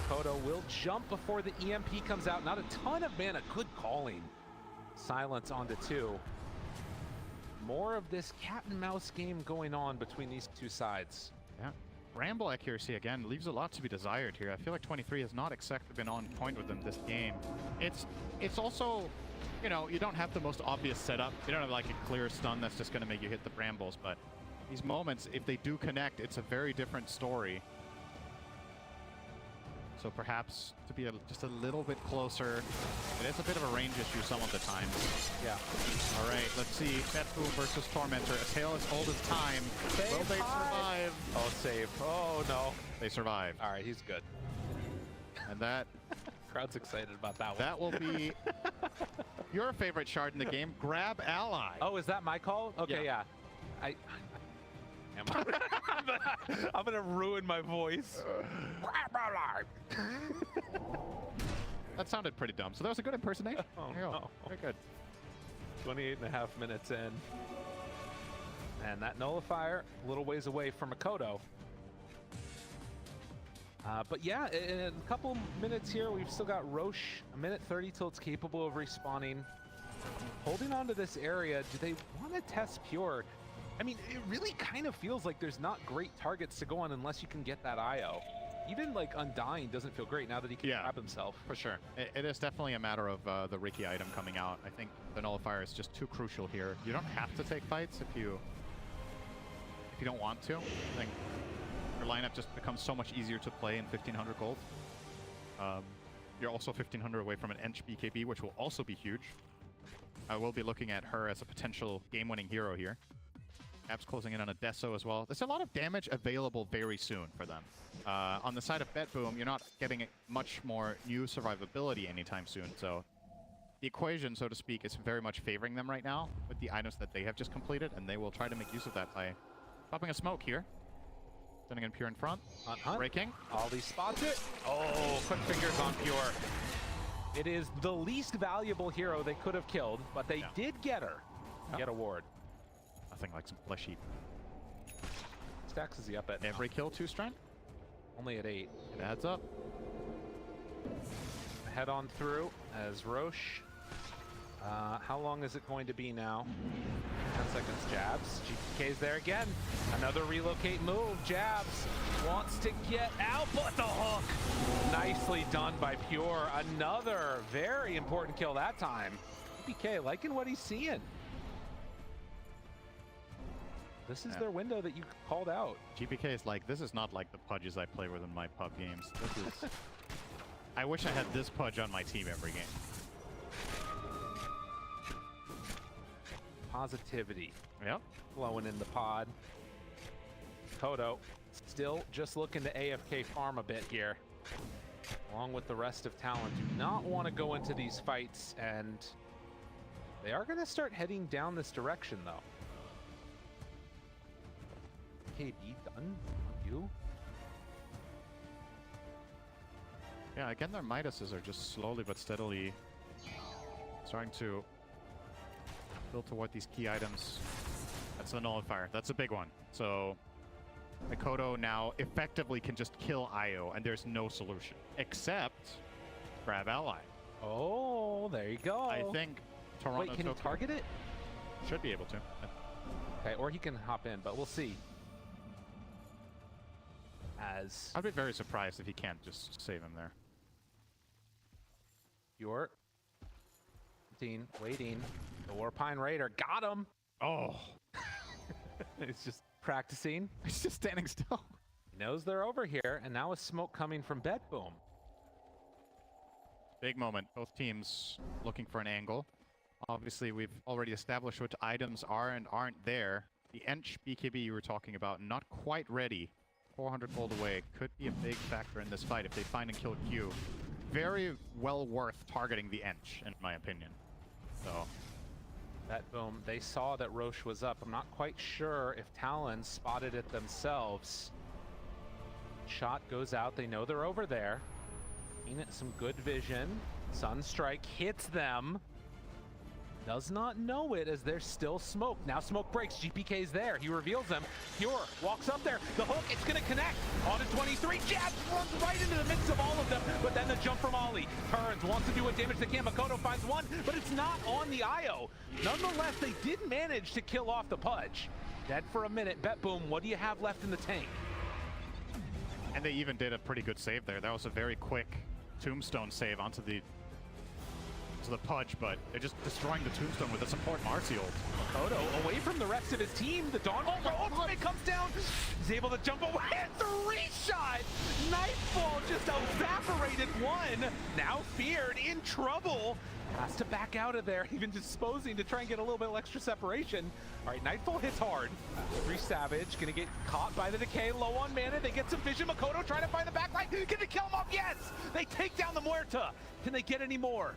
Kodo will jump before the EMP comes out. Not a ton of mana, good calling. Silence onto 2. More of this cat and mouse game going on between these two sides. Yeah. Ramble accuracy, again, leaves a lot to be desired here. I feel like 23 has not exactly been on point with them this game. It's also, you know, you don't have the most obvious setup. You don't have like a clear stun that's just going to make you hit the brambles, but these moments, if they do connect, it's a very different story. So perhaps to be just a little bit closer. It is a bit of a range issue some of the time. Yeah. All right, let's see. Betboom versus Tormentor. A tale as old as time. Save. Will they survive? Oh, save. Oh, no. They survived. All right, he's good. And that... Crowd's excited about that one. That will be your favorite shard in the game. Grab ally. Oh, is that my call? Okay, yeah. I'm gonna ruin my voice. That sounded pretty dumb. So that was a good impersonation. Oh, There you go. no. Very good. 28.5 minutes in. And that nullifier, a little ways away from Makoto. But yeah, in a couple minutes here, we've still got Roche, 1:30 till it's capable of respawning. Holding on to this area, do they want to test Pure? I mean, it really kind of feels like there's not great targets to go on unless you can get that IO. Even like Undying doesn't feel great now that he can grab himself. For sure. It is definitely a matter of the Ricky item coming out. I think the nullifier is just too crucial here. You don't have to take fights if you don't want to. I think your lineup just becomes so much easier to play in 1500 gold. You're also 1500 away from an Ench BKB, which will also be huge. I will be looking at her as a potential game-winning hero here. Caps closing in on a Deso as well. There's a lot of damage available very soon for them. On the side of Betboom, you're not getting much more new survivability anytime soon, so the equation, so to speak, is very much favoring them right now with the items that they have just completed, and they will try to make use of that by popping a smoke here. Sending in Pure in front. Breaking. Ollie spots it. Oh, quick fingers on Pure. It is the least valuable hero they could have killed, but they did get her. Get a ward. Nothing like some flesh heap. Stacks is he up at every kill 2 strength? Only at 8. It adds up. Head on through as Roche. How long is it going to be now? 10 seconds. Jabs. GPK's there again. Another relocate move. Jabs wants to get out, but the hook. Nicely done by Pure. Another very important kill that time. GPK liking what he's seeing. This is their window that you called out. GPK is like, this is not like the pudges I play with in my pub games. This is... I wish I had this pudge on my team every game. Positivity. Yep. Flowing in the pod. Kodo still just looking to AFK farm a bit here. Along with the rest of Talon. Do not want to go into these fights, and they are going to start heading down this direction, though. KB done? You? Yeah, again, their Midases are just slowly but steadily starting to build toward these key items. That's the nullifier. That's a big one. So Makoto now effectively can just kill Io, and there's no solution except grab ally. Oh, there you go. I think Toronto. Wait, can he target it? Should be able to. Okay, or he can hop in, but we'll see. As I'd be very surprised if he can't just save him there. Pure. Waiting. The Warpine Raider got him. Oh. He's just practicing. He's just standing still. He knows they're over here, and now a smoke coming from Betboom. Big moment. Both teams looking for an angle. Obviously, we've already established what items are and aren't there. The Ench BKB you were talking about, not quite ready. 400 gold away. Could be a big factor in this fight if they find and kill Q. Very well worth targeting the Ench, in my opinion. So, Betboom, they saw that Roche was up. I'm not quite sure if Talon spotted it themselves. Shot goes out. They know they're over there. Some good vision. Sunstrike hits them. Does not know it as there's still smoke. Now smoke breaks, GPK's there. He reveals them. Pure walks up there. The hook, it's gonna connect. On to 23, Jabs runs right into the midst of all of them, but then the jump from Ollie. Turns, wants to do what damage they can. Makoto finds one, but it's not on the IO. Nonetheless, they did manage to kill off the Pudge. Dead for a minute. Betboom, what do you have left in the tank? And they even did a pretty good save there. That was a very quick tombstone save onto the Pudge, but they're just destroying the tombstone with a support Marcy ult. Makoto away from the rest of his team. The Dawn ultimate comes down. He's able to jump away. 3-shot. Nightfall just evaporated one. Now Feared in trouble. Has to back out of there, even disposing to try and get a little bit of extra separation. All right, Nightfall hits hard. Free Savage gonna get caught by the decay, low on mana. They get some vision. Makoto trying to find the backline. Can they kill him off? Yes! They take down the Muerta. Can they get any more?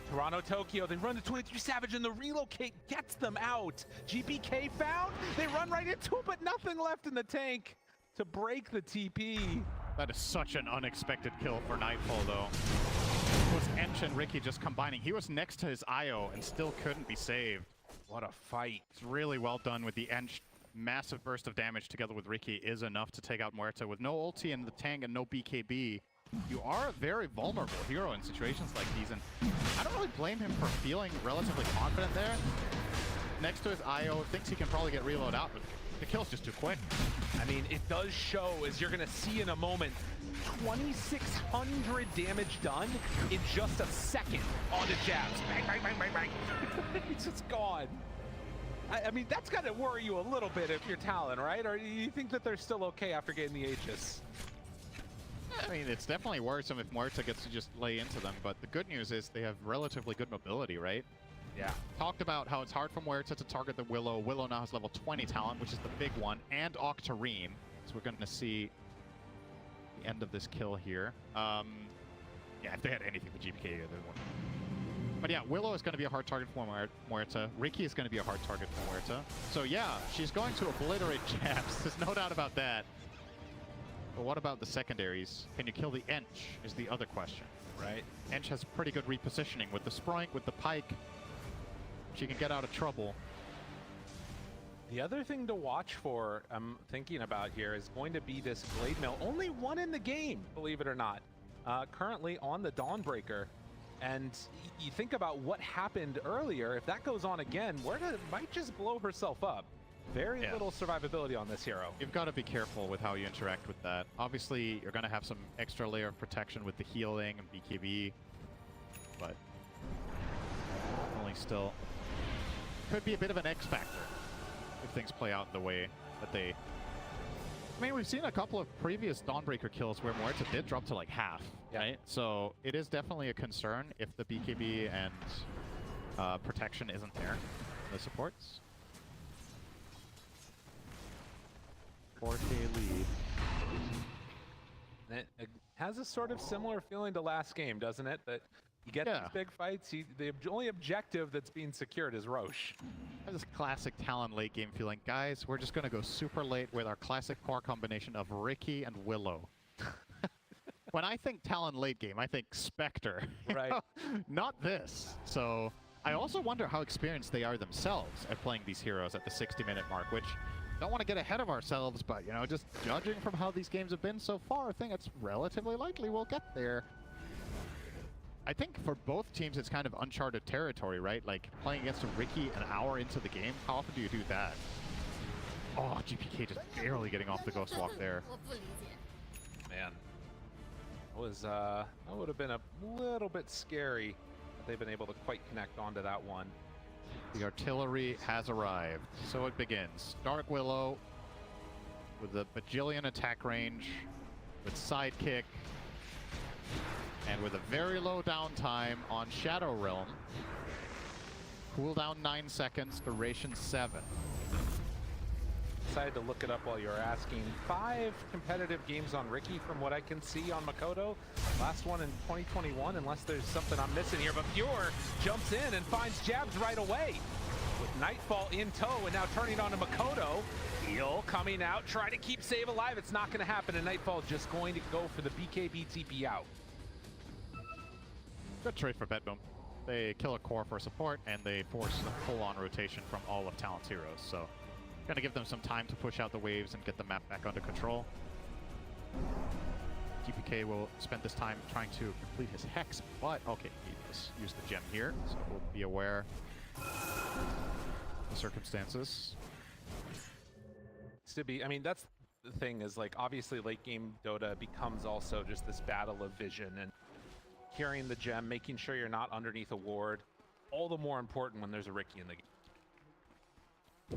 Toronto, Tokyo, they run to 23 Savage and the relocate gets them out. GPK found, they run right into it, but nothing left in the tank to break the TP. That is such an unexpected kill for Nightfall, though. Was Ench and Ricky just combining? He was next to his IO and still couldn't be saved. What a fight. It's really well done with the Ench. Massive burst of damage together with Ricky is enough to take out Muerta. With no ulti in the tank and no BKB, you are a very vulnerable hero in situations like these, and I don't really blame him for feeling relatively confident there. Next to his IO, thinks he can probably get reload out, but the kill's just too quick. I mean, it does show, as you're gonna see in a moment, 2,600 damage done in just a second onto Jabs. Bang, bang, bang, bang, bang. It's just gone. I mean, that's gotta worry you a little bit if you're Talon, right? Or do you think that they're still okay after getting the Aegis? I mean, it's definitely worrisome if Muerta gets to just lay into them, but the good news is they have relatively good mobility, right? Yeah. Talked about how it's hard for Muerta to target the Willow. Willow now has level 20 talent, which is the big one, and Octarine. So we're going to see the end of this kill here. Yeah, if they had anything with GPK, they wouldn't. But yeah, Willow is going to be a hard target for Muerta. Ricky is going to be a hard target for Muerta. So yeah, she's going to obliterate Jabs. There's no doubt about that. But what about the secondaries? Can you kill the Ench is the other question, right? Ench has pretty good repositioning with the Sprite, with the Pike. She can get out of trouble. The other thing to watch for, I'm thinking about here, is going to be this Blade Mill. Only one in the game, believe it or not. Currently on the Dawnbreaker. And you think about what happened earlier. If that goes on again, Muerta might just blow herself up. Very little survivability on this hero. You've got to be careful with how you interact with that. Obviously, you're going to have some extra layer of protection with the healing and BKB, but only still could be a bit of an X factor if things play out the way that they... I mean, we've seen a couple of previous Dawnbreaker kills where Muerta did drop to like half, right? So it is definitely a concern if the BKB and protection isn't there, the supports. 4K lead. And it has a sort of similar feeling to last game, doesn't it? That you get these big fights, the only objective that's being secured is Roche. I have this classic Talon late game feeling. Guys, we're just going to go super late with our classic core combination of Ricky and Willow. When I think Talon late game, I think Spectre. Right. Not this. So I also wonder how experienced they are themselves at playing these heroes at the 60-minute mark, which... Don't want to get ahead of ourselves, but, you know, just judging from how these games have been so far, I think it's relatively likely we'll get there. I think for both teams, it's kind of uncharted territory, right? Like, playing against a Ricky an hour into the game, how often do you do that? Oh, GPK just barely getting off the Ghost Walk there. Man. That would have been a little bit scary if they've been able to quite connect onto that one. The artillery has arrived, so it begins. Dark Willow with a bajillion attack range, with sidekick, and with a very low downtime on Shadow Realm. Cooldown 9 seconds, duration 7. Decided to look it up while you were asking. 5 competitive games on Ricky from what I can see on Makoto. Last one in 2021, unless there's something I'm missing here. But Pure jumps in and finds Jabs right away. With Nightfall in tow and now turning on to Makoto. Heal coming out, trying to keep Save alive. It's not going to happen, and Nightfall just going to go for the BKB TP out. Good trade for Betboom. they kill a core for support, and they force a full-on rotation from all of Talon's heroes. So, gonna give them some time to push out the waves and get the map back under control. GPK will spend this time trying to complete his hex, but okay, he just used the gem here, so we'll be aware of the circumstances. To be, I mean, that's the thing is like obviously late game Dota becomes also just this battle of vision and carrying the gem, making sure you're not underneath a ward. All the more important when there's a Riki in the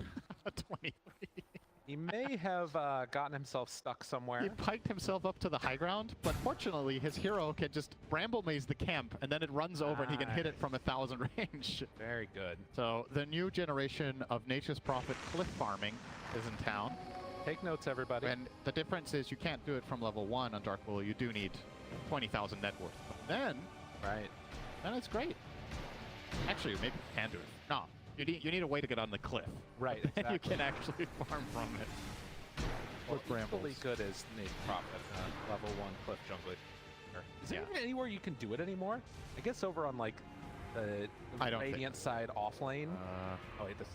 game. 23. He may have gotten himself stuck somewhere. He piked himself up to the high ground, but fortunately his hero can just bramble maze the camp, and then it runs over and he can hit it from 1,000 range. Very good. So the new generation of Nature's Prophet cliff farming is in town. Take notes, everybody. And the difference is you can't do it from level 1 on Dark Bull. You do need 20,000 net worth. But then, then it's great. Actually, maybe you can do it. No, you need a way to get on the cliff. Right, Then exactly. you can actually farm from it. Well, brambles. equally good as Nate Prophet, level 1 cliff jungler. Is there even anywhere you can do it anymore? I guess over on like the Radiant side off lane. Oh wait, this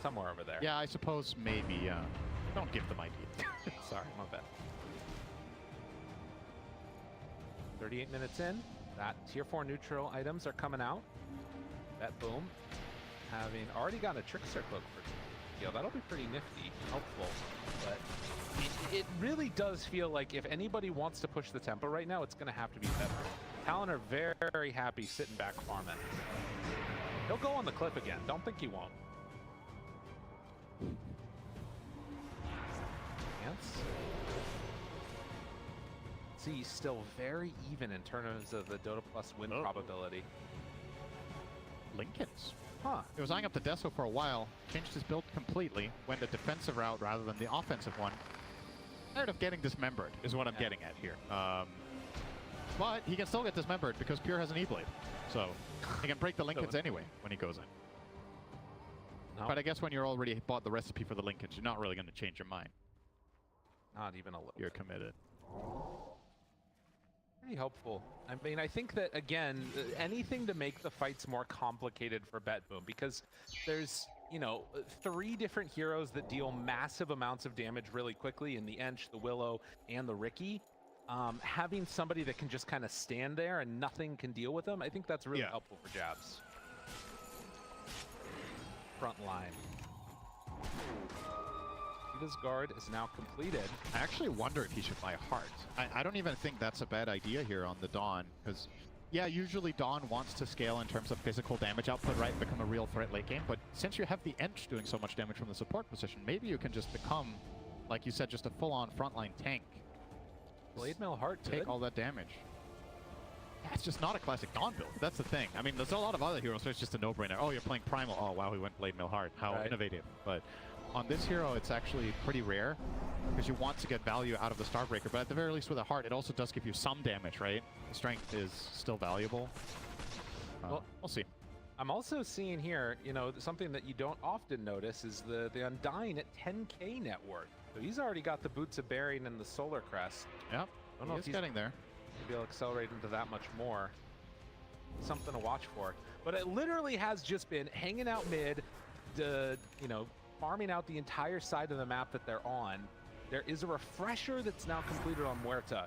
somewhere over there. Yeah, I suppose maybe. Don't give them ideas. Sorry, my bad. 38 minutes in. That tier 4 neutral items are coming out. Betboom having already got a Trickster cloak for that'll be pretty nifty, helpful. But it really does feel like if anybody wants to push the tempo right now, it's going to have to be Betboom. Talon are very, very happy sitting back farming. He'll go on the cliff again. Don't think he won't. See, still very even in terms of the Dota Plus win probability. Lincolns. Huh. He was eyeing up the Deso for a while, changed his build completely, went the defensive route rather than the offensive one. Tired of getting dismembered is what I'm getting at here. But he can still get dismembered because Pure has an E-Blade. So he can break the Lincolns anyway when he goes in. No. But I guess when you're already bought the recipe for the Lincolns, you're not really going to change your mind. Not even a little. You're committed. Pretty helpful. I mean, I think that, again, anything to make the fights more complicated for Betboom, because there's, you know, 3 different heroes that deal massive amounts of damage really quickly in the Ench, the Willow, and the Riki. Having somebody that can just kind of stand there and nothing can deal with them, I think that's really helpful for Jabs. Front line. His guard is now completed. I actually wonder if he should buy Heart. I don't even think that's a bad idea here on the Dawn, because, yeah, usually Dawn wants to scale in terms of physical damage output, right, become a real threat late game, but since you have the Ench doing so much damage from the support position, maybe you can just become, like you said, just a full-on frontline tank. Blade Mail Heart, take all that damage. Yeah, it's just not a classic Dawn build. That's the thing. I mean, there's a lot of other heroes, so it's just a no-brainer. Oh, you're playing Primal. Oh, wow, we went Blade Mail Heart. How innovative. But on this hero, it's actually pretty rare because you want to get value out of the Starbreaker, but at the very least with a Heart, it also does give you some damage, right? The strength is still valuable. Well, we'll see. I'm also seeing here, you know, something that you don't often notice is the Undying at 10k net worth. So he's already got the Boots of Bearing and the Solar Crest. Yep. Don't know if he's getting there. Maybe he'll accelerate into that much more. Something to watch for. But it literally has just been hanging out mid, you know, farming out the entire side of the map that they're on. There is a refresher that's now completed on Muerta.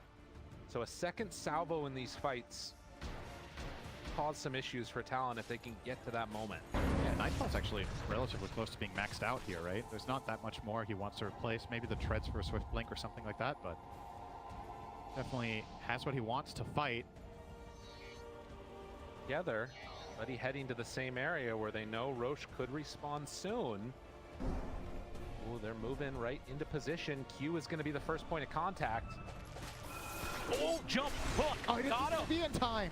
So a second salvo in these fights cause some issues for Talon if they can get to that moment. Yeah, Nightfall's actually relatively close to being maxed out here, right? There's not that much more he wants to replace. Maybe the treads for a Swift Blink or something like that, but definitely has what he wants to fight. Together, buddy heading to the same area where they know Roche could respawn soon. Oh, they're moving right into position. Q is going to be the first point of contact. Oh, jump hook! Oh, he got him! Be in time.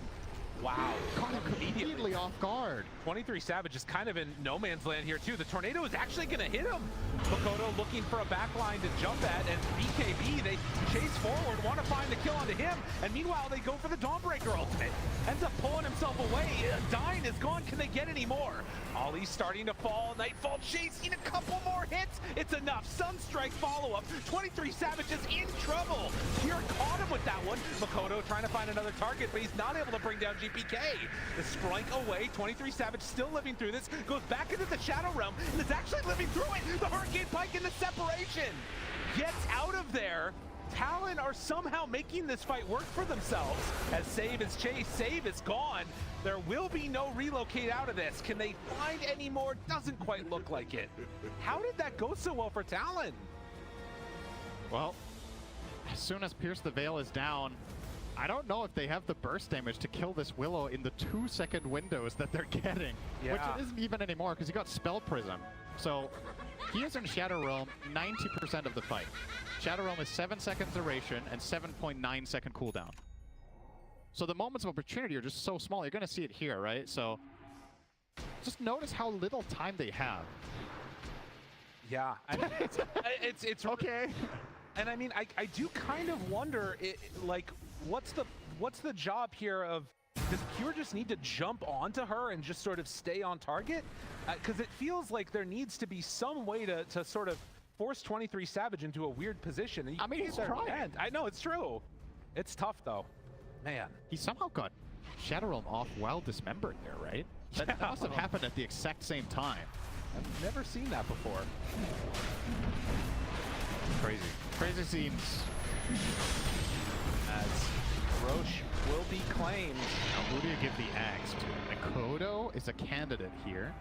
Wow. Caught him completely off guard. 23 Savage is kind of in no man's land here too. The tornado is actually going to hit him. Makoto looking for a backline to jump at, and BKB, they chase forward, want to find the kill onto him, and meanwhile they go for the Dawnbreaker ultimate. Ends up pulling himself away. Dying is gone. Can they get any more? Ollie's starting to fall. Nightfall chasing a couple more hits. It's enough. Sunstrike follow-up. 23 Savage is in trouble. Pure caught him with that one. Makoto trying to find another target, but he's not able to bring down GPK. The Sprink away. 23 Savage still living through this. Goes back into the Shadow Realm and is actually living through it. The Hurricane Pike in the separation. Gets out of there. Talon are somehow making this fight work for themselves as Save is chased. Save is gone. There will be no relocate out of this. Can they find any more? Doesn't quite look like it. How did that go so well for Talon? Well, as soon as Pierce the Veil is down, I don't know if they have the burst damage to kill this Willow in the 2-second windows that they're getting. Yeah. Which it isn't even anymore because he got Spell Prism. So he is in Shadow Realm 90% of the fight. Shadow Realm is 7 seconds duration and 7.9 second cooldown. So the moments of opportunity are just so small. You're going to see it here, right? So just notice how little time they have. Yeah, I mean, it's okay. And I mean, I do kind of wonder, like, what's the job here of, does Pure just need to jump onto her and just sort of stay on target? Because it feels like there needs to be some way to sort of force 23 Savage into a weird position. And I mean, he's trying. I know, it's true. It's tough, though. Man. He somehow got Shadow Realm off while dismembered there, right? That must have happened at the exact same time. I've never seen that before. Crazy. Crazy scenes. As Roche will be claimed. Now, who do you give the axe to? Makoto is a candidate here.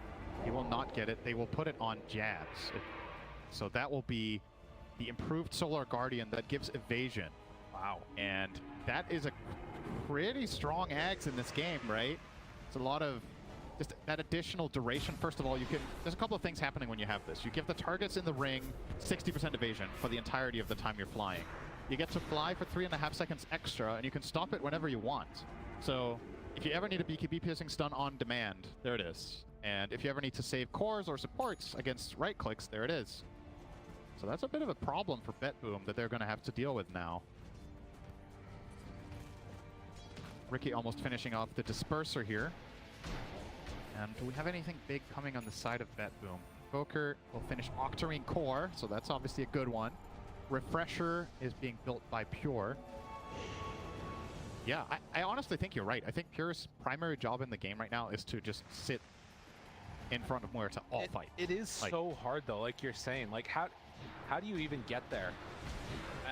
He will not get it. They will put it on Jabs. So that will be the improved Solar Guardian that gives evasion. Wow. And that is a pretty strong axe in this game, right? It's a lot of just that additional duration. First of all, there's a couple of things happening when you have this. You give the targets in the ring 60% evasion for the entirety of the time you're flying. You get to fly for 3.5 seconds extra, and you can stop it whenever you want. So if you ever need a BKB piercing stun on demand, there it is. And if you ever need to save cores or supports against right clicks, there it is. So that's a bit of a problem for Betboom that they're going to have to deal with now. Ricky almost finishing off the disperser here. And do we have anything big coming on the side of Betboom? Boker will finish Octarine Core, so that's obviously a good one. Refresher is being built by Pure. Yeah, I honestly think you're right. I think Pure's primary job in the game right now is to just sit in front of Muerta all fight. It is so hard, though, like you're saying. Like, how do you even get there?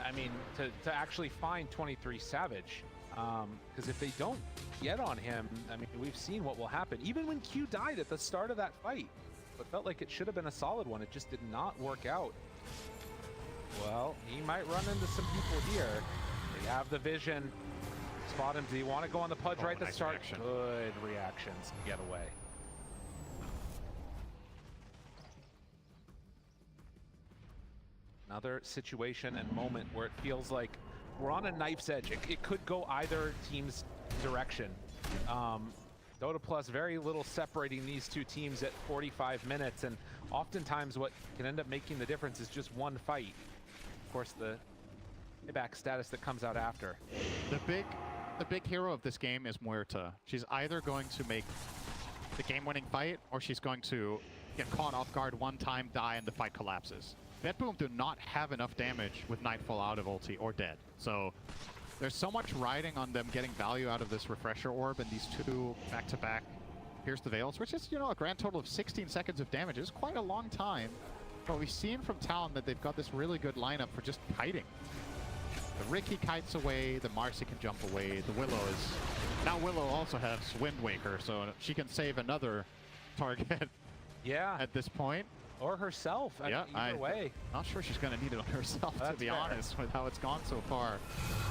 I mean, to actually find 23 Savage. Because if they don't get on him, I mean, we've seen what will happen. Even when Q died at the start of that fight, it felt like it should have been a solid one. It just did not work out. Well, he might run into some people here. They have the vision. Spot him. Do you want to go on the Pudge right at the start? Reaction. Good reactions. Get away. Another situation and moment where it feels like we're on a knife's edge. It could go either team's direction. Dota Plus, very little separating these two teams at 45 minutes, and oftentimes what can end up making the difference is just one fight. Of course, the payback status that comes out after. The big hero of this game is Muerta. She's either going to make the game-winning fight, or she's going to get caught off guard one time, die, and the fight collapses. Betboom do not have enough damage with Nightfall out of ulti or dead. So there's so much riding on them getting value out of this Refresher Orb and these two back-to-back Pierce the Veils, which is, you know, a grand total of 16 seconds of damage. It's quite a long time. But we've seen from Talon that they've got this really good lineup for just kiting. The Ricky kites away, the Marcy can jump away, the Willow is... Now Willow also has Wind Waker, so she can save another target at this point. Or herself, either way. Not sure she's going to need it on herself, to be fair. honest, with how it's gone so far.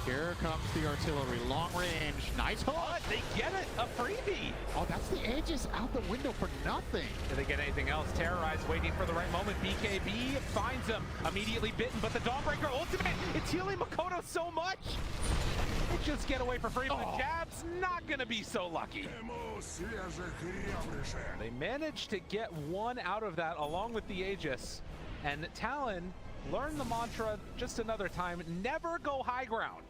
Here comes the artillery, long range, nice hook! Oh, they get it, a freebie! Oh, that's the Aegis out the window for nothing! Did they get anything else? Terrorize, waiting for the right moment. BKB finds him, immediately bitten, but the Dawnbreaker ultimate, it's healing Makoto so much! They just get away for free, but the Jab's not gonna be so lucky. They managed to get one out of that along with the Aegis, and Talon learned the mantra just another time, never go high ground.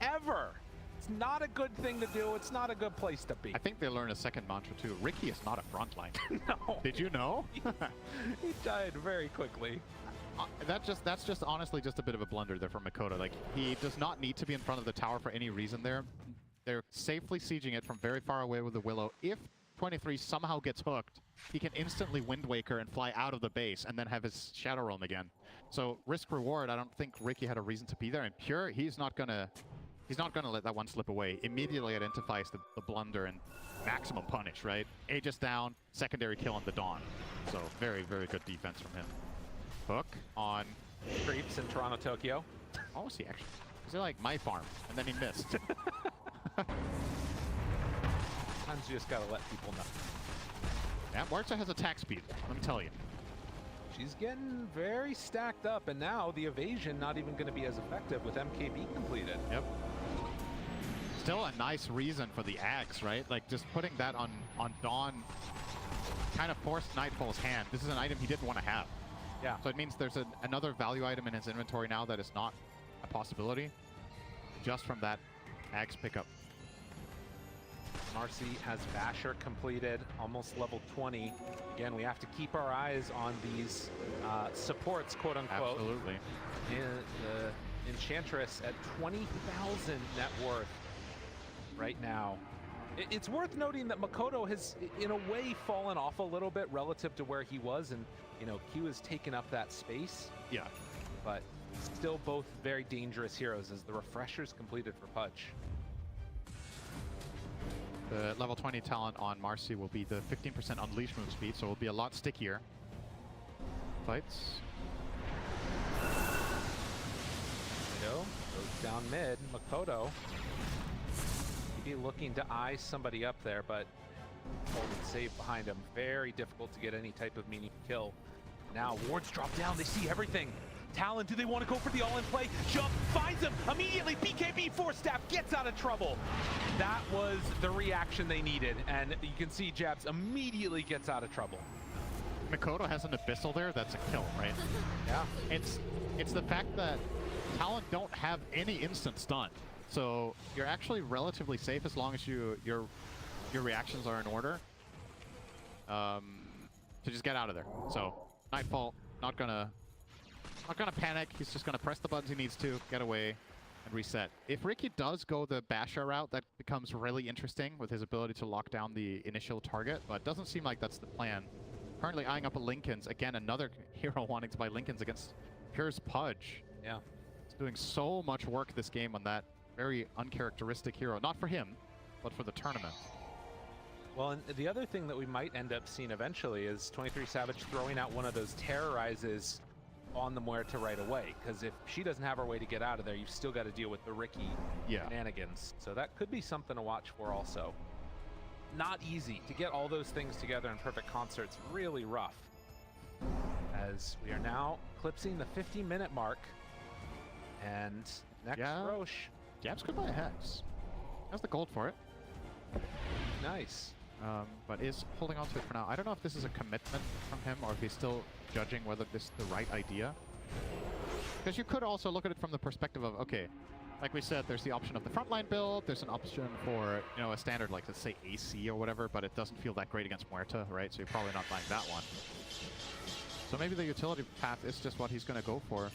Ever. It's It's not a good thing to do. It's not a good place to be. I think they learned a second mantra too. Ricky is not a frontline. No. Did you know? He died very quickly. That's just honestly just a bit of a blunder there from Makoto. Like, he does not need to be in front of the tower for any reason there. They're safely sieging it from very far away with the Willow. If 23 somehow gets hooked, he can instantly Wind Waker and fly out of the base and then have his Shadow Realm again. So risk reward, I don't think Ricky had a reason to be there. And Pure, he's not gonna let that one slip away. Immediately identifies the blunder and maximum punish, right? Aegis down, secondary kill on the Dawn. So very, very good defense from him. Hook on Creeps in Toronto, Tokyo. Oh, was he actually? Was he like my farm? And then he missed. Sometimes you just gotta let people know. Yeah, Muerta has attack speed, let me tell you. She's getting very stacked up, and now the evasion not even gonna be as effective with MKB completed. Yep. Still a nice reason for the Axe, right? Like, just putting that on Dawn kind of forced Nightfall's hand. This is an item he didn't want to have. Yeah. So it means there's another value item in his inventory now that is not a possibility just from that Axe pickup. Marcy has Basher completed, almost level 20. Again, we have to keep our eyes on these supports, quote unquote. Absolutely. The Enchantress at 20,000 net worth right now. It's worth noting that Makoto has, in a way, fallen off a little bit relative to where he was, and you know, Q has taken up that space. Yeah. But still both very dangerous heroes as the refreshers completed for Pudge. The level 20 talent on Marcy will be the 15% unleash move speed, so it will be a lot stickier. Fights. Goes down mid. Makoto maybe looking to eye somebody up there, but holding safe behind him. Very difficult to get any type of meaningful kill. Now wards drop down. They see everything. Talon, do they want to go for the all-in play? Jump, finds him immediately. BKB Force Staff gets out of trouble. That was the reaction they needed, and you can see Jabs immediately gets out of trouble. Makoto has an Abyssal there. That's a kill, right? Yeah. It's the fact that Talon don't have any instant stun, so you're actually relatively safe as long as your reactions are in order. To just get out of there. So Nightfall not gonna panic. He's just gonna press the buttons he needs to, get away, and reset. If Ricky does go the Basher route, that becomes really interesting with his ability to lock down the initial target, but it doesn't seem like that's the plan. Currently eyeing up a Lincoln's. Again, another hero wanting to buy Lincoln's against Pure's Pudge. Yeah. He's doing so much work this game on that very uncharacteristic hero. Not for him, but for the tournament. Well, and the other thing that we might end up seeing eventually is 23 Savage throwing out one of those terrorizes on the Muerta right away, because if she doesn't have her way to get out of there, you've still got to deal with the Ricky shenanigans. So that could be something to watch for also. Not easy to get all those things together in perfect concert. It's really rough. As we are now eclipsing the 50-minute mark. And next Roche. Jabs could buy a Hex. Has the gold for it. Nice. But is holding on to it for now. I don't know if this is a commitment from him or if he's still judging whether this is the right idea. Because you could also look at it from the perspective of, okay, like we said, there's the option of the frontline build, there's an option for, you know, a standard like, let's say AC or whatever, but it doesn't feel that great against Muerta, right? So you're probably not buying that one. So maybe the utility path is just what he's going to go for.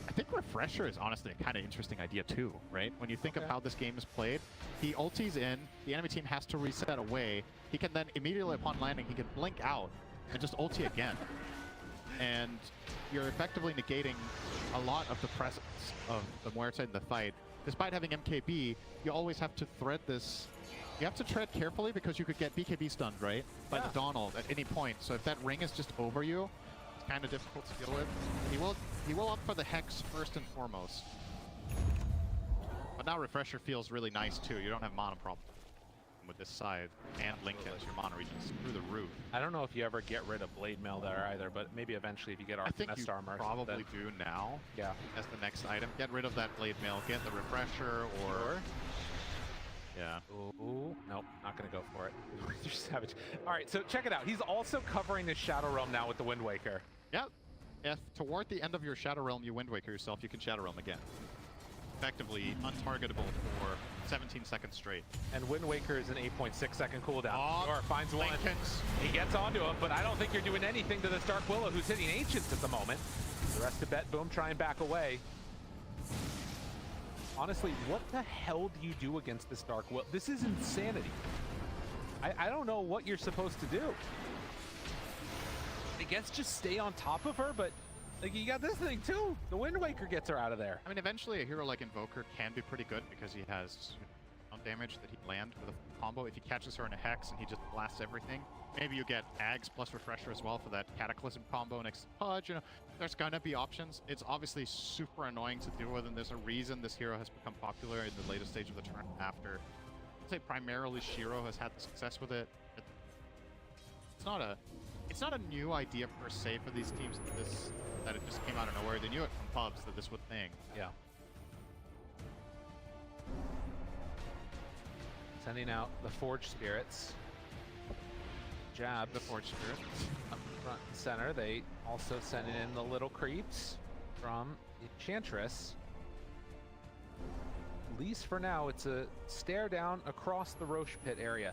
I think Refresher is honestly a kind of interesting idea too, right? When you think of how this game is played, he ultis in, the enemy team has to reset away, he can then immediately upon landing, he can blink out and just ulti again. And you're effectively negating a lot of the presence of the Muerta in the fight. Despite having MKB, you always have to thread this. You have to tread carefully because you could get BKB stunned, right? By the Donald at any point. So if that ring is just over you, it's kind of difficult to deal with. He will opt for the Hex first and foremost. But now Refresher feels really nice too. You don't have mana problem with this side, and Lincoln's, your mana regions through the roof. I don't know if you ever get rid of Blade Mail there either, but maybe eventually if you get I think you armor. probably do now. Yeah. As the next item. Get rid of that Blade Mail, get the Refresher, or... Yeah. Ooh, nope, not gonna go for it. You're savage. All right, so check it out. He's also covering his Shadow Realm now with the Wind Waker. Yep. If toward the end of your Shadow Realm you Wind Waker yourself, you can Shadow Realm again. effectively untargetable for 17 seconds straight. And Wind Waker is an 8.6 second cooldown. Oh, Or finds one. Lincoln's. He gets onto him, but I don't think you're doing anything to this Dark Willow who's hitting Ancients at the moment. The rest of Betboom try and back away. Honestly, what the hell do you do against this Dark Willow? This is insanity. I don't know what you're supposed to do. I guess just stay on top of her, but like you got this thing too. The Wind Waker gets her out of there. I mean, eventually a hero like Invoker can be pretty good because he has damage that he can land with a combo. If he catches her in a Hex and he just blasts everything, maybe you get Ags plus Refresher as well for that Cataclysm combo next to Pudge. You know, there's gonna be options. It's obviously super annoying to deal with, and there's a reason this hero has become popular in the latest stage of the turn after, I'd say primarily Shiro has had the success with it. It's not a new idea per se for these teams that it just came out of nowhere. They knew it from pubs that this would thing. Yeah. Sending out the Forge Spirits. Jabs. The Forge Spirits. Up front and center. They also sending in the little creeps from Enchantress. At least for now, it's a stare down across the Roche pit area.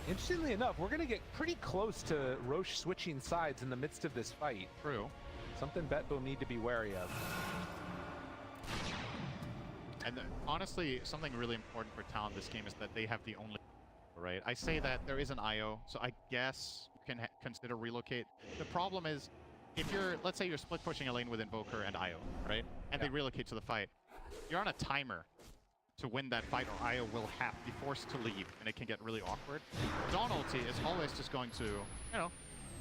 Interestingly enough, we're going to get pretty close to Roche switching sides in the midst of this fight. True. Something Betboom need to be wary of. And honestly, something really important for Talon this game is that they have the only, right? I say that there is an IO, so I guess you can consider relocate. The problem is, if you're, let's say you're split pushing a lane with Invoker and IO, right? And they relocate to the fight. You're on a timer to win that fight, or IO will have be forced to leave, and it can get really awkward. Dawn ulti is always just going to, you know,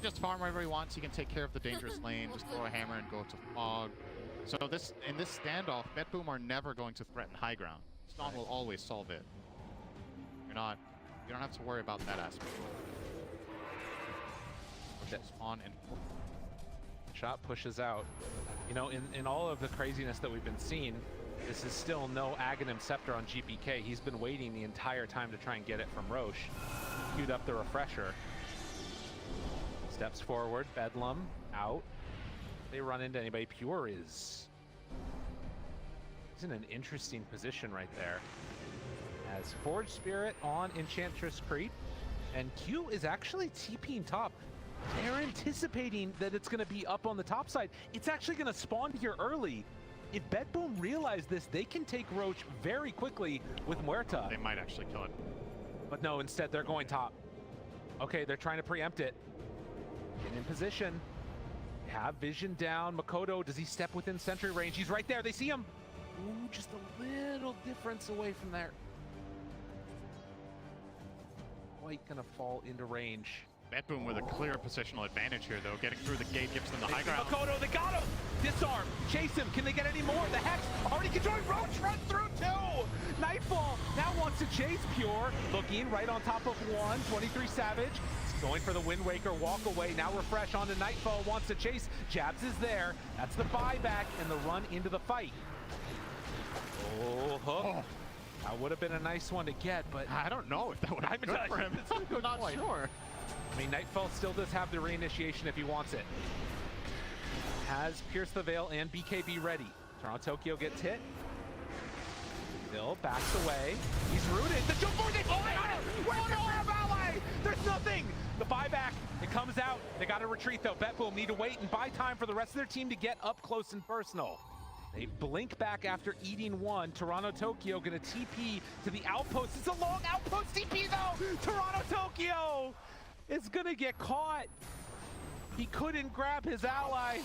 just farm wherever he wants. He can take care of the dangerous lane, just throw a hammer and go to fog. So in this standoff, Betboom are never going to threaten high ground. Dawn will always solve it. You don't have to worry about that aspect. Spawn and Shot pushes out. You know, in all of the craziness that we've been seeing, this is still no Aghanim Scepter on GPK. He's been waiting the entire time to try and get it from Roche. Queued up the Refresher. Steps forward, Bedlam out. They run into anybody. Pure is in an interesting position right there. As Forge Spirit on Enchantress Creep, and Q is actually TPing top. They're anticipating that it's going to be up on the top side. It's actually going to spawn here early. If Betboom realize this, they can take Roche very quickly with Muerta. They might actually kill it. But no, instead they're going top. Okay, they're trying to preempt it. Get in position. Have vision down. Makoto, does he step within sentry range? He's right there. They see him. Ooh, just a little difference away from there. Quite gonna fall into range. Betboom with a clear positional advantage here, though. Getting through the gate gives them the high ground. Makoto, they got him! Disarm, chase him. Can they get any more? The Hex already controlling. Roche run through too! Nightfall now wants to chase Pure. Looking right on top of one. 23 Savage. Going for the Wind Waker, walk away. Now Refresh onto Nightfall, wants to chase. Jabs is there. That's the buyback and the run into the fight. Oh, hook. Oh. That would have been a nice one to get, but I don't know if that would have been good for him. I'm not sure. I mean, Nightfall still does have the reinitiation if he wants it. Has Pierce the Veil and BKB ready. Toronto Tokyo gets hit. Bill backs away. He's rooted. The jump forward, they fall on it! Where's the grab ally? There's nothing! The buyback, it comes out. They gotta retreat though. Betboom need to wait and buy time for the rest of their team to get up close and personal. They blink back after eating one. Toronto Tokyo gonna TP to the outpost. It's a long outpost TP though! Toronto Tokyo is gonna get caught. He couldn't grab his ally.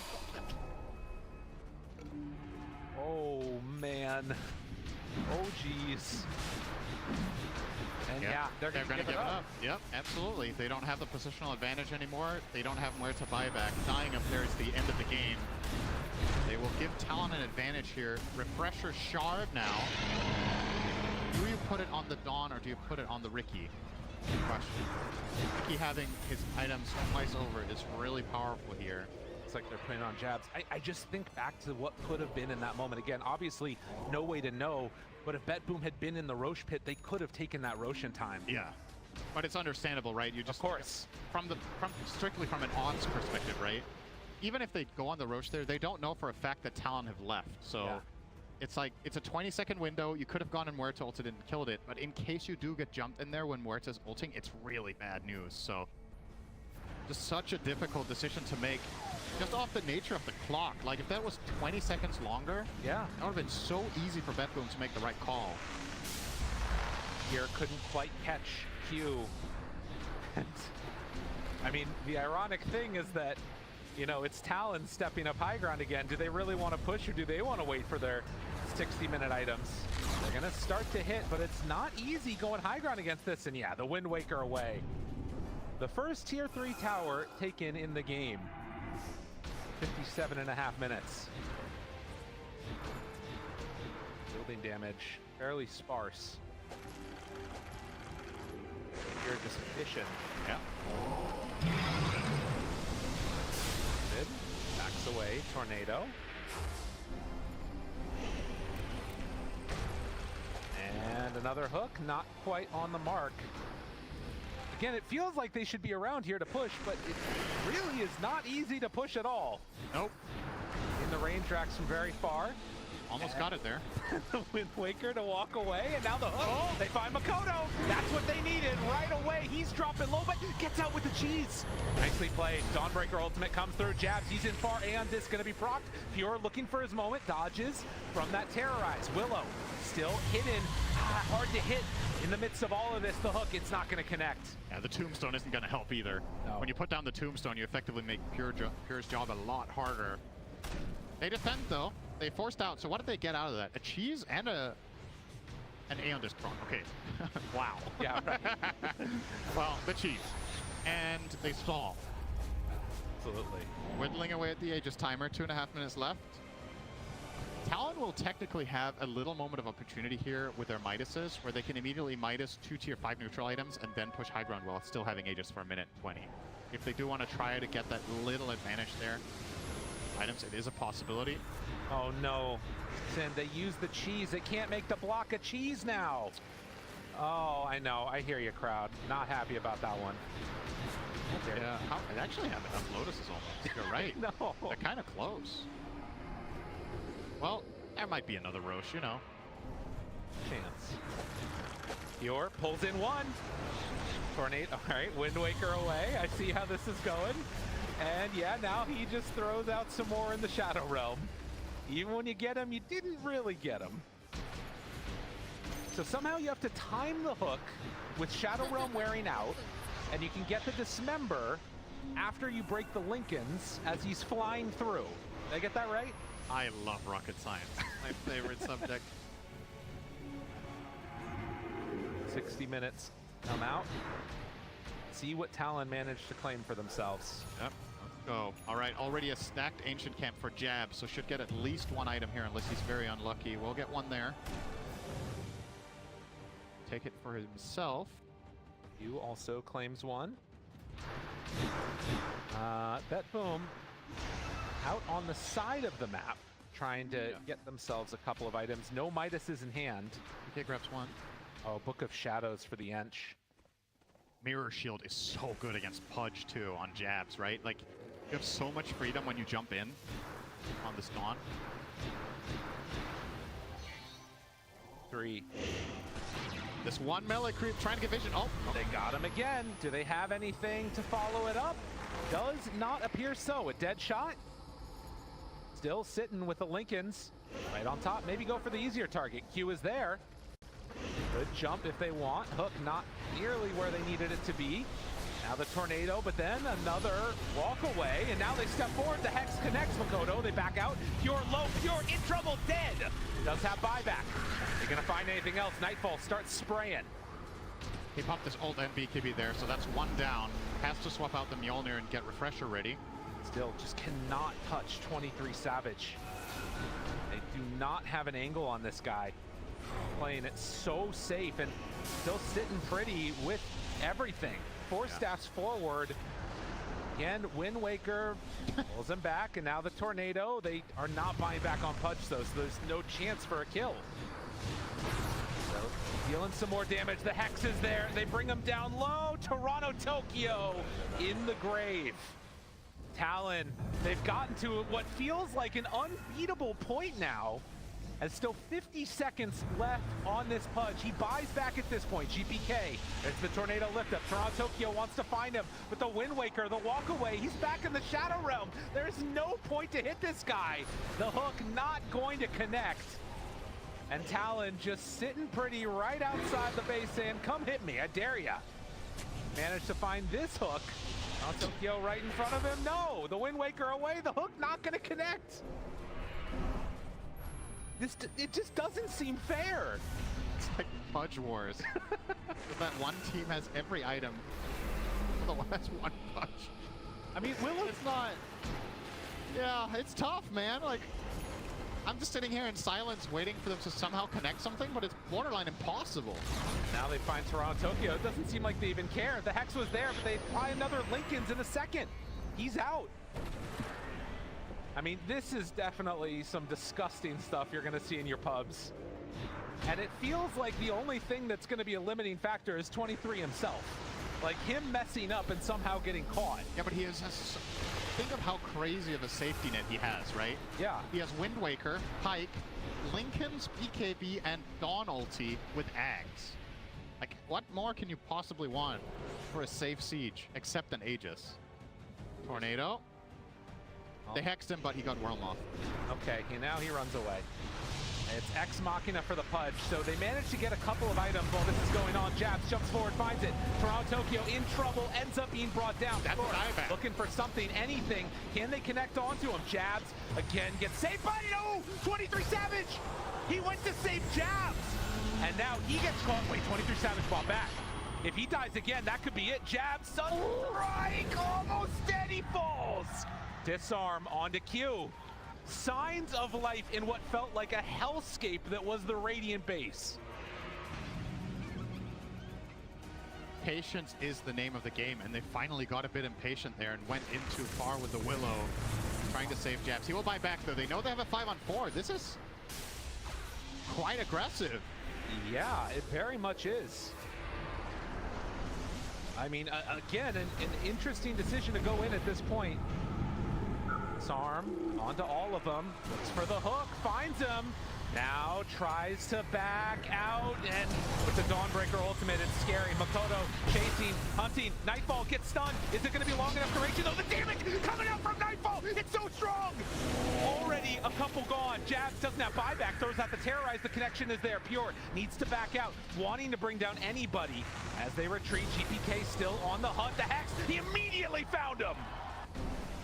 Oh man. Oh geez. And yep. yeah, they're gonna give it up. Yep, absolutely. They don't have the positional advantage anymore. They don't have where to buy back. Dying up there is the end of the game. They will give Talon an advantage here. Refresher Shard now. Do you put it on the Dawn or do you put it on the Ricky? Good question. Ricky having his items twice over is really powerful here. Looks like they're putting on jabs. I just think back to what could have been in that moment. Again, obviously, no way to know. But if Betboom had been in the Roche pit, they could have taken that Roche in time. Yeah, but it's understandable, right? You just, of course, strictly from an odds perspective, right? Even if they go on the Roche there, they don't know for a fact that Talon have left. So It's like, it's a 20-second window. You could have gone in Muerta ulted and killed it, but in case you do get jumped in there when Muerta's ulting, it's really bad news. So, just such a difficult decision to make, just off the nature of the clock. Like, if that was 20 seconds longer, Yeah. that would have been so easy for Betboom to make the right call. Here couldn't quite catch Q. I mean, the ironic thing is that, you know, it's Talon stepping up high ground again. Do they really want to push, or do they want to wait for their 60-minute items? They're going to start to hit, but it's not easy going high ground against this. And yeah, the Wind Waker away. The first tier 3 tower taken in the game. 57.5 minutes. Building damage, fairly sparse. Here, just efficient. Yeah. Mid, backs away, Tornado. And another hook, not quite on the mark. Again, it feels like they should be around here to push, but it really is not easy to push at all. Nope. In the rain tracks from very far. Almost got it there. The Wind Waker to walk away, and now the hook. Oh, they find Makoto. That's what they needed right away. He's dropping low, but gets out with the cheese. Nicely played. Dawnbreaker ultimate comes through. Jabs, he's in far. Aeon Disc gonna be procced. Pure looking for his moment. Dodges from that Terrorize. Willow still hidden. Hard to hit in the midst of all of this. The hook, it's not gonna connect. Yeah, the Tombstone isn't gonna help either. No. When you put down the Tombstone, you effectively make Pure's job a lot harder. They defend though. They forced out. So what did they get out of that? A cheese and an Aeon Disc proc. Okay. Wow. Yeah, right. Well, the cheese. And they stall. Absolutely. Whittling away at the Aegis timer. 2.5 minutes left. Talon will technically have a little moment of opportunity here with their Midases, where they can immediately Midas 2 tier 5 neutral items and then push high ground while still having Aegis for a minute 20. If they do want to try to get that little advantage there, items, it is a possibility. Oh no. Sin, they use the cheese. They can't make the block of cheese now. Oh, I know. I hear you, crowd. Not happy about that one. Yeah, I actually have enough Lotuses almost. You're right. No. They're kind of close. Well, there might be another Roche, you know. Chance. Yor pulls in one. Tornado. All right, Wind Waker away. I see how this is going. And yeah, now he just throws out some more in the Shadow Realm. Even when you get him, you didn't really get him. So somehow you have to time the hook with Shadow Realm wearing out, and you can get the Dismember after you break the Lincolns as he's flying through. Did I get that right? I love rocket science. My favorite subject. 60 minutes. Come out. See what Talon managed to claim for themselves. Yep. Go. All right, already a stacked Ancient Camp for Jab, so should get at least one item here unless he's very unlucky. We'll get one there. Take it for himself. You also claims one. Betboom out on the side of the map, trying to get themselves a couple of items. No Midases in hand. PK grabs one. Oh, Book of Shadows for the Ench. Mirror Shield is so good against Pudge too on Jabs, right? Like, you have so much freedom when you jump in on this Dawn. 3. This one melee creep trying to get vision. Oh, They got him again. Do they have anything to follow it up? Does not appear so. A dead shot. Still sitting with the Lincolns right on top. Maybe go for the easier target. Q is there. Good jump if they want. Hook not nearly where they needed it to be. Now the Tornado, but then another walk away, and now they step forward. The Hex connects Makoto. They back out. Pure low, Pure in trouble, dead. Does have buyback. They're gonna find anything else. Nightfall starts spraying. he popped this ult and BKB there, so that's one down. Has to swap out the Mjolnir and get Refresher ready. Still just cannot touch 23 Savage. They do not have an angle on this guy. Playing it so safe and still sitting pretty with everything. Four staffs forward. Again, Wind Waker pulls him back, and now the Tornado. They are not buying back on Pudge though, so there's no chance for a kill. So dealing some more damage. The Hex is there. They bring him down low. Toronto, Tokyo in the grave. Talon, they've gotten to what feels like an unbeatable point now. As still 50 seconds left on this Pudge. He buys back at this point. GPK, it's the tornado lift up. Toronto Tokyo wants to find him, but the Wind Waker, the walk away, he's back in the Shadow Realm. There's no point to hit this guy. The hook not going to connect. And Talon just sitting pretty right outside the base saying, come hit me, I dare ya. Managed to find this hook. Tokyo right in front of him. No, the Wind Waker away, the hook not gonna connect. It just doesn't seem fair. It's like Pudge Wars. That one team has every item. The one has one Pudge. I mean, it's not... Yeah, it's tough, man. Like, I'm just sitting here in silence waiting for them to somehow connect something, but it's borderline impossible. Now they find Toronto Tokyo. It doesn't seem like they even care. The Hex was there, but they apply another Lincoln's in a second. He's out. I mean, this is definitely some disgusting stuff you're going to see in your pubs. And it feels like the only thing that's going to be a limiting factor is 23 himself. Like him messing up and somehow getting caught. Yeah, but he has... Think of how crazy of a safety net he has, right? Yeah. He has Wind Waker, Pike, Lincoln's BKB, and Dawn ulti with Ags. Like, what more can you possibly want for a safe siege except an Aegis? Tornado. They hexed him, but he got Worm off. Okay, now he runs away. It's Ex Machina for the Pudge, so they managed to get a couple of items while this is going on. Jabs jumps forward, finds it. Toronto Tokyo in trouble, ends up being brought down. That's what I'm at. Looking for something, anything. Can they connect onto him? Jabs again gets saved by no! 23 Savage! He went to save Jabs! And now he gets caught. Wait, 23 Savage brought back. If he dies again, that could be it. Jabs, strike, almost dead, he falls. Disarm onto Q. Signs of life in what felt like a hellscape that was the Radiant base. Patience is the name of the game, and they finally got a bit impatient there and went in too far with the Willow, trying to save Jabs. He will buy back, though. They know they have a 5-on-4. This is quite aggressive. Yeah, it very much is. I mean, again, an interesting decision to go in at this point. Disarm onto all of them, looks for the hook, finds him, now tries to back out, and with the Dawnbreaker ultimate, it's scary. Makoto chasing, hunting, Nightfall gets stunned. Is it going to be long enough to reach it? Oh, the damage coming out from Nightfall, it's so strong! Already a couple gone. Jabs doesn't have buyback, throws out the Terrorize, the connection is there. Pure needs to back out, wanting to bring down anybody. As they retreat, GPK still on the hunt. The Hex, he immediately found him!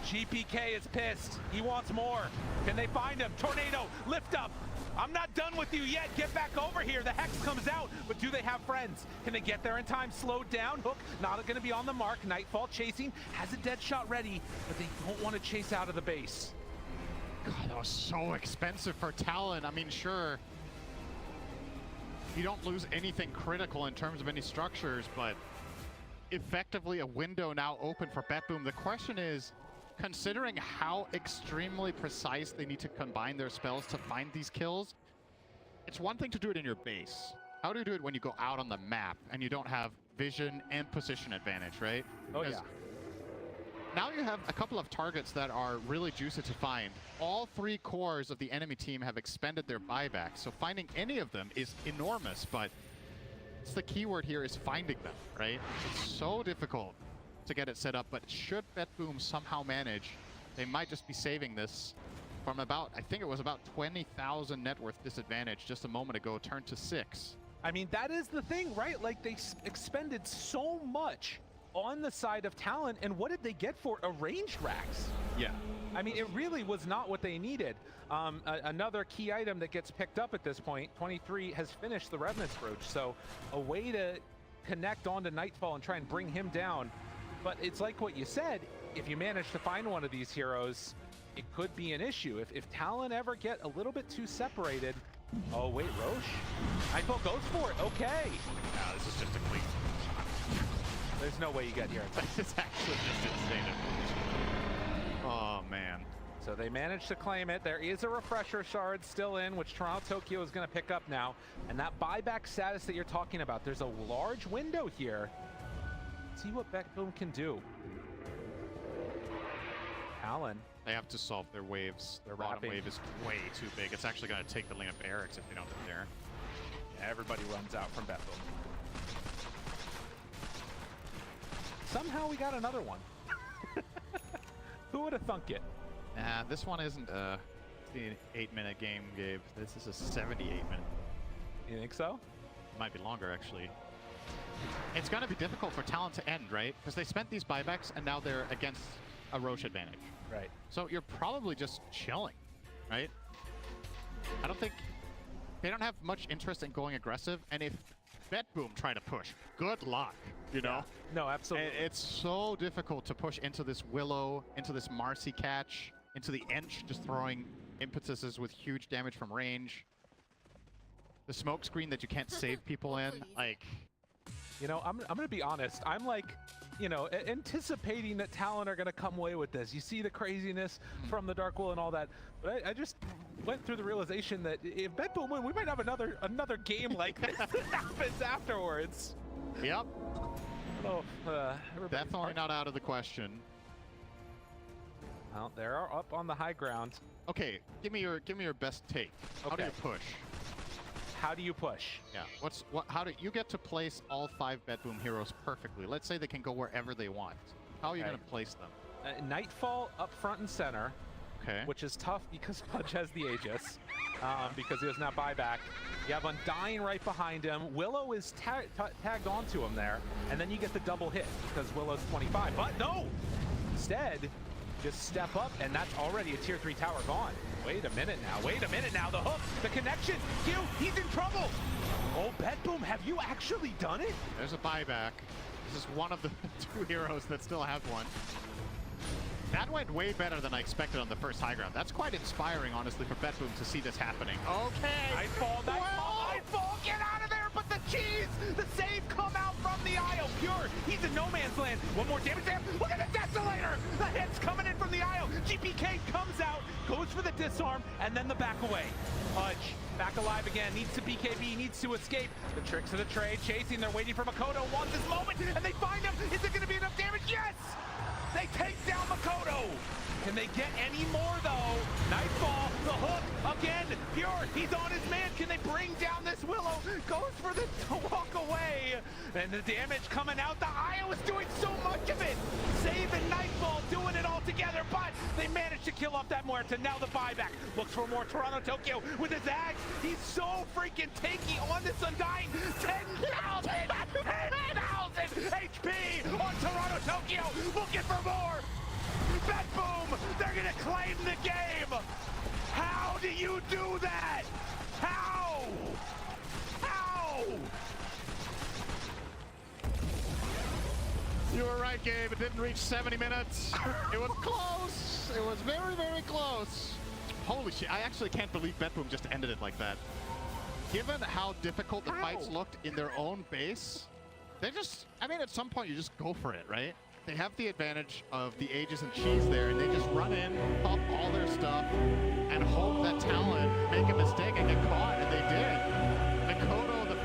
GPK is pissed. He wants more. Can they find him? Tornado, lift up. I'm not done with you yet. Get back over here. The Hex comes out, but do they have friends? Can they get there in time? Slowed down. Hook not going to be on the mark. Nightfall chasing, has a dead shot ready, but they don't want to chase out of the base. God, that was so expensive for Talon. I mean, sure, you don't lose anything critical in terms of any structures, but effectively a window now open for Betboom. The question is, considering how extremely precise they need to combine their spells to find these kills, it's one thing to do it in your base. How do you do it when you go out on the map and you don't have vision and position advantage, right? Oh, yeah. Now you have a couple of targets that are really juicy to find. All three cores of the enemy team have expended their buyback, so finding any of them is enormous, but it's the keyword here is finding them, right? It's so difficult to get it set up, but should Betboom somehow manage, they might just be saving this from about, I think it was about 20,000 net worth disadvantage just a moment ago, turned to 6. I mean, that is the thing, right? Like, they expended so much on the side of Talon, and what did they get for a ranged Rax? Yeah. I mean, it really was not what they needed. Another key item that gets picked up at this point, 23 has finished the Revenant's Brooch, so a way to connect onto Nightfall and try and bring him down. But it's like what you said, if you manage to find one of these heroes, it could be an issue. If Talon ever get a little bit too separated, oh wait, Roche? Nightfall goes for it, okay. No, this is just a clean shot. There's no way you get here. It's actually just insane. Oh man. So they managed to claim it. There is a refresher shard still in, which Toronto Tokyo is gonna pick up now. And that buyback status that you're talking about, there's a large window here. See what Betboom can do. Talon They have to solve their waves. Their bottom Wrapping. wave is way too big. It's actually going to take the lane of barracks if they don't get there. Yeah, everybody runs out from Betboom. Somehow we got another one. Who would have thunk it? Nah, this one isn't an 8-minute game, Gabe. This is a 78-minute. You think so? Might be longer, actually. It's going to be difficult for Talon to end, right? Because they spent these buybacks, and now they're against a Roche advantage. Right. So you're probably just chilling, right? I don't think... They don't have much interest in going aggressive, and if Betboom try to push, good luck, you know? No, absolutely. It's so difficult to push into this Willow, into this Marcy catch, into the Ench, just throwing impetuses with huge damage from range. The smoke screen that you can't save people in, like... You know, I'm going to be honest. I'm like, you know, anticipating that Talon are going to come away with this. You see the craziness from the Dark Will and all that. But I just went through the realization that if Betboom win, we might have another game like this that happens afterwards. Yep. Oh, Definitely not out of the question. Well, they are up on the high ground. Okay, give me your best take. How do you push? How do you push? Yeah. How do you get to place all 5 Betboom heroes perfectly? Let's say they can go wherever they want. How are you going to place them? Nightfall up front and center. Okay. Which is tough because Pudge has the Aegis, because he does not buy back. You have Undying right behind him. Willow is tagged onto him there, and then you get the double hit because Willow's 25. But no! Instead, just step up, and that's already a tier 3 tower gone. Wait a minute now, the hook, the connection, Q, he's in trouble! Oh, Betboom, have you actually done it? There's a buyback. This is one of the 2 heroes that still has one. That went way better than I expected on the first high ground. That's quite inspiring, honestly, for Betboom to see this happening. Okay! Nightfall, get out of there, but the cheese! The save come out from the Isle. Pure, he's in no man's land. One more damage there. Look at the Desolator! The hit's coming in from the Isle. GPK comes out, goes for the disarm, and then the back away. Pudge, back alive again, needs to BKB, needs to escape. The tricks of the trade, chasing, they're waiting for Makoto, wants this moment, and they find him. Is it gonna be enough damage? Yes! They take down Makoto. Can they get any more though? Nightfall, the hook again. Pure, he's on his man. Can they bring down this Willow? Goes for the walk away. And the damage coming out. The Io is doing so much of it. Save and Nightfall doing it all together, but they managed to kill off that Muerta. Now the buyback. Looks for more Toronto Tokyo with his axe. He's so freaking tanky on this Undying. 10,000 HP on Toronto Tokyo. Looking for more. Betboom, they're gonna claim the game. How do you do that? How? You were right, Gabe. It didn't reach 70 minutes. It was close. It was very, very close. Holy shit. I actually can't believe Betboom just ended it like that. Given how difficult the fights looked in their own base, they just, I mean, at some point you just go for it, right? They have the advantage of the Aegis and cheese there, and they just run in, pop all their stuff, and hope that Talon make a mistake and get caught, and they did. Makoto, the...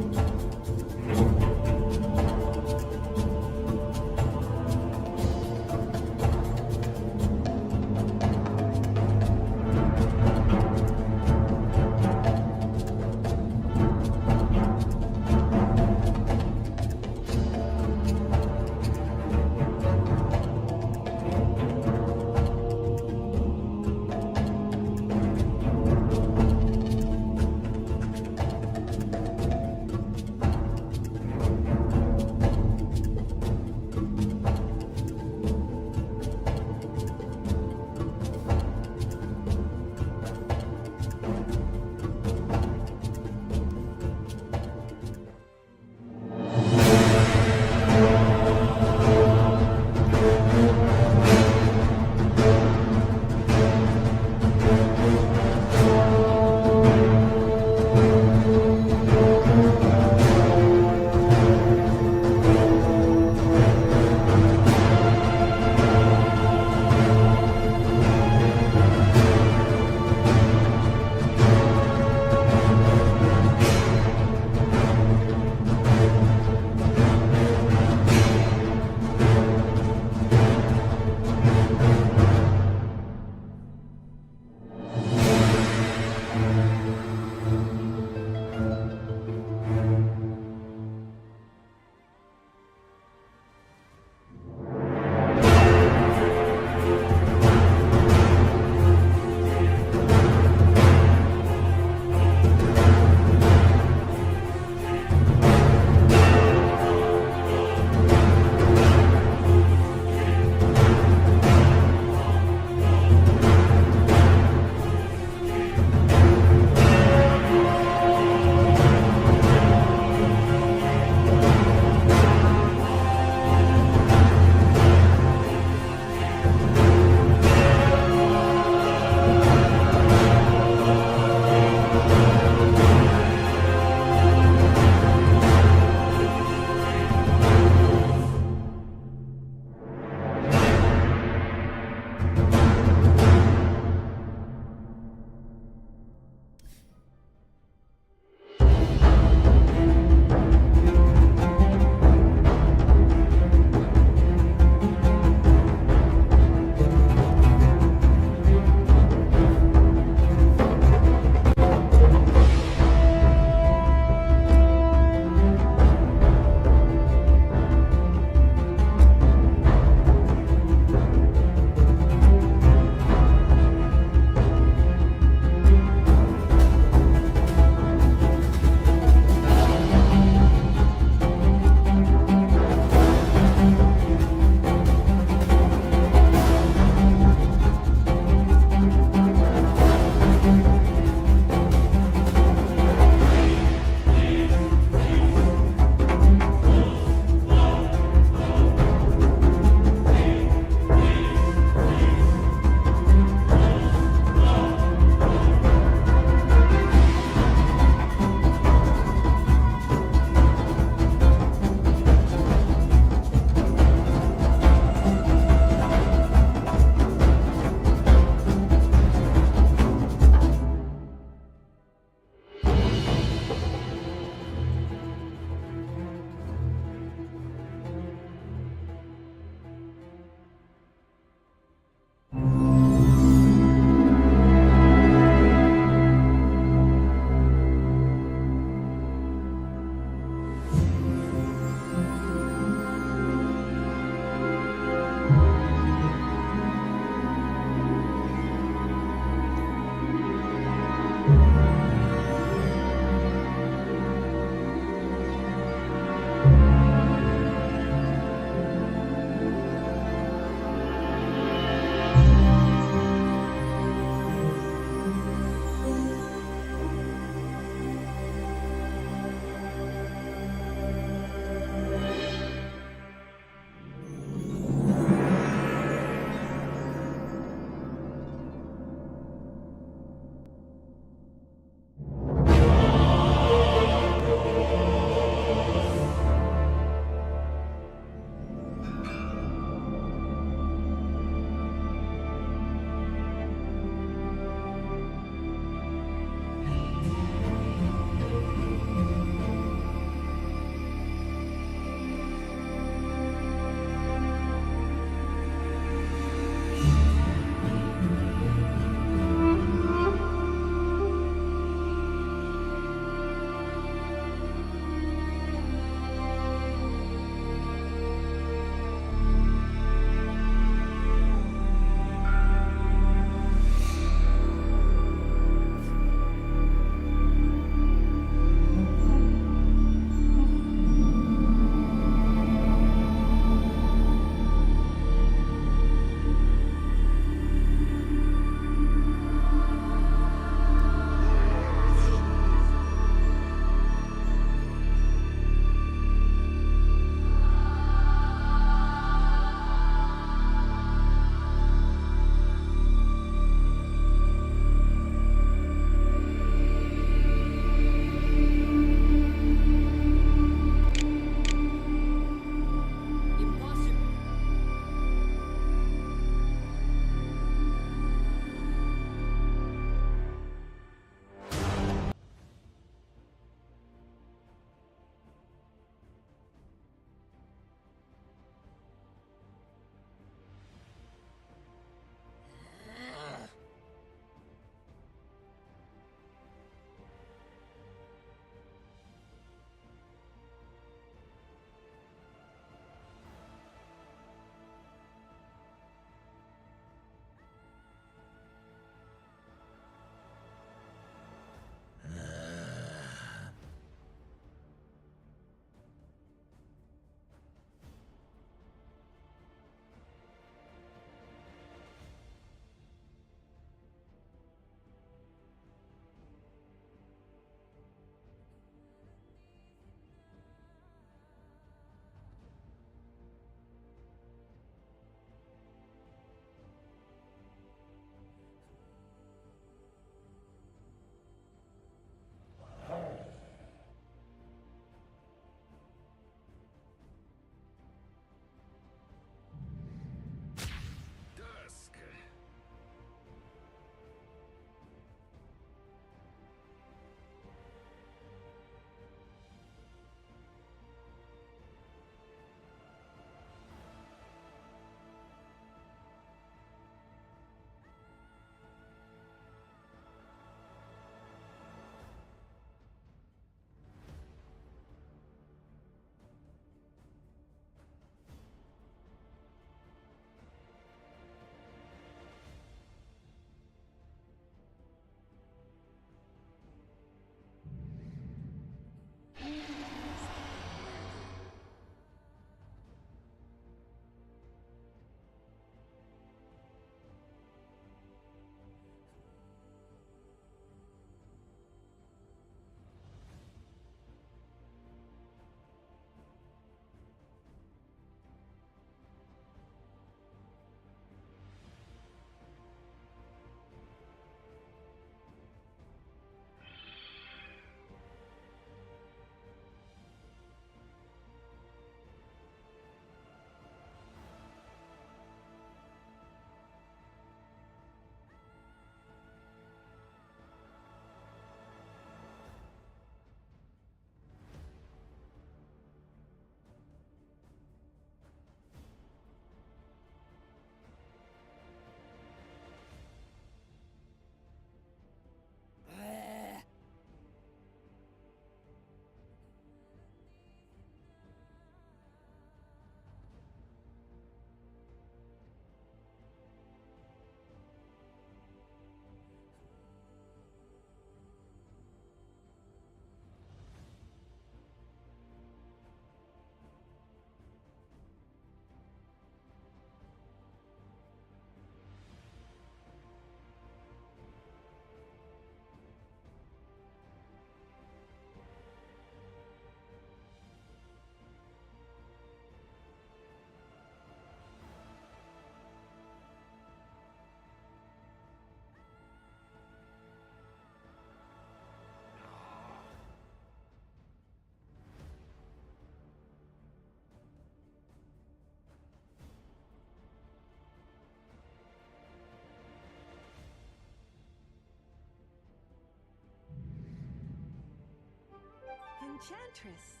Enchantress.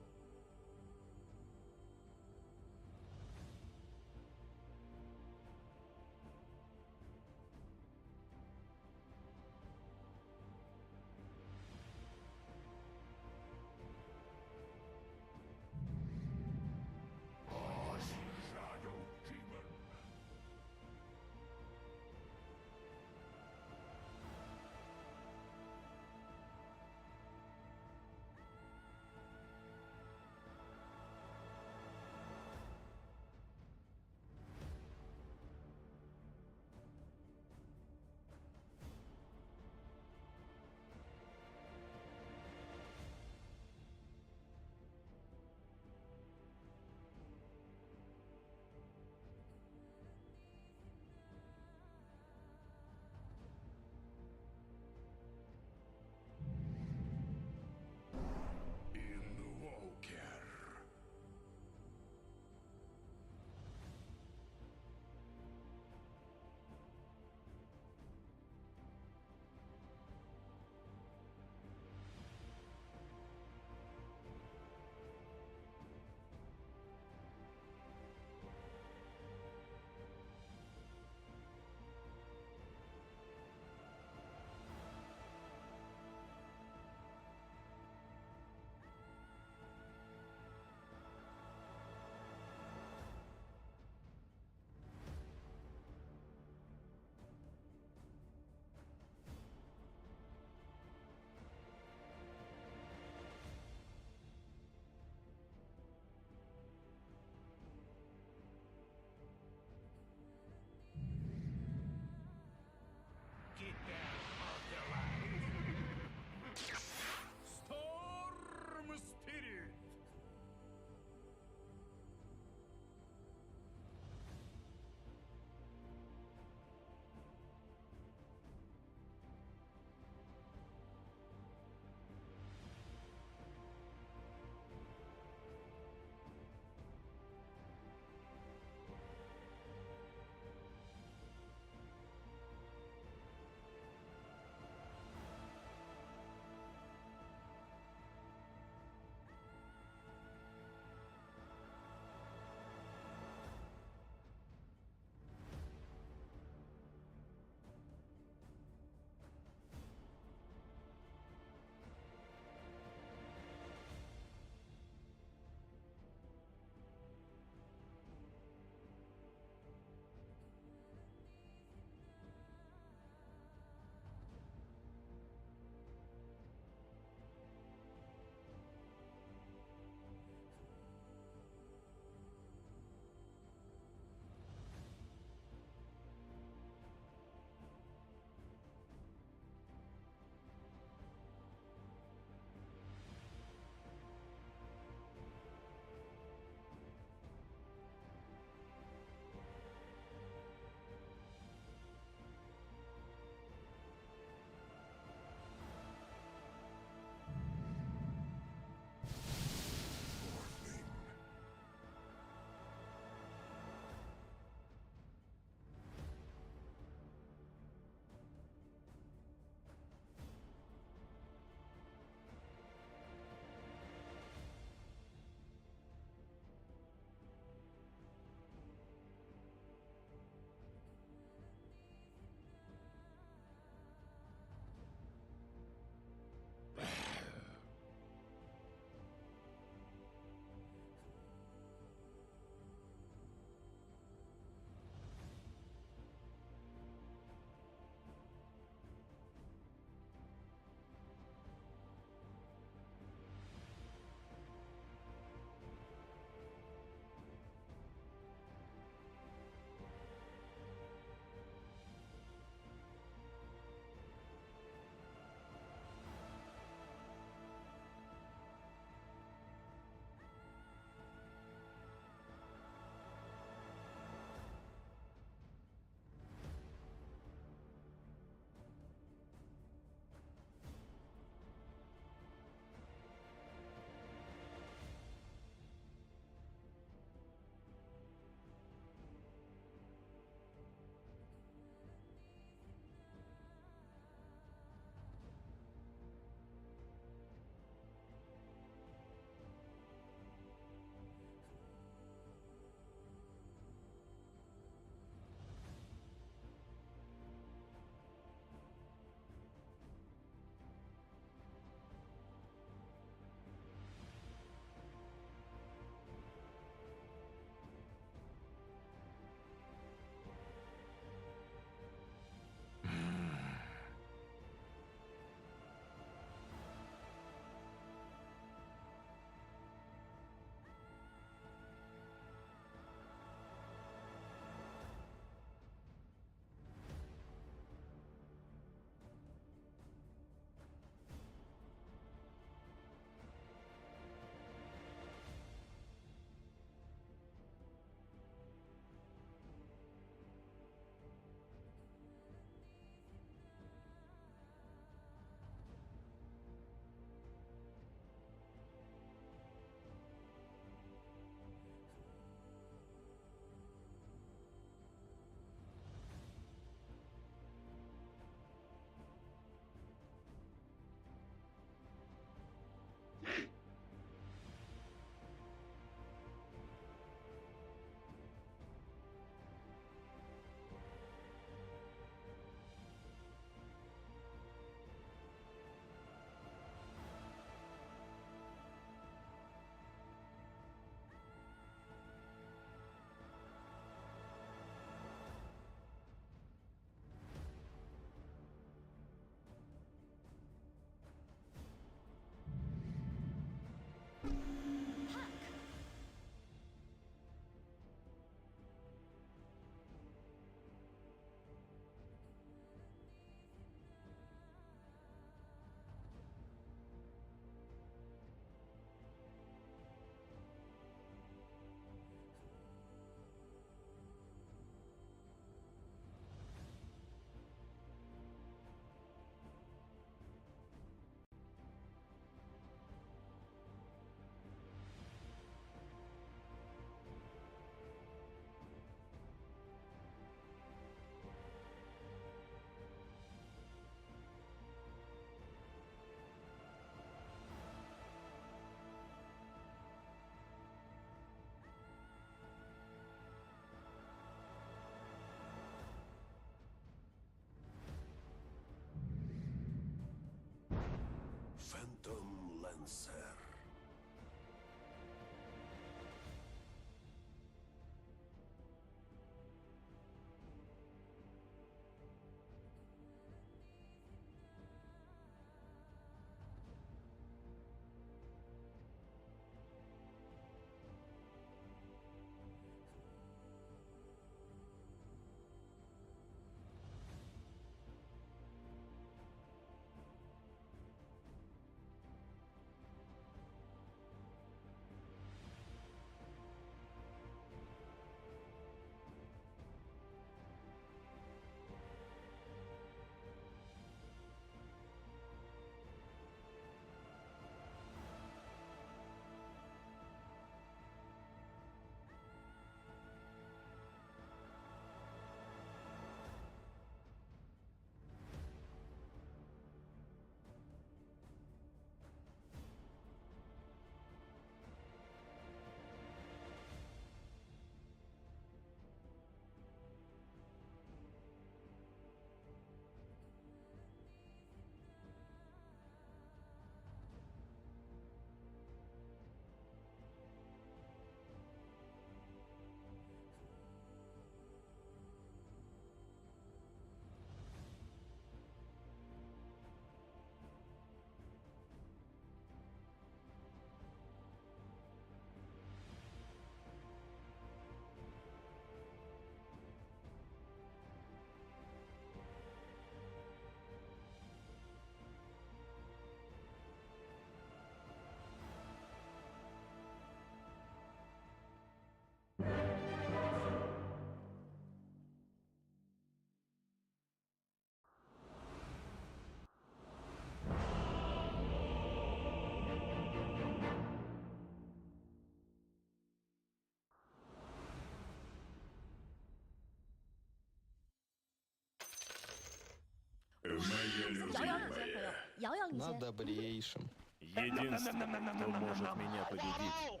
遥遥领 На 先。 добрейшем. Единственный, кто может меня победить,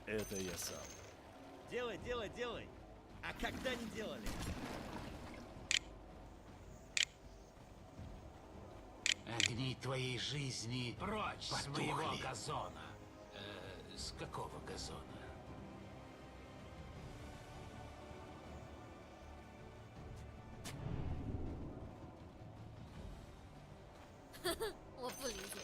это я сам. Делай, делай, делай. А когда не делали? Огни твоей жизни Прочь потухли. с моего газона. С какого газона? Ха ха，我不理解。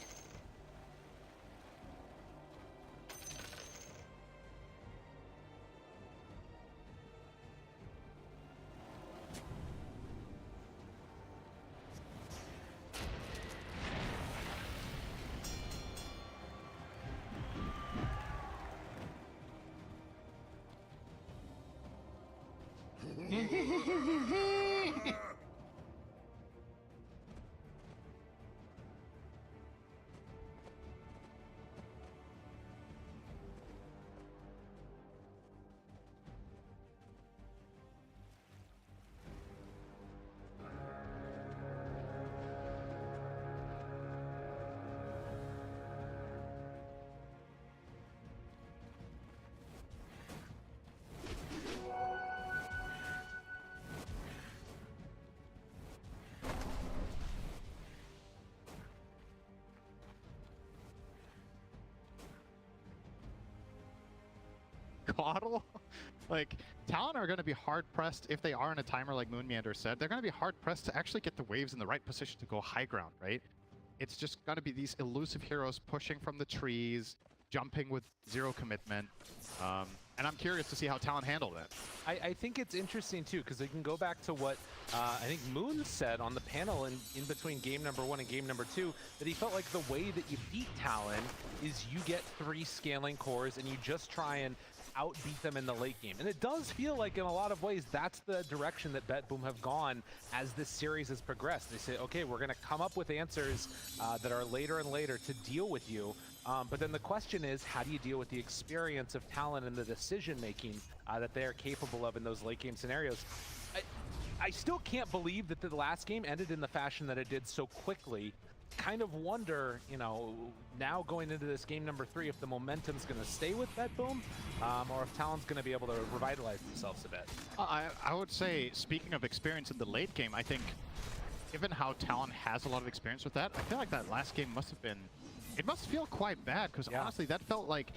Coddle? Like, Talon are going to be hard-pressed, if they are in a timer like Moonmeander said, they're going to be hard-pressed to actually get the waves in the right position to go high ground, right? It's just going to be these elusive heroes pushing from the trees, jumping with zero commitment. And I'm curious to see how Talon handle that. I think it's interesting too, because they can go back to what I think Moon said on the panel in between game number 1 and game number 2, that he felt like the way that you beat Talon is you get 3 scaling cores and you just try and outbeat them in the late game. And it does feel like in a lot of ways that's the direction that Betboom have gone as this series has progressed. They say, okay, we're going to come up with answers that are later and later to deal with you. But then the question is, how do you deal with the experience of Talon and the decision-making that they're capable of in those late-game scenarios? I still can't believe that the last game ended in the fashion that it did so quickly. Kind of wonder, you know, now going into this game number 3, if the momentum's going to stay with Betboom, or if Talon's going to be able to revitalize themselves a bit. I would say, speaking of experience in the late game, I think, given how Talon has a lot of experience with that, I feel like that last game must have been It must feel quite bad, because honestly, that felt like,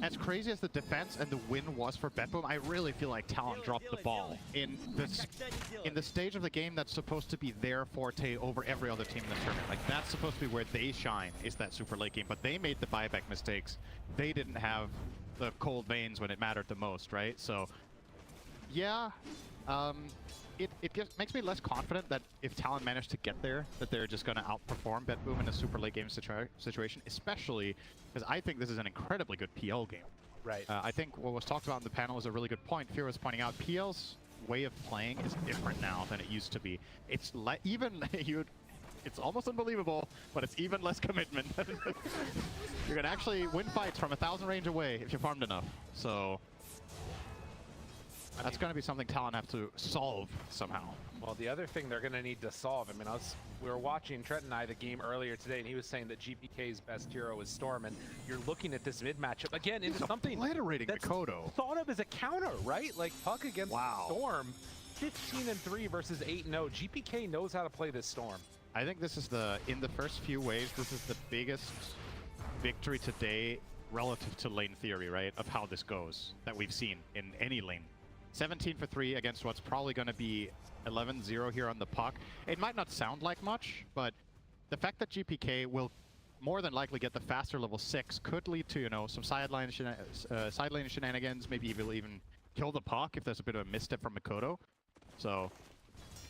as crazy as the defense and the win was for Betboom, I really feel like Talon dropped the ball in the stage of the game that's supposed to be their forte over every other team in this tournament. Like, that's supposed to be where they shine, is that super late game. But they made the buyback mistakes. They didn't have the cold veins when it mattered the most, right? So, yeah. It makes me less confident that if Talon managed to get there, that they're just going to outperform Betboom in a super late game situation, especially because I think this is an incredibly good PL game. Right. I think what was talked about in the panel is a really good point. Fear was pointing out PL's way of playing is different now than it used to be. It's it's almost unbelievable, but it's even less commitment. You're going to actually win fights from 1,000 range away if you farmed enough. So that's going to be something Talon have to solve somehow. Well, the other thing they're going to need to solve, I mean, we were watching Trent and I the game earlier today, and he was saying that GPK's best hero is Storm, and you're looking at this mid matchup again into something that's thought of as a counter, right? Like Puck against Storm, 15-3 versus 8-0. GPK knows how to play this Storm. I think this is in the first few waves, this is the biggest victory today relative to lane theory, right? Of how this goes that we've seen in any lane. 17 for 3 against what's probably going to be 11-0 here on the Puck. It might not sound like much, but the fact that GPK will more than likely get the faster level 6 could lead to, you know, some side lane shenanigans. Maybe even kill the Puck if there's a bit of a misstep from Mikoto. So,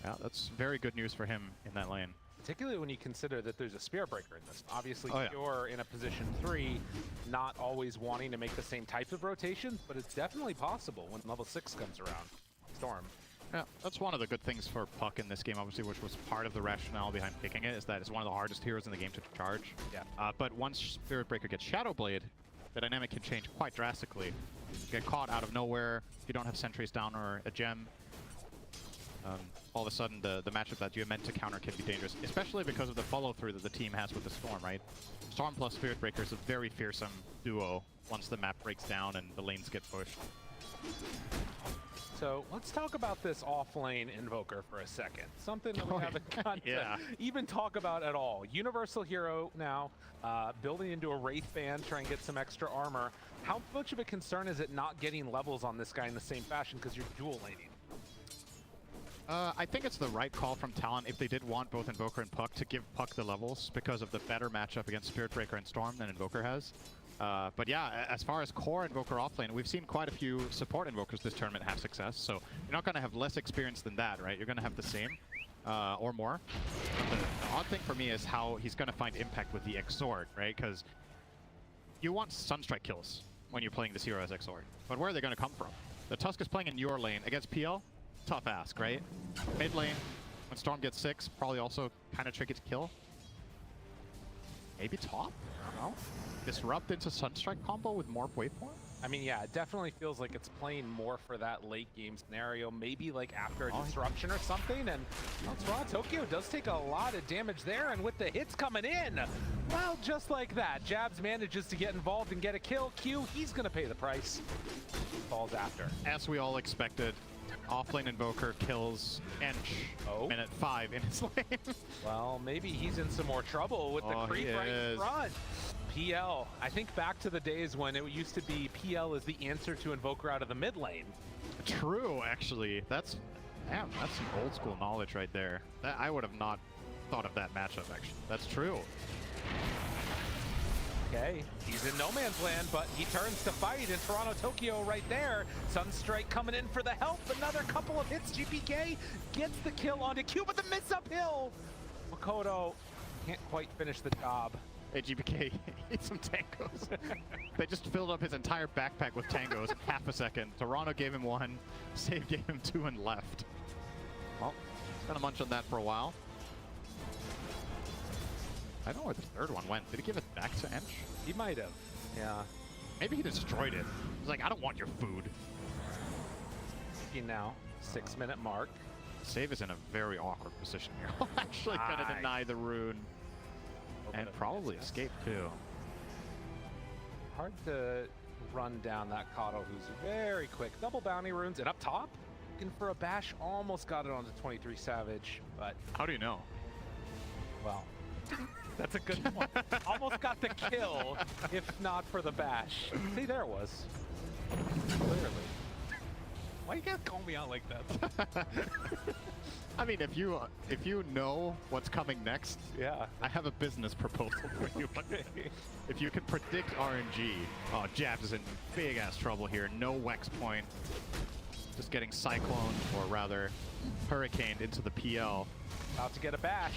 yeah, that's very good news for him in that lane. Particularly when you consider that there's a Spirit Breaker in this. Obviously, you're in a position 3, not always wanting to make the same type of rotations, but it's definitely possible when level 6 comes around. Storm. Yeah, that's one of the good things for Puck in this game, obviously, which was part of the rationale behind picking it, is that it's one of the hardest heroes in the game to charge. Yeah. But once Spirit Breaker gets Shadow Blade, the dynamic can change quite drastically. You get caught out of nowhere, if you don't have sentries down or a gem. All of a sudden, the matchup that you're meant to counter can be dangerous, especially because of the follow-through that the team has with the Storm, right? Storm plus Spirit Breaker is a very fearsome duo once the map breaks down and the lanes get pushed. So let's talk about this off-lane Invoker for a second. Something that we haven't gotten to even talk about at all. Universal hero now, building into a Wraith Band, trying to get some extra armor. How much of a concern is it not getting levels on this guy in the same fashion because you're dual laning? I think it's the right call from Talon if they did want both Invoker and Puck to give Puck the levels because of the better matchup against Spirit Breaker and Storm than Invoker has. But yeah, as far as core Invoker offlane, we've seen quite a few support Invokers this tournament have success, so you're not going to have less experience than that, right? You're going to have the same or more. But the odd thing for me is how he's going to find impact with the Exort, right? Because you want Sunstrike kills when you're playing this hero as Exort, but where are they going to come from? The Tusk is playing in your lane against PL. Tough ask, right? Mid lane, when Storm gets 6, probably also kind of tricky to kill. Maybe top? I don't know. Disrupt into Sunstrike combo with Morph Waveform? I mean, yeah, it definitely feels like it's playing more for that late game scenario, maybe like after a disruption or something. And well, Tokyo does take a lot of damage there, and with the hits coming in, well, just like that, Jabs manages to get involved and get a kill. Q, he's gonna pay the price. Falls after. As we all expected, offlane Invoker kills Ench minute 5 in his lane. Well, maybe he's in some more trouble with the creep right in front. PL, I think back to the days when it used to be PL is the answer to Invoker out of the mid lane. True, actually. That's some old school knowledge right there. I would have not thought of that matchup, actually. That's true. Okay, he's in no man's land, but he turns to fight in Toronto, Tokyo right there. Sunstrike coming in for the help. Another couple of hits. GPK gets the kill onto Q, but the miss uphill. Mikoto can't quite finish the job. Hey, GPK, eat some tangos. They just filled up his entire backpack with tangos in half a second. Toronto gave him 1, Save gave him 2 and left. Well, he's gonna munch on that for a while. I don't know where the third one went. Did he give it back to Ench? He might have. Yeah. Maybe he destroyed it. He's like, I don't want your food. Now, 6-minute mark. Save is in a very awkward position here. Actually gonna deny the rune. And probably escape too. Hard to run down that Kato, who's very quick. Double bounty runes, and up top, looking for a bash. Almost got it onto 23 Savage, but... How do you know? Well, That's a good one. Almost got the kill, if not for the bash. See, there it was. Clearly. Why you guys call me out like that? I mean, if you know what's coming next, Yeah. I have a business proposal for you. If you can predict RNG, oh, Jabs is in big ass trouble here. No Wex point, just getting cycloned, or rather, hurricaned into the PL. About to get a bash.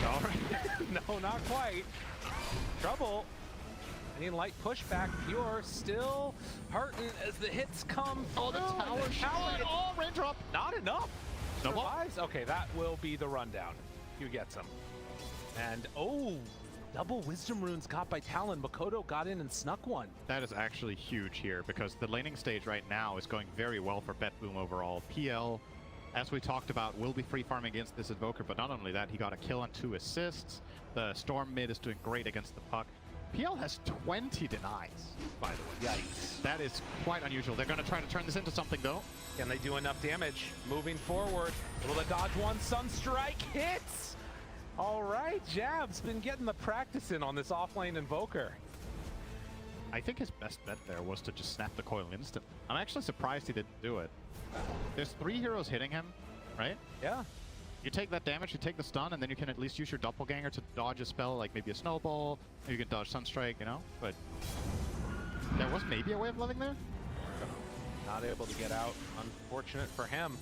All right. No, not quite. Trouble. Any light pushback. Pure still hurting as the hits come. Oh, the tower shot. Oh, raindrop. Not enough. Snowball? Survives. Okay, that will be the rundown. Q gets him. And oh, double wisdom runes got by Talon. Makoto got in and snuck one. That is actually huge here because the laning stage right now is going very well for Betboom overall. PL, as we talked about, will be free farming against this Invoker, but not only that, he got a kill and 2 assists. The Storm mid is doing great against the puck. PL has 20 denies, by the way. Yikes. That is quite unusual. They're going to try to turn this into something, though. Can they do enough damage? Moving forward. Will the dodge one? Sunstrike hits! All right, Jab's been getting the practice in on this offlane Invoker. I think his best bet there was to just snap the coil instant. I'm actually surprised he didn't do it. There's 3 heroes hitting him, right? Yeah. You take that damage, you take the stun, and then you can at least use your doppelganger to dodge a spell, like maybe a snowball, maybe you can dodge Sunstrike, you know? But there was maybe a way of living there? Not able to get out. Unfortunate for him.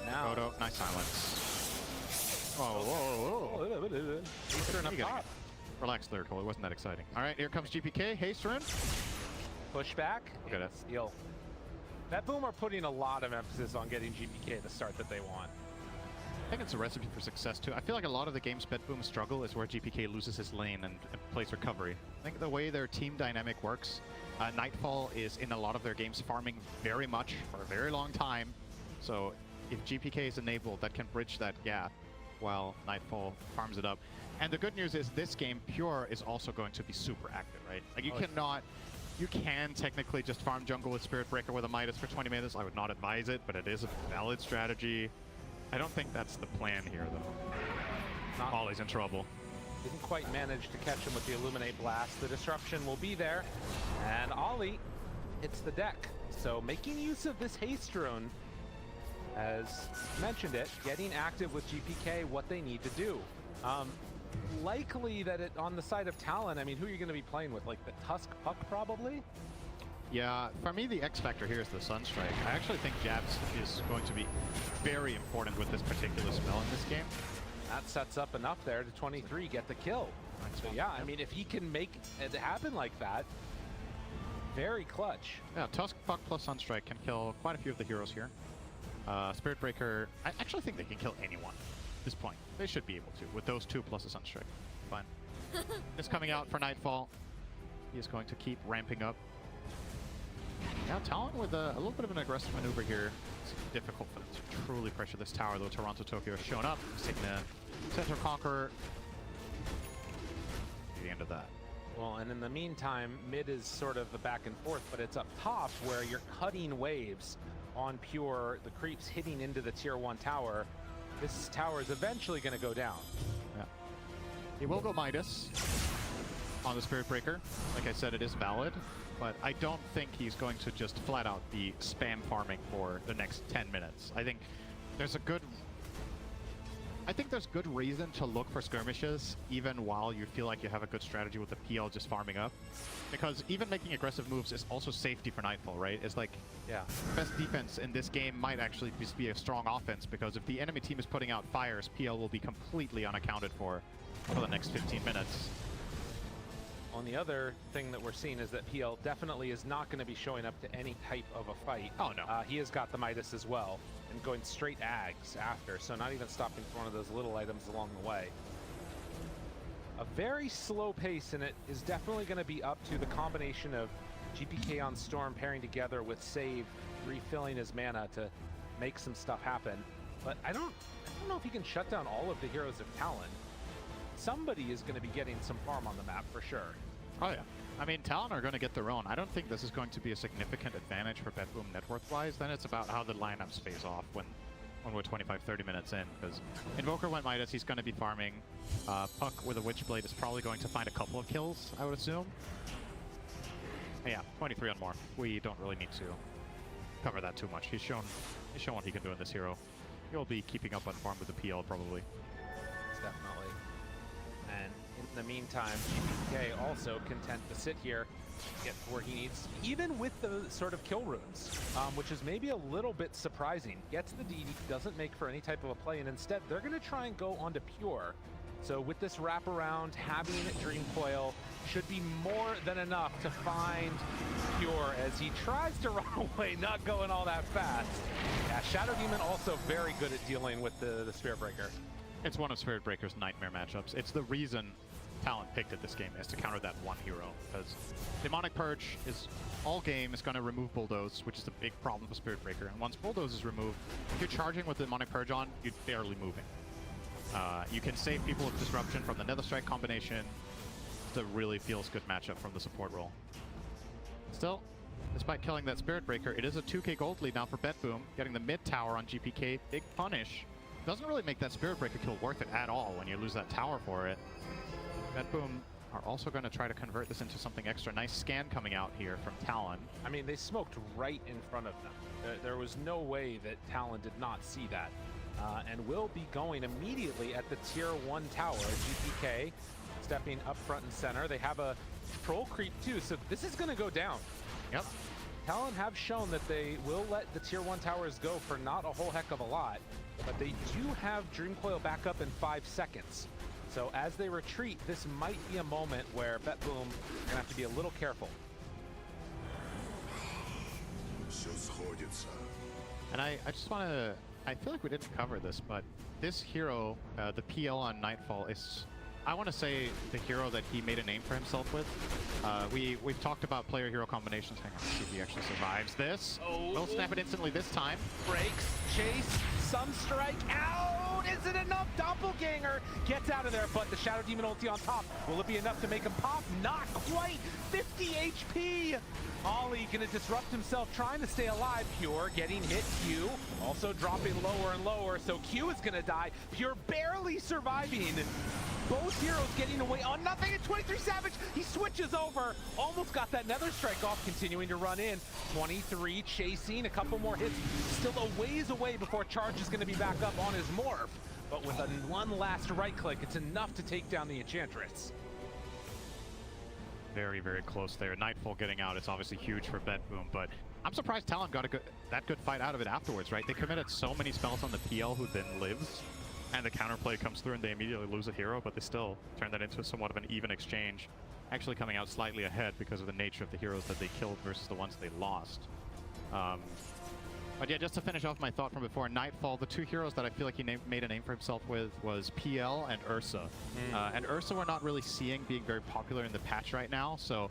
Now. Photo, nice silence. Oh, whoa, whoa. Eastern up top. Relax, Lyrical, it wasn't that exciting. All right, here comes GPK, haste rune. Push back. Look at it. Steal. Betboom are putting a lot of emphasis on getting GPK the start that they want. I think it's a recipe for success too. I feel like a lot of the games Betboom struggle is where GPK loses his lane and plays recovery. I think the way their team dynamic works, Nightfall is in a lot of their games farming very much for a very long time. So if GPK is enabled, that can bridge that gap while Nightfall farms it up. And the good news is this game, Pure, is also going to be super active, right? Like you can technically just farm jungle with Spirit Breaker with a Midas for 20 minutes. I would not advise it, but it is a valid strategy. I don't think that's the plan here, though. Ollie's in trouble. Didn't quite manage to catch him with the Illuminate Blast. The disruption will be there, and Ollie hits the deck. So making use of this haste drone, as mentioned it, getting active with GPK, what they need to do. Likely that it on the side of Talon, I mean, who are you going to be playing with? Like the Tusk Puck, probably? Yeah, for me, the X factor here is the Sunstrike. I actually think Jabs is going to be very important with this particular spell in this game. That sets up enough there to 23 get the kill. So yeah, I mean, if he can make it happen like that, very clutch. Yeah, Tusk Puck plus Sunstrike can kill quite a few of the heroes here. Spirit Breaker, I actually think they can kill anyone at this point. They should be able to, with those 2 plus a Sunstrike. Fine. It's coming out for Nightfall. He is going to keep ramping up. Now Talon with a little bit of an aggressive maneuver here. It's difficult for them to truly pressure this tower, though Toronto Tokyo has shown up. He's taking the Center Conqueror. The end of that. Well, and in the meantime, mid is sort of the back and forth, but it's up top where you're cutting waves on Pure, the creeps hitting into the tier 1 tower. This tower is eventually going to go down. Yeah. He will go Midas on the Spirit Breaker. Like I said, it is valid, but I don't think he's going to just flat out be spam farming for the next 10 minutes. I think there's good reason to look for skirmishes even while you feel like you have a good strategy with the PL just farming up. Because even making aggressive moves is also safety for Nightfall, right? It's like, yeah, best defense in this game might actually just be a strong offense, because if the enemy team is putting out fires, PL will be completely unaccounted for the next 15 minutes. On the other thing that we're seeing is that PL definitely is not going to be showing up to any type of a fight. Oh, no. He has got the Midas as well, and going straight Ags after, so not even stopping for one of those little items along the way. A very slow pace, and it is definitely going to be up to the combination of GPK on Storm pairing together with Save, refilling his mana to make some stuff happen. But I don't know if he can shut down all of the heroes of Talon. Somebody is going to be getting some farm on the map for sure. Oh yeah. I mean, Talon are going to get their own. I don't think this is going to be a significant advantage for Betboom net worth-wise. Then it's about how the lineups phase off when when we're 25, 30 minutes in, because Invoker went Midas, he's going to be farming. Puck with a Witchblade is probably going to find a couple of kills, I would assume. Yeah, 23 on Morph. We don't really need to cover that too much. He's shown what he can do in this hero. He'll be keeping up on farm with the PL probably. Definitely. And in the meantime, GPK also content to sit here, get where he needs, even with the sort of kill runes, which is maybe a little bit surprising. Gets the DD, doesn't make for any type of a play, and instead they're going to try and go onto Pure. So with this wraparound, having Dream Coil should be more than enough to find Pure as he tries to run away, not going all that fast. Yeah, Shadow Demon also very good at dealing with the Spirit Breaker. It's one of Spirit Breaker's nightmare matchups. It's the reason Talon picked it this game, is to counter that one hero, because Demonic Purge is all game is going to remove Bulldoze, which is a big problem for Spirit Breaker. And once Bulldoze is removed, if you're charging with Demonic Purge on, you're barely moving. You can save people with Disruption from the Nether Strike combination. It's a really feels good matchup from the support role. Still, despite killing that Spirit Breaker, it is a 2k gold lead now for Betboom, getting the mid tower on GPK. Big punish. Doesn't really make that Spirit Breaker kill worth it at all when you lose that tower for it. Betboom are also going to try to convert this into something extra. Nice scan coming out here from Talon. I mean, they smoked right in front of them. There was no way that Talon did not see that. And will be going immediately at the tier 1 tower. GPK stepping up front and center. They have a troll creep too, so this is going to go down. Yep. Talon have shown that they will let the tier 1 towers go for not a whole heck of a lot, but they do have Dream Coil back up in 5 seconds. So as they retreat, this might be a moment where Betboom are going to have to be a little careful. And I just want to... I feel like we didn't cover this, but this hero, the PL on Nightfall, is, I want to say, the hero that he made a name for himself with. We've talked about player-hero combinations. Hang on, let's see if he actually survives this. Oh. We'll snap it instantly this time. Breaks, chase, Sunstrike, out! Is it enough? Doppelganger gets out of there, but the Shadow Demon ulti on top. Will it be enough to make him pop? Not quite! 50 HP! Ollie gonna disrupt himself, trying to stay alive. Pure getting hit. Q also dropping lower and lower, so Q is gonna die. Pure barely surviving. Both heroes getting away on nothing at 23 Savage. He switches over. Almost got that Nether Strike off, continuing to run in. 23 chasing, a couple more hits. Still a ways away before Charge is gonna be back up on his Morph. But with one last right click, it's enough to take down the Enchantress. Very, very close there. Nightfall getting out is obviously huge for Betboom, but I'm surprised Talon got that good fight out of it afterwards, right? They committed so many spells on the PL who then lives, and the counterplay comes through and they immediately lose a hero, but they still turn that into somewhat of an even exchange. Actually coming out slightly ahead because of the nature of the heroes that they killed versus the ones they lost. But yeah, just to finish off my thought from before, Nightfall, the two heroes that I feel like he made a name for himself with was PL and Ursa. And Ursa we're not really seeing being very popular in the patch right now, so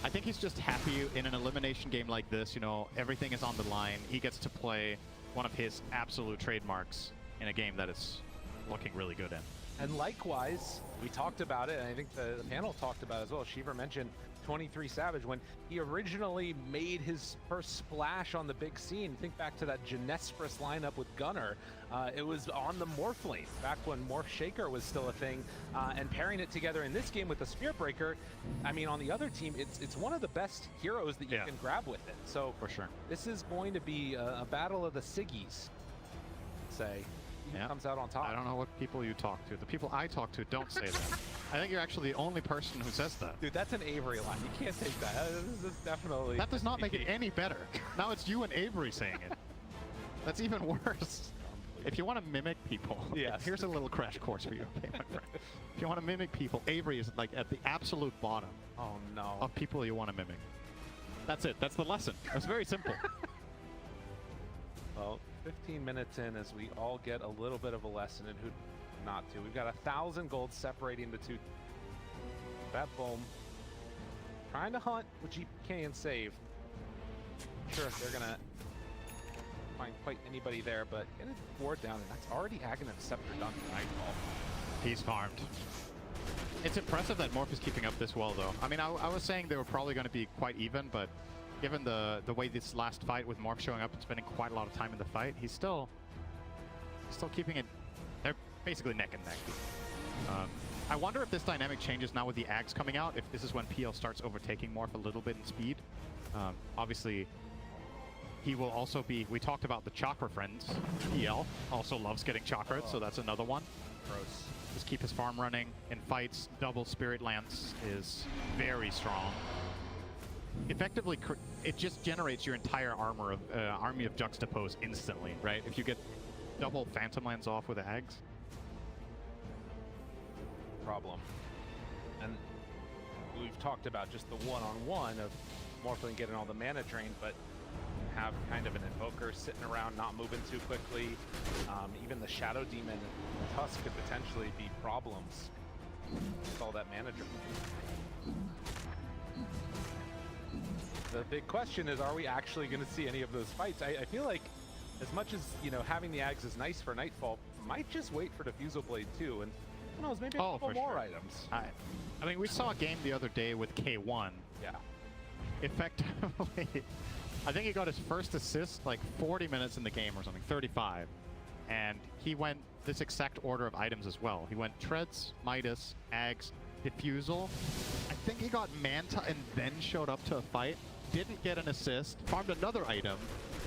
I think he's just happy in an elimination game like this, you know, everything is on the line. He gets to play one of his absolute trademarks in a game that is looking really good in. And likewise, we talked about it, and I think the panel talked about it as well. Shiva mentioned 23 Savage when he originally made his first splash on the big scene. Think back to that Genespris lineup with Gunnar. It was on the Morph lane, back when Morph Shaker was still a thing. And pairing it together in this game with the Spirit Breaker, I mean, on the other team, it's one of the best heroes that you can grab with it. So for sure, this is going to be a battle of the Siggies, say. Comes out on top. I don't know what people you talk to. The people I talk to don't say that. I think you're actually the only person who says that. Dude, that's an Avery line. You can't take that. This is definitely... That does not make it any better. Now it's you and Avery saying it. That's even worse. If you want to mimic people, here's a little crash course for you, okay, my friend. If you want to mimic people, Avery is like at the absolute bottom of people you want to mimic. That's it. That's the lesson. It's very simple. Well, 15 minutes in as we all get a little bit of a lesson in who not to. We've got 1,000 gold separating the two. Betboom trying to hunt with GPK and save. Not sure if they're gonna find quite anybody there, but getting a ward down, and that's already Aghanim Scepter done for Nightfall. He's farmed. It's impressive that Morph is keeping up this well, though. I mean, I was saying they were probably going to be quite even, but given the way this last fight with Morph showing up and spending quite a lot of time in the fight, he's still still keeping it. They're basically neck and neck. I wonder if this dynamic changes now with the Ags coming out, if this is when PL starts overtaking Morph a little bit in speed. Obviously, he will also be, we talked about the Chakra friends. PL also loves getting Chakra, so that's another one. Gross. Just keep his farm running in fights. Double Spirit Lance is very strong. Effectively, it just generates your entire army of Juxtapose instantly, right? If you get double Phantom Lance off with Ags. Problem. And we've talked about just the one-on-one of Morphling getting all the mana drained, but have kind of an Invoker sitting around not moving too quickly. Even the Shadow Demon Tusk could potentially be problems with all that mana drain. The big question is, are we actually going to see any of those fights? I feel like as much as, you know, having the Ags is nice for Nightfall, might just wait for Diffusal Blade too, and who knows, maybe a couple more items. I mean, we saw a game the other day with K1. Yeah. Effectively, I think he got his first assist like 40 minutes in the game or something, 35. And he went this exact order of items as well. He went Treads, Midas, Ags, Diffusal. I think he got Manta and then showed up to a fight. Didn't get an assist, farmed another item,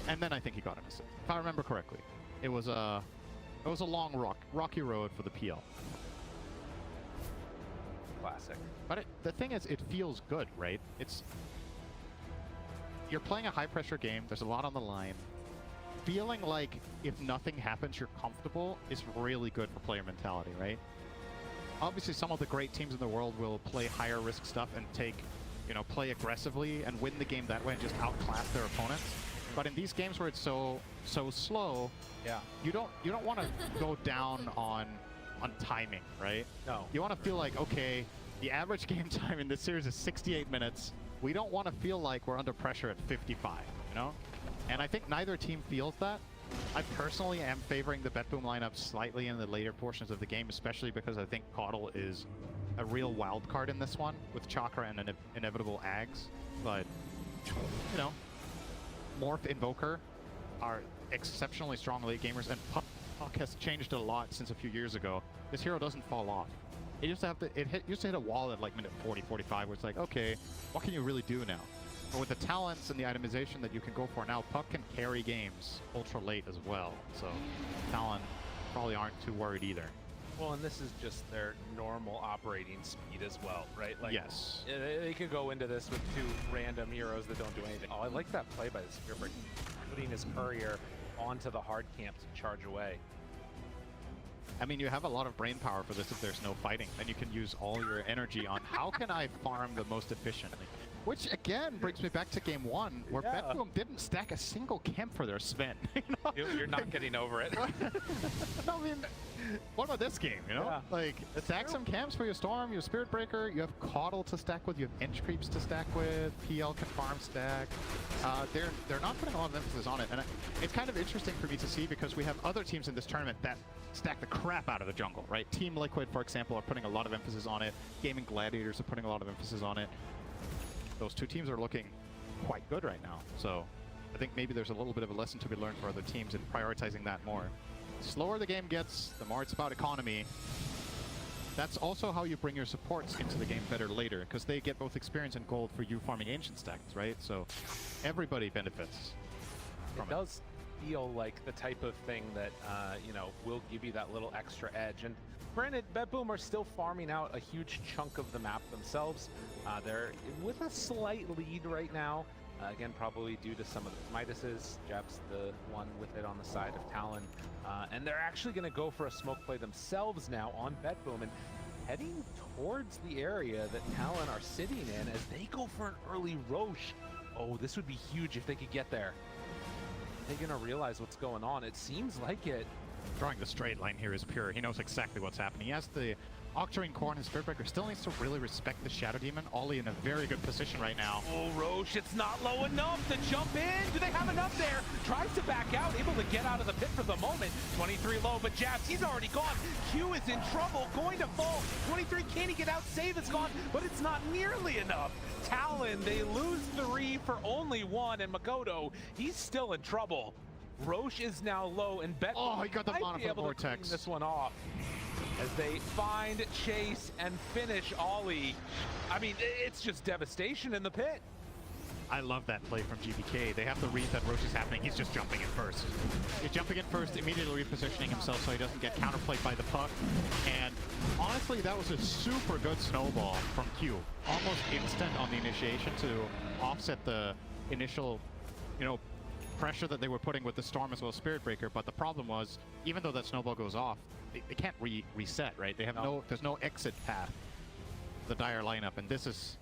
and then I think he got an assist. If I remember correctly. It was a long rocky road for the PL. Classic. But the thing is, it feels good, right? You're playing a high-pressure game. There's a lot on the line. Feeling like if nothing happens, you're comfortable is really good for player mentality, right? Obviously, some of the great teams in the world will play higher-risk stuff and play aggressively and win the game that way and just outclass their opponents. But in these games where it's so slow, yeah, you don't want to go down on timing, right? No. You want to feel like, okay, the average game time in this series is 68 minutes. We don't want to feel like we're under pressure at 55, you know? And I think neither team feels that. I personally am favoring the Betboom lineup slightly in the later portions of the game, especially because I think Caudle is a real wild card in this one with Chakra and an inevitable Ags. But, you know, Morph, Invoker are exceptionally strong late gamers, and Puck has changed a lot since a few years ago. This hero doesn't fall off. It used to hit a wall at like minute 40, 45, where it's like, okay, what can you really do now? But with the talents and the itemization that you can go for now, Puck can carry games ultra late as well. So Talon probably aren't too worried either. Well, and this is just their normal operating speed as well, right? Like, yes. They could go into this with two random heroes that don't do anything. Oh, I like that play by the Spearbreak, putting his courier onto the hard camp to charge away. I mean, you have a lot of brain power for this if there's no fighting. Then you can use all your energy on how can I farm the most efficiently? Which, again, brings me back to game one, where Betboom didn't stack a single camp for their Sven. You know? You're not getting over it. No, I mean, what about this game, you know? Yeah, like, stack some camps for your Storm, your Spirit Breaker, you have Caudle to stack with, you have Inch Creeps to stack with, PL can farm stack. They're not putting a lot of emphasis on it, and it's kind of interesting for me to see because we have other teams in this tournament that stack the crap out of the jungle, right? Team Liquid, for example, are putting a lot of emphasis on it. Gaming Gladiators are putting a lot of emphasis on it. Those two teams are looking quite good right now. So I think maybe there's a little bit of a lesson to be learned for other teams in prioritizing that more. The slower the game gets, the more it's about economy. That's also how you bring your supports into the game better later, because they get both experience and gold for you farming ancient stacks, right? So everybody benefits from it. It does feel like the type of thing that, will give you that little extra edge. And granted, Betboom are still farming out a huge chunk of the map themselves. They're with a slight lead right now. Again, probably due to some of the Midases. Jeb's the one with it on the side of Talon. And they're actually going to go for a smoke play themselves now on Betboom and heading towards the area that Talon are sitting in as they go for an early Roche. Oh, this would be huge if they could get there. They're going to realize what's going on. It seems like it. Drawing the straight line here is pure. He knows exactly what's happening. He has the Octarine Core and his Spirit Breaker. Still needs to really respect the Shadow Demon. Ollie in a very good position right now. Oh, Roche, it's not low enough to jump in. Do they have enough there? Tries to back out, able to get out of the pit for the moment. 23 low, but Jabs, he's already gone. Q is in trouble, going to fall. 23, can he get out? Save is gone, but it's not nearly enough. Talon, they lose 3 for only 1, and Makoto, he's still in trouble. Roche is now low, and Betboom Oh, he got the might mono be for the able to clean vortex. this one off as they find, chase, and finish Ollie. I mean, it's just devastation in the pit. I love that play from GBK. They have to read that Roche is happening. He's just jumping in first. He's jumping in first, immediately repositioning himself so he doesn't get counterplayed by the puck. And honestly, that was a super good snowball from Q. Almost instant on the initiation to offset the initial, pressure that they were putting with the Storm as well as Spirit Breaker. But the problem was, even though that snowball goes off, they can't reset, right? They have there's no exit path, the Dire lineup, and this is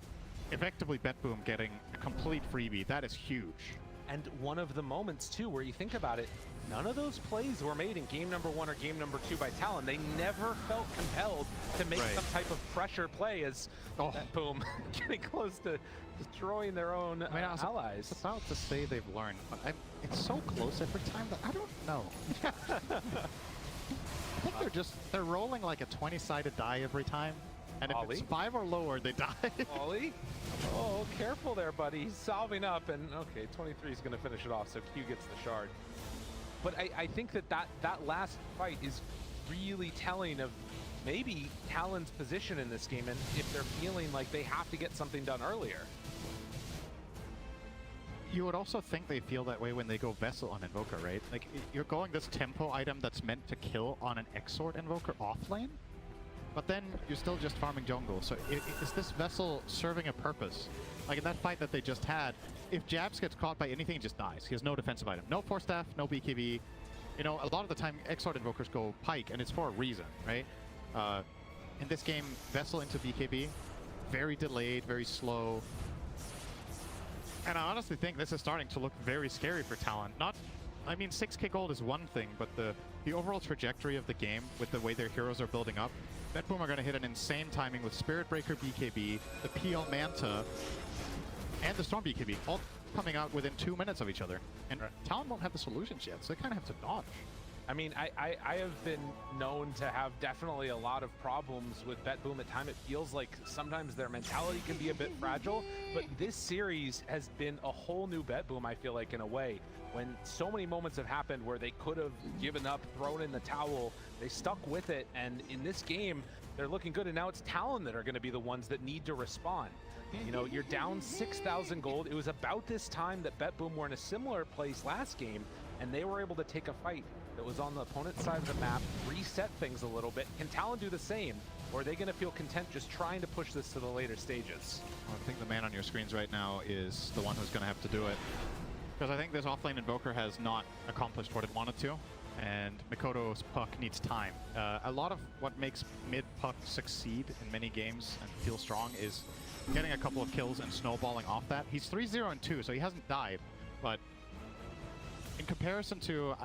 effectively Betboom getting a complete freebie. That is huge. And one of the moments, too, where you think about it, none of those plays were made in game number 1 or game number 2 by Talon. They never felt compelled to make some type of pressure play as Betboom getting close to destroying their own allies. I was about to say they've learned, but it's so close every time that I don't know. I think they're rolling like a 20-sided die every time. And if it's 5 or lower, they die. Ollie? Oh, careful there, buddy. He's solving up, and okay, 23 is going to finish it off, so Q gets the shard. But I think that last fight is really telling of maybe Talon's position in this game, and if they're feeling like they have to get something done earlier. You would also think they feel that way when they go Vessel on Invoker, right? Like, you're going this tempo item that's meant to kill on an Exort Invoker offlane, but then you're still just farming jungle. So is this Vessel serving a purpose? Like in that fight that they just had, if Jabs gets caught by anything, he just dies. He has no defensive item. No Force Staff, no BKB. A lot of the time, Exort Invokers go Pike, and it's for a reason, right? In this game, Vessel into BKB, very delayed, very slow. And I honestly think this is starting to look very scary for Talon. 6k gold is one thing, but the overall trajectory of the game with the way their heroes are building up, Betboom are going to hit an insane timing with Spirit Breaker BKB, the PL Manta, and the Storm BKB, all coming out within 2 minutes of each other. And Talon won't have the solutions yet, so they kind of have to dodge. I mean, I have been known to have definitely a lot of problems with Betboom. At times, it feels like sometimes their mentality can be a bit fragile, but this series has been a whole new Betboom, I feel like, in a way. When so many moments have happened where they could have given up, thrown in the towel, they stuck with it, and in this game, they're looking good, and now it's Talon that are going to be the ones that need to respond. You're down 6,000 gold. It was about this time that Betboom were in a similar place last game, and they were able to take a fight that was on the opponent's side of the map, reset things a little bit. Can Talon do the same, or are they going to feel content just trying to push this to the later stages? Well, I think the man on your screens right now is the one who's going to have to do it. Because I think this offlane Invoker has not accomplished what it wanted to, and Mikoto's puck needs time. A lot of what makes mid-puck succeed in many games and feel strong is getting a couple of kills and snowballing off that. He's 3-0-2, so he hasn't died, but in comparison to...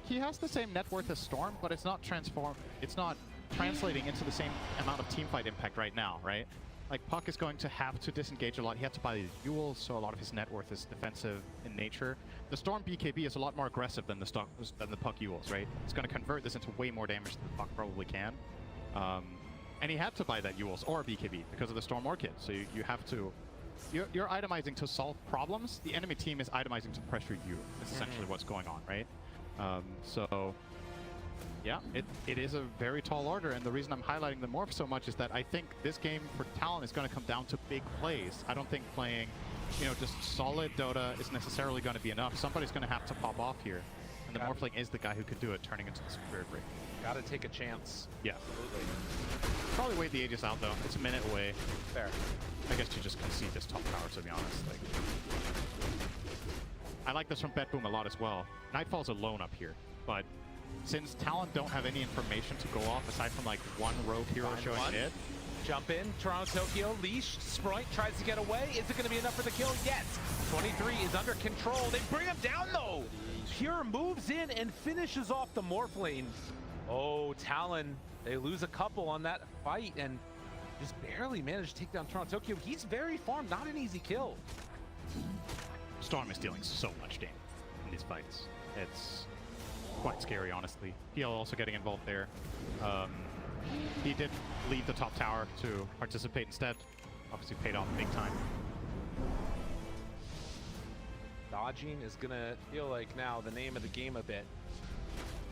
he has the same net worth as Storm, but it's not translating into the same amount of teamfight impact right now, right? Like, Puck is going to have to disengage a lot. He had to buy Yules, so a lot of his net worth is defensive in nature. The Storm BKB is a lot more aggressive than the Puck Yules, right? It's going to convert this into way more damage than the Puck probably can. And he had to buy that Yules or BKB because of the Storm Orchid. So you have to... You're itemizing to solve problems. The enemy team is itemizing to pressure you. That's essentially what's going on, right? So... yeah, it is a very tall order, and the reason I'm highlighting the Morph so much is that I think this game for Talon is going to come down to big plays. I don't think playing, just solid Dota is necessarily going to be enough. Somebody's going to have to pop off here, and the Morphling is the guy who could do it, turning into the Spirit Break. Gotta take a chance. Yeah. Absolutely. Probably wait the Aegis out, though. It's a minute away. Fair. I guess you just concede this top tower, to be honest. I like this from Betboom a lot as well. Nightfall's alone up here, but since Talon don't have any information to go off aside from like one rogue hero showing hit. Jump in, Toronto Tokyo, leash, Sprite tries to get away. Is it going to be enough for the kill? Yes. 23 is under control. They bring him down though. Pure moves in and finishes off the Morphling. Oh, Talon, they lose a couple on that fight and just barely managed to take down Toronto Tokyo. He's very farmed, not an easy kill. Storm is dealing so much damage in these fights. It's quite scary, honestly. PL also getting involved there. He did leave the top tower to participate instead. Obviously paid off big time. Dodging is gonna feel like now the name of the game a bit,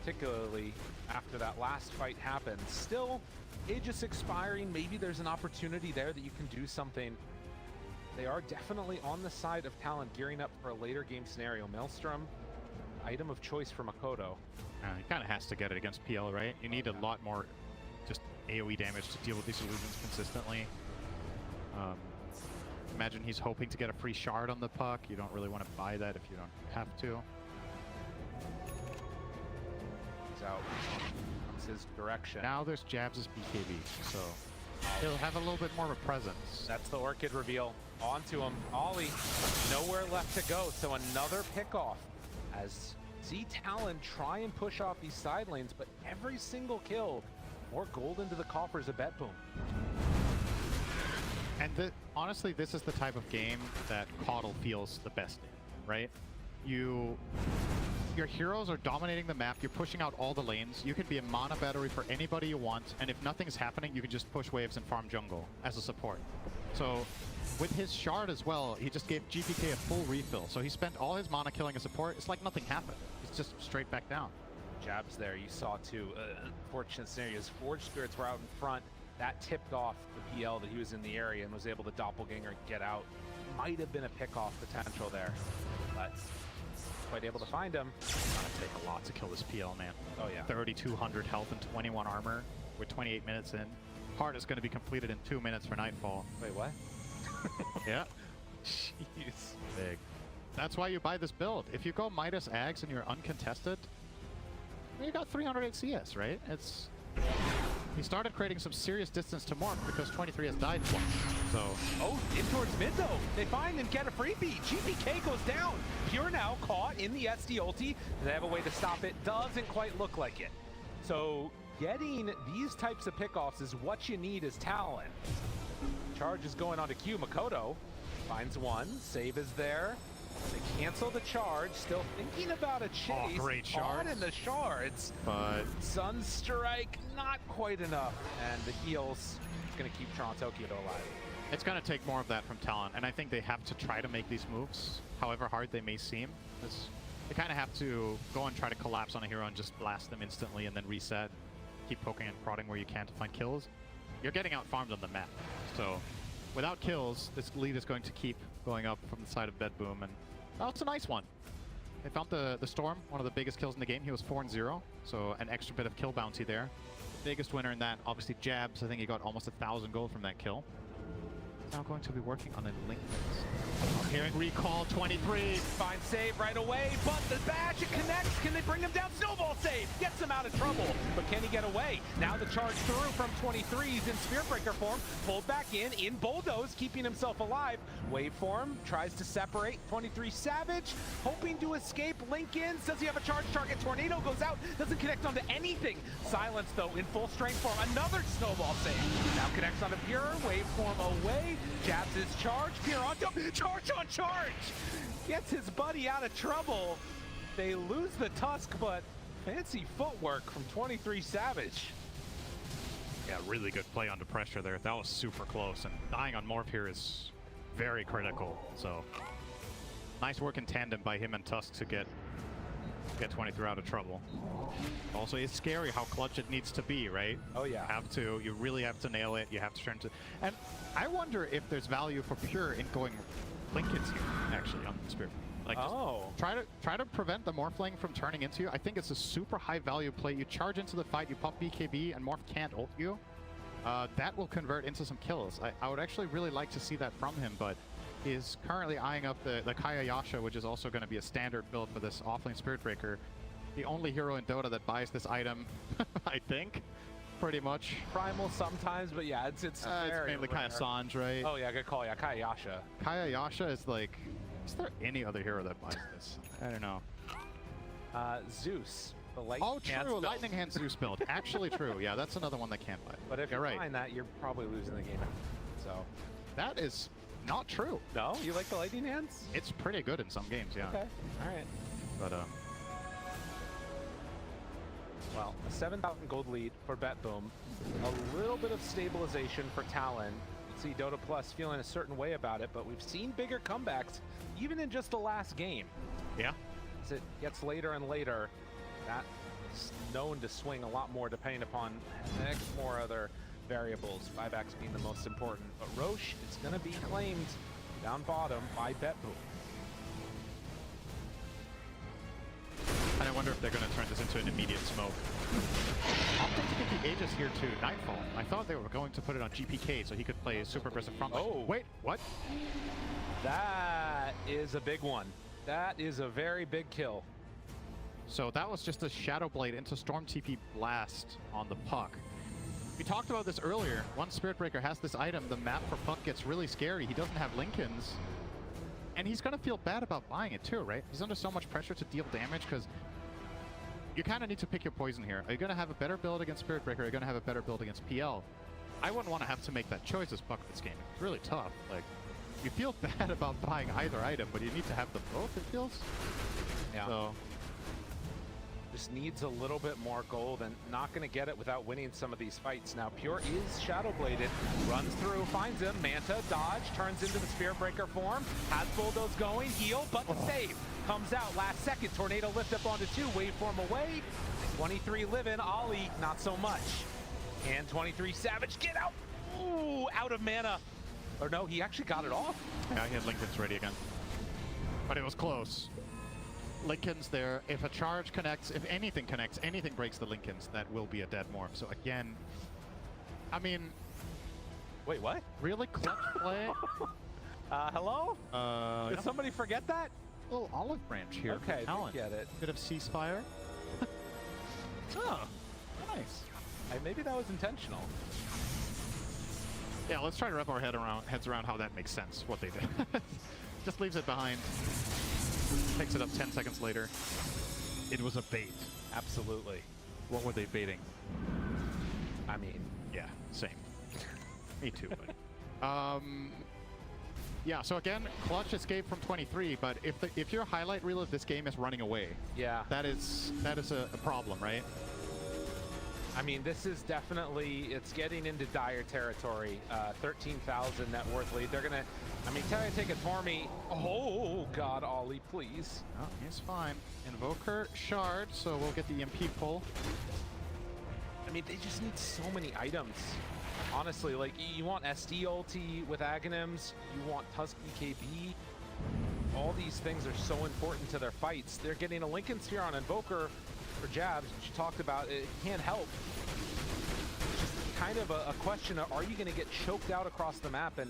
particularly after that last fight happened. Still, Aegis expiring, maybe there's an opportunity there that you can do something. They are definitely on the side of Talon, gearing up for a later game scenario. Maelstrom, item of choice for Makoto. He kind of has to get it against PL, right? You need a lot more just AoE damage to deal with these illusions consistently. Imagine he's hoping to get a free shard on the puck. You don't really want to buy that if you don't have to. He's out. Comes his direction. Now there's Jabs' BKB, so he'll have a little bit more of a presence. That's the Orchid reveal. Onto him. Ollie, nowhere left to go, so another pickoff as see Talon try and push off these side lanes, but every single kill, more gold into the coffers of Betboom. And honestly, this is the type of game that Caudle feels the best in, right? Your heroes are dominating the map, you're pushing out all the lanes, you can be a mana battery for anybody you want, and if nothing's happening, you can just push waves and farm jungle as a support. So with his shard as well, he just gave GPK a full refill, so he spent all his mana killing a support. It's like nothing happened. He's just straight back down. Jabs there, you saw too. Unfortunate scenarios. Forge Spirits were out in front. That tipped off the PL that he was in the area and was able to doppelganger get out. Might have been a pickoff potential there, but quite able to find him. It's gonna take a lot to kill this PL, man. Oh yeah. 3,200 health and 21 armor with 28 minutes in. Part is going to be completed in 2 minutes for Nightfall. Wait, what? Yeah. Jeez. Big. That's why you buy this build. If you go Midas Ags and you're uncontested, you got 308 CS, right? It's... He started creating some serious distance to Morph because 23 has died once, so... Oh, in towards mid though. They find and get a freebie. GPK goes down. Pure now caught in the SD ulti. Do they have a way to stop it? Doesn't quite look like it. So getting these types of pickoffs is what you need as Talon. Charge is going on to Q. Makoto finds one. Save is there. They cancel the charge. Still thinking about a chase. Oh, great shards. In the shards. But Sunstrike, not quite enough. And the heals is going to keep Tron Tokyo alive. it's going to take more of that from Talon, and I think they have to try to make these moves, however hard they may seem. They kind of have to go and try to collapse on a hero and just blast them instantly and then reset. Keep poking and prodding where you can to find kills. You're getting out farmed on the map, so without kills, this lead is going to keep going up from the side of Betboom, and oh, it's a nice one. They found the Storm, one of the biggest kills in the game. He was 4-0, so an extra bit of kill bounty there. Biggest winner in that, obviously Jabs. I think he got almost 1,000 gold from that kill. Now going to be working on a link fix. I'm hearing recall 23. Fine save right away, but the bash, it connects. Can they bring him down? Snowball save, gets him out of trouble, but can he get away? Now the charge through from 23, he's in Spear Breaker form, pulled back in Bulldoze, keeping himself alive. Waveform tries to separate 23 Savage, hoping to escape. Linkins, does he have a charge target? Tornado goes out, doesn't connect onto anything. Silence though, in full strength form, another Snowball save. Now connects onto Pure, Waveform away, jabs his charge, Pure onto charge on charge! Gets his buddy out of trouble. They lose the Tusk, but fancy footwork from 23 Savage. Yeah, really good play under pressure there. That was super close, and dying on Morph here is very critical. So nice work in tandem by him and Tusk to get 23 out of trouble. Also, it's scary how clutch it needs to be, right? Oh yeah. You really have to nail it. You have to turn to, and I wonder if there's value for Pure in going Linkins here, actually, on the Spirit. Like, try to prevent the Morphling from turning into you. I think it's a super high value play. You charge into the fight, you pop BKB, and Morph can't ult you. That will convert into some kills. I would actually really like to see that from him, but he's currently eyeing up the Kaya Yasha, which is also going to be a standard build for this offlane Spirit Breaker. The only hero in Dota that buys this item, I think, pretty much. Primal sometimes, but yeah, it's mainly Kaya Sanj, right? Oh yeah, good call. Yeah, Kaya Yasha. Kaya Yasha is like, is there any other hero that buys this? I don't know. Zeus. The lightning Lightning Hand Zeus build. Actually true. Yeah, that's another one that can't buy. But if you find that, you're probably losing the game. So that is not true. No? You like the Lightning Hands? It's pretty good in some games, yeah. Okay. All right. But well, a 7,000 gold lead for Betboom. A little bit of stabilization for Talon. see Dota Plus feeling a certain way about it, but we've seen bigger comebacks, even in just the last game. Yeah. As it gets later and later, that's known to swing a lot more depending upon heck more other variables, buybacks being the most important. But Roche is going to be claimed down bottom by Betboom. And I wonder if they're going to turn this into an immediate smoke. Opting to get the Aegis here to Nightfall. I thought they were going to put it on GPK so he could play a super aggressive front line. Oh. Wait, what? That is a big one. That is a very big kill. So that was just a Shadow Blade into Storm TP Blast on the Puck. We talked about this earlier. Once Spirit Breaker has this item, the map for Puck gets really scary. He doesn't have Lincolns. And he's going to feel bad about buying it too, right? He's under so much pressure to deal damage because you kind of need to pick your poison here. Are you going to have a better build against Spirit Breaker? Are you going to have a better build against PL? I wouldn't want to have to make that choice as Puck this game. It's really tough. Like, you feel bad about buying either item, but you need to have them both, it feels. Yeah. So just needs a little bit more gold and not going to get it without winning some of these fights. Now, Pure is Shadow Bladed, runs through, finds him, Manta, dodge, turns into the Spirit Breaker form, has Bulldoze going, heal, but the save comes out last second. Tornado lift up onto 2, waveform away. 23 living, Ollie, not so much. And 23 Savage, get out! Ooh, out of mana. Or no, he actually got it off. yeah, he had Lincoln's ready again. But it was close. Lincoln's there. If a charge connects, if anything connects, anything breaks the Lincolns, that will be a dead morph. So again, I mean... Wait, what? Really clutch play? Hello? Did Yeah. somebody forget that? Little olive branch here. Okay, Talon. get it. Bit of ceasefire. Oh, nice. Maybe that was intentional. Yeah, let's try to wrap our heads around how that makes sense, what they did. Just leaves it behind. Picks it up 10 seconds later. It was a bait. Absolutely. What were they baiting? I mean, yeah, same. Me too, buddy. Yeah, so again, clutch escape from 23, but if your highlight reel of this game is running away, yeah, that is a problem, right? I mean, this is definitely, it's getting into dire territory. 13,000 net worth lead. They're gonna, I mean, take it for me. Oh God, Ollie, please. Oh, he's fine. Invoker shard, so we'll get the EMP pull. I mean, they just need so many items. Honestly, like, you want SD ulti with Aghanims, you want Tusky KB. All these things are so important to their fights. They're getting a Lincoln Sphere on Invoker for jabs, which you talked about. It can't help. It's just kind of a question of, are you going to get choked out across the map and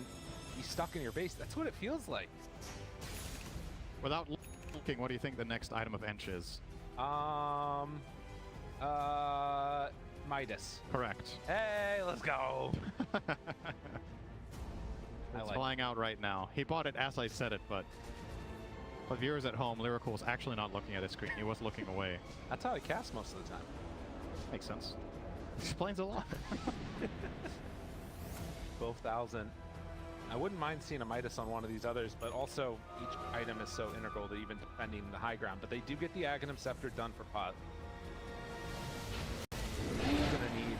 be stuck in your base? That's what it feels like. Without looking, what do you think the next item of Ench is? Midas. Correct. Hey, let's go. It's flying out right now. He bought it as I said it, but for viewers at home, Lyrical was actually not looking at his screen. He was looking away. That's how I cast most of the time. Makes sense. Explains a lot. 12,000. I wouldn't mind seeing a Midas on one of these others, but also each item is so integral to even defending the high ground. But they do get the Aghanim Scepter done for Pod. He's gonna need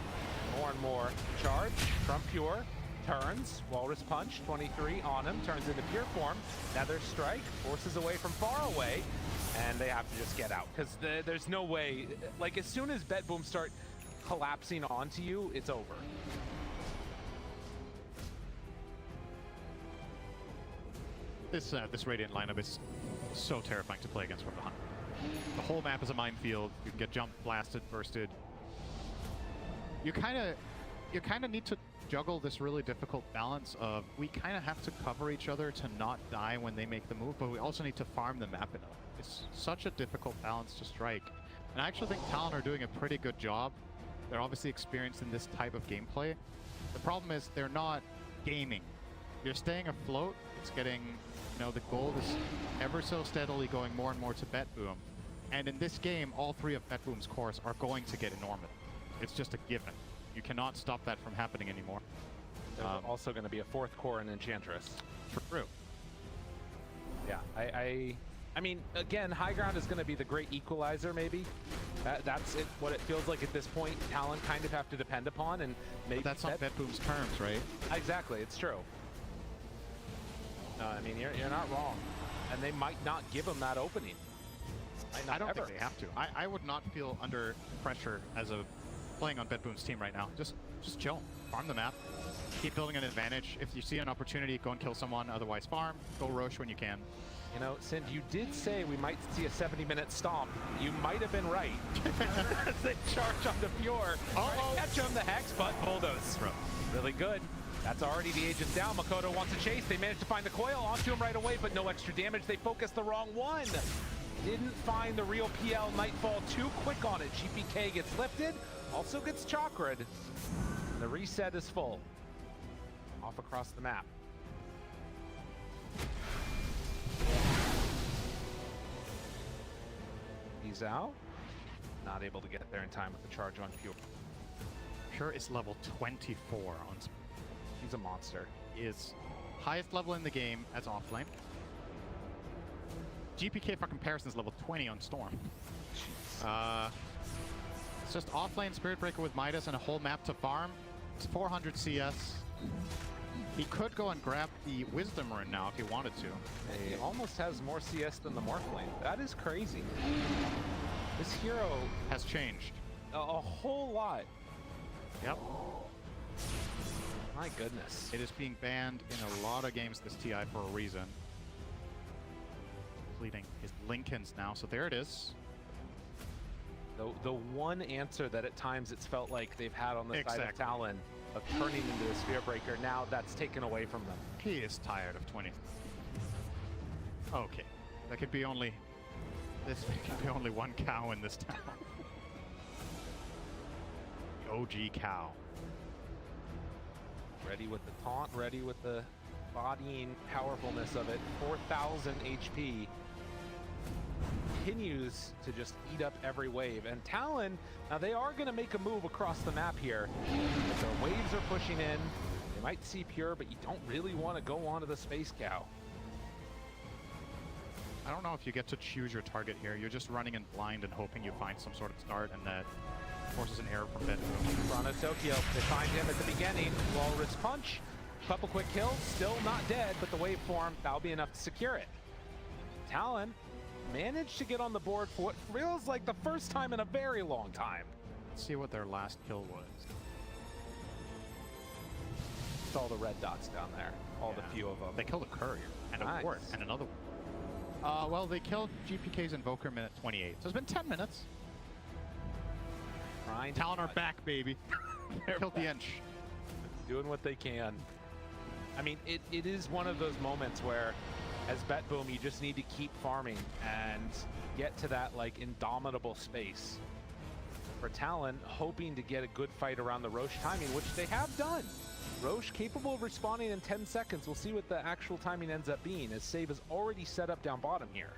more and more charge from Pure. Turns, Walrus Punch, 23 on him, turns into Pure form. Nether Strike, forces away from far away, and they have to just get out. Because there's no way, like as soon as Betboom start collapsing onto you, it's over. This Radiant lineup is so terrifying to play against from behind. The whole map is a minefield. You can get jumped, blasted, bursted. You kind of need to juggle this really difficult balance of we kind of have to cover each other to not die when they make the move, but we also need to farm the map enough. It's such a difficult balance to strike. And I actually think Talon are doing a pretty good job. They're obviously experienced in this type of gameplay. The problem is they're not gaming. You're staying afloat. It's getting, you know, the gold is ever so steadily going more and more to Betboom. And in this game, all three of Betboom's cores are going to get enormous. It's just a given. You cannot stop that from happening anymore. There's also going to be a fourth core and Enchantress. True. Yeah, I mean, again, high ground is going to be the great equalizer, maybe. That's it, what it feels like at this point. Talon kind of have to depend upon, and maybe but that's on Betboom's terms, right? Exactly, it's true. No, I mean, you're not wrong. And they might not give him that opening. I don't think they have to. I would not feel under pressure as a playing on Betboom's team right now. Just chill, farm the map, keep building an advantage. If you see an opportunity, go and kill someone. Otherwise, farm. Go Roche when you can. You know, Sind, you did say we might see a 70-minute stomp. You might have been right. As they charge on the Pure. Catch him, the Hex, but bulldoze. Really good. That's already the agents down. Makoto wants to chase. They managed to find the coil onto him right away, but no extra damage. They focused the wrong one. Didn't find the real PL Nightfall too quick on it. GPK gets lifted, also gets chakra'd. The reset is full. Off across the map. He's out. Not able to get there in time with the charge on Pure. Pure is level 24 on. He's a monster. He is highest level in the game as offlane. GPK for comparison is level 20 on Storm. It's just offlane Spirit Breaker with Midas and a whole map to farm. It's 400 CS. He could go and grab the Wisdom Rune now if he wanted to. He almost has more CS than the Morphlane. That is crazy. This hero has changed a whole lot. Yep. My goodness. It is being banned in a lot of games, this TI, for a reason. Completing his Lincolns now, so there it is. The one answer that at times it's felt like they've had on the side of Talon of turning into a Sphere Breaker, now that's taken away from them. He is tired of 20. Okay, that could be only... This could be only one cow in this town. The OG cow. Ready with the taunt, ready with the bodying powerfulness of it. 4,000 HP. Continues to just eat up every wave. And Talon, now they are going to make a move across the map here. The waves are pushing in. They might see Pure, but you don't really want to go onto the Space Cow. I don't know if you get to choose your target here. You're just running in blind and hoping you find some sort of start, and that forces an error from Betboom. Toronto Tokyo, they find him at the beginning. Walrus punch, couple quick kills, still not dead, but the waveform, that'll be enough to secure it. Talon managed to get on the board for what feels like the first time in a very long time. Let's see what their last kill was. It's all the red dots down there, all the few of them. They killed a courier and a ward and another one. Well, they killed GPK's Invoker minute 28, so it's been 10 minutes. Talon are back, baby. Killed the inch. Doing what they can. I mean, it is one of those moments where, as Betboom, you just need to keep farming and get to that, like, indomitable space. For Talon, hoping to get a good fight around the Roche timing, which they have done. Roche capable of responding in 10 seconds. We'll see what the actual timing ends up being, as save is already set up down bottom here.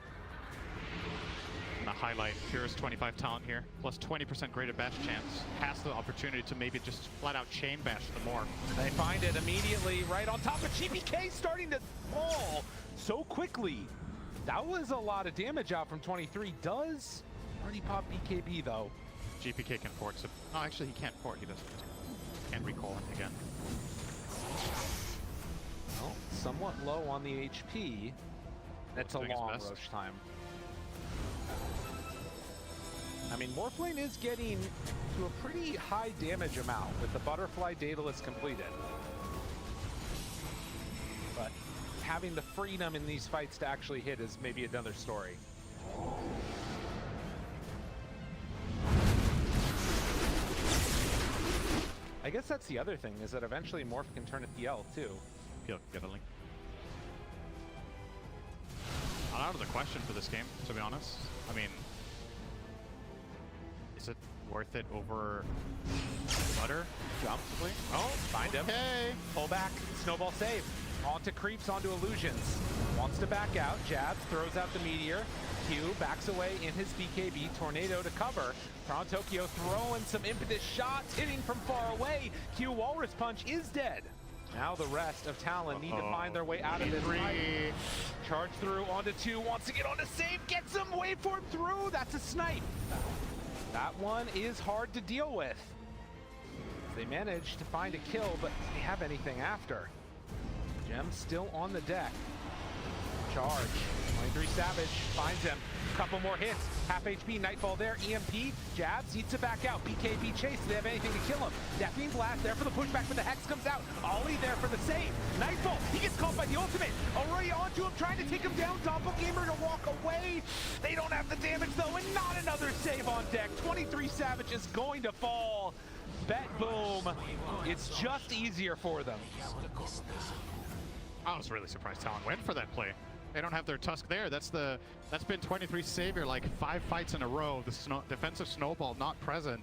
The highlight, Pure's 25 talent here, plus 20% greater bash chance. Has the opportunity to maybe just flat out chain bash the Morph. They find it immediately right on top of GPK, starting to fall so quickly. That was a lot of damage out from 23. Does already pop BKB though. GPK can port, so no, actually he can't port, he doesn't. Can't recall it again. Well, somewhat low on the HP. That's a long Roche time. I mean, Morphlane is getting to a pretty high damage amount with the Butterfly Daedalus completed. But having the freedom in these fights to actually hit is maybe another story. I guess that's the other thing, is that eventually Morph can turn a PL too. PL can get a link. Not out of the question for this game, to be honest. I mean, is it worth it over Butter? Jump. Oh, find him. Okay. Pull back. Snowball save. Onto creeps, onto illusions. Wants to back out. Jabs, throws out the meteor. Q backs away in his BKB. Tornado to cover. Toronto Tokyo throwing some impetus shots, hitting from far away. Q Walrus Punch is dead. Now the rest of Talon need to find their way out of this fight. Charge through onto 2, wants to get on to save, gets him, waveform through, that's a snipe. That one is hard to deal with. They managed to find a kill, but do they have anything after? Gem still on the deck. Charge. 23 Savage finds him. Couple more hits. Half HP. Nightfall there. EMP. Jabs. Needs to back out. BKB chase. Do they have anything to kill him? Deafening Blast there for the pushback, but the Hex comes out. Ollie there for the save. Nightfall. He gets caught by the ultimate. Already onto him, trying to take him down. Doppelganger to walk away. They don't have the damage though, and not another save on deck. 23 Savage is going to fall. Betboom. It's just easier for them. I was really surprised Talon went for that play. They don't have their Tusk there. That's been 23's savior like 5 fights in a row. The defensive snowball not present.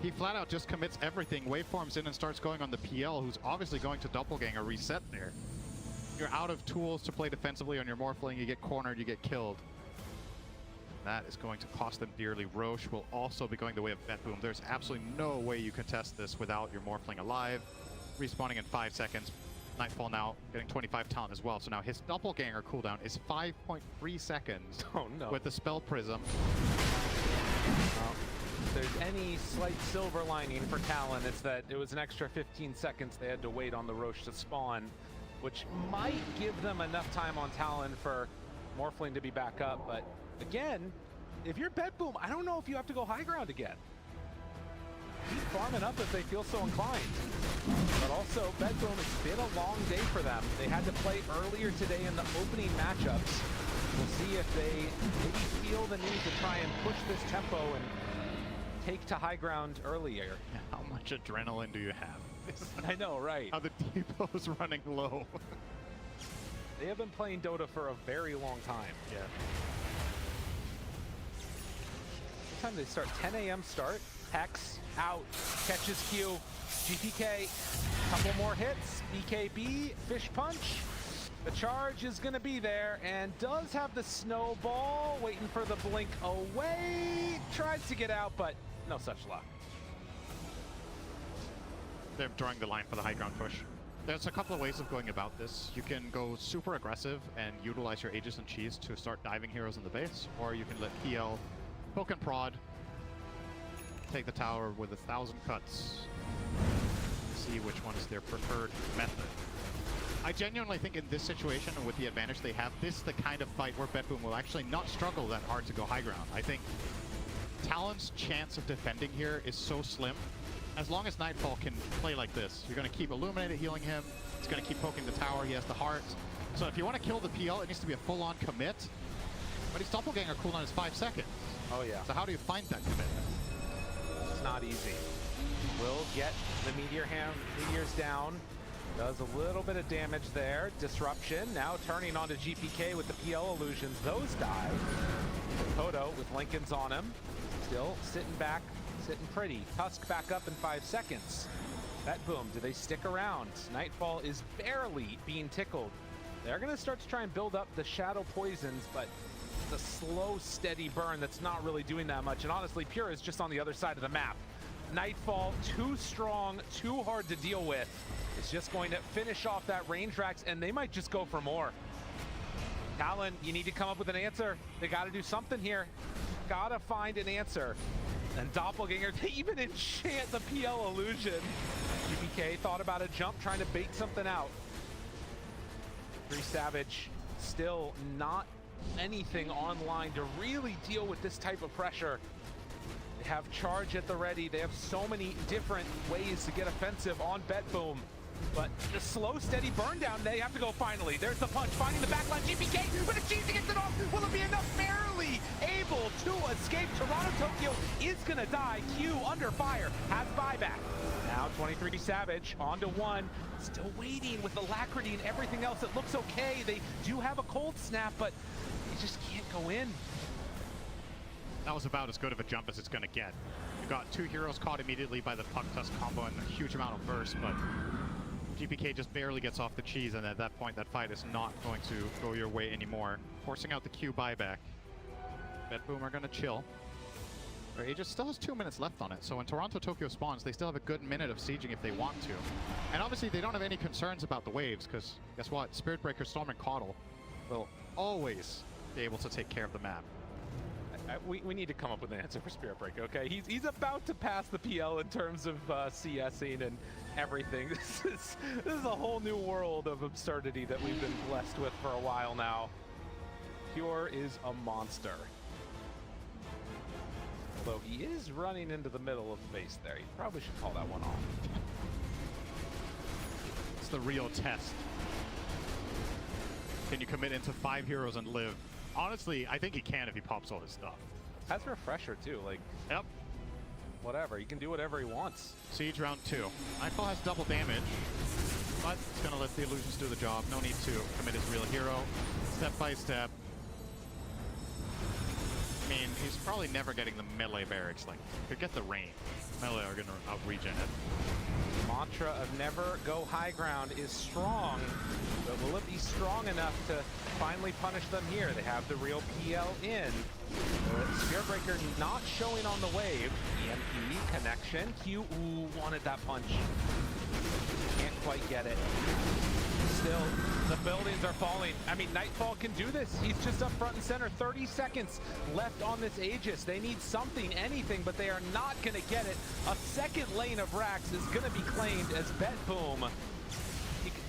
He flat out just commits everything, waveforms in and starts going on the PL, who's obviously going to Doppelganger reset there. You're out of tools to play defensively on your Morphling. You get cornered, you get killed. That is going to cost them dearly. Roche will also be going the way of Betboom. There's absolutely no way you contest this without your Morphling alive. Respawning in 5 seconds. Nightfall now getting 25 talent as well. So now his Doppelganger cooldown is 5.3 seconds with the Spell Prism. Well, if there's any slight silver lining for Talon, it's that it was an extra 15 seconds they had to wait on the Roche to spawn, which might give them enough time on Talon for Morphling to be back up. But again, if you're Betboom, I don't know if you have to go high ground again. Keep farming up if they feel so inclined. But also, Betboom, it's been a long day for them. They had to play earlier today in the opening matchups. We'll see if they maybe feel the need to try and push this tempo and take to high ground earlier. How much adrenaline do you have? I know, right? How the depot's running low. They have been playing Dota for a very long time. Yeah. What time do they start? 10 a.m. start. Hex out, catches Q, GPK, couple more hits, BKB, Fish Punch. The charge is gonna be there and does have the snowball, waiting for the blink away. Tries to get out, but no such luck. They're drawing the line for the high ground push. There's a couple of ways of going about this. You can go super aggressive and utilize your Aegis and Cheese to start diving heroes in the base, or you can let PL poke and prod, take the tower with 1,000 cuts, see which one is their preferred method. I genuinely think in this situation, and with the advantage they have, this is the kind of fight where Betboom will actually not struggle that hard to go high ground. I think Talon's chance of defending here is so slim. As long as Nightfall can play like this, you're going to keep Illuminated healing him, it's going to keep poking the tower, he has the heart. So if you want to kill the PL, it needs to be a full-on commit. But his Doppelganger cooldown is 5 seconds. Oh yeah. So how do you find that commitment? It's not easy. Will get the meteors down. Does a little bit of damage there. Disruption. Now turning onto GPK with the PL illusions. Those die. Kodo with Lincoln's on him. Still sitting back, sitting pretty. Tusk back up in 5 seconds. Betboom, do they stick around? Nightfall is barely being tickled. They're going to start to try and build up the Shadow Poisons, but the slow, steady burn that's not really doing that much. And honestly, Pure is just on the other side of the map. Nightfall, too strong, too hard to deal with. It's just going to finish off that range racks, and they might just go for more. Talon, you need to come up with an answer. They got to do something here. Got to find an answer. And Doppelganger, they even enchant the PL illusion. GPK thought about a jump, trying to bait something out. 3 Savage, still not anything online to really deal with this type of pressure. They have charge at the ready. They have so many different ways to get offensive on Betboom. But the slow, steady burn down, they have to go finally. There's the punch, finding the backline. GPK with a cheese to get it off. Will it be enough? Barely able to escape. Toronto Tokyo is gonna die. Q under fire, has buyback. Now 23 Savage onto 1. Still waiting with the Alacrity and everything else. It looks okay. They do have a cold snap, but they just can't go in. That was about as good of a jump as it's going to get. You got 2 heroes caught immediately by the Puck Tusk combo and a huge amount of burst, but GPK just barely gets off the cheese, and at that point that fight is not going to go your way anymore. Forcing out the Q buyback. Betboom are going to chill. Their Aegis still has 2 minutes left on it, so when Toronto Tokyo spawns, they still have a good minute of sieging if they want to. And obviously they don't have any concerns about the waves, because guess what? Spirit Breaker, Storm, and Caudle will always be able to take care of the map. We need to come up with an answer for Spirit Breaker, okay? He's about to pass the PL in terms of CSing and everything. This is a whole new world of absurdity that we've been blessed with for a while now. Pure is a monster. Although he is running into the middle of the base there. You probably should call that one off. It's the real test. Can you commit into 5 heroes and live? Honestly, I think he can if he pops all his stuff. Has Refresher too, like, yep. Whatever, he can do whatever he wants. Siege round 2. Nightfall has double damage, but it's gonna let the illusions do the job. No need to commit his real hero. Step by step. I mean, he's probably never getting the melee barracks. Like, could get the range. Melee are gonna out-regen it. Mantra of never go high ground is strong, but will it be strong enough to finally punish them here? They have the real PL in. Spirit Breaker not showing on the wave. EMP connection. Q, ooh, wanted that punch. Can't quite get it. Still, the buildings are falling. I mean, Nightfall can do this. He's just up front and center. 30 seconds left on this Aegis. They need something, anything, but they are not going to get it. A second lane of Rax is going to be claimed as Betboom.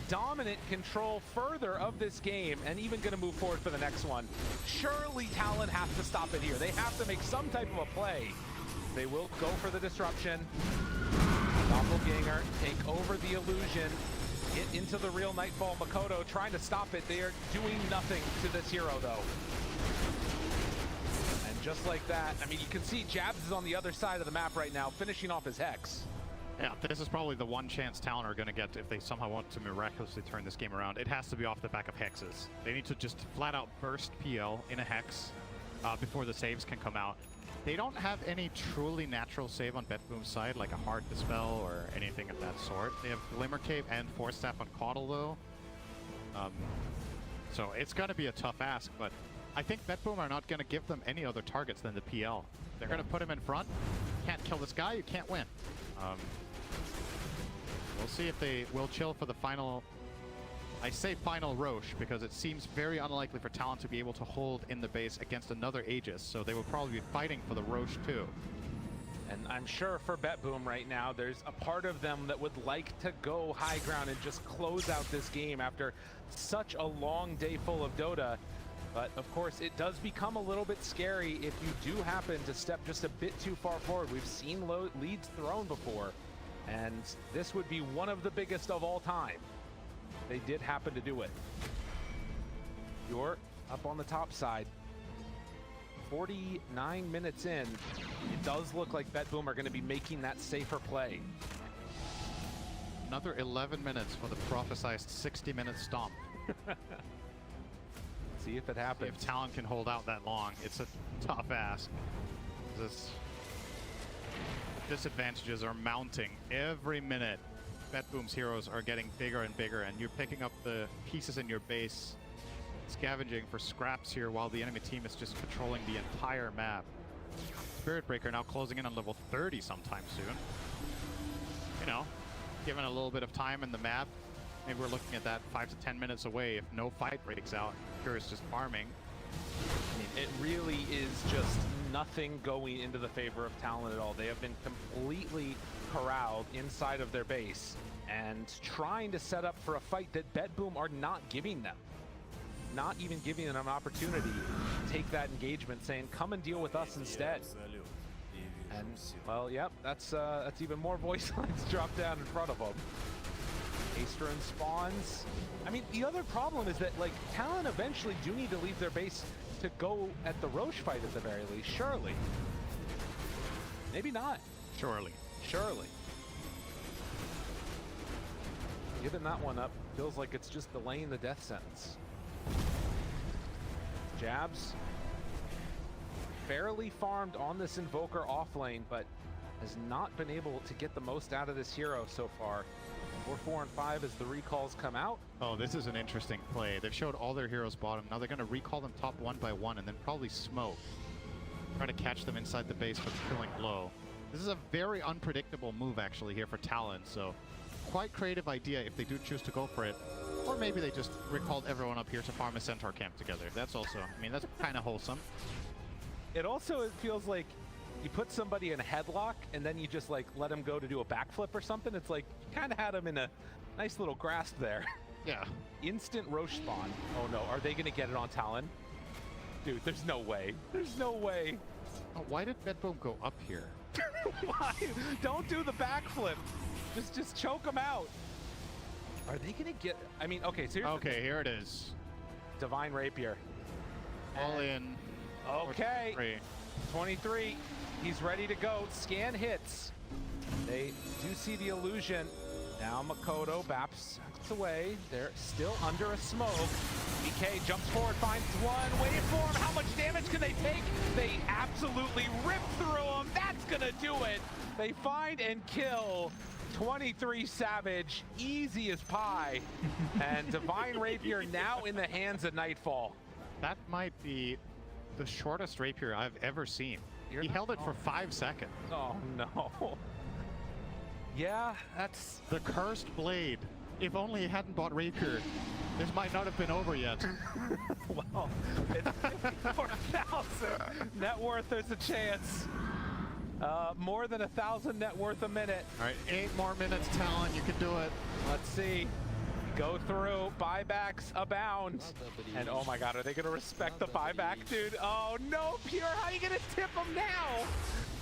Dominant control further of this game and even going to move forward for the next one. Surely Talon has to stop it here. They have to make some type of a play. They will go for the disruption. Doppelganger take over the illusion. Get into the real Nightfall. Makoto trying to stop it. They are doing nothing to this hero though. And just like that, I mean, you can see Jabs is on the other side of the map right now, finishing off his Hex. Yeah, this is probably the one chance Talon are going to get if they somehow want to miraculously turn this game around. It has to be off the back of Hexes. They need to just flat out burst PL in a Hex before the saves can come out. They don't have any truly natural save on Betboom's side, like a Hard Dispel or anything of that sort. They have Glimmer Cape and Force Staff on Caudle, though. So it's going to be a tough ask, but I think Betboom are not going to give them any other targets than the PL. They're going to put him in front. Can't kill this guy, you can't win. We'll see if they will chill for the final. I say final Roche because it seems very unlikely for Talon to be able to hold in the base against another Aegis, so they will probably be fighting for the Roche too. And I'm sure for Betboom right now, there's a part of them that would like to go high ground and just close out this game after such a long day full of Dota. But of course, it does become a little bit scary if you do happen to step just a bit too far forward. We've seen leads thrown before, and this would be one of the biggest of all time. They did happen to do it. You're up on the top side. 49 minutes in, it does look like Betboom are going to be making that safer play. Another 11 minutes for the prophesized 60-minute stomp. See if it happens. If Talon can hold out that long, it's a tough ask. This disadvantages are mounting every minute. Betboom's heroes are getting bigger and bigger, and you're picking up the pieces in your base, scavenging for scraps here while the enemy team is just controlling the entire map. Spirit Breaker now closing in on level 30 sometime soon. You know, given a little bit of time in the map, maybe we're looking at that 5 to 10 minutes away if no fight breaks out. Pure is just farming. I mean, it really is just nothing going into the favor of Talon at all. They have been completely corralled inside of their base and trying to set up for a fight that Betboom are not giving them. Not even giving them an opportunity to take that engagement, saying, come and deal with us instead. And, well, yep, that's even more voice lines dropped down in front of them. Aestrin spawns. I mean, the other problem is that, like, Talon eventually do need to leave their base to go at the Roche fight at the very least, surely. Maybe not. Surely. Surely. Giving that one up feels like it's just delaying the death sentence. Jabs. Barely farmed on this Invoker off lane, but has not been able to get the most out of this hero so far. 4, 4, and 5 as the recalls come out. Oh, this is an interesting play. They've showed all their heroes bottom. Now they're going to recall them top one by one and then probably smoke. Try to catch them inside the base with killing blow. This is a very unpredictable move actually here for Talon, so quite creative idea if they do choose to go for it. Or maybe they just recalled everyone up here to farm a Centaur camp together. That's also, I mean, that's kind of wholesome. It also feels like you put somebody in a headlock and then you just like let him go to do a backflip or something. It's like you kind of had him in a nice little grasp there. Yeah. Instant Roche spawn. Oh no, are they gonna get it on Talon? Dude, there's no way. There's no way. Oh, why did Betboom go up here? Why? Don't do the backflip. Just choke him out. Are they gonna get? I mean, okay. So okay, here it is. Divine Rapier. All in. Okay. 23. He's ready to go. Scan hits. They do see the illusion. Now Makoto baps away. They're still under a smoke. BK jumps forward, finds one. Waveform. How much damage can they take? They absolutely rip through him. That's gonna do it. They find and kill 23 Savage. Easy as pie. And Divine Rapier now in the hands of Nightfall. That might be the shortest rapier I've ever seen. He held it for 5 seconds. Oh no. Yeah, that's the cursed blade. If only he hadn't bought rapier, this might not have been over yet. Well, it's 54,000 net worth. There's a chance. More than 1,000 net worth a minute. All right, 8 more minutes, Talon. You can do it. Let's see. Go through. Buybacks abound. And oh my God, are they going to respect the buyback, dude? Oh no, Pure, how are you going to tip them now?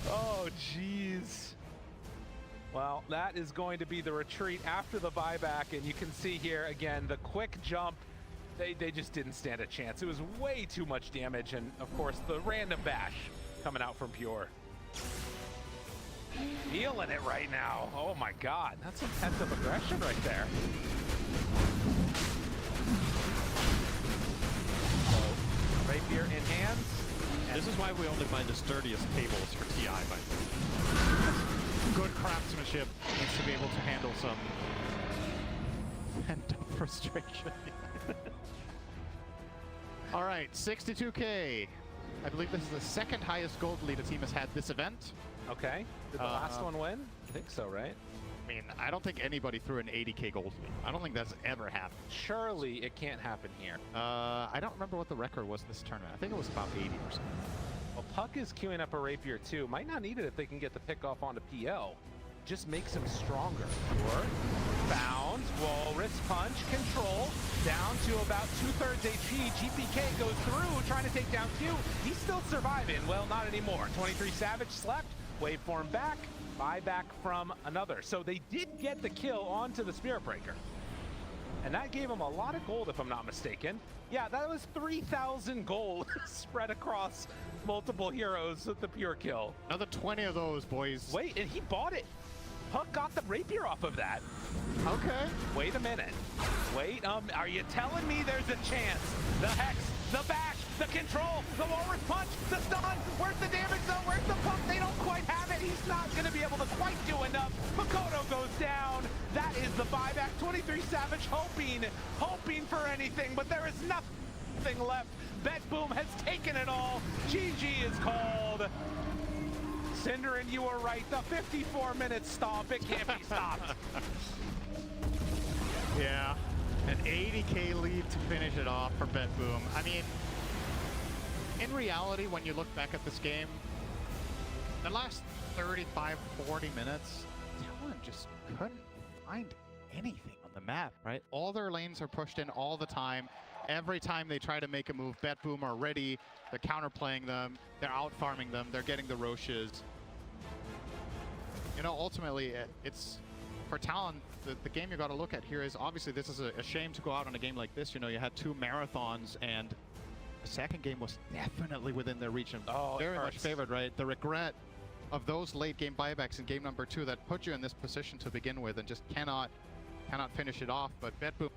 Oh, jeez. Well, that is going to be the retreat after the buyback. And you can see here again, the quick jump. They just didn't stand a chance. It was way too much damage. And of course, the random bash coming out from Pure. Feeling it right now. Oh my God, that's some pent-up aggression right there. So, rapier in hands. This is why we only find the sturdiest tables for TI, by the way. Good craftsmanship needs to be able to handle some pent-up frustration. All right, 62K. I believe this is the second highest gold lead a team has had this event. Okay. Did the last one win? I think so, right? I mean, I don't think anybody threw an 80K gold lead. I don't think that's ever happened. Surely it can't happen here. I don't remember what the record was this tournament. I think it was about 80 or something. Well, Puck is queuing up a rapier too. Might not need it if they can get the pick off onto PL. Just makes him stronger. Pure. Bound. Walrus punch. Control. Down to about 2/3 HP. GPK goes through trying to take down Q. He's still surviving. Well, not anymore. 23 Savage slept. Waveform back. Buyback from another. So they did get the kill onto the Spirit Breaker. And that gave him a lot of gold, if I'm not mistaken. Yeah, that was 3,000 gold spread across multiple heroes with the Pure kill. Another 20 of those, boys. Wait, and he bought it. Puck got the rapier off of that. Okay. Wait a minute. Wait, are you telling me there's a chance? The Hex, the bash, the control, the walrus punch, the stun. Where's the damage zone? Where's the pump? They don't quite have it. He's not going to be able to quite do enough. Makoto goes down. That is the buyback. 23 Savage hoping for anything, but there is nothing left. Betboom has taken it all. GG is called. Cinderin, you were right. The 54-minute stomp, it can't be stopped. Yeah, an 80K lead to finish it off for Betboom. I mean, in reality, when you look back at this game, the last 35, 40 minutes, Talon just couldn't find anything on the map, right? All their lanes are pushed in all the time. Every time they try to make a move, Betboom are ready. They're counterplaying them. They're out-farming them. They're getting the Roches. You know, ultimately, it's for Talon, the game you got to look at here is obviously this is a shame to go out on a game like this. You know, you had 2 marathons, and the second game was definitely within their reach and very much favored, right? The regret of those late game buybacks in game number 2 that put you in this position to begin with and just cannot finish it off. But Betboom